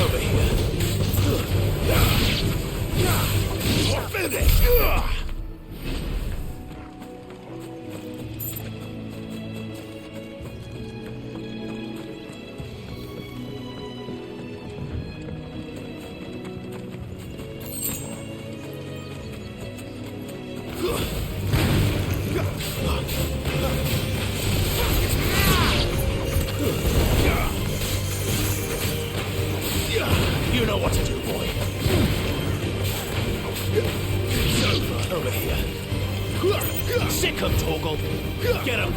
Over here. Finish! know what to do, boy. Over here. Sick him, Torgal. Get him.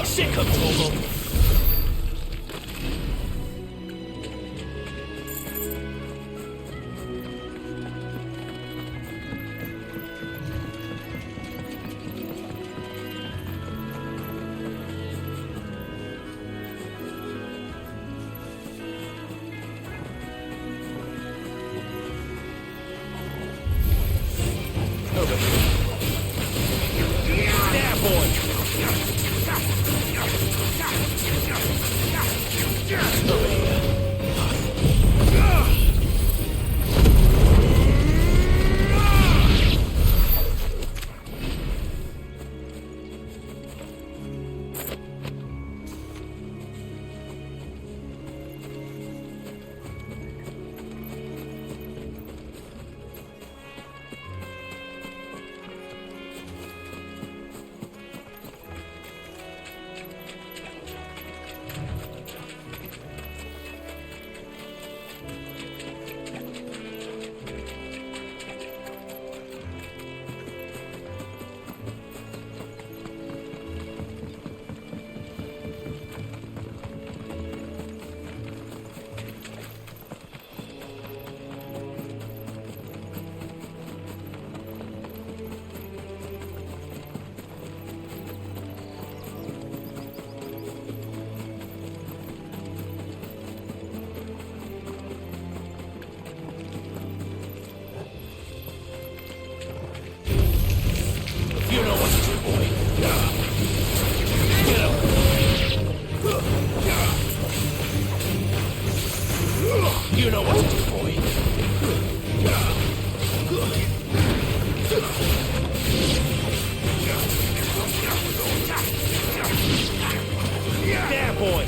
Sick him, Torgal. You know what to do, boy. There, boy.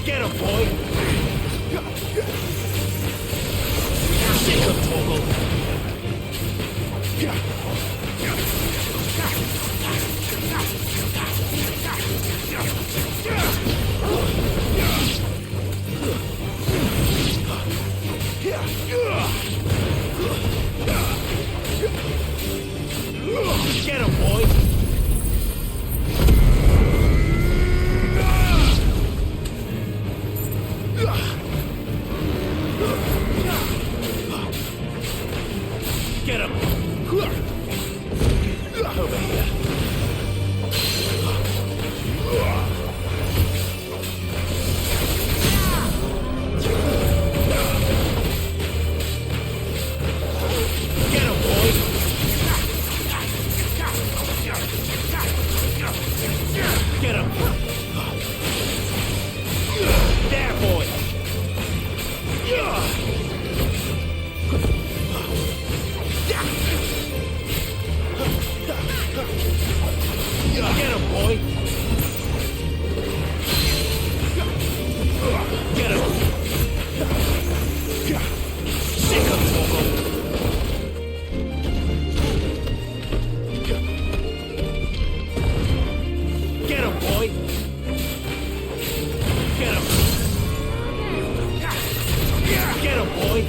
Get him, boy! Sick him, Torgal! Get him, boy! Get him! Over here. Get him, boy! Get him! There, boy! Get him, boy! Get him! Sick him, Torgal! Get him, boy! Get him! Get him, boy!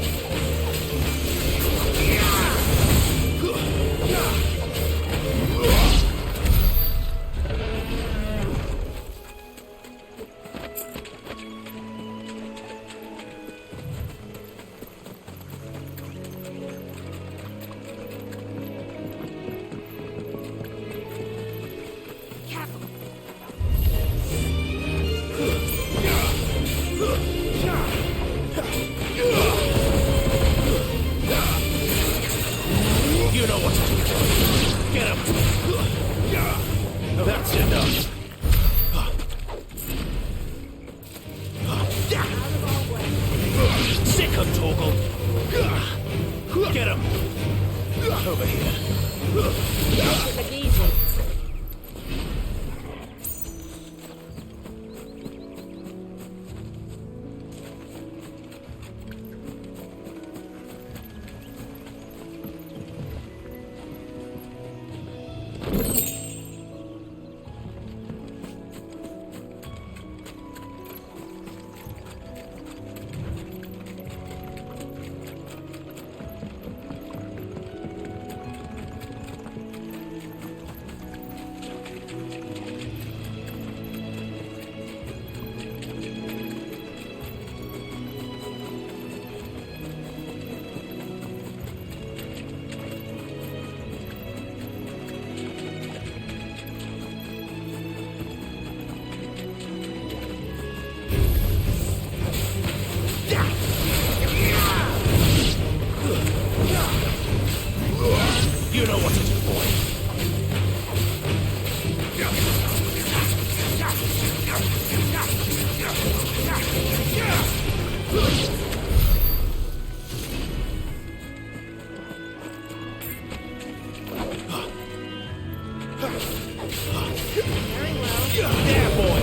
You know what to do. Get him. That's enough. Sick him, Torgal. Get him. Over here. Take it easy. You know what to do, boy. There, boy.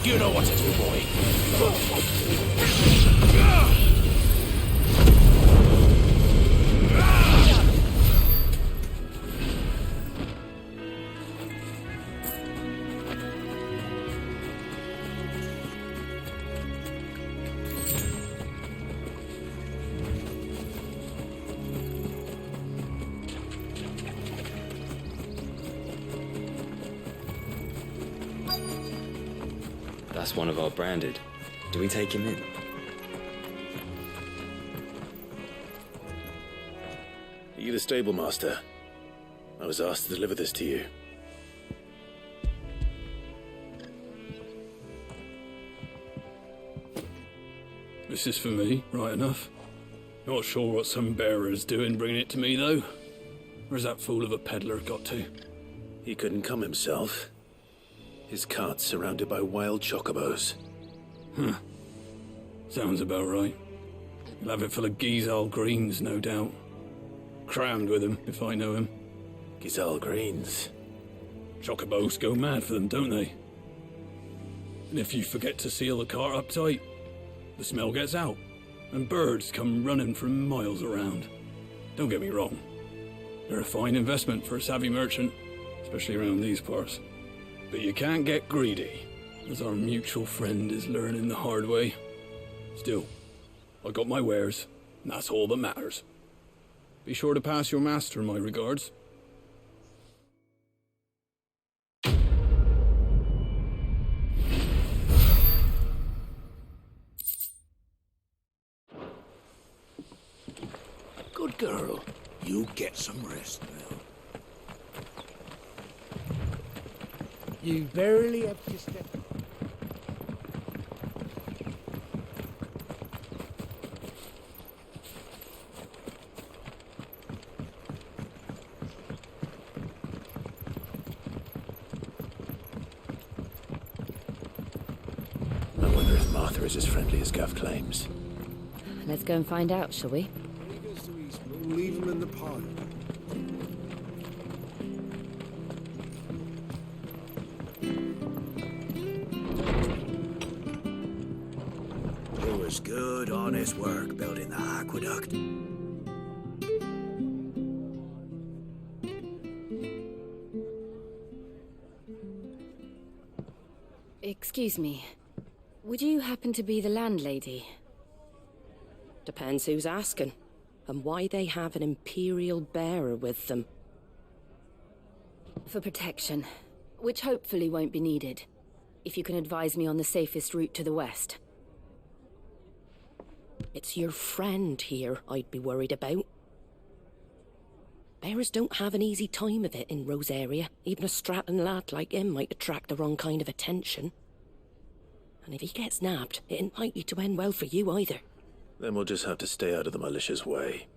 You know what to do, boy. That's one of our branded. Do we take him in? Are you the stable master? I was asked to deliver this to you. This is for me, right enough. Not sure what some bearer's doing bringing it to me, though. Where's that fool of a peddler got to? He couldn't come himself. His cart's surrounded by wild chocobos. Huh. Sounds about right. He'll have it full of Gizal greens, no doubt. Crammed with him, if I know him. Gizal greens? Chocobos go mad for them, don't they? And if you forget to seal the cart up tight, the smell gets out, and birds come running from miles around. Don't get me wrong. They're a fine investment for a savvy merchant, especially around these parts. But you can't get greedy, as our mutual friend is learning the hard way. Still, I got my wares, and that's all that matters. Be sure to pass your master my regards. Good girl. You get some rest now. You barely have to step. I wonder if Martha is as friendly as Gav claims. Let's go and find out, shall we? We'll leave him in the pond. It was good, honest work building the aqueduct. Excuse me. Would you happen to be the landlady? Depends who's asking, and why they have an Imperial bearer with them. For protection, which hopefully won't be needed. If you can advise me on the safest route to the west. It's your friend here I'd be worried about. Bearers don't have an easy time of it in Rosaria. Even a Stratton lad like him might attract the wrong kind of attention. And if he gets nabbed, it ain't likely to end well for you either. Then we'll just have to stay out of the malicious way.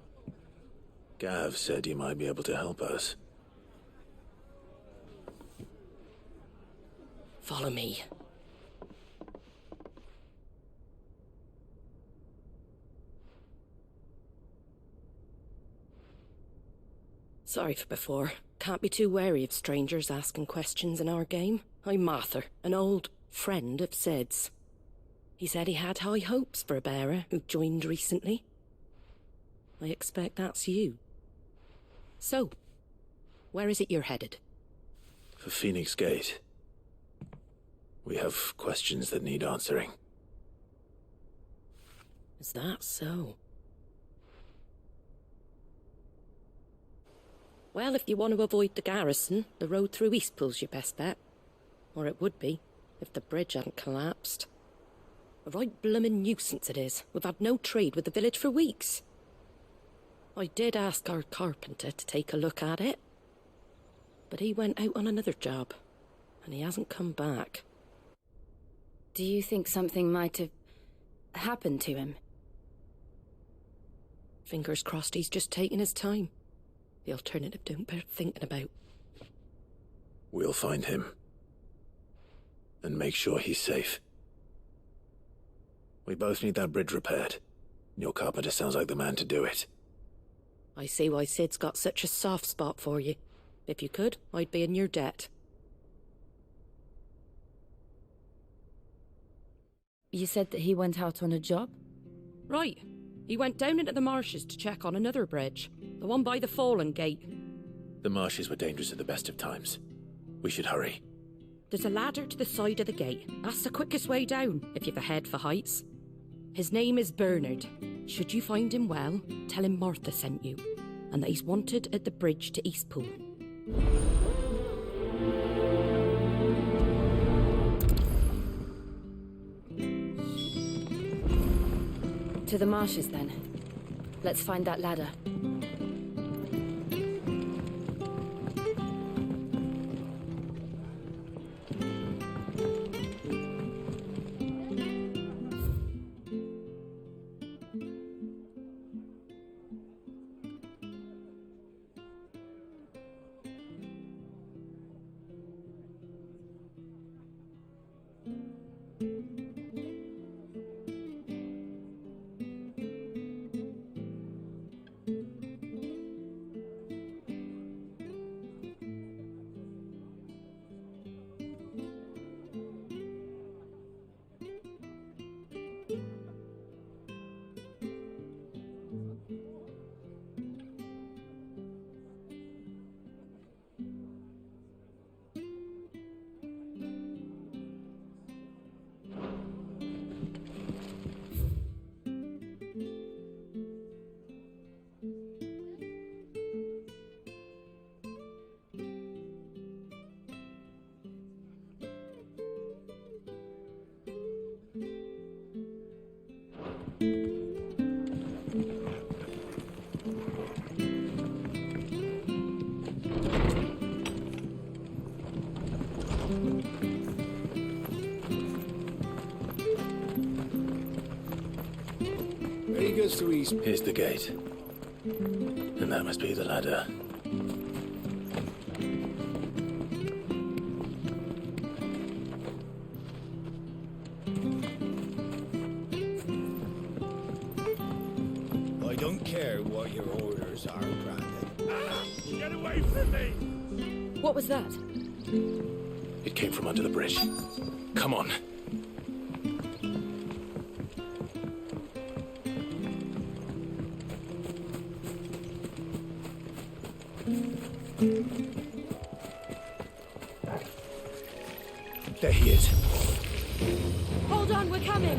Gav said he might be able to help us. Follow me. Sorry for before. Can't be too wary of strangers asking questions in our game. I'm Martha, an old friend of Sid's. He said he had high hopes for a bearer who joined recently. I expect that's you. So, where is it you're headed? For Phoenix Gate. We have questions that need answering. Is that so? Well, if you want to avoid the garrison, the road through Eastpool's your best bet. Or it would be, if the bridge hadn't collapsed. A right bloomin' nuisance it is. We've had no trade with the village for weeks. I did ask our carpenter to take a look at it. But he went out on another job, and he hasn't come back. Do you think something might have happened to him? Fingers crossed he's just taking his time. The alternative don't bear thinking about. We'll find him. And make sure he's safe. We both need that bridge repaired. Your carpenter sounds like the man to do it. I see why Sid's got such a soft spot for you. If you could, I'd be in your debt. You said that he went out on a job? Right. He went down into the marshes to check on another bridge. The one by the Fallen Gate. The marshes were dangerous at the best of times. We should hurry. There's a ladder to the side of the gate. That's the quickest way down, if you've a head for heights. His name is Bernard. Should you find him well, tell him Martha sent you, and that he's wanted at the bridge to Eastpool. To the marshes, then. Let's find that ladder. To East. Here's the gate. And that must be the ladder. I don't care what your orders are, Brandon. Get away from me! What was that? It came from under the bridge. Come on. There he is. Hold on, we're coming!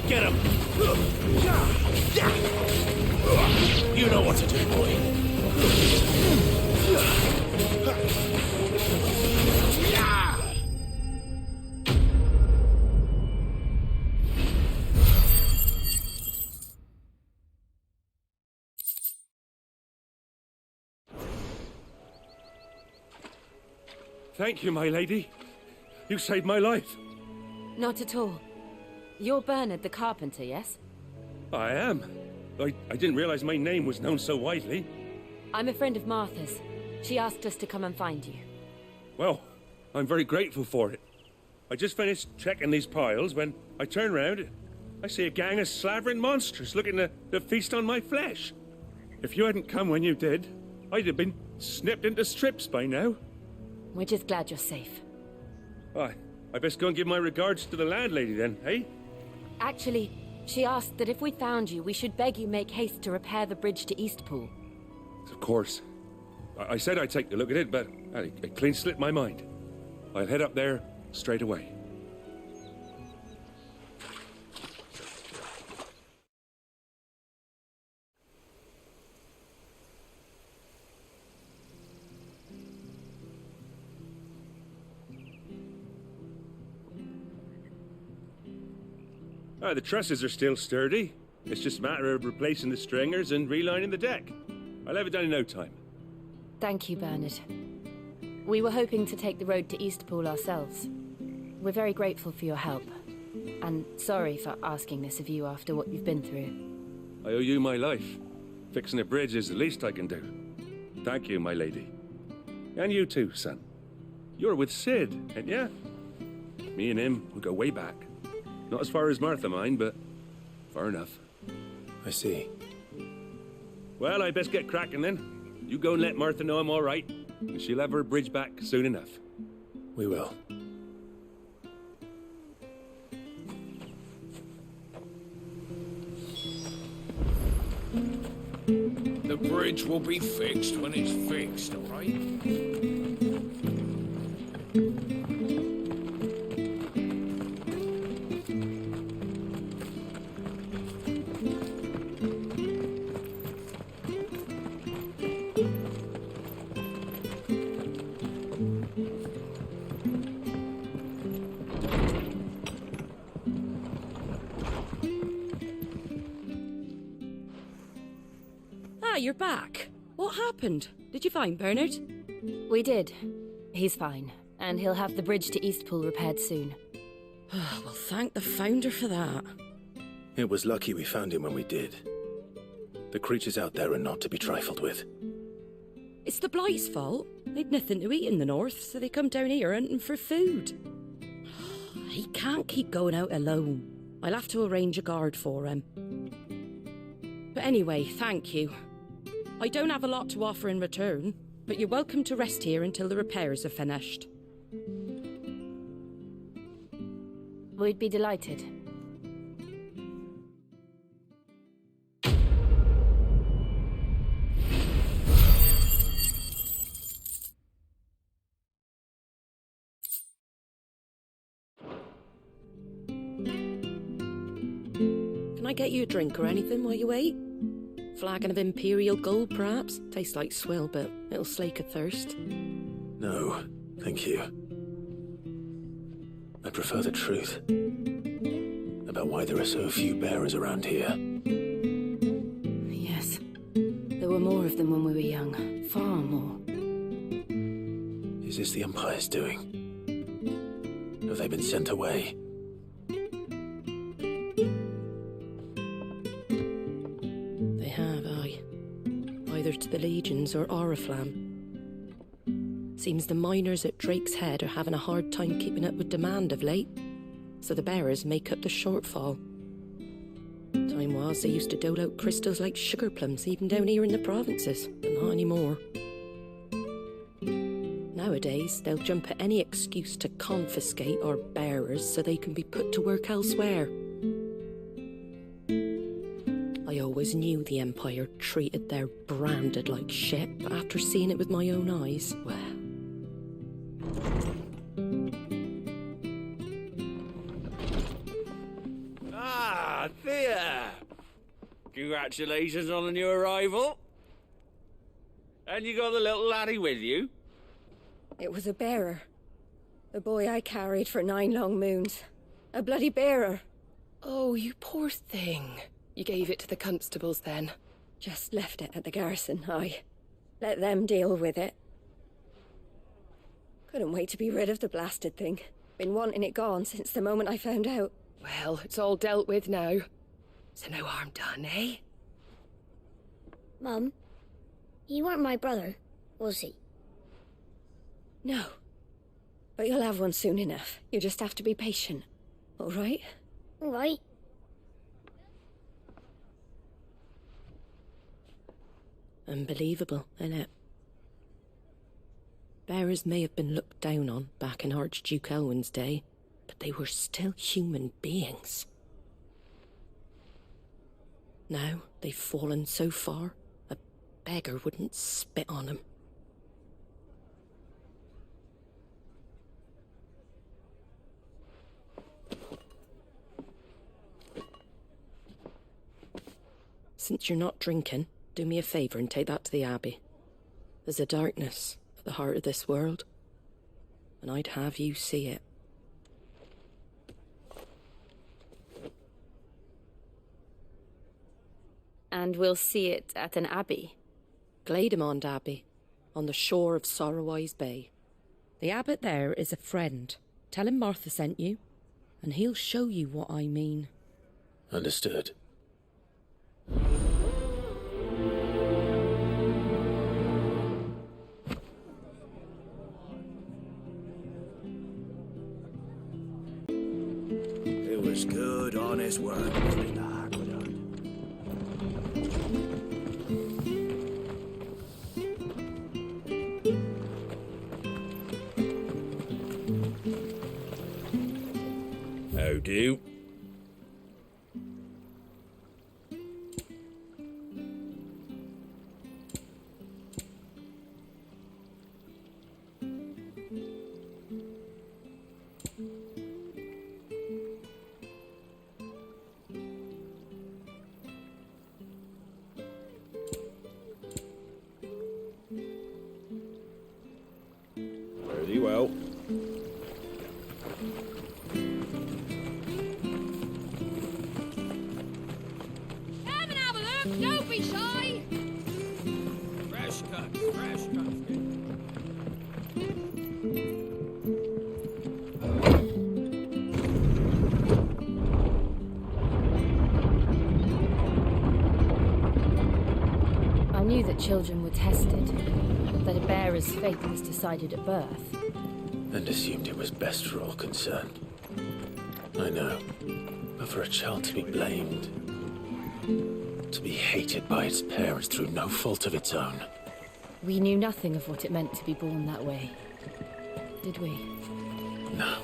Get him! You know what to do, boy. Thank you, my lady. You saved my life. Not at all. You're Bernard the carpenter, yes? I am. I didn't realize my name was known so widely. I'm a friend of Martha's. She asked us to come and find you. Well, I'm very grateful for it. I just finished checking these piles when I turned round I see a gang of slavering monsters looking to feast on my flesh. If you hadn't come when you did, I'd have been snipped into strips by now. We're just glad you're safe. I best go and give my regards to the landlady then, eh? Actually, she asked that if we found you, we should beg you make haste to repair the bridge to Eastpool. Of course. I said I'd take a look at it, but it clean slipped my mind. I'll head up there straight away. The trusses are still sturdy. It's just a matter of replacing the stringers and relining the deck. I'll have it done in no time. Thank you, Bernard. We were hoping to take the road to Eastpool ourselves. We're very grateful for your help. And sorry for asking this of you after what you've been through. I owe you my life. Fixing a bridge is the least I can do. Thank you, my lady. And you too, son. You're with Sid, ain't ya? Me and him, we go way back. Not as far as Martha, mind, but far enough. I see. Well, I best get cracking then. You go and let Martha know I'm all right, and she'll have her bridge back soon enough. We will. The bridge will be fixed when it's fixed, all right? You're back. What happened? Did you find Bernard? We did. He's fine, and he'll have the bridge to Eastpool repaired soon. Well, thank the Founder for that. It was lucky we found him when we did. The creatures out there are not to be trifled with. It's the Blight's fault. They'd nothing to eat in the north, so they come down here hunting for food. He can't keep going out alone. I'll have to arrange a guard for him. But anyway, thank you. I don't have a lot to offer in return, but you're welcome to rest here until the repairs are finished. We'd be delighted. Can I get you a drink or anything while you wait? Flagon of Imperial Gold, perhaps? Tastes like swill, but it'll slake a thirst. No, thank you. I prefer the truth. About why there are so few bearers around here. Yes. There were more of them when we were young. Far more. Is this the Empire's doing? Have they been sent away? Either to the Legions or Oriflamme. Seems the miners at Drake's Head are having a hard time keeping up with demand of late, so the bearers make up the shortfall. Time was they used to dole out crystals like sugar plums even down here in the provinces, but not anymore. Nowadays, they'll jump at any excuse to confiscate our bearers so they can be put to work elsewhere. I always knew the Empire treated their branded like shit, but after seeing it with my own eyes, well... Ah, Thea! Congratulations on the new arrival. And you got the little laddie with you? It was a bearer. The boy I carried for 9 long moons. A bloody bearer. Oh, you poor thing. You gave it to the constables, then? Just left it at the garrison, aye. Let them deal with it. Couldn't wait to be rid of the blasted thing. Been wanting it gone since the moment I found out. Well, it's all dealt with now. So no harm done, eh? Mum, you weren't my brother, was he? No. But you'll have one soon enough. You just have to be patient. All right? All right. Unbelievable, innit? Bearers may have been looked down on back in Archduke Elwin's day, but they were still human beings. Now they've fallen so far, a beggar wouldn't spit on them. Since you're not drinking, do me a favour and take that to the Abbey. There's a darkness at the heart of this world, and I'd have you see it. And we'll see it at an abbey? Glademond Abbey, on the shore of Sorrowwise Bay. The abbot there is a friend. Tell him Martha sent you, and he'll show you what I mean. Understood. It was good, honest work, wasn't it? How do? Very well. Come and have a look, don't be shy! Fresh cuts, fresh cuts. I knew that children were tested, that a bearer's fate was decided at birth. And assumed it was best for all concerned. I know. But for a child to be blamed, to be hated by its parents through no fault of its own. We knew nothing of what it meant to be born that way, did we? No.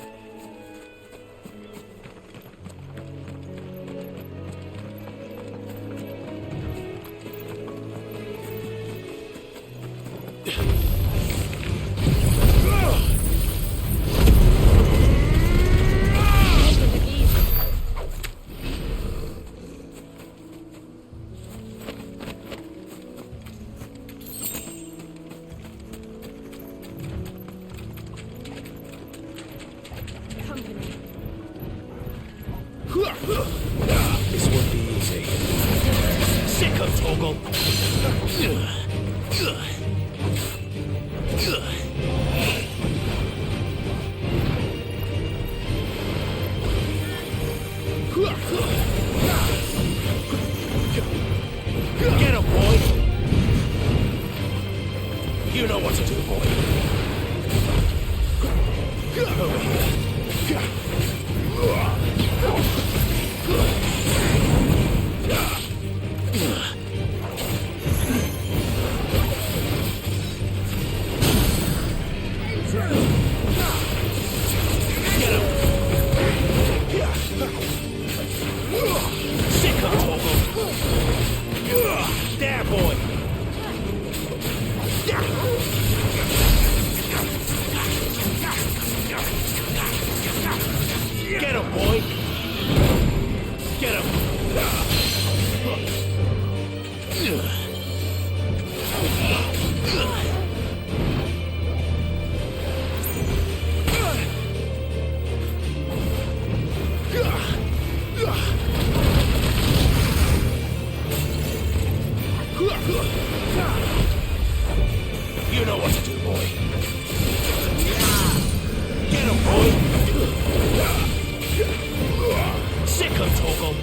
This won't be easy. Sick of Torgal! Get him, boy! You know what to do, boy. Over here. There, boy! Get him, boy! Get him! You know what to do, boy. Get him, boy! Sick of Torgal!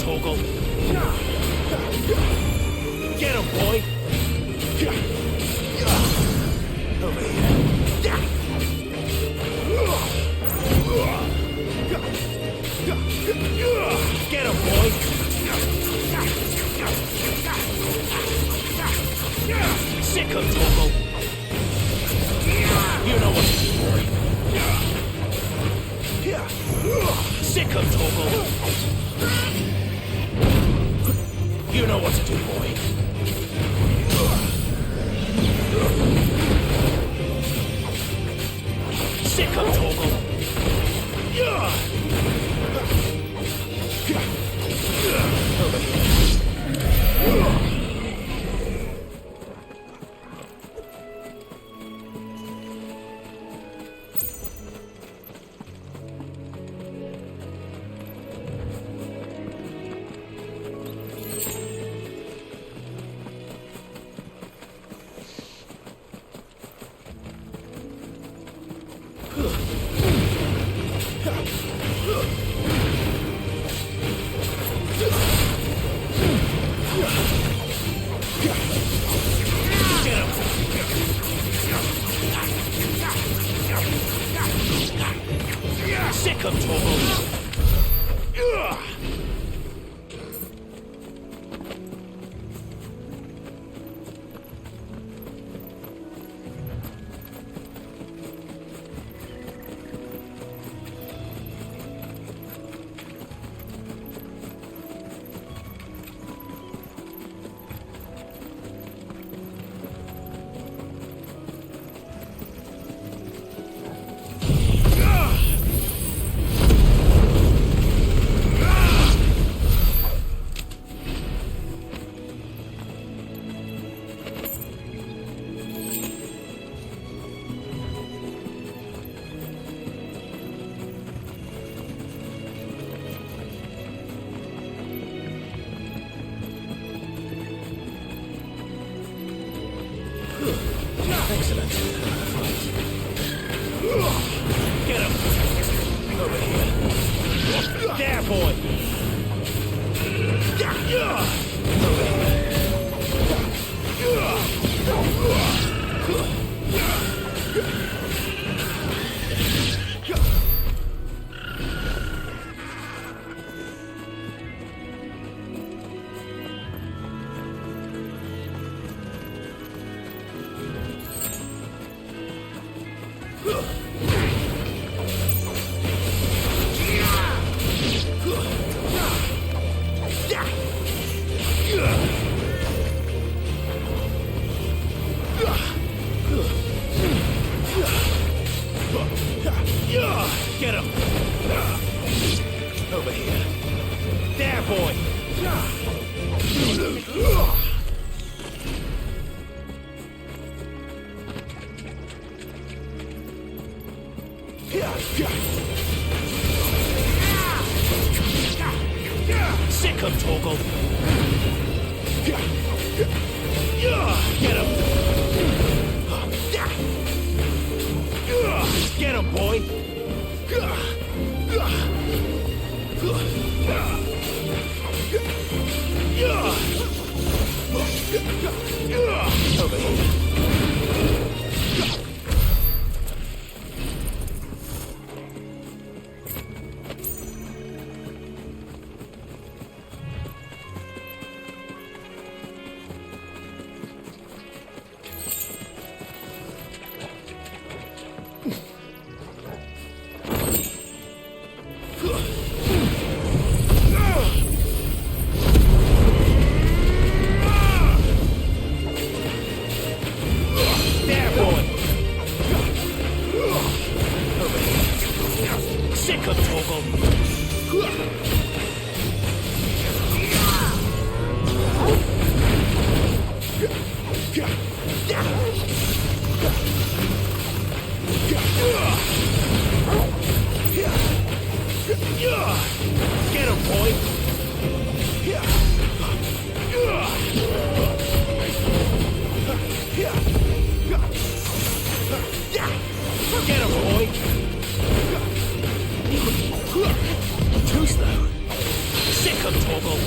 Torgal! Get him, boy! Over here. Get him, boy! Sick him, Torgal! You know what to do, boy! Sick him, Torgal! You know what to do, boy! Sick him, Torgal! Over here. Sick of Torgal! Excellent. Get him! Over here. There, boy! Get him! Over here. There, boy! Sick him, Torgal! Get him! Get him, boy! Over here. Sick of Torgal! Get him, boy! Get him, boy! Too slow. Sick of Torgal!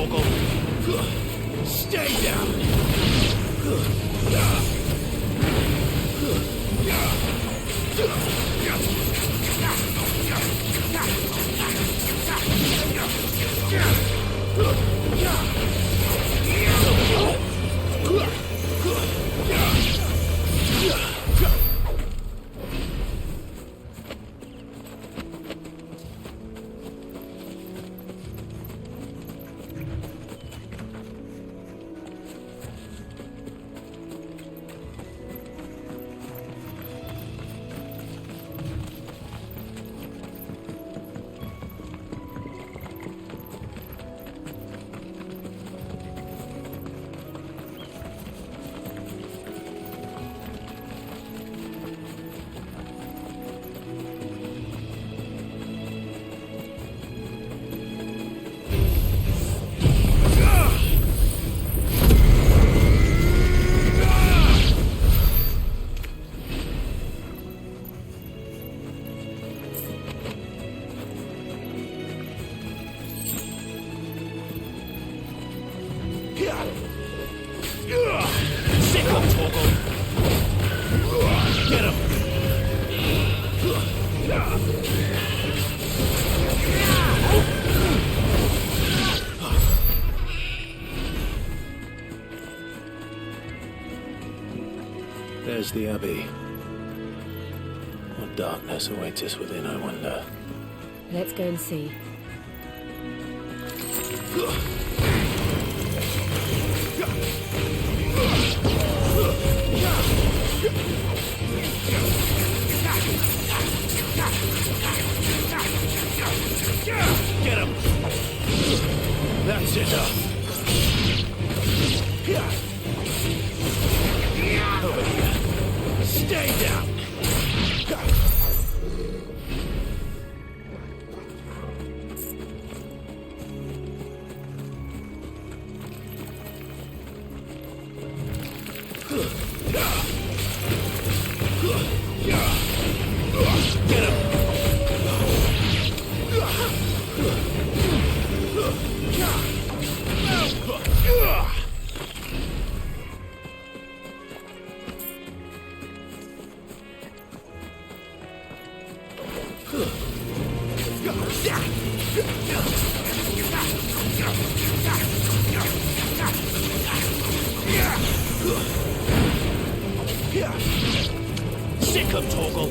Torgal. Stay down. Sick of Torgal. Get him. There's the Abbey. What darkness awaits us within, I wonder. Let's go and see. Get him! That's enough! Over here. Stay down! Get him! Sick of Torgal.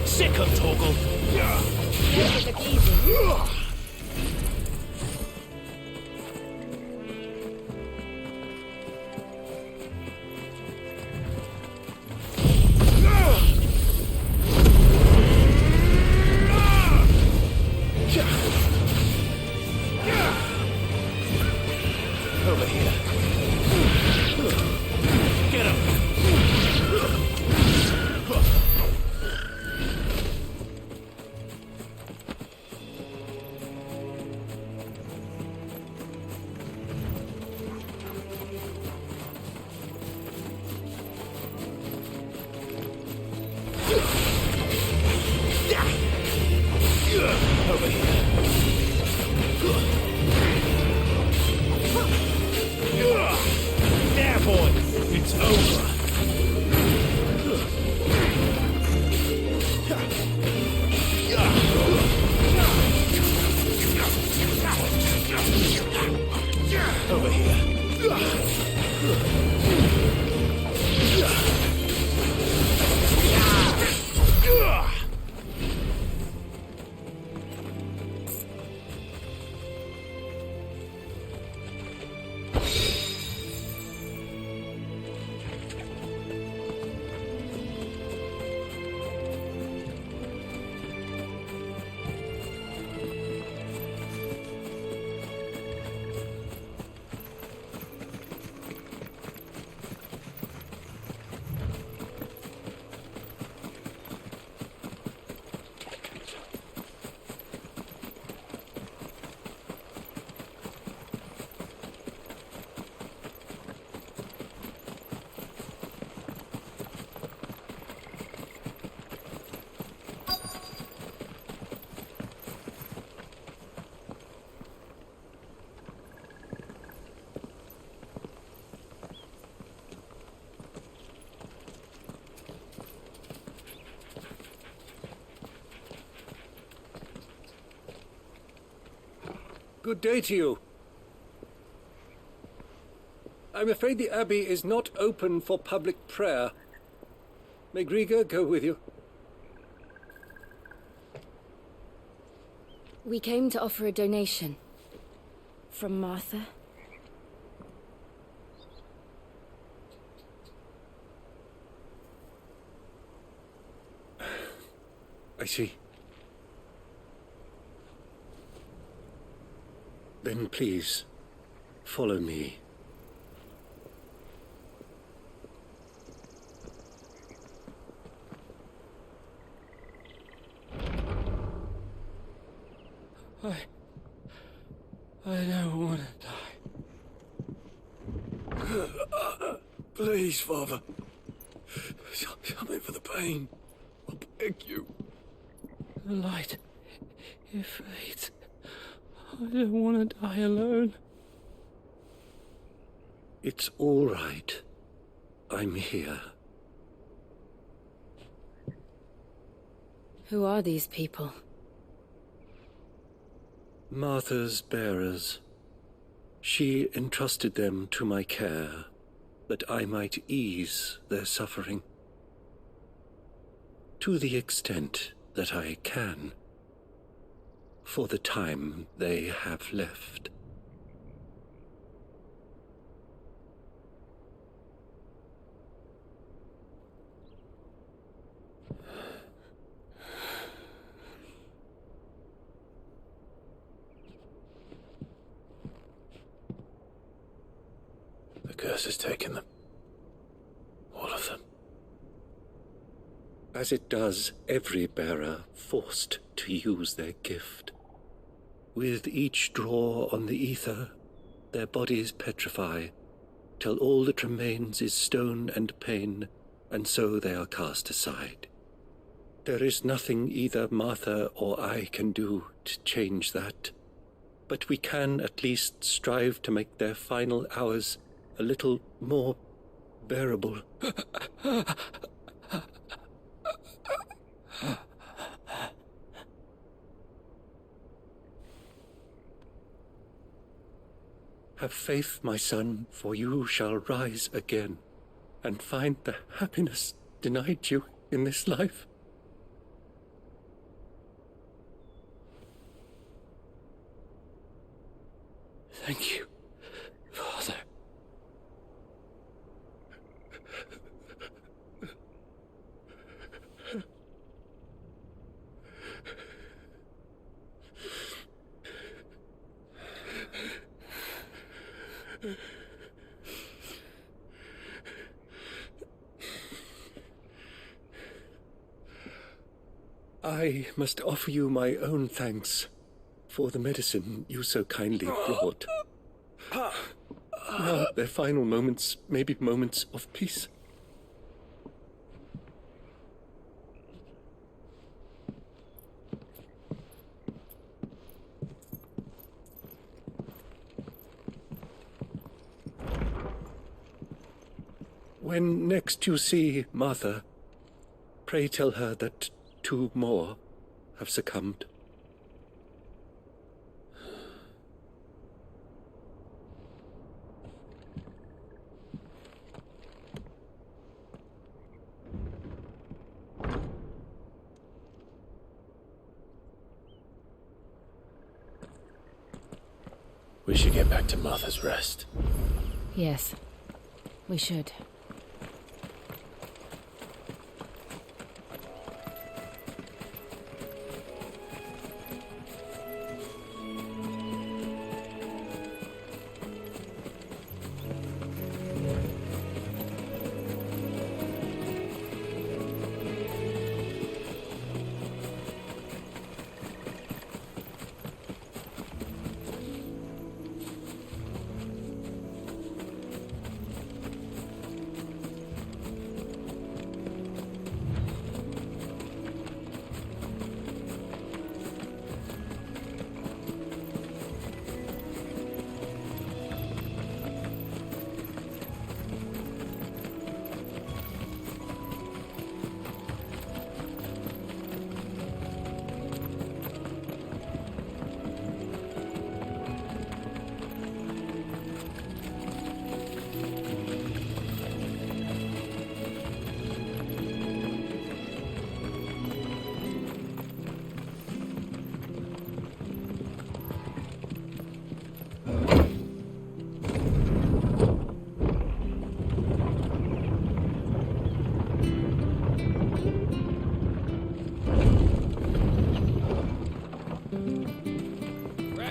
Sick of Torgal. Take it easy. Over here. Get him! Good day to you. I'm afraid the Abbey is not open for public prayer. May Griga go with you? We came to offer a donation. From Martha. I see. Then please, follow me. I don't want to die. Please, Father. Something for the pain. I beg you. The light, it fades. I don't want to die alone. It's all right. I'm here. Who are these people? Martha's bearers. She entrusted them to my care, that I might ease their suffering. To the extent that I can, for the time they have left. The curse has taken them. All of them. As it does every bearer forced to use their gift. With each draw on the ether, their bodies petrify, till all that remains is stone and pain, and so they are cast aside. There is nothing either Martha or I can do to change that, but we can at least strive to make their final hours a little more bearable. Have faith, my son, for you shall rise again, and find the happiness denied you in this life. Thank you, Father. I must offer you my own thanks for the medicine you so kindly brought. Now their final moments may be moments of peace. When next you see Martha, pray tell her that 2 more have succumbed. We should get back to Martha's Rest. Yes, we should.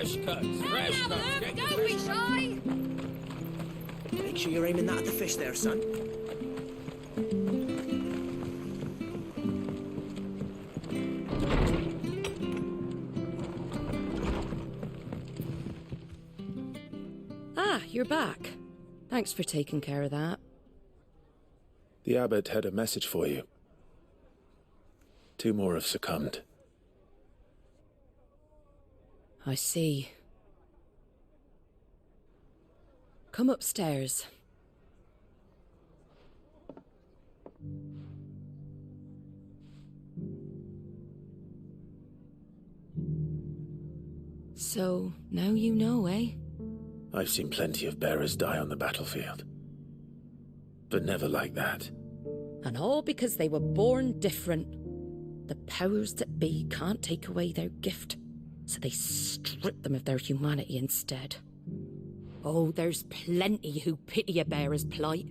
Fresh cuts, fresh cuts. Don't be shy! Make sure you're aiming that at the fish there, son. Ah, you're back. Thanks for taking care of that. The abbot had a message for you. 2 more have succumbed. I see. Come upstairs. So, now you know, eh? I've seen plenty of bearers die on the battlefield. But never like that. And all because they were born different. The powers that be can't take away their gift, so they strip them of their humanity instead. Oh, there's plenty who pity a bearer's plight.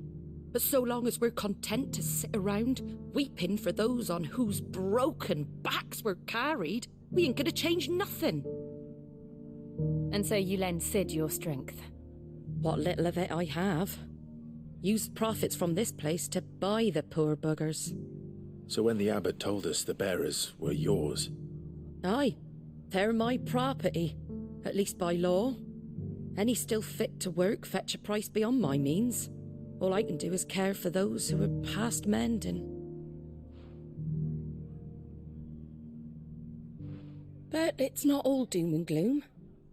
But so long as we're content to sit around, weeping for those on whose broken backs we're carried, we ain't gonna change nothing. And so you lend Cid your strength? What little of it I have. Use profits from this place to buy the poor buggers. So when the abbot told us the bearers were yours... Aye, they're my property, at least by law. Any still fit to work fetch a price beyond my means. All I can do is care for those who are past mending. But it's not all doom and gloom.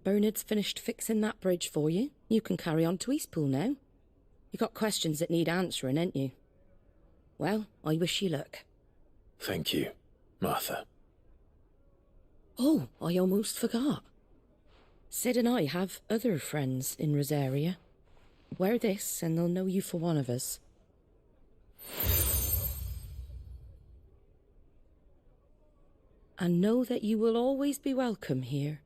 Bernard's finished fixing that bridge for you. You can carry on to Eastpool now. You got questions that need answering, ain't you? Well, I wish you luck. Thank you, Martha. Oh, I almost forgot. Cid and I have other friends in Rosaria. Wear this and they'll know you for one of us. And know that you will always be welcome here.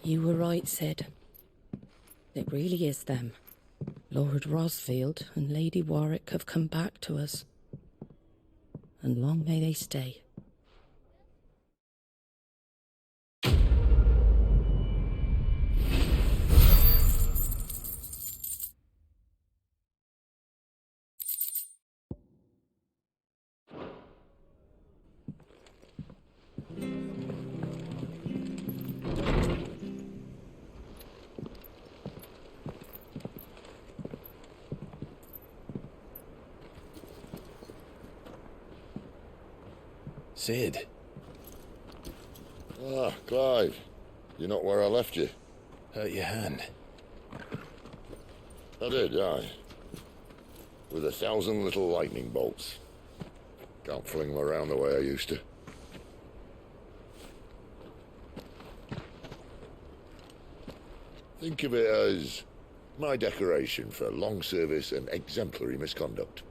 You were right, Cid. It really is them. Lord Rosfield and Lady Warwick have come back to us. And long may they stay. Cid. Ah, Clive. You're not where I left you. Hurt your hand. I did, aye. With 1,000 little lightning bolts. Can't fling them around the way I used to. Think of it as my decoration for long service and exemplary misconduct.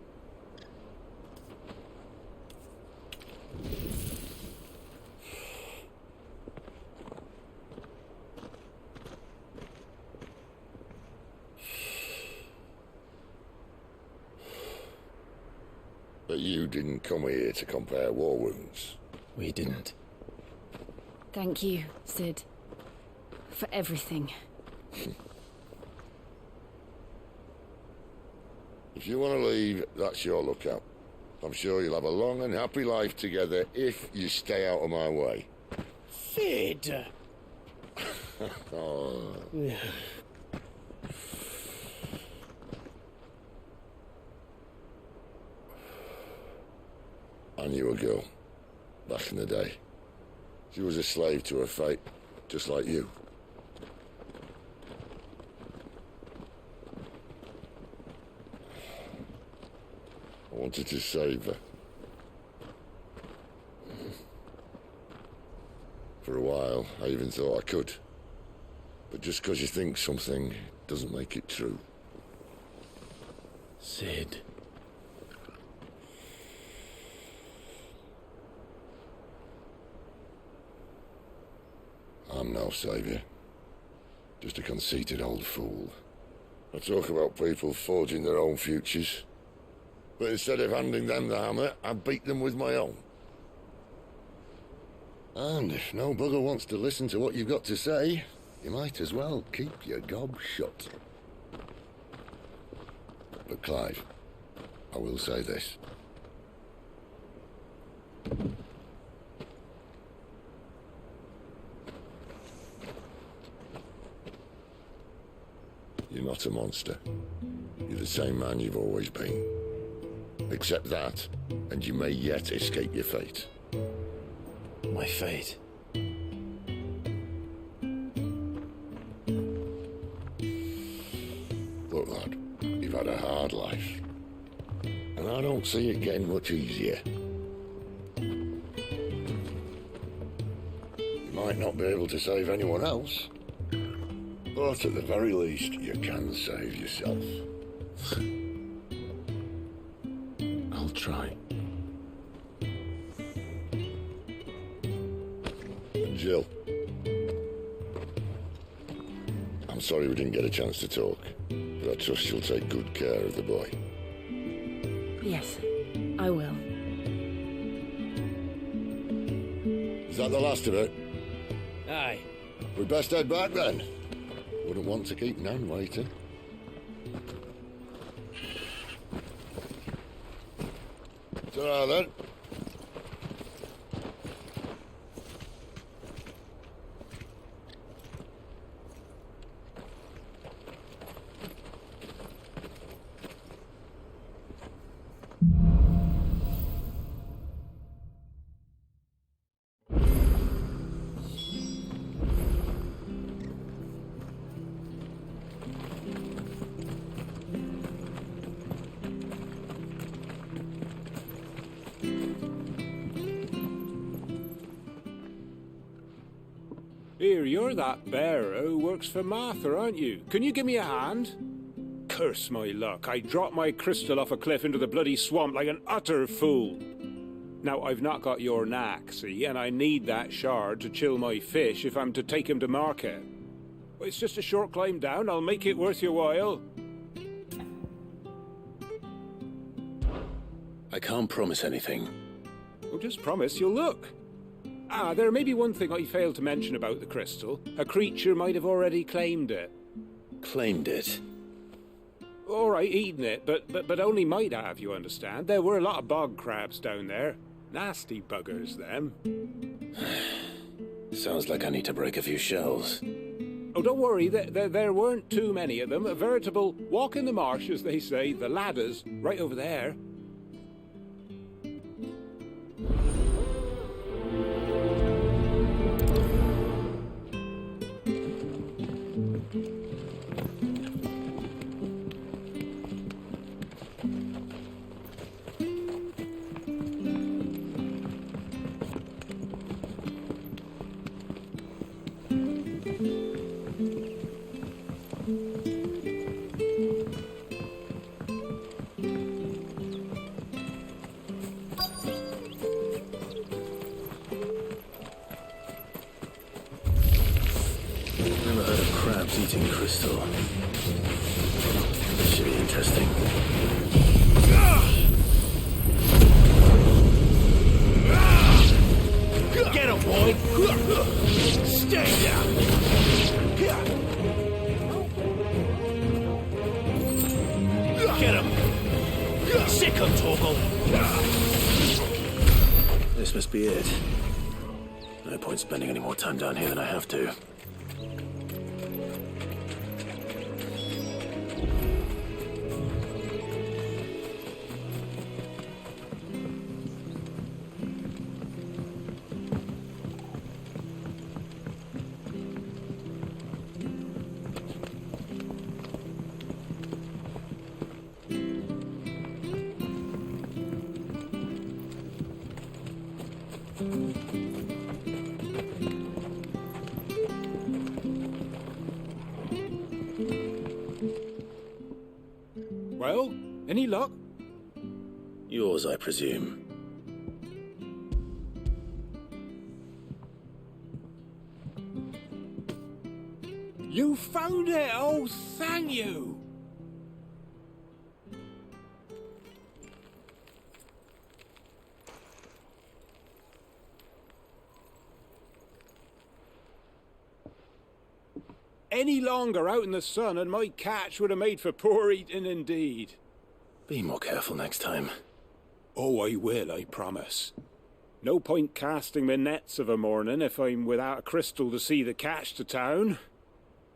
But you didn't come here to compare war wounds. We didn't. Thank you, Cid. For everything. If you want to leave, that's your lookout. I'm sure you'll have a long and happy life together if you stay out of my way. Cid! Oh. I knew a girl, back in the day. She was a slave to her fate, just like you. I wanted to save her. For a while, I even thought I could. But just because you think something doesn't make it true. Cid. I'm no saviour. Just a conceited old fool. I talk about people forging their own futures. But instead of handing them the hammer, I beat them with my own. And if no bugger wants to listen to what you've got to say, you might as well keep your gob shut. But Clive, I will say this. You're not a monster. You're the same man you've always been. Accept that, and you may yet escape your fate. My fate? Look, lad, you've had a hard life. And I don't see it getting much easier. You might not be able to save anyone else, but at the very least, you can save yourself. I'll try. And Jill, I'm sorry we didn't get a chance to talk, but I trust you'll take good care of the boy. Yes, I will. Is that the last of it? Aye. We'd best head back then. Wouldn't want to keep Nan waiting. Ta-ra then. Here, you're that bearer who works for Martha, aren't you? Can you give me a hand? Curse my luck, I dropped my crystal off a cliff into the bloody swamp like an utter fool. Now, I've not got your knack, see, and I need that shard to chill my fish if I'm to take him to market. It's just a short climb down, I'll make it worth your while. I can't promise anything. Well, just promise you'll look. Ah, there may be one thing I failed to mention about the crystal. A creature might have already claimed it. Claimed it? All right, eaten it, but only might have, you understand. There were a lot of bog crabs down there. Nasty buggers, them. Sounds like I need to break a few shells. Oh, don't worry, there weren't too many of them. A veritable walk in the marsh, as they say, the ladders, right over there. Never heard of crabs eating crystal. This should be interesting. Get him, boy! Stay down! Get him! Sick him, Torgal! This must be it. No point spending any more time down here than I have to. Well, any luck? Yours, I presume. You found it! Oh, thank you! any longer out in the sun, and my catch would have made for poor eating indeed. Be more careful next time. Oh, I will, I promise. No point casting my nets of a morning if I'm without a crystal to see the catch to town.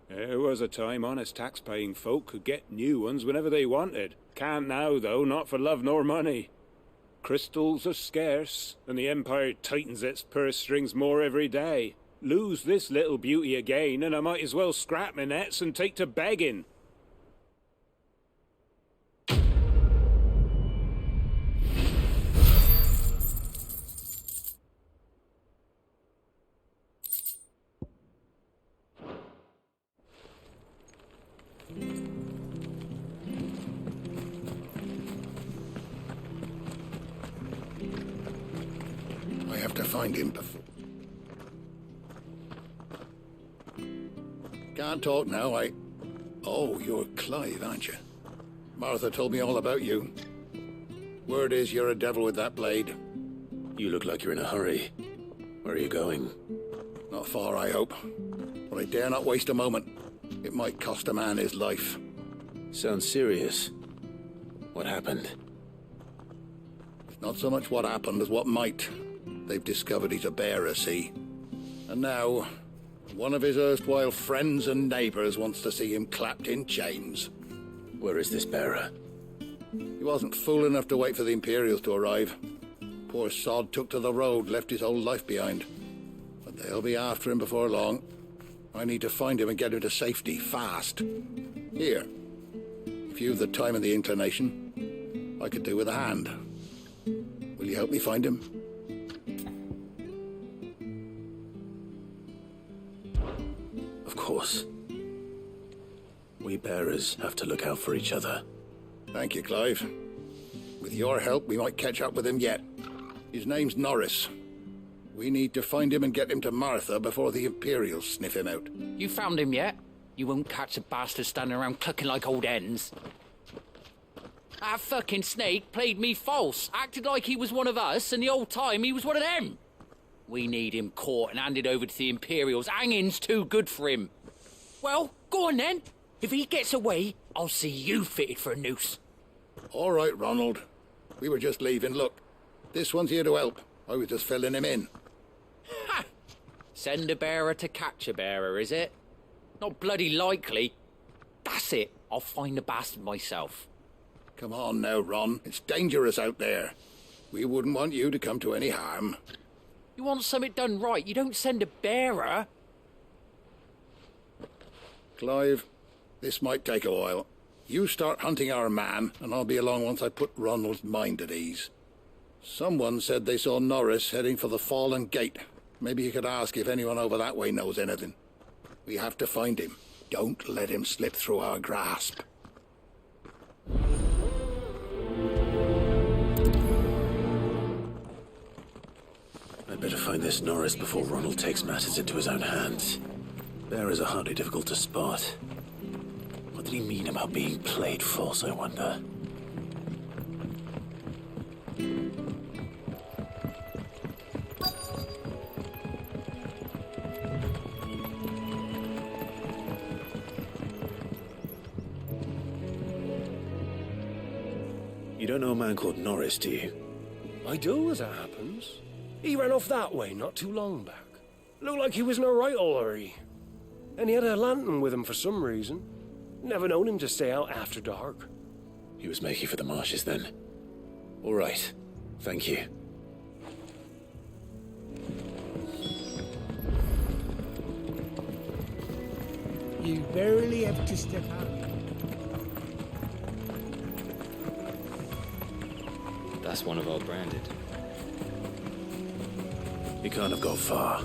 There was a time honest tax-paying folk could get new ones whenever they wanted. Can't now, though, not for love nor money. Crystals are scarce, and the Empire tightens its purse strings more every day. Lose this little beauty again, and I might as well scrap my nets and take to begging. I have to find him before. Can't talk now, Oh, you're Clive, aren't you? Martha told me all about you. Word is you're a devil with that blade. You look like you're in a hurry. Where are you going? Not far, I hope. But I dare not waste a moment. It might cost a man his life. Sounds serious. What happened? It's not so much what happened as what might. They've discovered he's a bearer, see? And now, one of his erstwhile friends and neighbors wants to see him clapped in chains. Where is this bearer? He wasn't fool enough to wait for the Imperials to arrive. Poor sod took to the road, left his whole life behind. But they'll be after him before long. I need to find him and get him to safety, fast. Here, if you've the time and the inclination, I could do with a hand. Will you help me find him? Of course. We bearers have to look out for each other. Thank you, Clive. With your help, we might catch up with him yet. His name's Norris. We need to find him and get him to Martha before the Imperials sniff him out. You found him yet? You won't catch a bastard standing around clucking like old hens. That fucking snake played me false, acted like he was one of us, and the whole time he was one of them. We need him caught and handed over to the Imperials. Hanging's too good for him. Well, go on then. If he gets away, I'll see you fitted for a noose. All right, Ronald. We were just leaving. Look, this one's here to help. I was just filling him in. Ha! Send a bearer to catch a bearer, is it? Not bloody likely. That's it. I'll find the bastard myself. Come on now, Ron. It's dangerous out there. We wouldn't want you to come to any harm. You want something done right, you don't send a bearer. Clive, this might take a while. You start hunting our man, and I'll be along once I put Ronald's mind at ease. Someone said they saw Norris heading for the Fallen Gate. Maybe you could ask if anyone over that way knows anything. We have to find him. Don't let him slip through our grasp. I'd better find this Norris before Ronald takes matters into his own hands. Bearers are hardly difficult to spot. What did he mean about being played false, I wonder? You don't know a man called Norris, do you? I do, as it happens. He ran off that way not too long back. Looked like he was in a right old hurry. And he had a lantern with him for some reason. Never known him to stay out after dark. He was making for the marshes then. All right. Thank you. You barely have to step out. That's one of our branded. He can't have got far.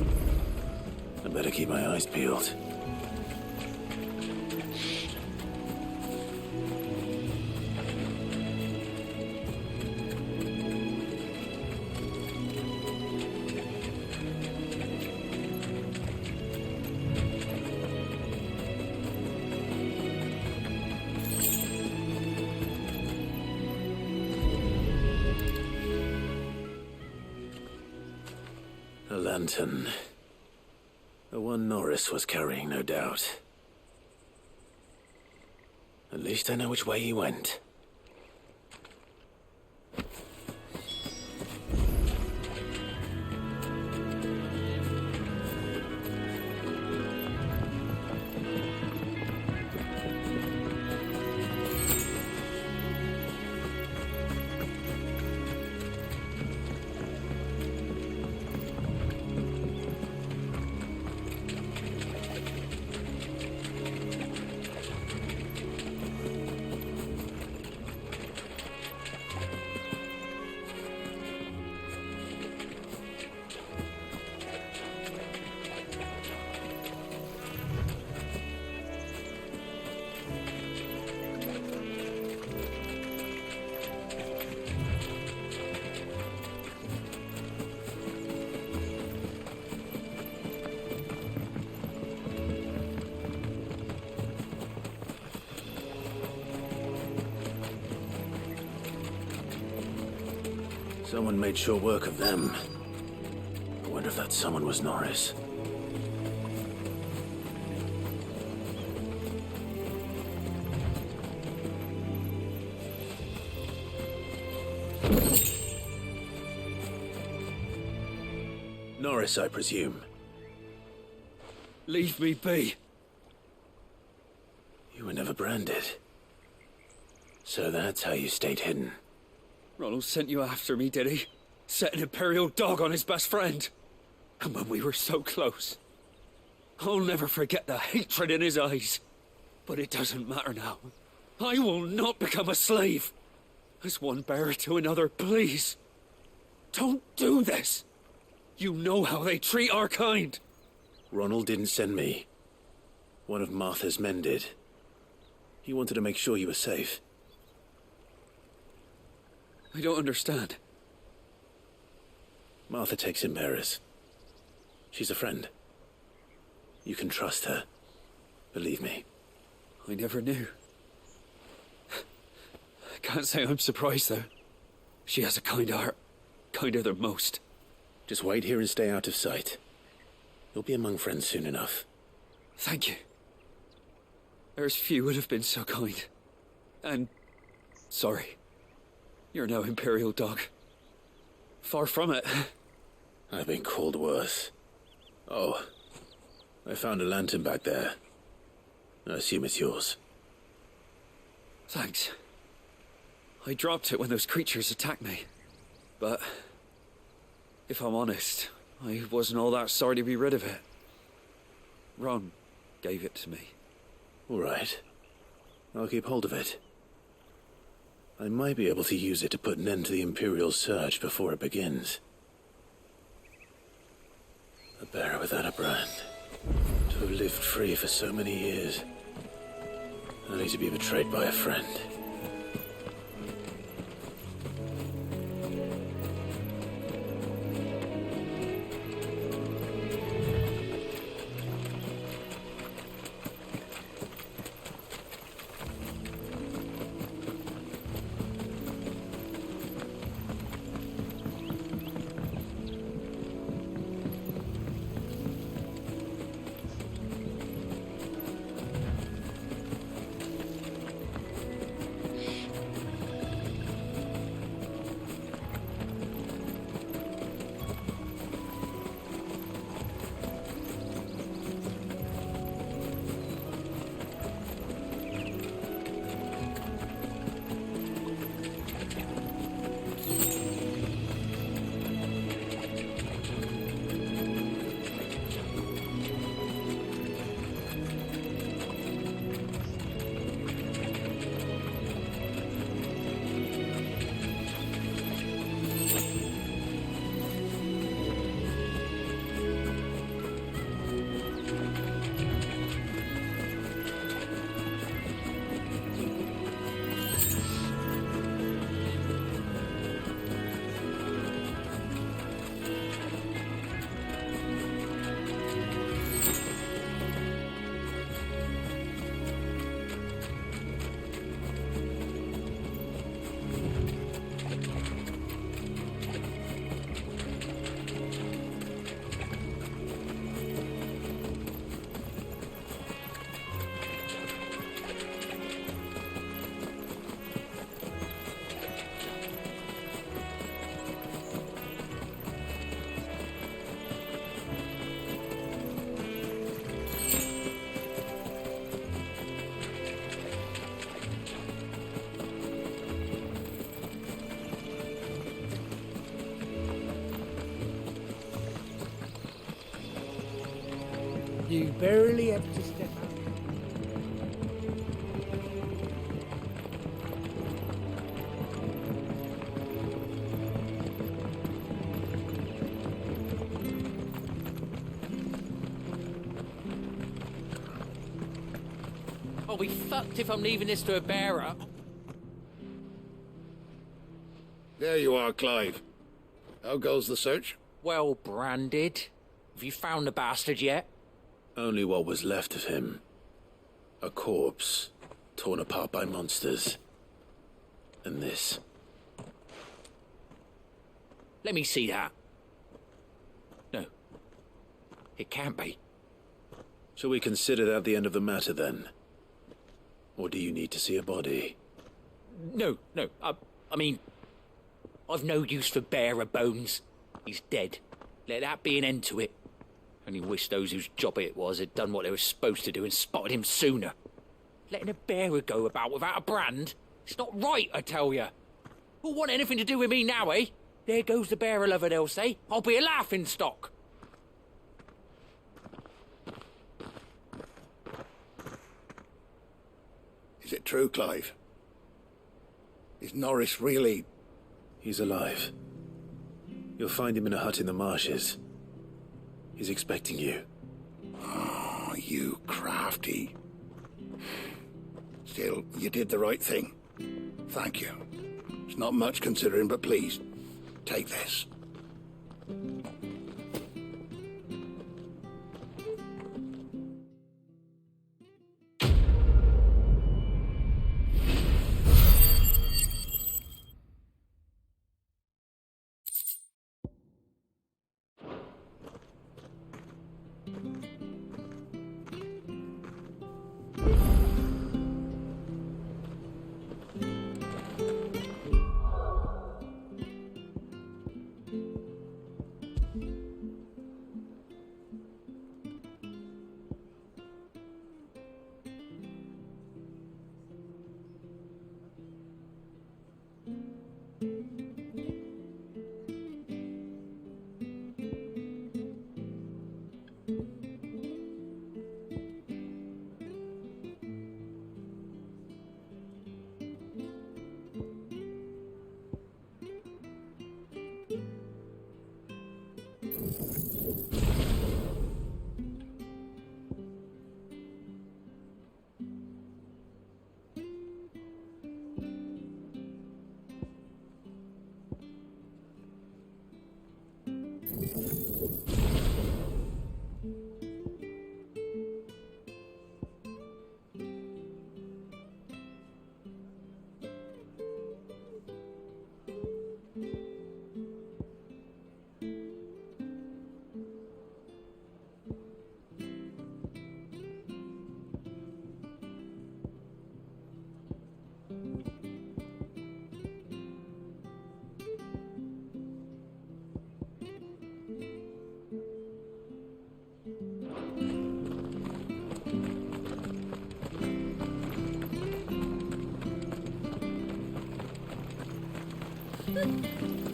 I'd better keep my eyes peeled. A lantern. The one Norris was carrying, no doubt. At least I know which way he went. Someone made sure work of them. I wonder if that someone was Norris. Norris, I presume. Leave me be. You were never branded. So that's how you stayed hidden. Ronald sent you after me, did he? Set an Imperial dog on his best friend. And when we were so close. I'll never forget the hatred in his eyes. But it doesn't matter now. I will not become a slave. As one bearer to another, please. Don't do this. You know how they treat our kind. Ronald didn't send me. One of Martha's men did. He wanted to make sure you were safe. I don't understand. Martha takes in bearers. She's a friend. You can trust her. Believe me. I never knew. I can't say I'm surprised, though. She has a kind heart. Kinder than most. Just wait here and stay out of sight. You'll be among friends soon enough. Thank you. There's few would have been so kind. And... sorry. You're no Imperial dog. Far from it. I've been called worse. Oh, I found a lantern back there. I assume it's yours. Thanks. I dropped it when those creatures attacked me. But... if I'm honest, I wasn't all that sorry to be rid of it. Ron gave it to me. All right. I'll keep hold of it. I might be able to use it to put an end to the Imperial surge before it begins. A bearer without a brand. To have lived free for so many years. Only to be betrayed by a friend. You barely have to step out. I'll be fucked if I'm leaving this to a bearer. There you are, Clive. How goes the search? Well branded. Have you found the bastard yet? Only what was left of him. A corpse, torn apart by monsters. And this. Let me see that. No. It can't be. Shall we consider that the end of the matter, then? Or do you need to see a body? No. I mean, I've no use for bearer bones. He's dead. Let that be an end to it. Only wish those whose job it was had done what they were supposed to do and spotted him sooner. Letting a bearer go about without a brand? It's not right, I tell you. Who'll want anything to do with me now, eh? There goes the bearer lover, they'll say. I'll be a laughing stock. Is it true, Clive? Is Norris really... He's alive. You'll find him in a hut in the marshes. He's expecting you. Oh, you crafty. Still, you did the right thing. Thank you. It's not much considering, but please, take this.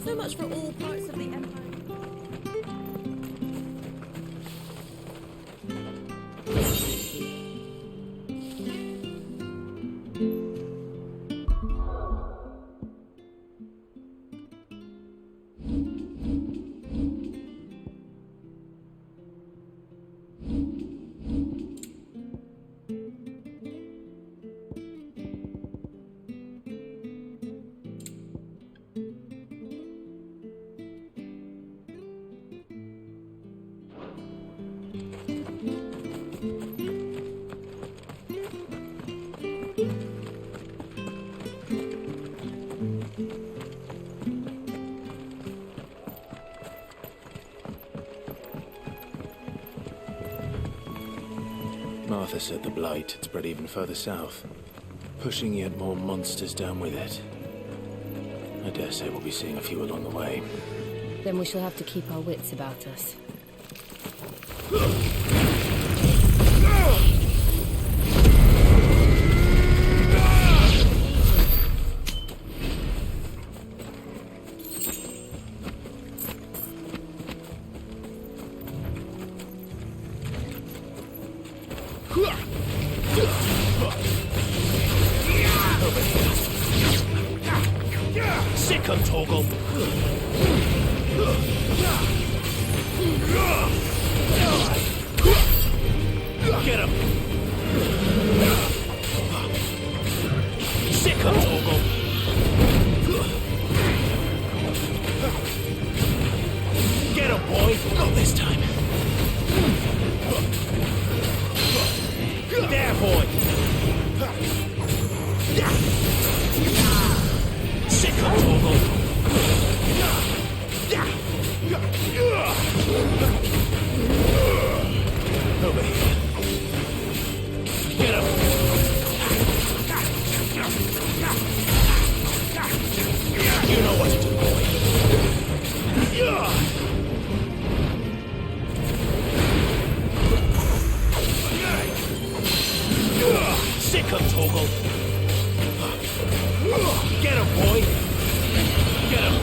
So much for all parts of the Empire. Martha said the blight had spread even further south, pushing yet more monsters down with it. I dare say we'll be seeing a few along the way. Then we shall have to keep our wits about us. Sick 'em, Torgal! Get him! Sick 'em, Torgal! Get him, boy! Not this time! There, boy! Sick 'em, Torgal! Over here. Get him! You know what to do, boy. Sick 'em, Torgal! Get him, boy! Get him!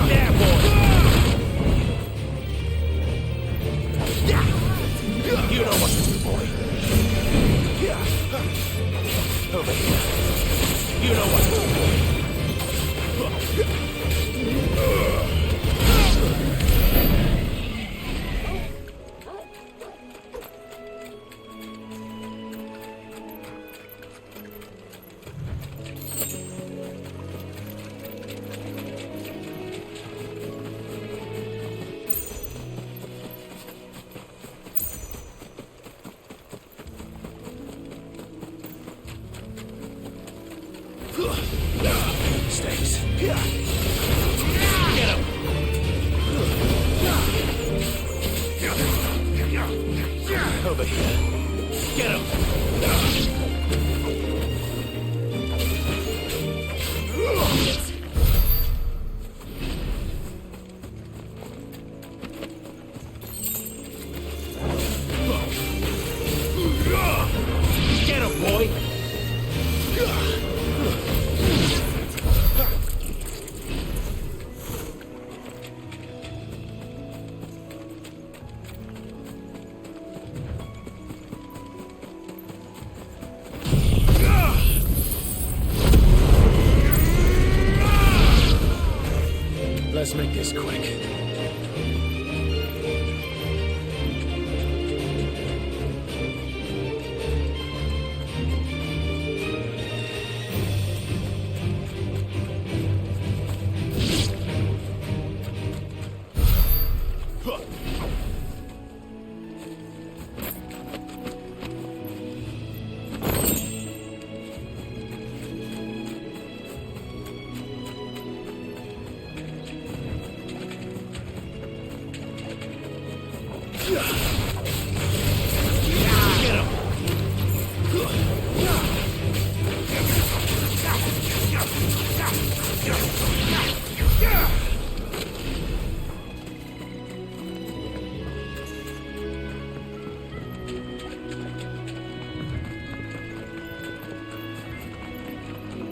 There, boy! You know what to do, boy. Over here. You know what to do, boy. Stays. Get him! Over here. Get him! Get him, boy! Let's make this quick.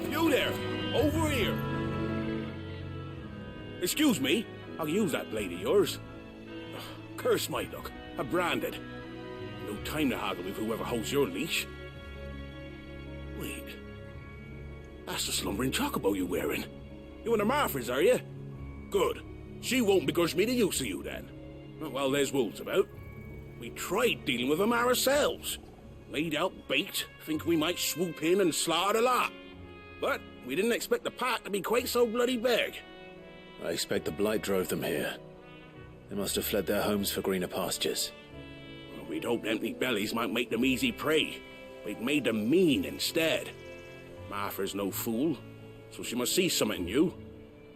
You there! Over here! Excuse me, I'll use that blade of yours. Curse my luck, I'm branded. No time to haggle with whoever holds your leash. Wait, that's the slumbering chocobo you're wearing. You and the Marfors, are you? Good. She won't begrudge me the use of you then. Well, there's wolves about. We tried dealing with them ourselves. Laid out bait, think we might swoop in and slaughter the lot. But we didn't expect the pack to be quite so bloody big. I expect the blight drove them here. They must have fled their homes for greener pastures. Well, we'd hoped empty bellies might make them easy prey. We'd made them mean instead. Martha's no fool, so she must see something in you.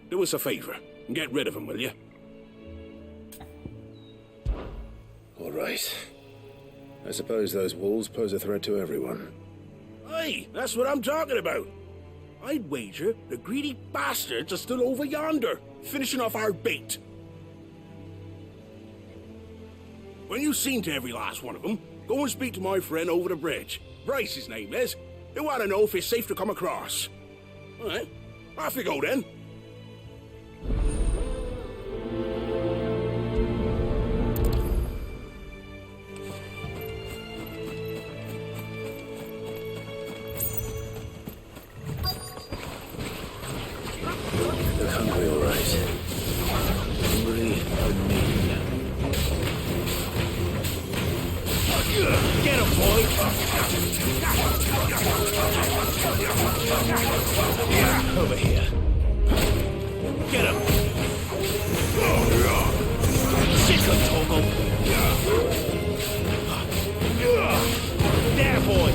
Do us a favor and get rid of them, will you? All right. I suppose those wolves pose a threat to everyone. Aye, that's what I'm talking about. I'd wager the greedy bastards are still over yonder, finishing off our bait. When you've seen to every last one of them, go and speak to my friend over the bridge. Bryce, his name is. They want to know if it's safe to come across. All right, off you go then. Over here. Get him! Sick of Torgal! There, boy!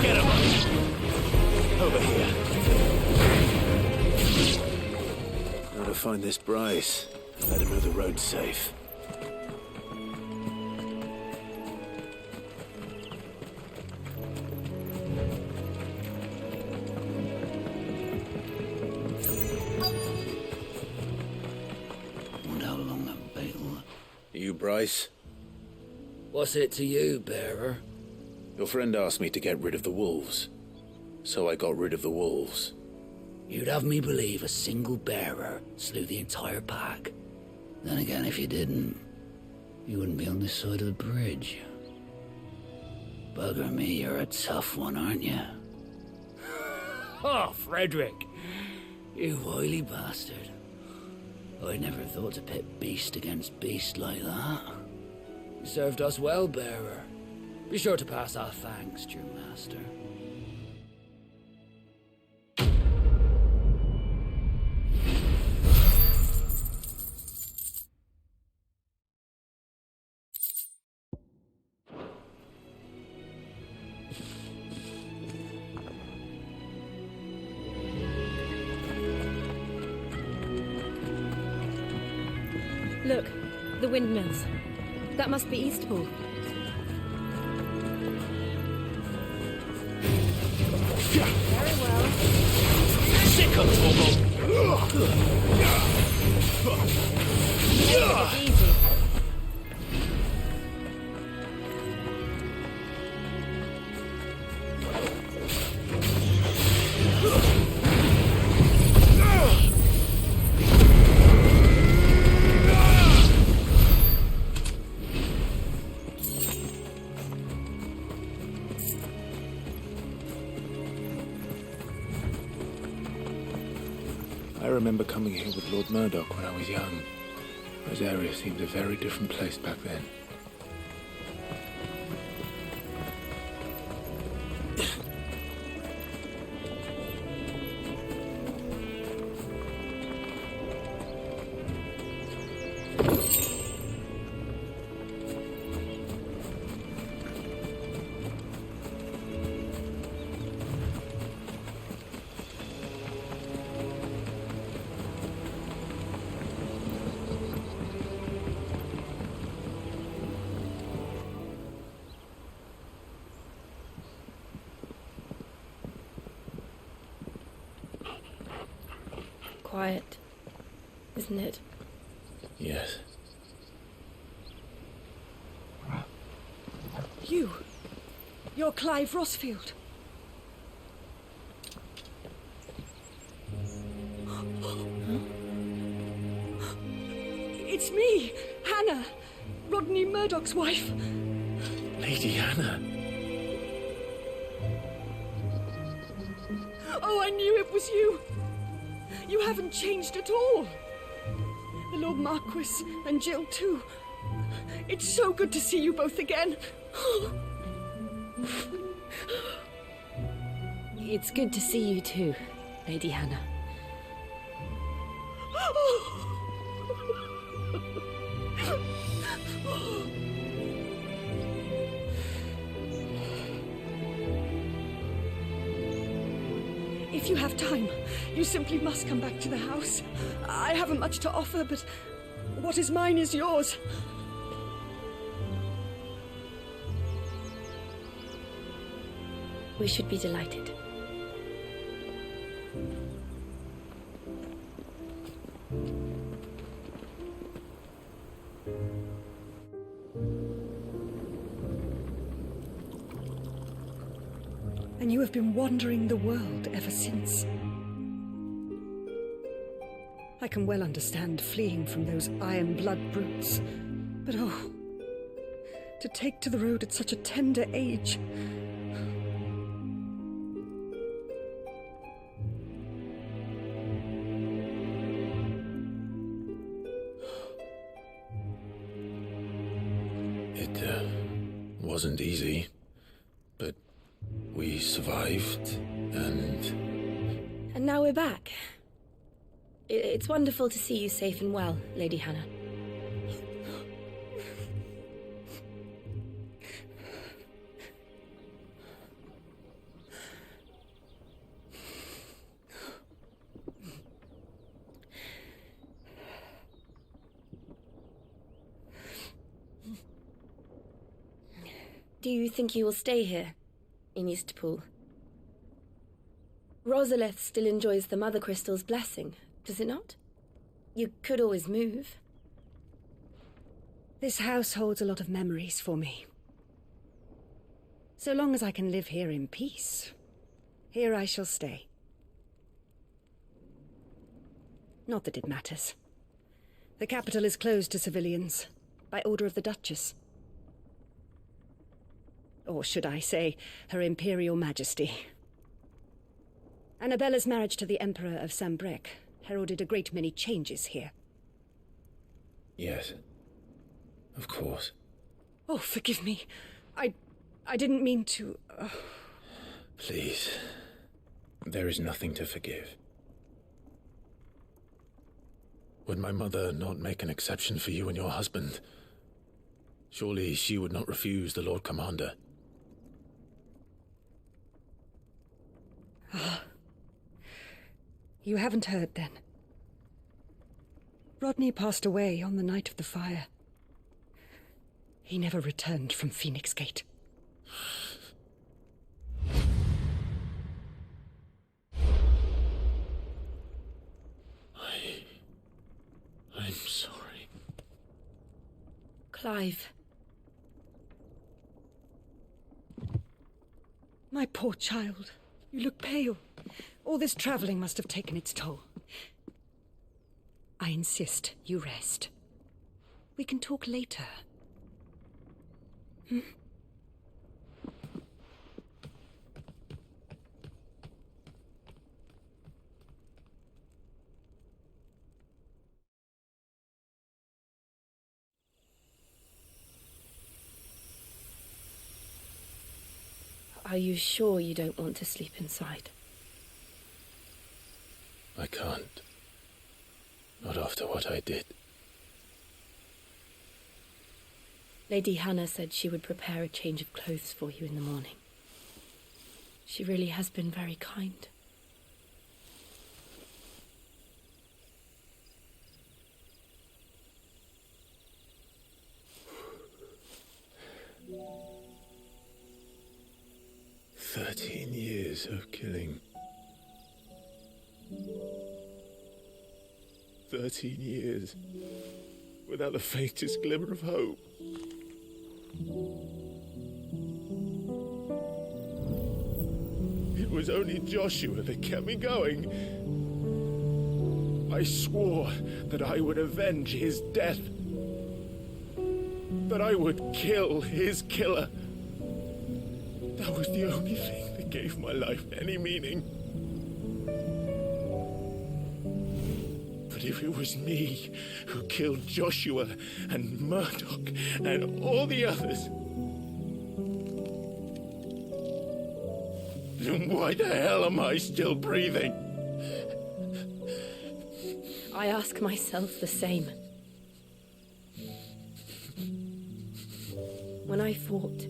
Get him! Over here. Gotta find this Bryce and let him know the road's safe. You, Bryce? What's it to you, bearer? Your friend asked me to get rid of the wolves, so I got rid of the wolves. You'd have me believe a single bearer slew the entire pack. Then again, if you didn't, you wouldn't be on this side of the bridge. Bugger me, you're a tough one, aren't you? Oh, Frederick! You wily bastard. I never thought to pit beast against beast like that. You served us well, bearer. Be sure to pass our thanks, dear master. Look, the windmills. That must be Eastpool. Very well. Sick of Torgal! Take it easy. I remember coming here with Lord Murdoch when I was young. Rosaria seemed a very different place back then. Quiet, isn't it? Yes. You're Clive Rossfield. It's me, Hannah, Rodney Murdoch's wife. Lady Hannah. Oh, I knew it was you. You haven't changed at all. The Lord Marquis and Jill too. It's so good to see you both again. It's good to see you too, Lady Hannah. If you have time, you simply must come back to the house. I haven't much to offer, but what is mine is yours. We should be delighted. And you have been wandering the world ever since. I can well understand fleeing from those iron blood brutes, but oh, to take to the road at such a tender age. It wasn't easy, but we survived, and... And now we're back. It's wonderful to see you safe and well, Lady Hannah. Do you think you will stay here, in Eastpool? Rosalith still enjoys the Mother Crystal's blessing, does it not? You could always move. This house holds a lot of memories for me. So long as I can live here in peace, here I shall stay. Not that it matters. The capital is closed to civilians, by order of the Duchess. Or should I say, Her Imperial Majesty. Annabella's marriage to the Emperor of Sambrec heralded a great many changes here. Yes. Of course. Oh, forgive me. I didn't mean to... Please. There is nothing to forgive. Would my mother not make an exception for you and your husband? Surely she would not refuse the Lord Commander. You haven't heard, then. Rodney passed away on the night of the fire. He never returned from Phoenix Gate. I'm sorry. Clive. My poor child. You look pale. All this traveling must have taken its toll. I insist you rest. We can talk later. Hmm? Are you sure you don't want to sleep inside? I can't. Not after what I did. Lady Hannah said she would prepare a change of clothes for you in the morning. She really has been very kind. Years of killing. 13 years without the faintest glimmer of hope. It was only Joshua that kept me going. I swore that I would avenge his death. That I would kill his killer. That was the only thing that gave my life any meaning. But if it was me who killed Joshua and Murdoch and all the others, then why the hell am I still breathing? I ask myself the same. When I fought,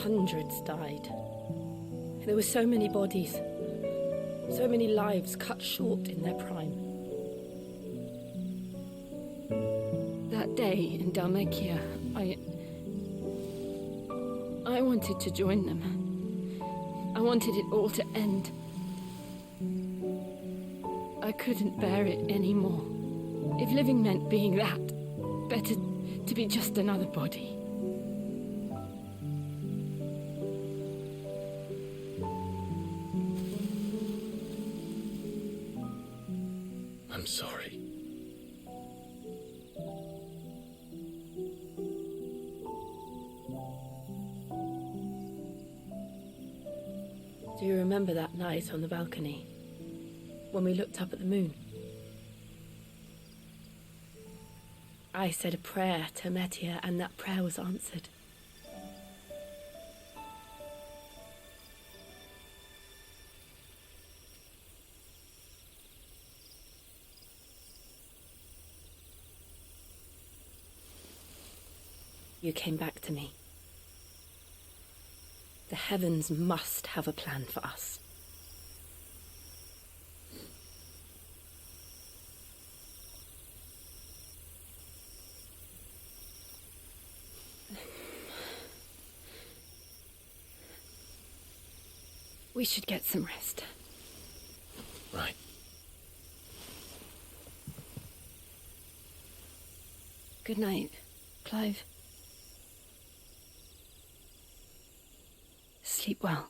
hundreds died. There were so many bodies, so many lives cut short in their prime. That day in Dhalmekia, I wanted to join them. I wanted it all to end. I couldn't bear it anymore. If living meant being that, better to be just another body. I'm sorry. Do you remember that night on the balcony, when we looked up at the moon? I said a prayer to Metia, and that prayer was answered. You came back to me. The heavens must have a plan for us. We should get some rest. Right. Good night, Clive. Sleep well.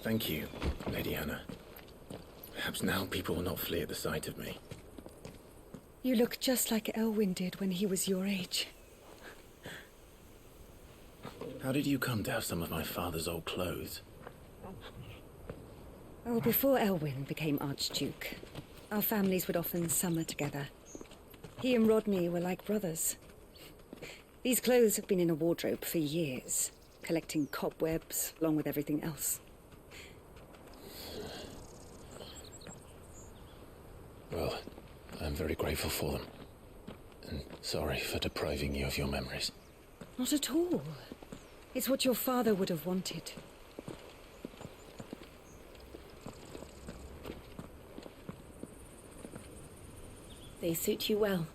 Thank you, Lady Hannah. Perhaps now people will not flee at the sight of me. You look just like Elwyn did when he was your age. How did you come to have some of my father's old clothes? Oh, before Elwyn became Archduke, our families would often summer together. He and Rodney were like brothers. These clothes have been in a wardrobe for years, collecting cobwebs along with everything else. Well, I'm very grateful for them. And sorry for depriving you of your memories. Not at all. It's what your father would have wanted. They suit you well.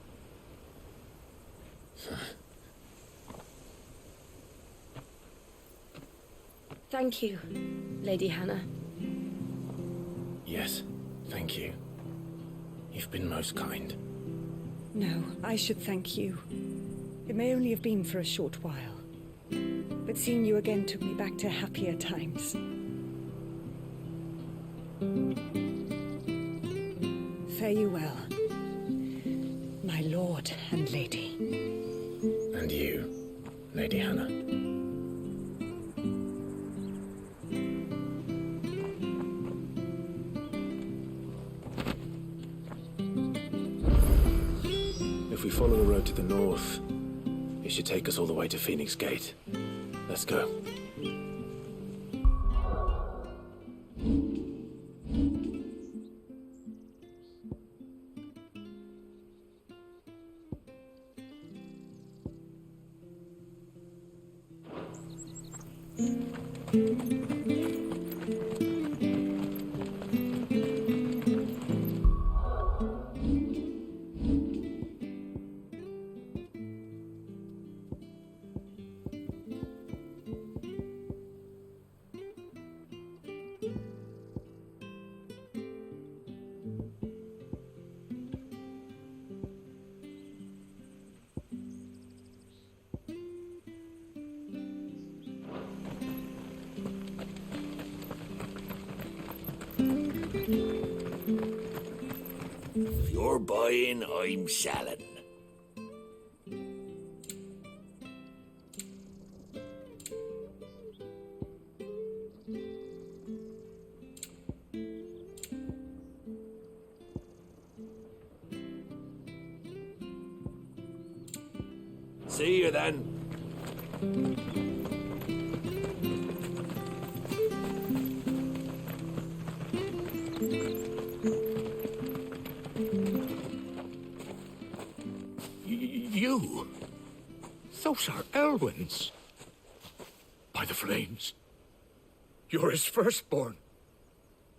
Thank you, Lady Hannah. Yes, thank you. You've been most kind. No, I should thank you. It may only have been for a short while, but seeing you again took me back to happier times. Fare you well, my lord and lady. And you, Lady Hannah. If we follow the road to the north, it should take us all the way to Phoenix Gate. Let's go. If you're buying, I'm selling. See you then. You? Those are Elwyn's. By the flames. You're his firstborn.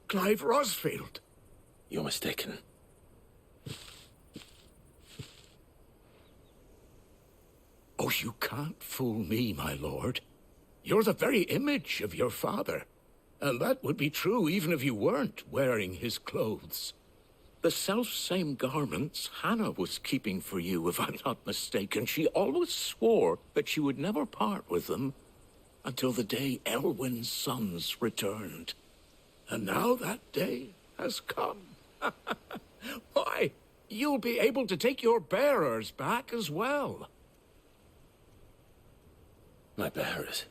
Clive Rosfield. You're mistaken. Oh, you can't fool me, my lord. You're the very image of your father. And that would be true even if you weren't wearing his clothes. The self-same garments Hannah was keeping for you, if I'm not mistaken. She always swore that she would never part with them until the day Elwyn's sons returned. And now that day has come. Why, you'll be able to take your bearers back as well. My bearers?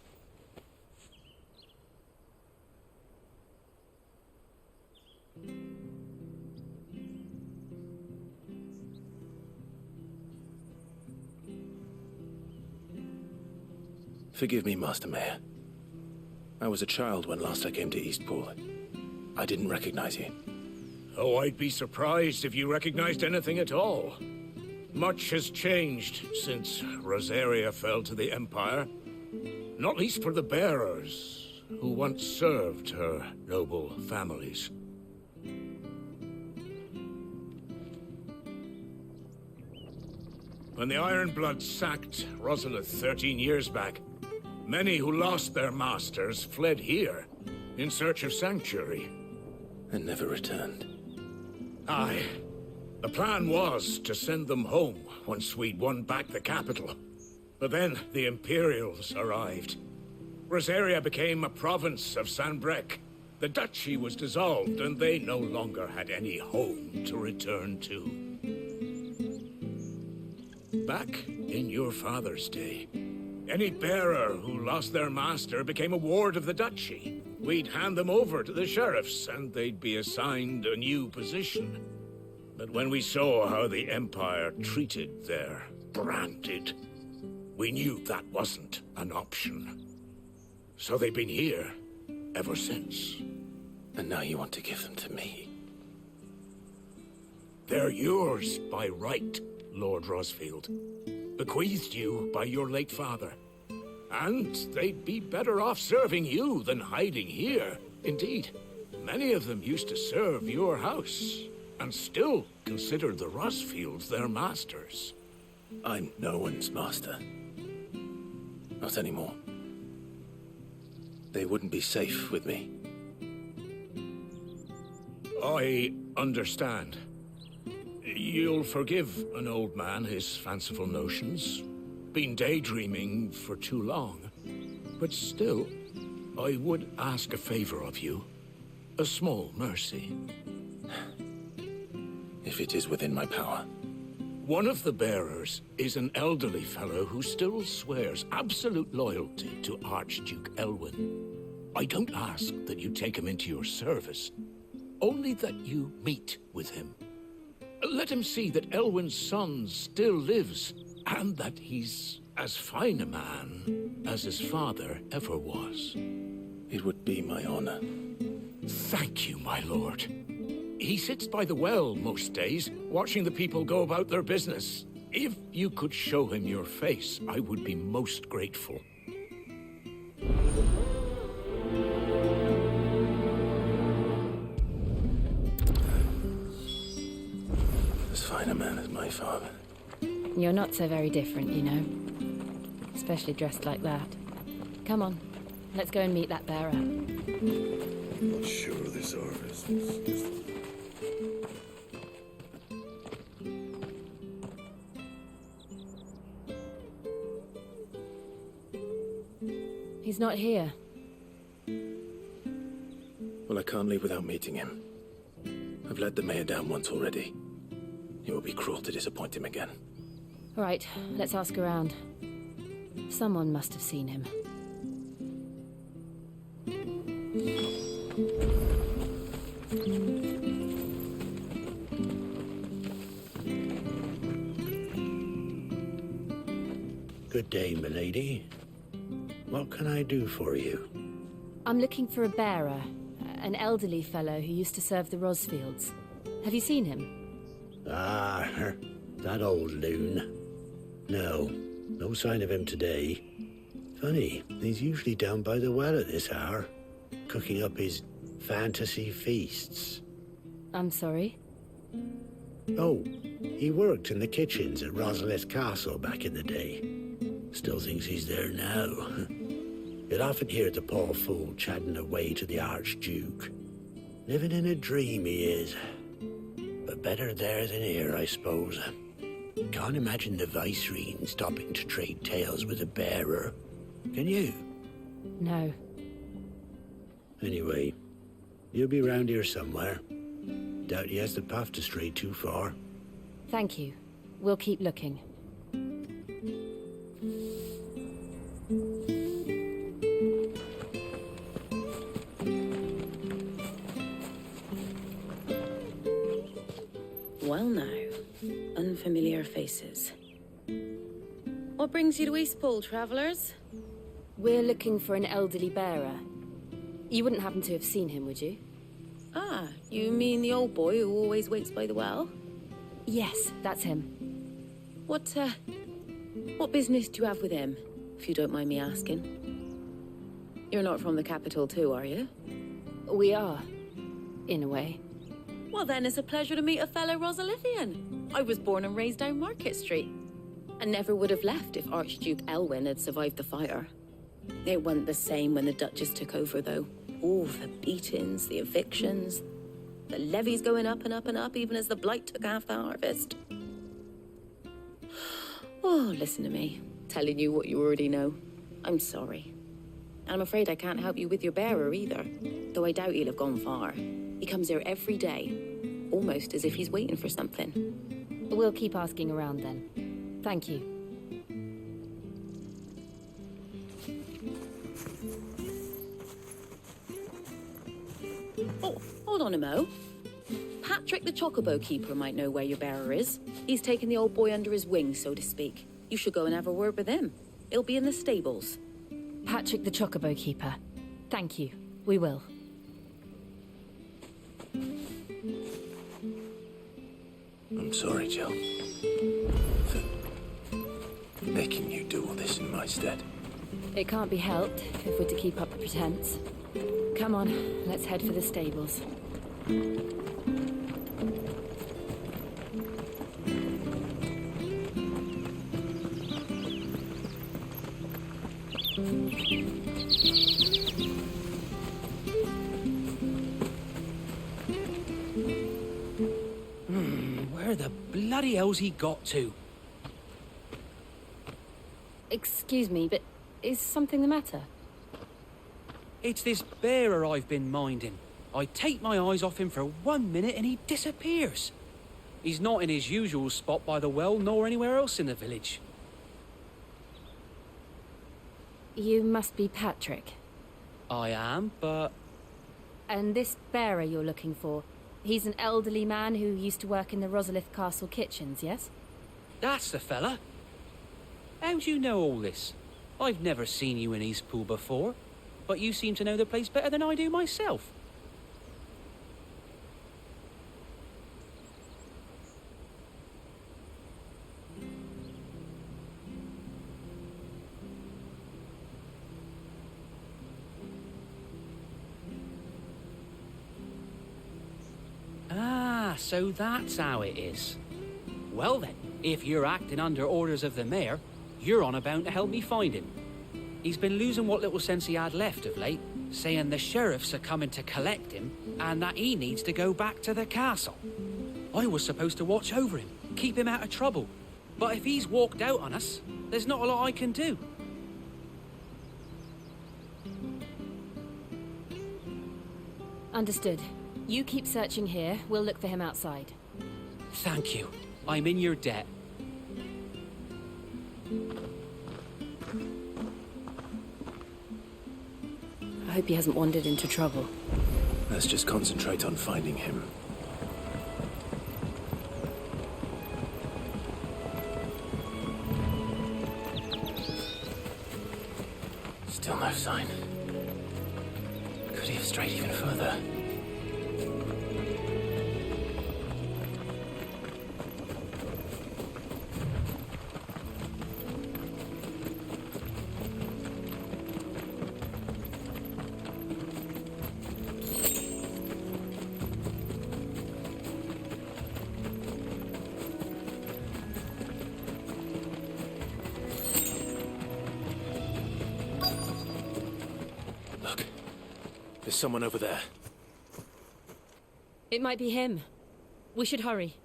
Forgive me, Master Mayor. I was a child when last I came to Eastpool. I didn't recognize you. Oh, I'd be surprised if you recognized anything at all. Much has changed since Rosaria fell to the Empire. Not least for the bearers, who once served her noble families. When the Ironbloods sacked Rosalith 13 years back, many who lost their masters fled here in search of sanctuary. And never returned. Aye. The plan was to send them home once we'd won back the capital. But then the Imperials arrived. Rosaria became a province of Sanbreque. The duchy was dissolved, and they no longer had any home to return to. Back in your father's day, any bearer who lost their master became a ward of the duchy. We'd hand them over to the sheriffs, and they'd be assigned a new position. But when we saw how the Empire treated their branded, we knew that wasn't an option. So they've been here ever since. And now you want to give them to me? They're yours by right, Lord Rosfield. Bequeathed you by your late father. And they'd be better off serving you than hiding here. Indeed, many of them used to serve your house, and still consider the Rosfields their masters. I'm no one's master. Not anymore. They wouldn't be safe with me. I understand. You'll forgive an old man his fanciful notions. Been daydreaming for too long. But still, I would ask a favor of you. A small mercy. If it is within my power. One of the bearers is an elderly fellow who still swears absolute loyalty to Archduke Elwyn. I don't ask that you take him into your service, only that you meet with him. Let him see that Elwyn's son still lives, and that he's as fine a man as his father ever was. It would be my honor. Thank you, my lord. He sits by the well most days, watching the people go about their business. If you could show him your face, I would be most grateful. As fine a man as my father. You're not so very different, you know. Especially dressed like that. Come on, let's go and meet that bearer. Not sure of this harvest. He's not here. Well, I can't leave without meeting him. I've let the mayor down once already. It would be cruel to disappoint him again. All right, let's ask around. Someone must have seen him. Good day, milady. What can I do for you? I'm looking for a bearer, an elderly fellow who used to serve the Rosfields. Have you seen him? Ah, that old loon. No sign of him today. Funny, he's usually down by the well at this hour, cooking up his fantasy feasts. I'm sorry? Oh, he worked in the kitchens at Rosalith Castle back in the day. Still thinks he's there now. You'd often hear the poor fool chatting away to the Archduke. Living in a dream he is. But better there than here, I suppose. Can't imagine the Vicereine stopping to trade tales with a bearer. Can you? No. Anyway, you'll be round here somewhere. Doubt he has the path to stray too far. Thank you. We'll keep looking. Well now, unfamiliar faces. What brings you to Eastpool, travellers? We're looking for an elderly bearer. You wouldn't happen to have seen him, would you? Ah, you mean the old boy who always waits by the well? Yes, that's him. What business do you have with him, if you don't mind me asking? You're not from the capital too, are you? We are, in a way. Well then, it's a pleasure to meet a fellow Rosalithian. I was born and raised down Market Street. And never would have left if Archduke Elwyn had survived the fire. It wasn't the same when the Duchess took over, though. Oh, the beatings, the evictions, the levies going up and up and up, even as the blight took half the harvest. Oh, listen to me, telling you what you already know. I'm sorry. And I'm afraid I can't help you with your bearer either, though I doubt he'll have gone far. He comes here every day, almost as if he's waiting for something. We'll keep asking around then. Thank you. Oh, hold on a mo. Patrick the Chocobo Keeper might know where your bearer is. He's taken the old boy under his wing, so to speak. You should go and have a word with him. He'll be in the stables. Patrick the Chocobo Keeper. Thank you. We will. I'm sorry, Jill. For making you do all this in my stead. It can't be helped if we're to keep up the pretense. Come on, let's head for the stables. Where the bloody hell's he got to? Excuse me, but is something the matter? It's this bearer I've been minding. I take my eyes off him for 1 minute and he disappears. He's not in his usual spot by the well, nor anywhere else in the village. You must be Patrick. I am, but... And this bearer you're looking for, he's an elderly man who used to work in the Rosalith Castle kitchens, yes? That's the fella. How do you know all this? I've never seen you in Eastpool before, but you seem to know the place better than I do myself. Ah, so that's how it is. Well then, if you're acting under orders of the mayor, you're on about to help me find him. He's been losing what little sense he had left of late, saying the sheriffs are coming to collect him and that he needs to go back to the castle. I was supposed to watch over him, keep him out of trouble. But if he's walked out on us, there's not a lot I can do. Understood. You keep searching here, we'll look for him outside. Thank you. I'm in your debt. I hope he hasn't wandered into trouble. Let's just concentrate on finding him. Still no sign. Could he have strayed even further? There's someone over there. It might be him. We should hurry.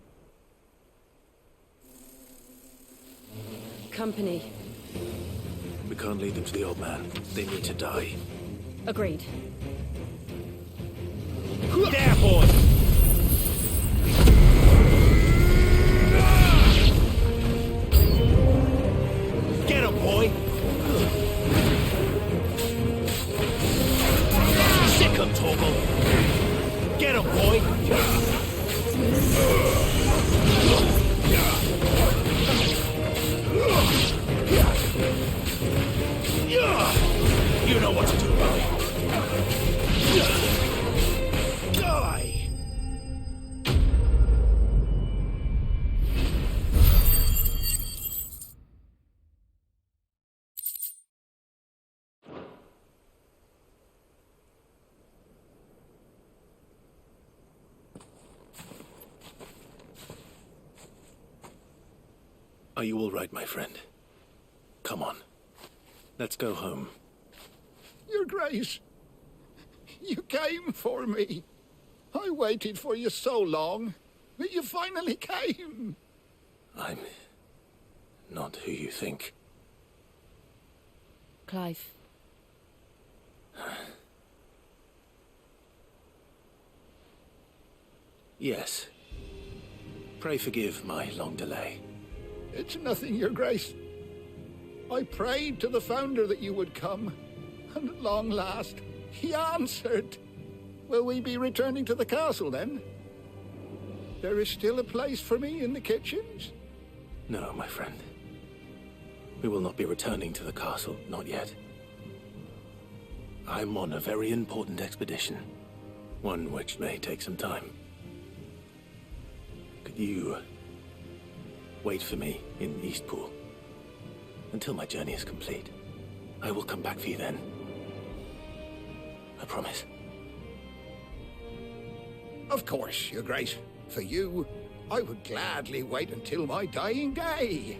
Company. We can't lead them to the old man. They need to die. Agreed. There, boys! Are you all right, my friend? Come on. Let's go home. Your Grace, you came for me. I waited for you so long, but you finally came. I'm not who you think. Clive. Yes. Pray forgive my long delay. It's nothing, Your Grace. I prayed to the Founder that you would come, and at long last, he answered. Will we be returning to the castle, then? There is still a place for me in the kitchens? No, my friend. We will not be returning to the castle, not yet. I'm on a very important expedition, one which may take some time. Could you wait for me in Eastpool until my journey is complete? I will come back for you then. I promise. Of course, Your Grace. For you, I would gladly wait until my dying day.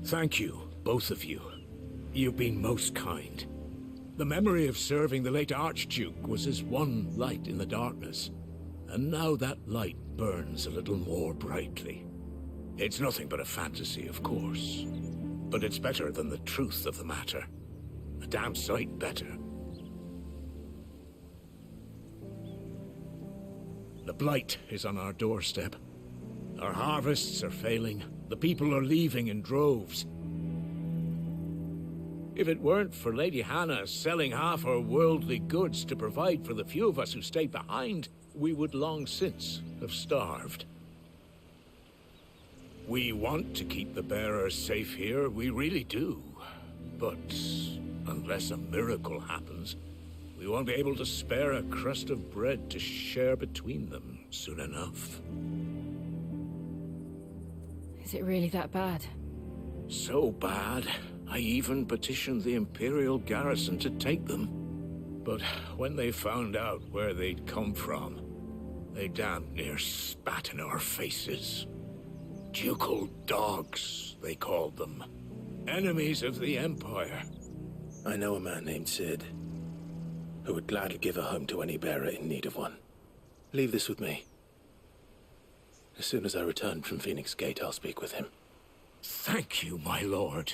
Thank you, both of you. You've been most kind. The memory of serving the late Archduke was as one light in the darkness, and now that light burns a little more brightly. It's nothing but a fantasy, of course, but it's better than the truth of the matter. A damn sight better. The blight is on our doorstep. Our harvests are failing. The people are leaving in droves. If it weren't for Lady Hannah selling half her worldly goods to provide for the few of us who stayed behind, we would long since have starved. We want to keep the bearers safe here, we really do. But unless a miracle happens, we won't be able to spare a crust of bread to share between them soon enough. Is it really that bad? So bad, I even petitioned the Imperial garrison to take them. But when they found out where they'd come from, they damn near spat in our faces. Ducal dogs, they called them. Enemies of the Empire. I know a man named Cid, who would gladly give a home to any bearer in need of one. Leave this with me. As soon as I return from Phoenix Gate, I'll speak with him. Thank you, my lord.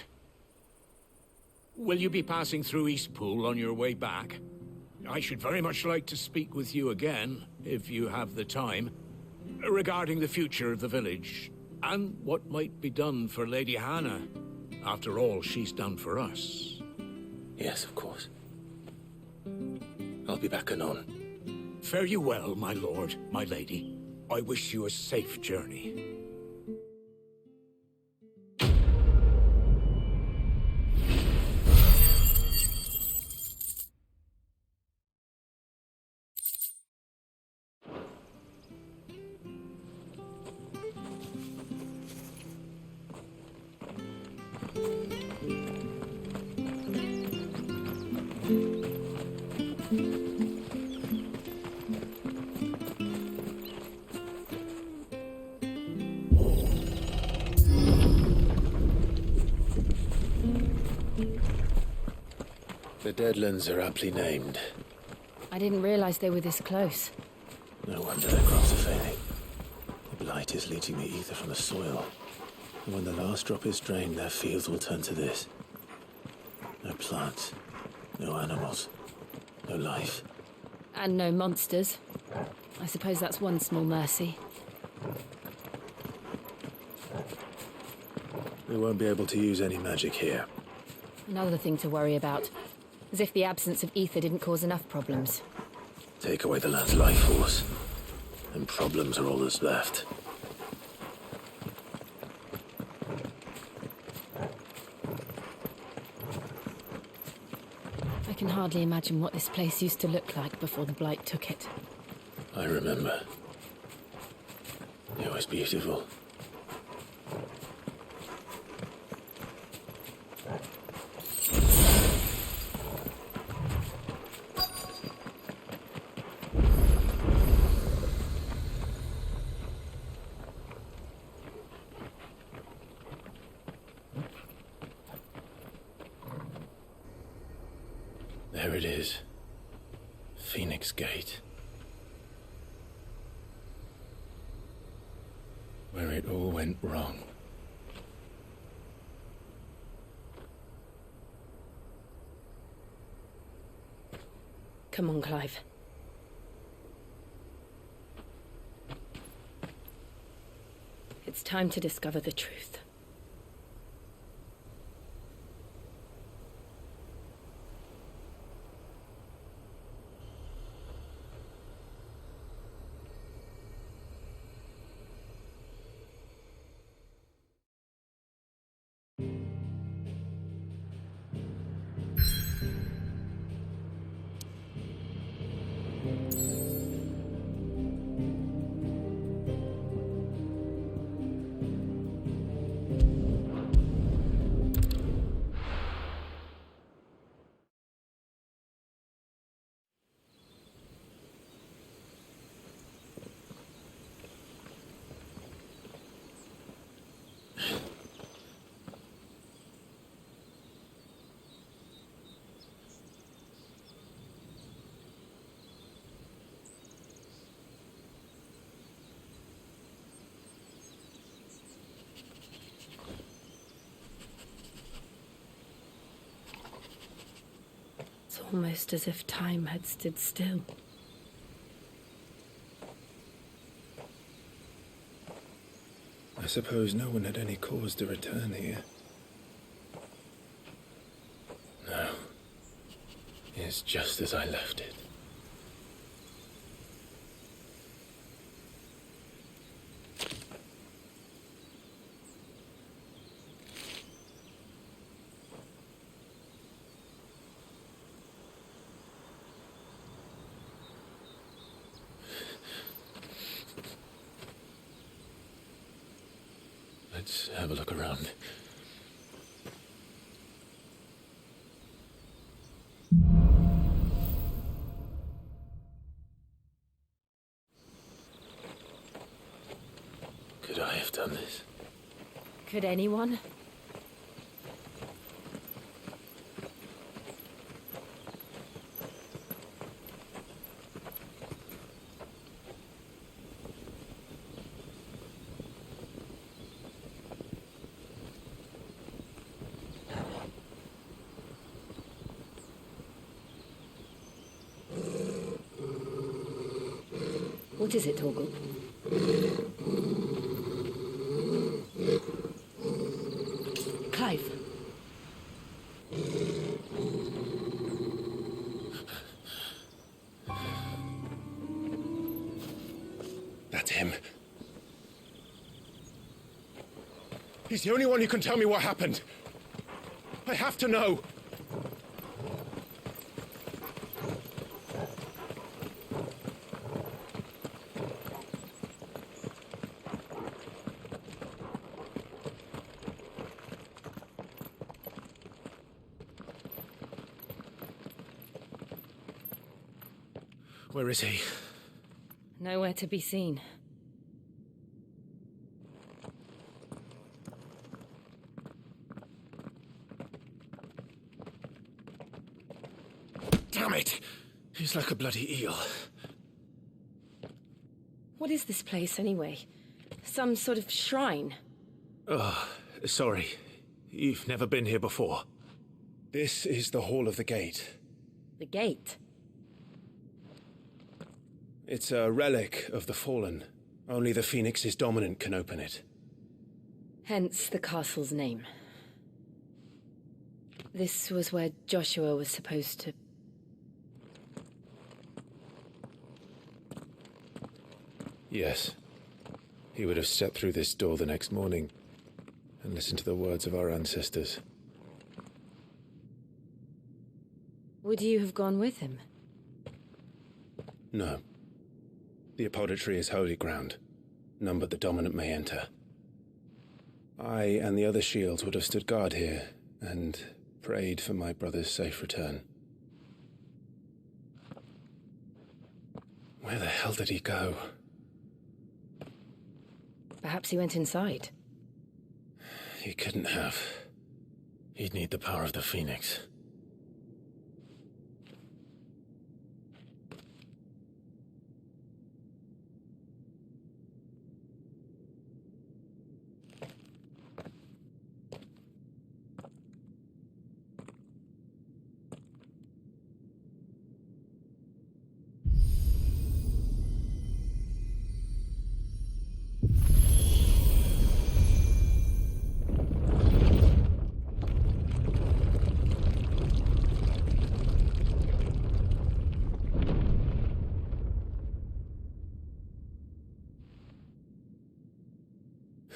Will you be passing through Eastpool on your way back? I should very much like to speak with you again, if you have the time, regarding the future of the village, and what might be done for Lady Hannah. After all she's done for us. Yes, of course. I'll be back anon. Fare you well, my lord, my lady. I wish you a safe journey. The Deadlands are aptly named. I didn't realize they were this close. No wonder their crops are failing. The blight is leaching the ether from the soil. And when the last drop is drained, their fields will turn to this. No plants, no animals, no life. And no monsters. I suppose that's one small mercy. We won't be able to use any magic here. Another thing to worry about. As if the absence of ether didn't cause enough problems. Take away the land's life force, and problems are all that's left. I can hardly imagine what this place used to look like before the blight took it. I remember. It was beautiful. There it is. Phoenix Gate. Where it all went wrong. Come on, Clive. It's time to discover the truth. It's almost as if time had stood still. I suppose no one had any cause to return here. No. It's just as I left it. Let's have a look around. Could I have done this? Could anyone? What is it, Torgal? Clive. That's him. He's the only one who can tell me what happened. I have to know. Where is he? Nowhere to be seen. Damn it! He's like a bloody eel. What is this place, anyway? Some sort of shrine? Oh, sorry. You've never been here before. This is the Hall of the Gate. The gate? It's a relic of the Fallen. Only the Phoenix's dominant can open it. Hence the castle's name. This was where Joshua was supposed to... Yes. He would have stepped through this door the next morning and listened to the words of our ancestors. Would you have gone with him? No. The Apodatory is holy ground. None but the dominant may enter. I and the other shields would have stood guard here, and prayed for my brother's safe return. Where the hell did he go? Perhaps he went inside. He couldn't have. He'd need the power of the Phoenix.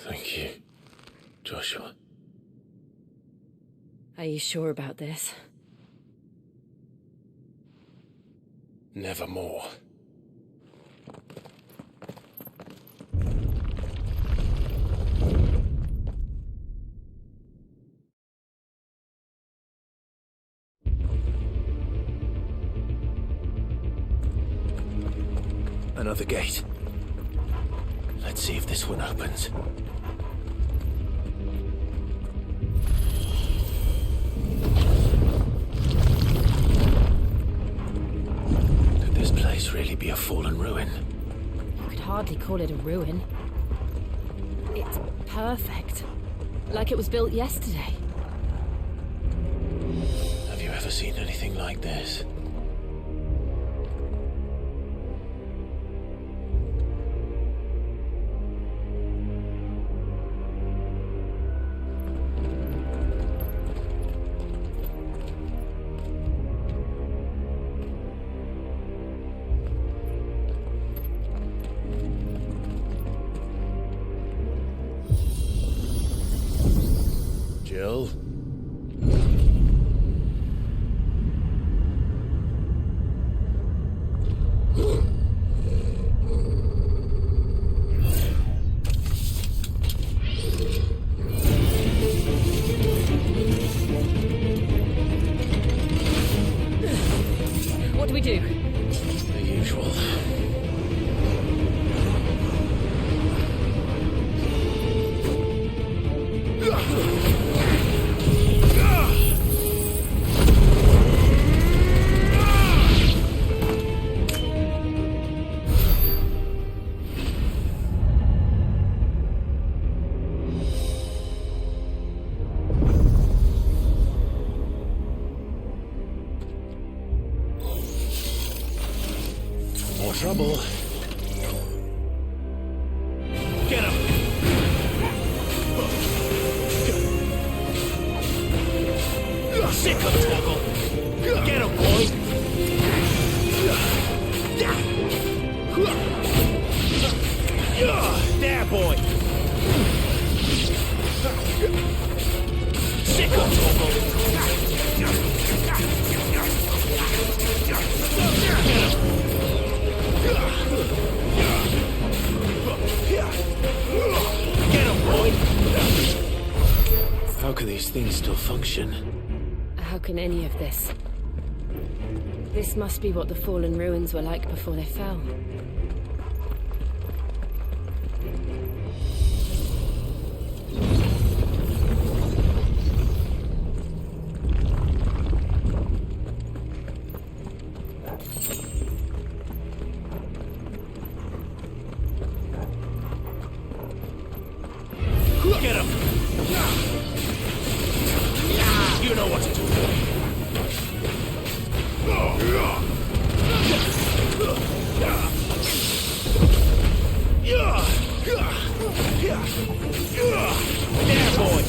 Thank you, Joshua. Are you sure about this? Nevermore. Another gate. Let's see if this one opens. Could this place really be a fallen ruin? You could hardly call it a ruin. It's perfect. Like it was built yesterday. Have you ever seen anything like this? Jill? What do we do? The usual. More trouble. Get him! Sick of Torgal! Get him, boy! There, boy! Sick of Torgal! Get him, boy! How can these things still function? How can any of this? This must be what the fallen ruins were like before they fell. Get him! You know what to do. There, boy!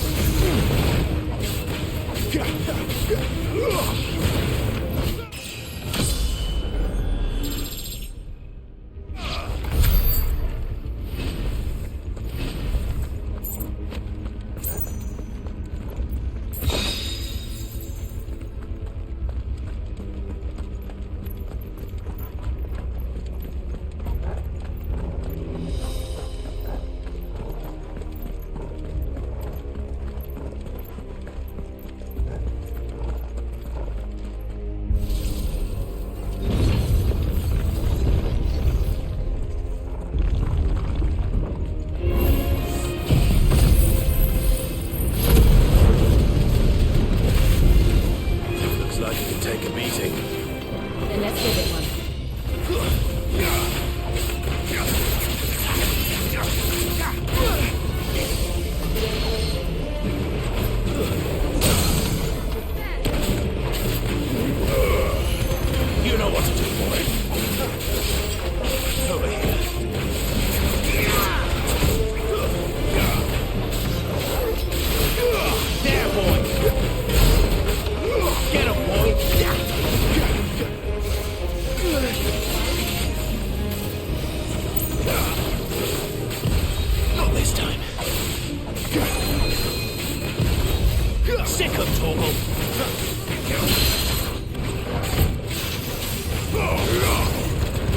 Torgal.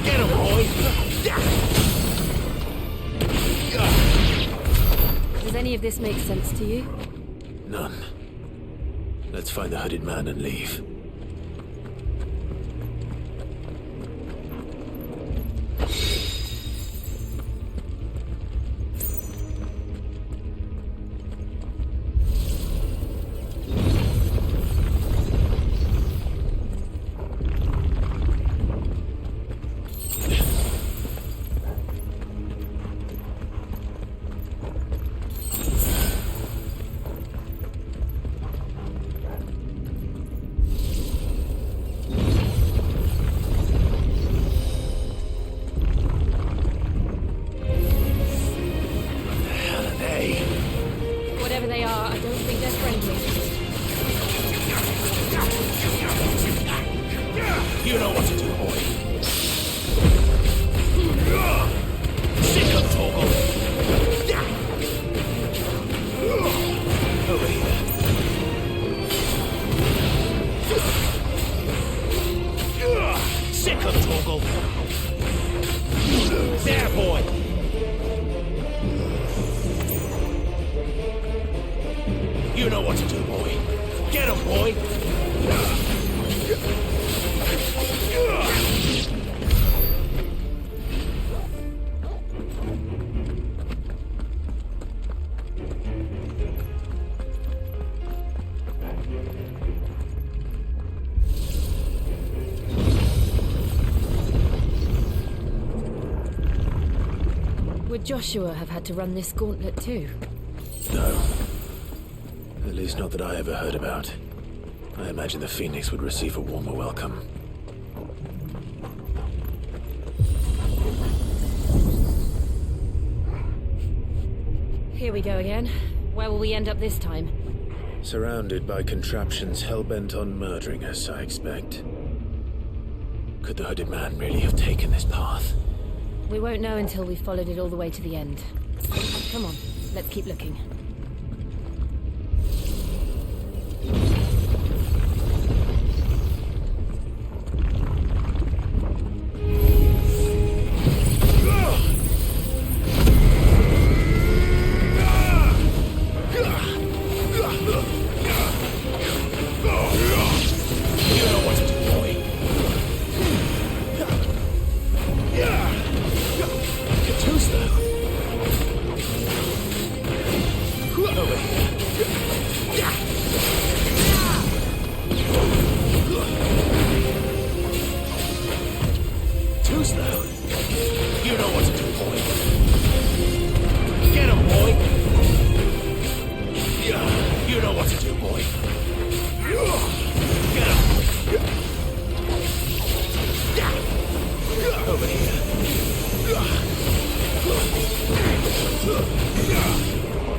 Get him, boy! Does any of this make sense to you? None. Let's find the hooded man and leave. Whatever they are, I don't think they're friendly. You know what to do, boy. Sick of Torgal. Over here. Sick of Torgal. There, boy. You know what to do, boy. Get him, boy. Would Joshua have had to run this gauntlet too? No. At least not that I ever heard about. I imagine the Phoenix would receive a warmer welcome. Here we go again. Where will we end up this time? Surrounded by contraptions hell-bent on murdering us, I expect. Could the hooded man really have taken this path? We won't know until we've followed it all the way to the end. Come on, let's keep looking.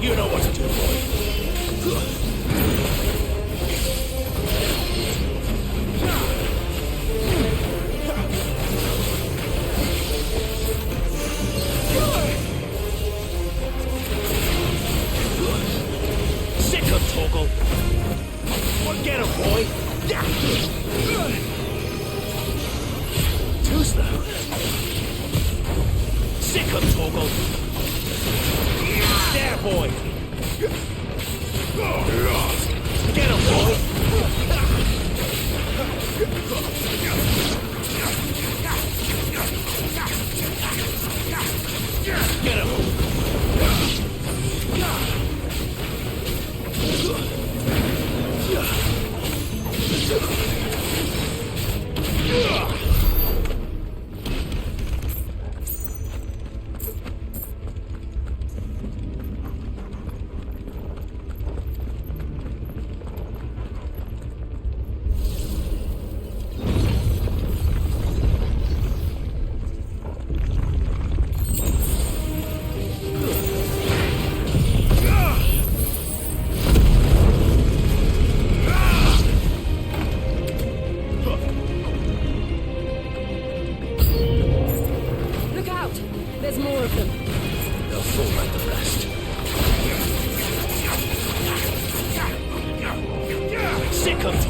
You know what to do, boy. Sick of Torgal. Get him, boy. Too slow. Sick of Torgal. There, boy. Get him, boy. Get him.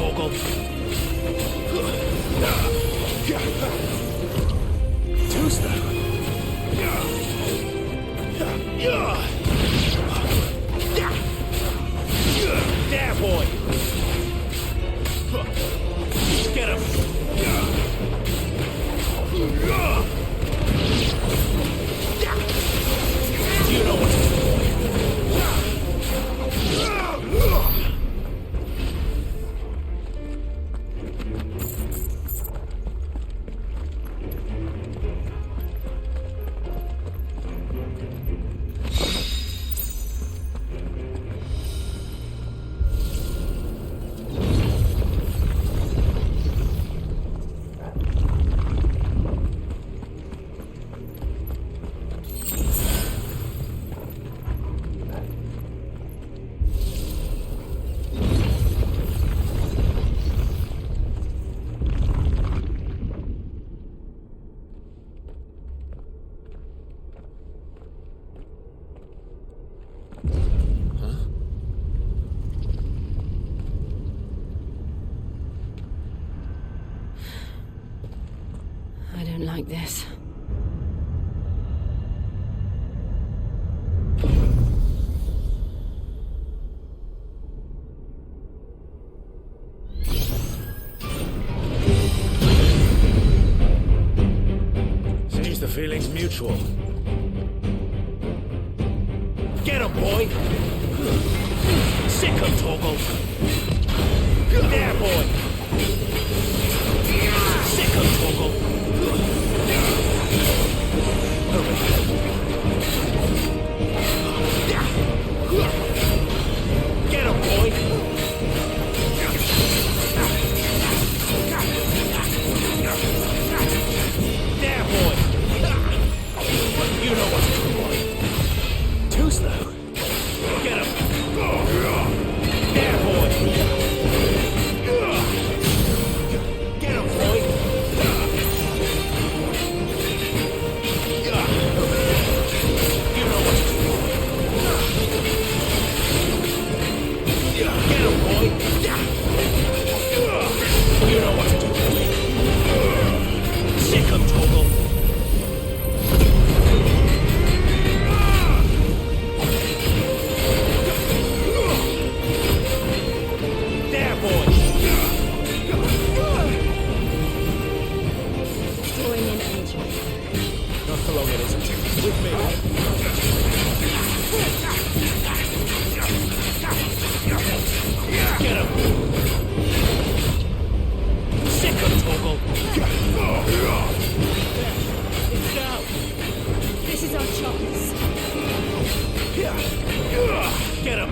Torgal. Toaster. There, boy. Get him. You know what to do, boy. I don't like this. Seems the feeling's mutual. Get him, boy! Sick him, Torgal! There, boy! Sick him, Torgal! Get him, boy! There, boy! You know what to do, boy. Too slow. Get him! There, boy! Get him, boy! You know what to do, boy. Get him, boy! You know what to do, boy. Sick him, Torgal! There, boy! Drawing in energy. Not for long, it isn't. With me. Get him! Sick him, Torgal! It's down! This is our chance. Get him!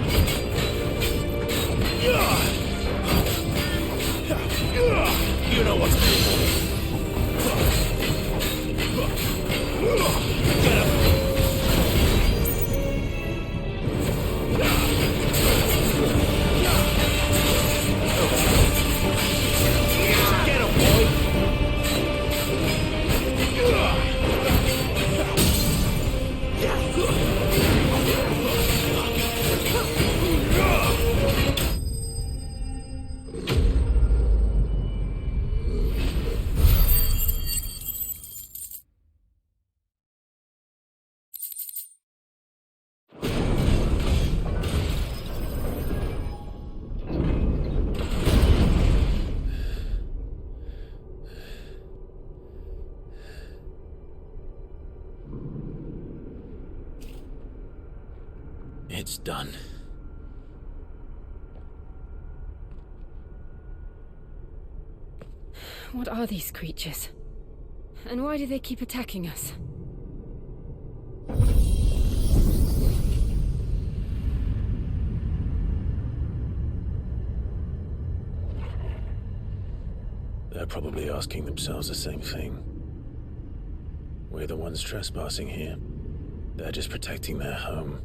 You know what to do. Get him! Get him, boy! It's done. What are these creatures? And why do they keep attacking us? They're probably asking themselves the same thing. We're the ones trespassing here. They're just protecting their home.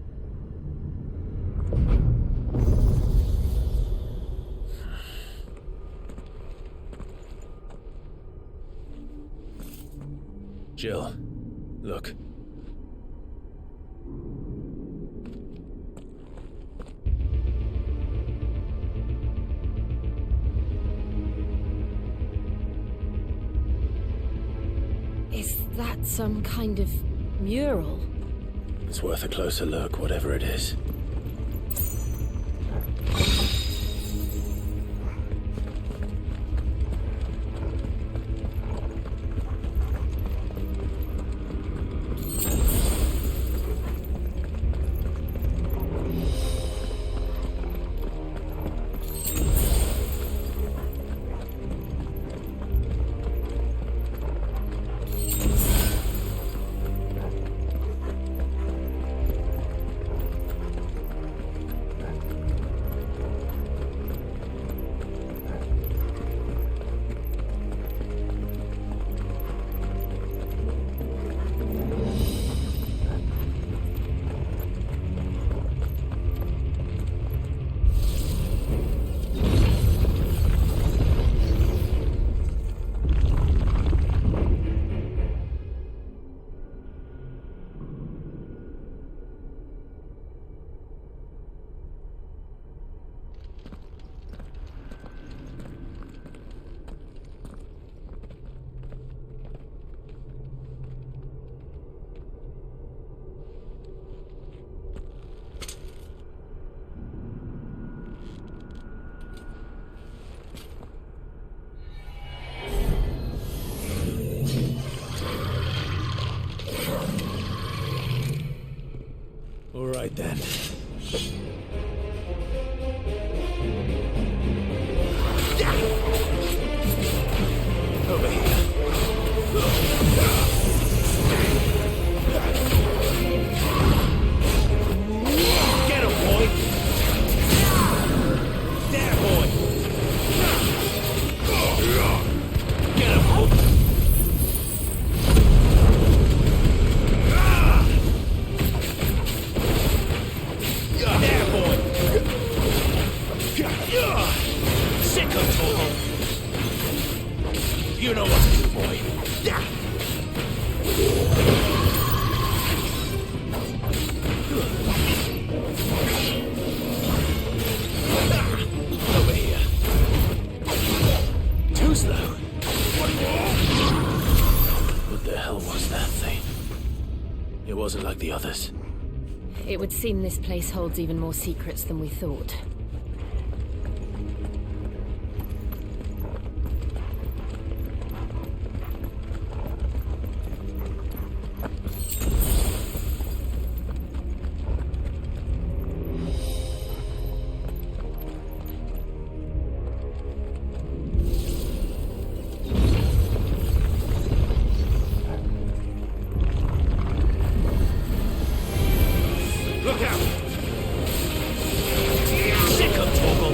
Jill, look. Some kind of mural. It's worth a closer look, whatever it is. All right then. Over here. Get him, boy! There, boy! Get him, boy! There, boy! Sick of Torgal! You know what to do, boy. Over here. Too slow. What the hell was that thing? It wasn't like the others. It would seem this place holds even more secrets than we thought. Look out! Sick of Torgal!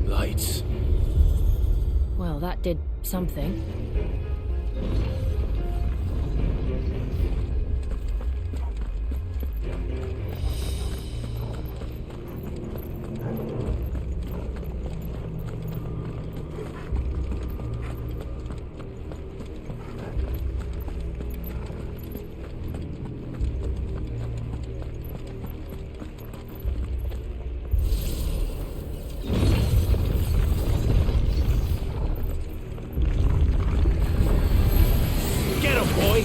Lights. Well, that did something. Get him, boy!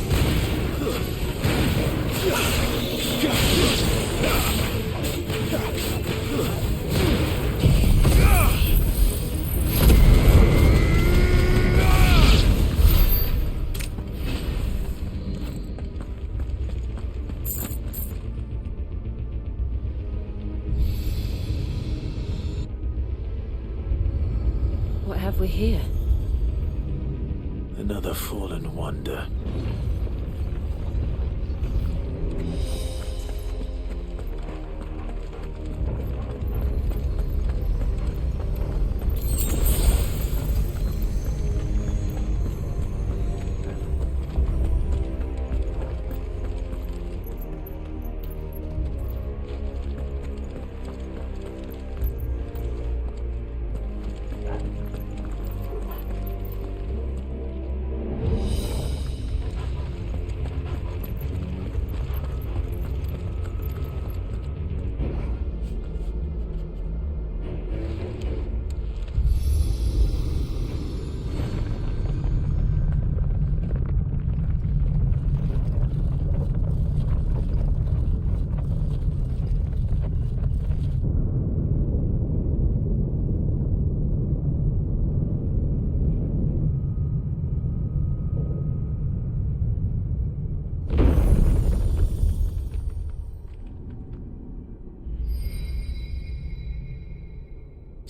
What have we here? Another fallen wonder.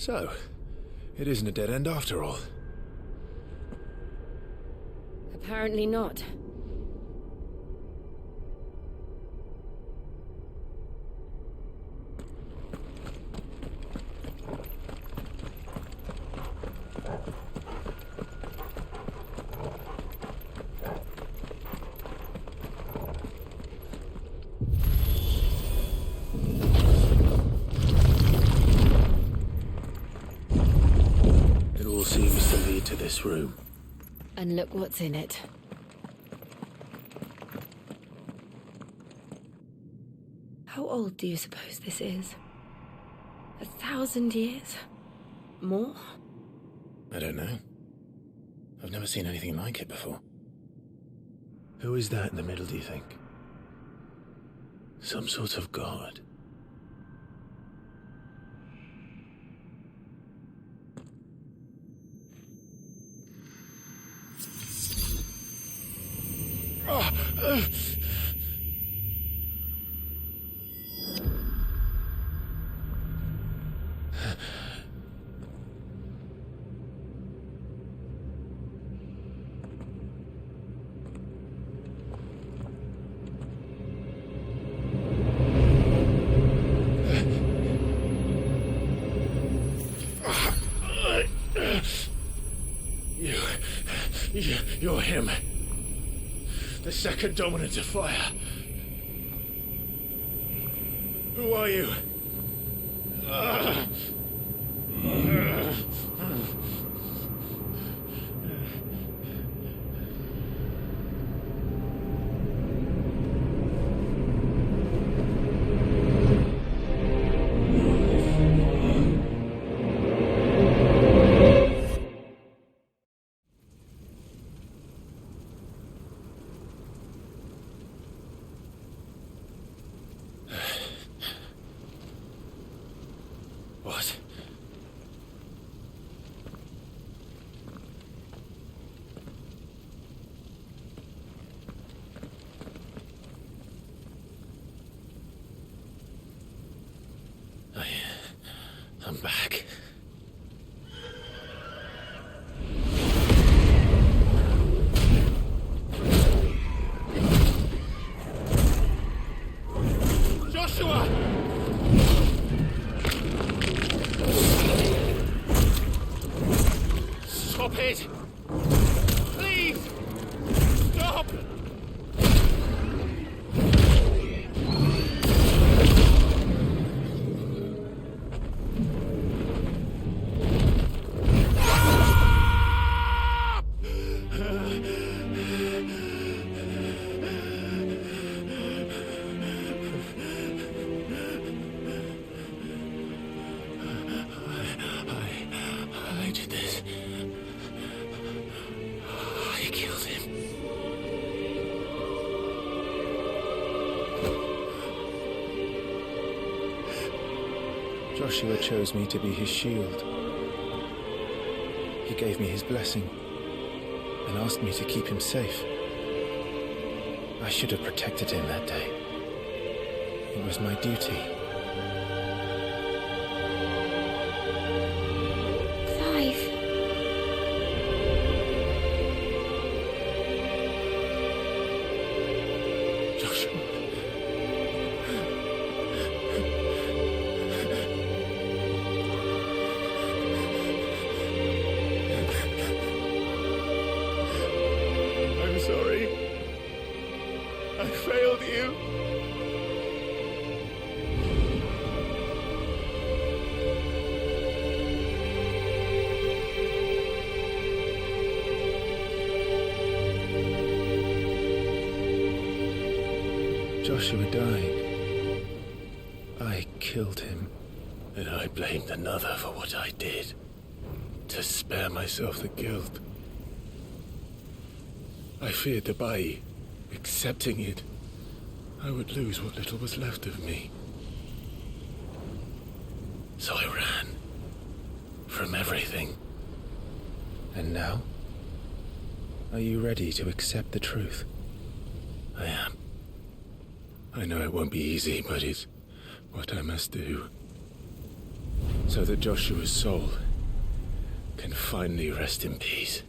So, it isn't a dead end after all. Apparently not. It all seems to lead to this room. And look what's in it. How old do you suppose this is? 1,000 years? More? I don't know. I've never seen anything like it before. Who is that in the middle, do you think? Some sort of god? You're him. The second dominant of fire. Who are you? What? I'm back. Joshua! Stop it! Please! Stop! I did this. I killed him. Joshua chose me to be his shield. He gave me his blessing and asked me to keep him safe. I should have protected him that day. It was my duty. Clive. Joshua. I'm sorry. I failed you. Joshua died. I killed him. And I blamed another for what I did. To spare myself the guilt. I feared that by accepting it, I would lose what little was left of me. So I ran. From everything. And now? Are you ready to accept the truth? I am. I know it won't be easy, but it's what I must do. so that Joshua's soul can finally rest in peace.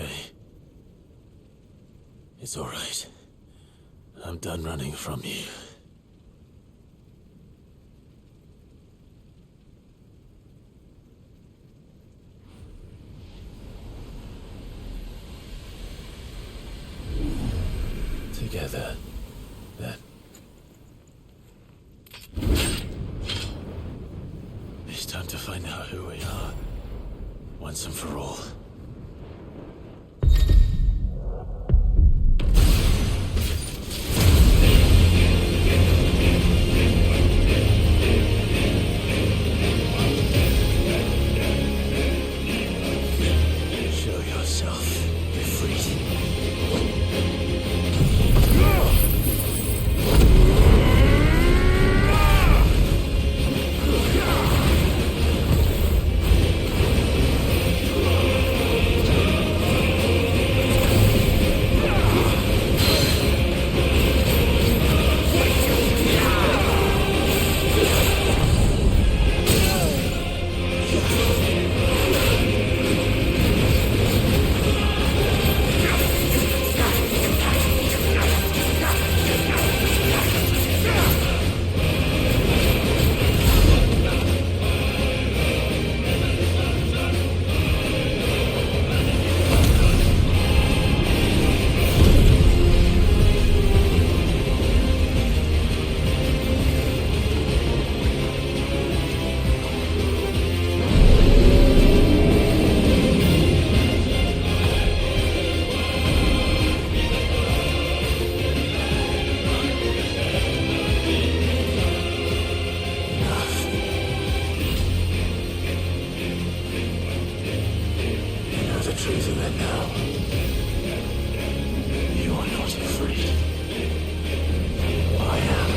okay. It's all right. I'm done running from you. Together, then. It's time to find out who we are, once and for all. Show yourself, Ifrit. Truth of it now. You are not afraid. I am.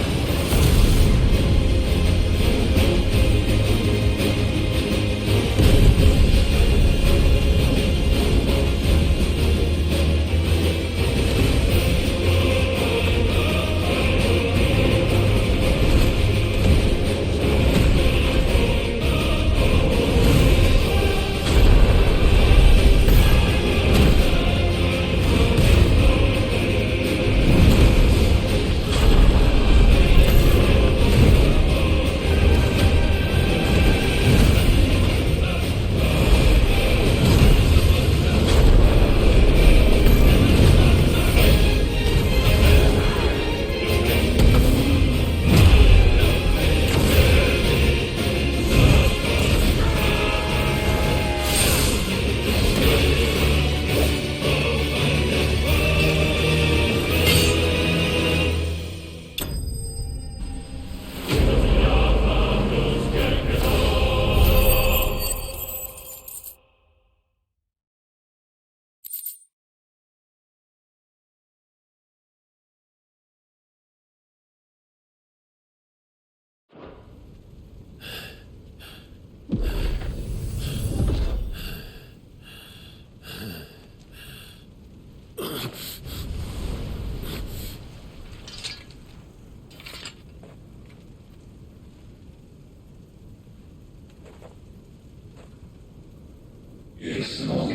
Yes, no,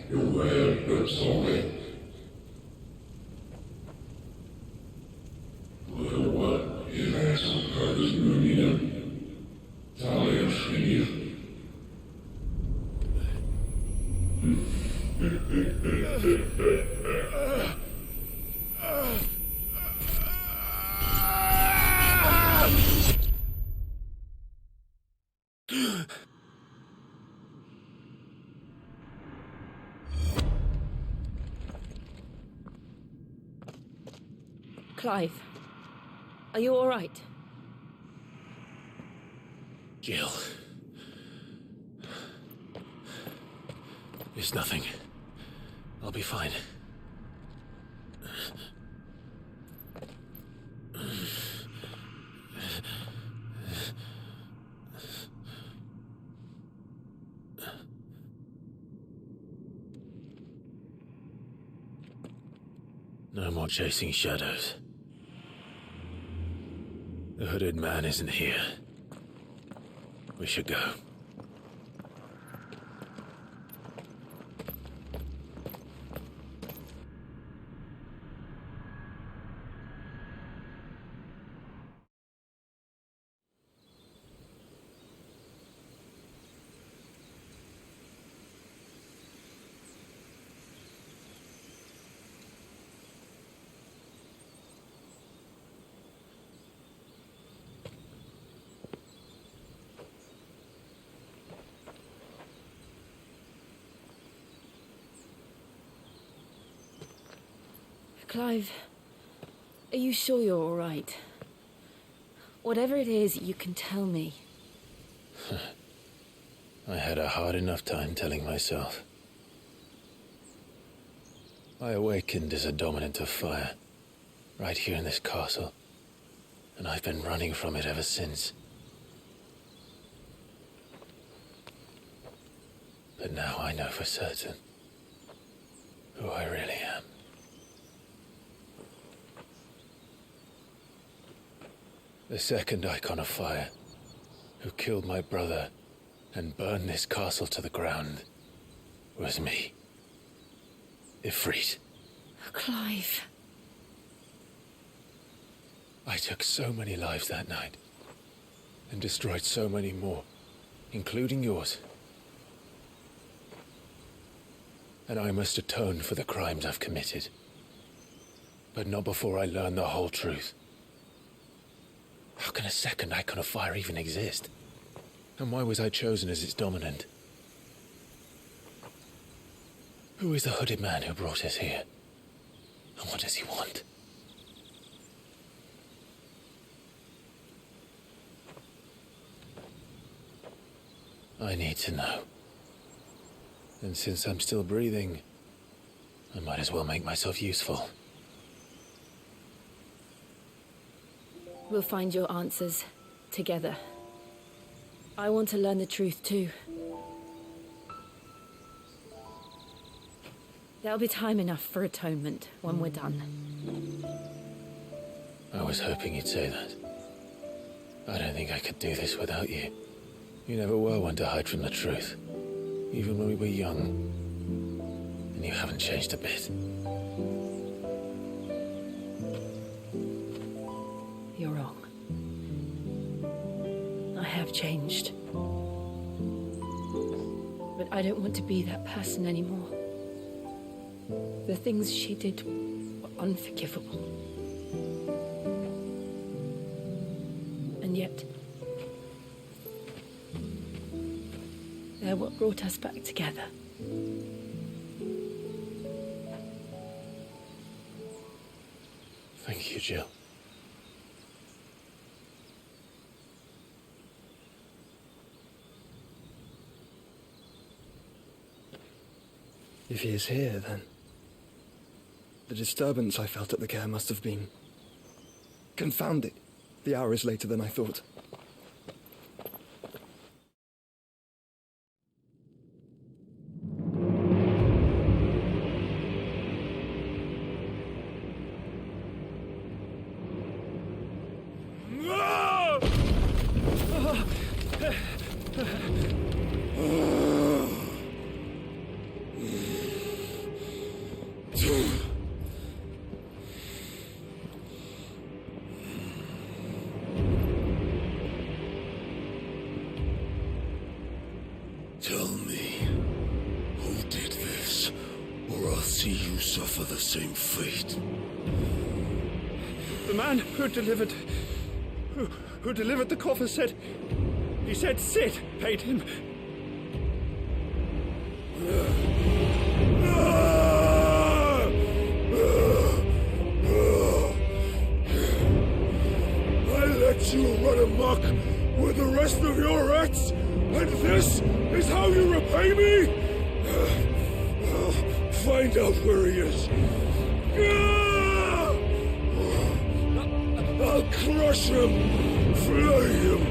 you will resolve it. Well, if I support this union, Talia Shinir. Clive, are you all right? Jill. It's nothing. I'll be fine. No more chasing shadows. The hooded man isn't here. We should go. Clive, are you sure you're all right? Whatever it is, you can tell me. I had a hard enough time telling myself. I awakened as a dominant of fire, right here in this castle, and I've been running from it ever since. But now I know for certain who I really am. The second Icon of Fire, who killed my brother and burned this castle to the ground, was me. Ifrit. Clive. I took so many lives that night, and destroyed so many more, including yours. And I must atone for the crimes I've committed. But not before I learn the whole truth. How can a second Icon of Fire even exist? And why was I chosen as its dominant? Who is the hooded man who brought us here? And what does he want? I need to know. And since I'm still breathing, I might as well make myself useful. We'll find your answers together. I want to learn the truth too. There'll be time enough for atonement when we're done. I was hoping you'd say that. I don't think I could do this without you. You never were one to hide from the truth, even when we were young. And you haven't changed a bit. You're wrong. I have changed. But I don't want to be that person anymore. The things she did were unforgivable. And yet, they're what brought us back together. Thank you, Jill. If he is here, then the disturbance I felt at the care must have been confounded. The hour is later than I thought. Tell me, who did this, or I'll see you suffer the same fate. The man who delivered the coffer said Sid paid him. I let you run amok with the rest of your rats, and this is how you repay me? Find out where he is. I'll crush him, flay him,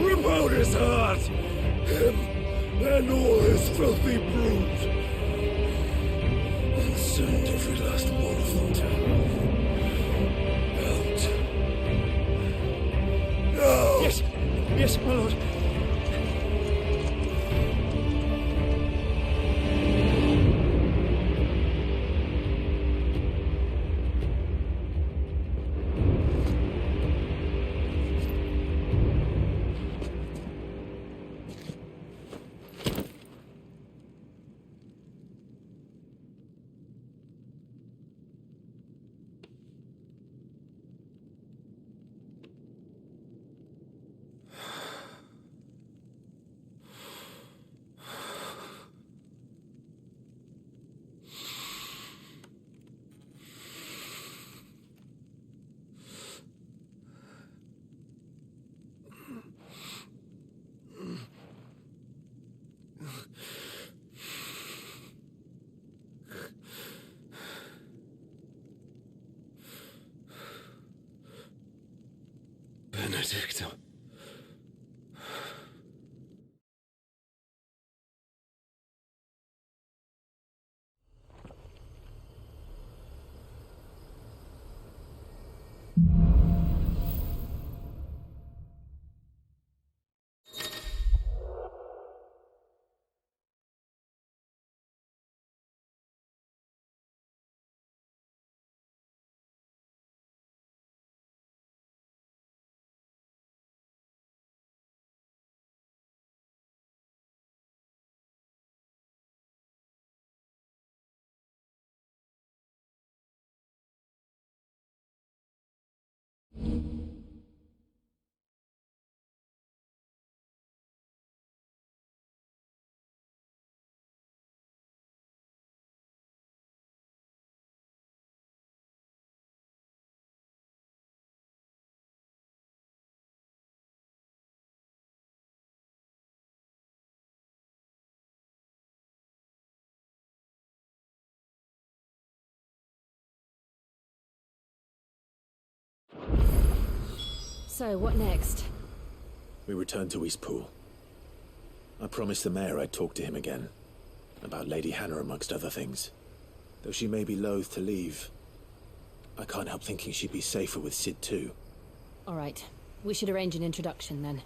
rip out his heart, him and all his filthy brood, and send every last one of them to out. No! Yes, my lord. Benedicta. So, what next? We return to Eastpool. I promised the mayor I'd talk to him again. About Lady Hannah amongst other things. Though she may be loath to leave, I can't help thinking she'd be safer with Cid too. All right. We should arrange an introduction then.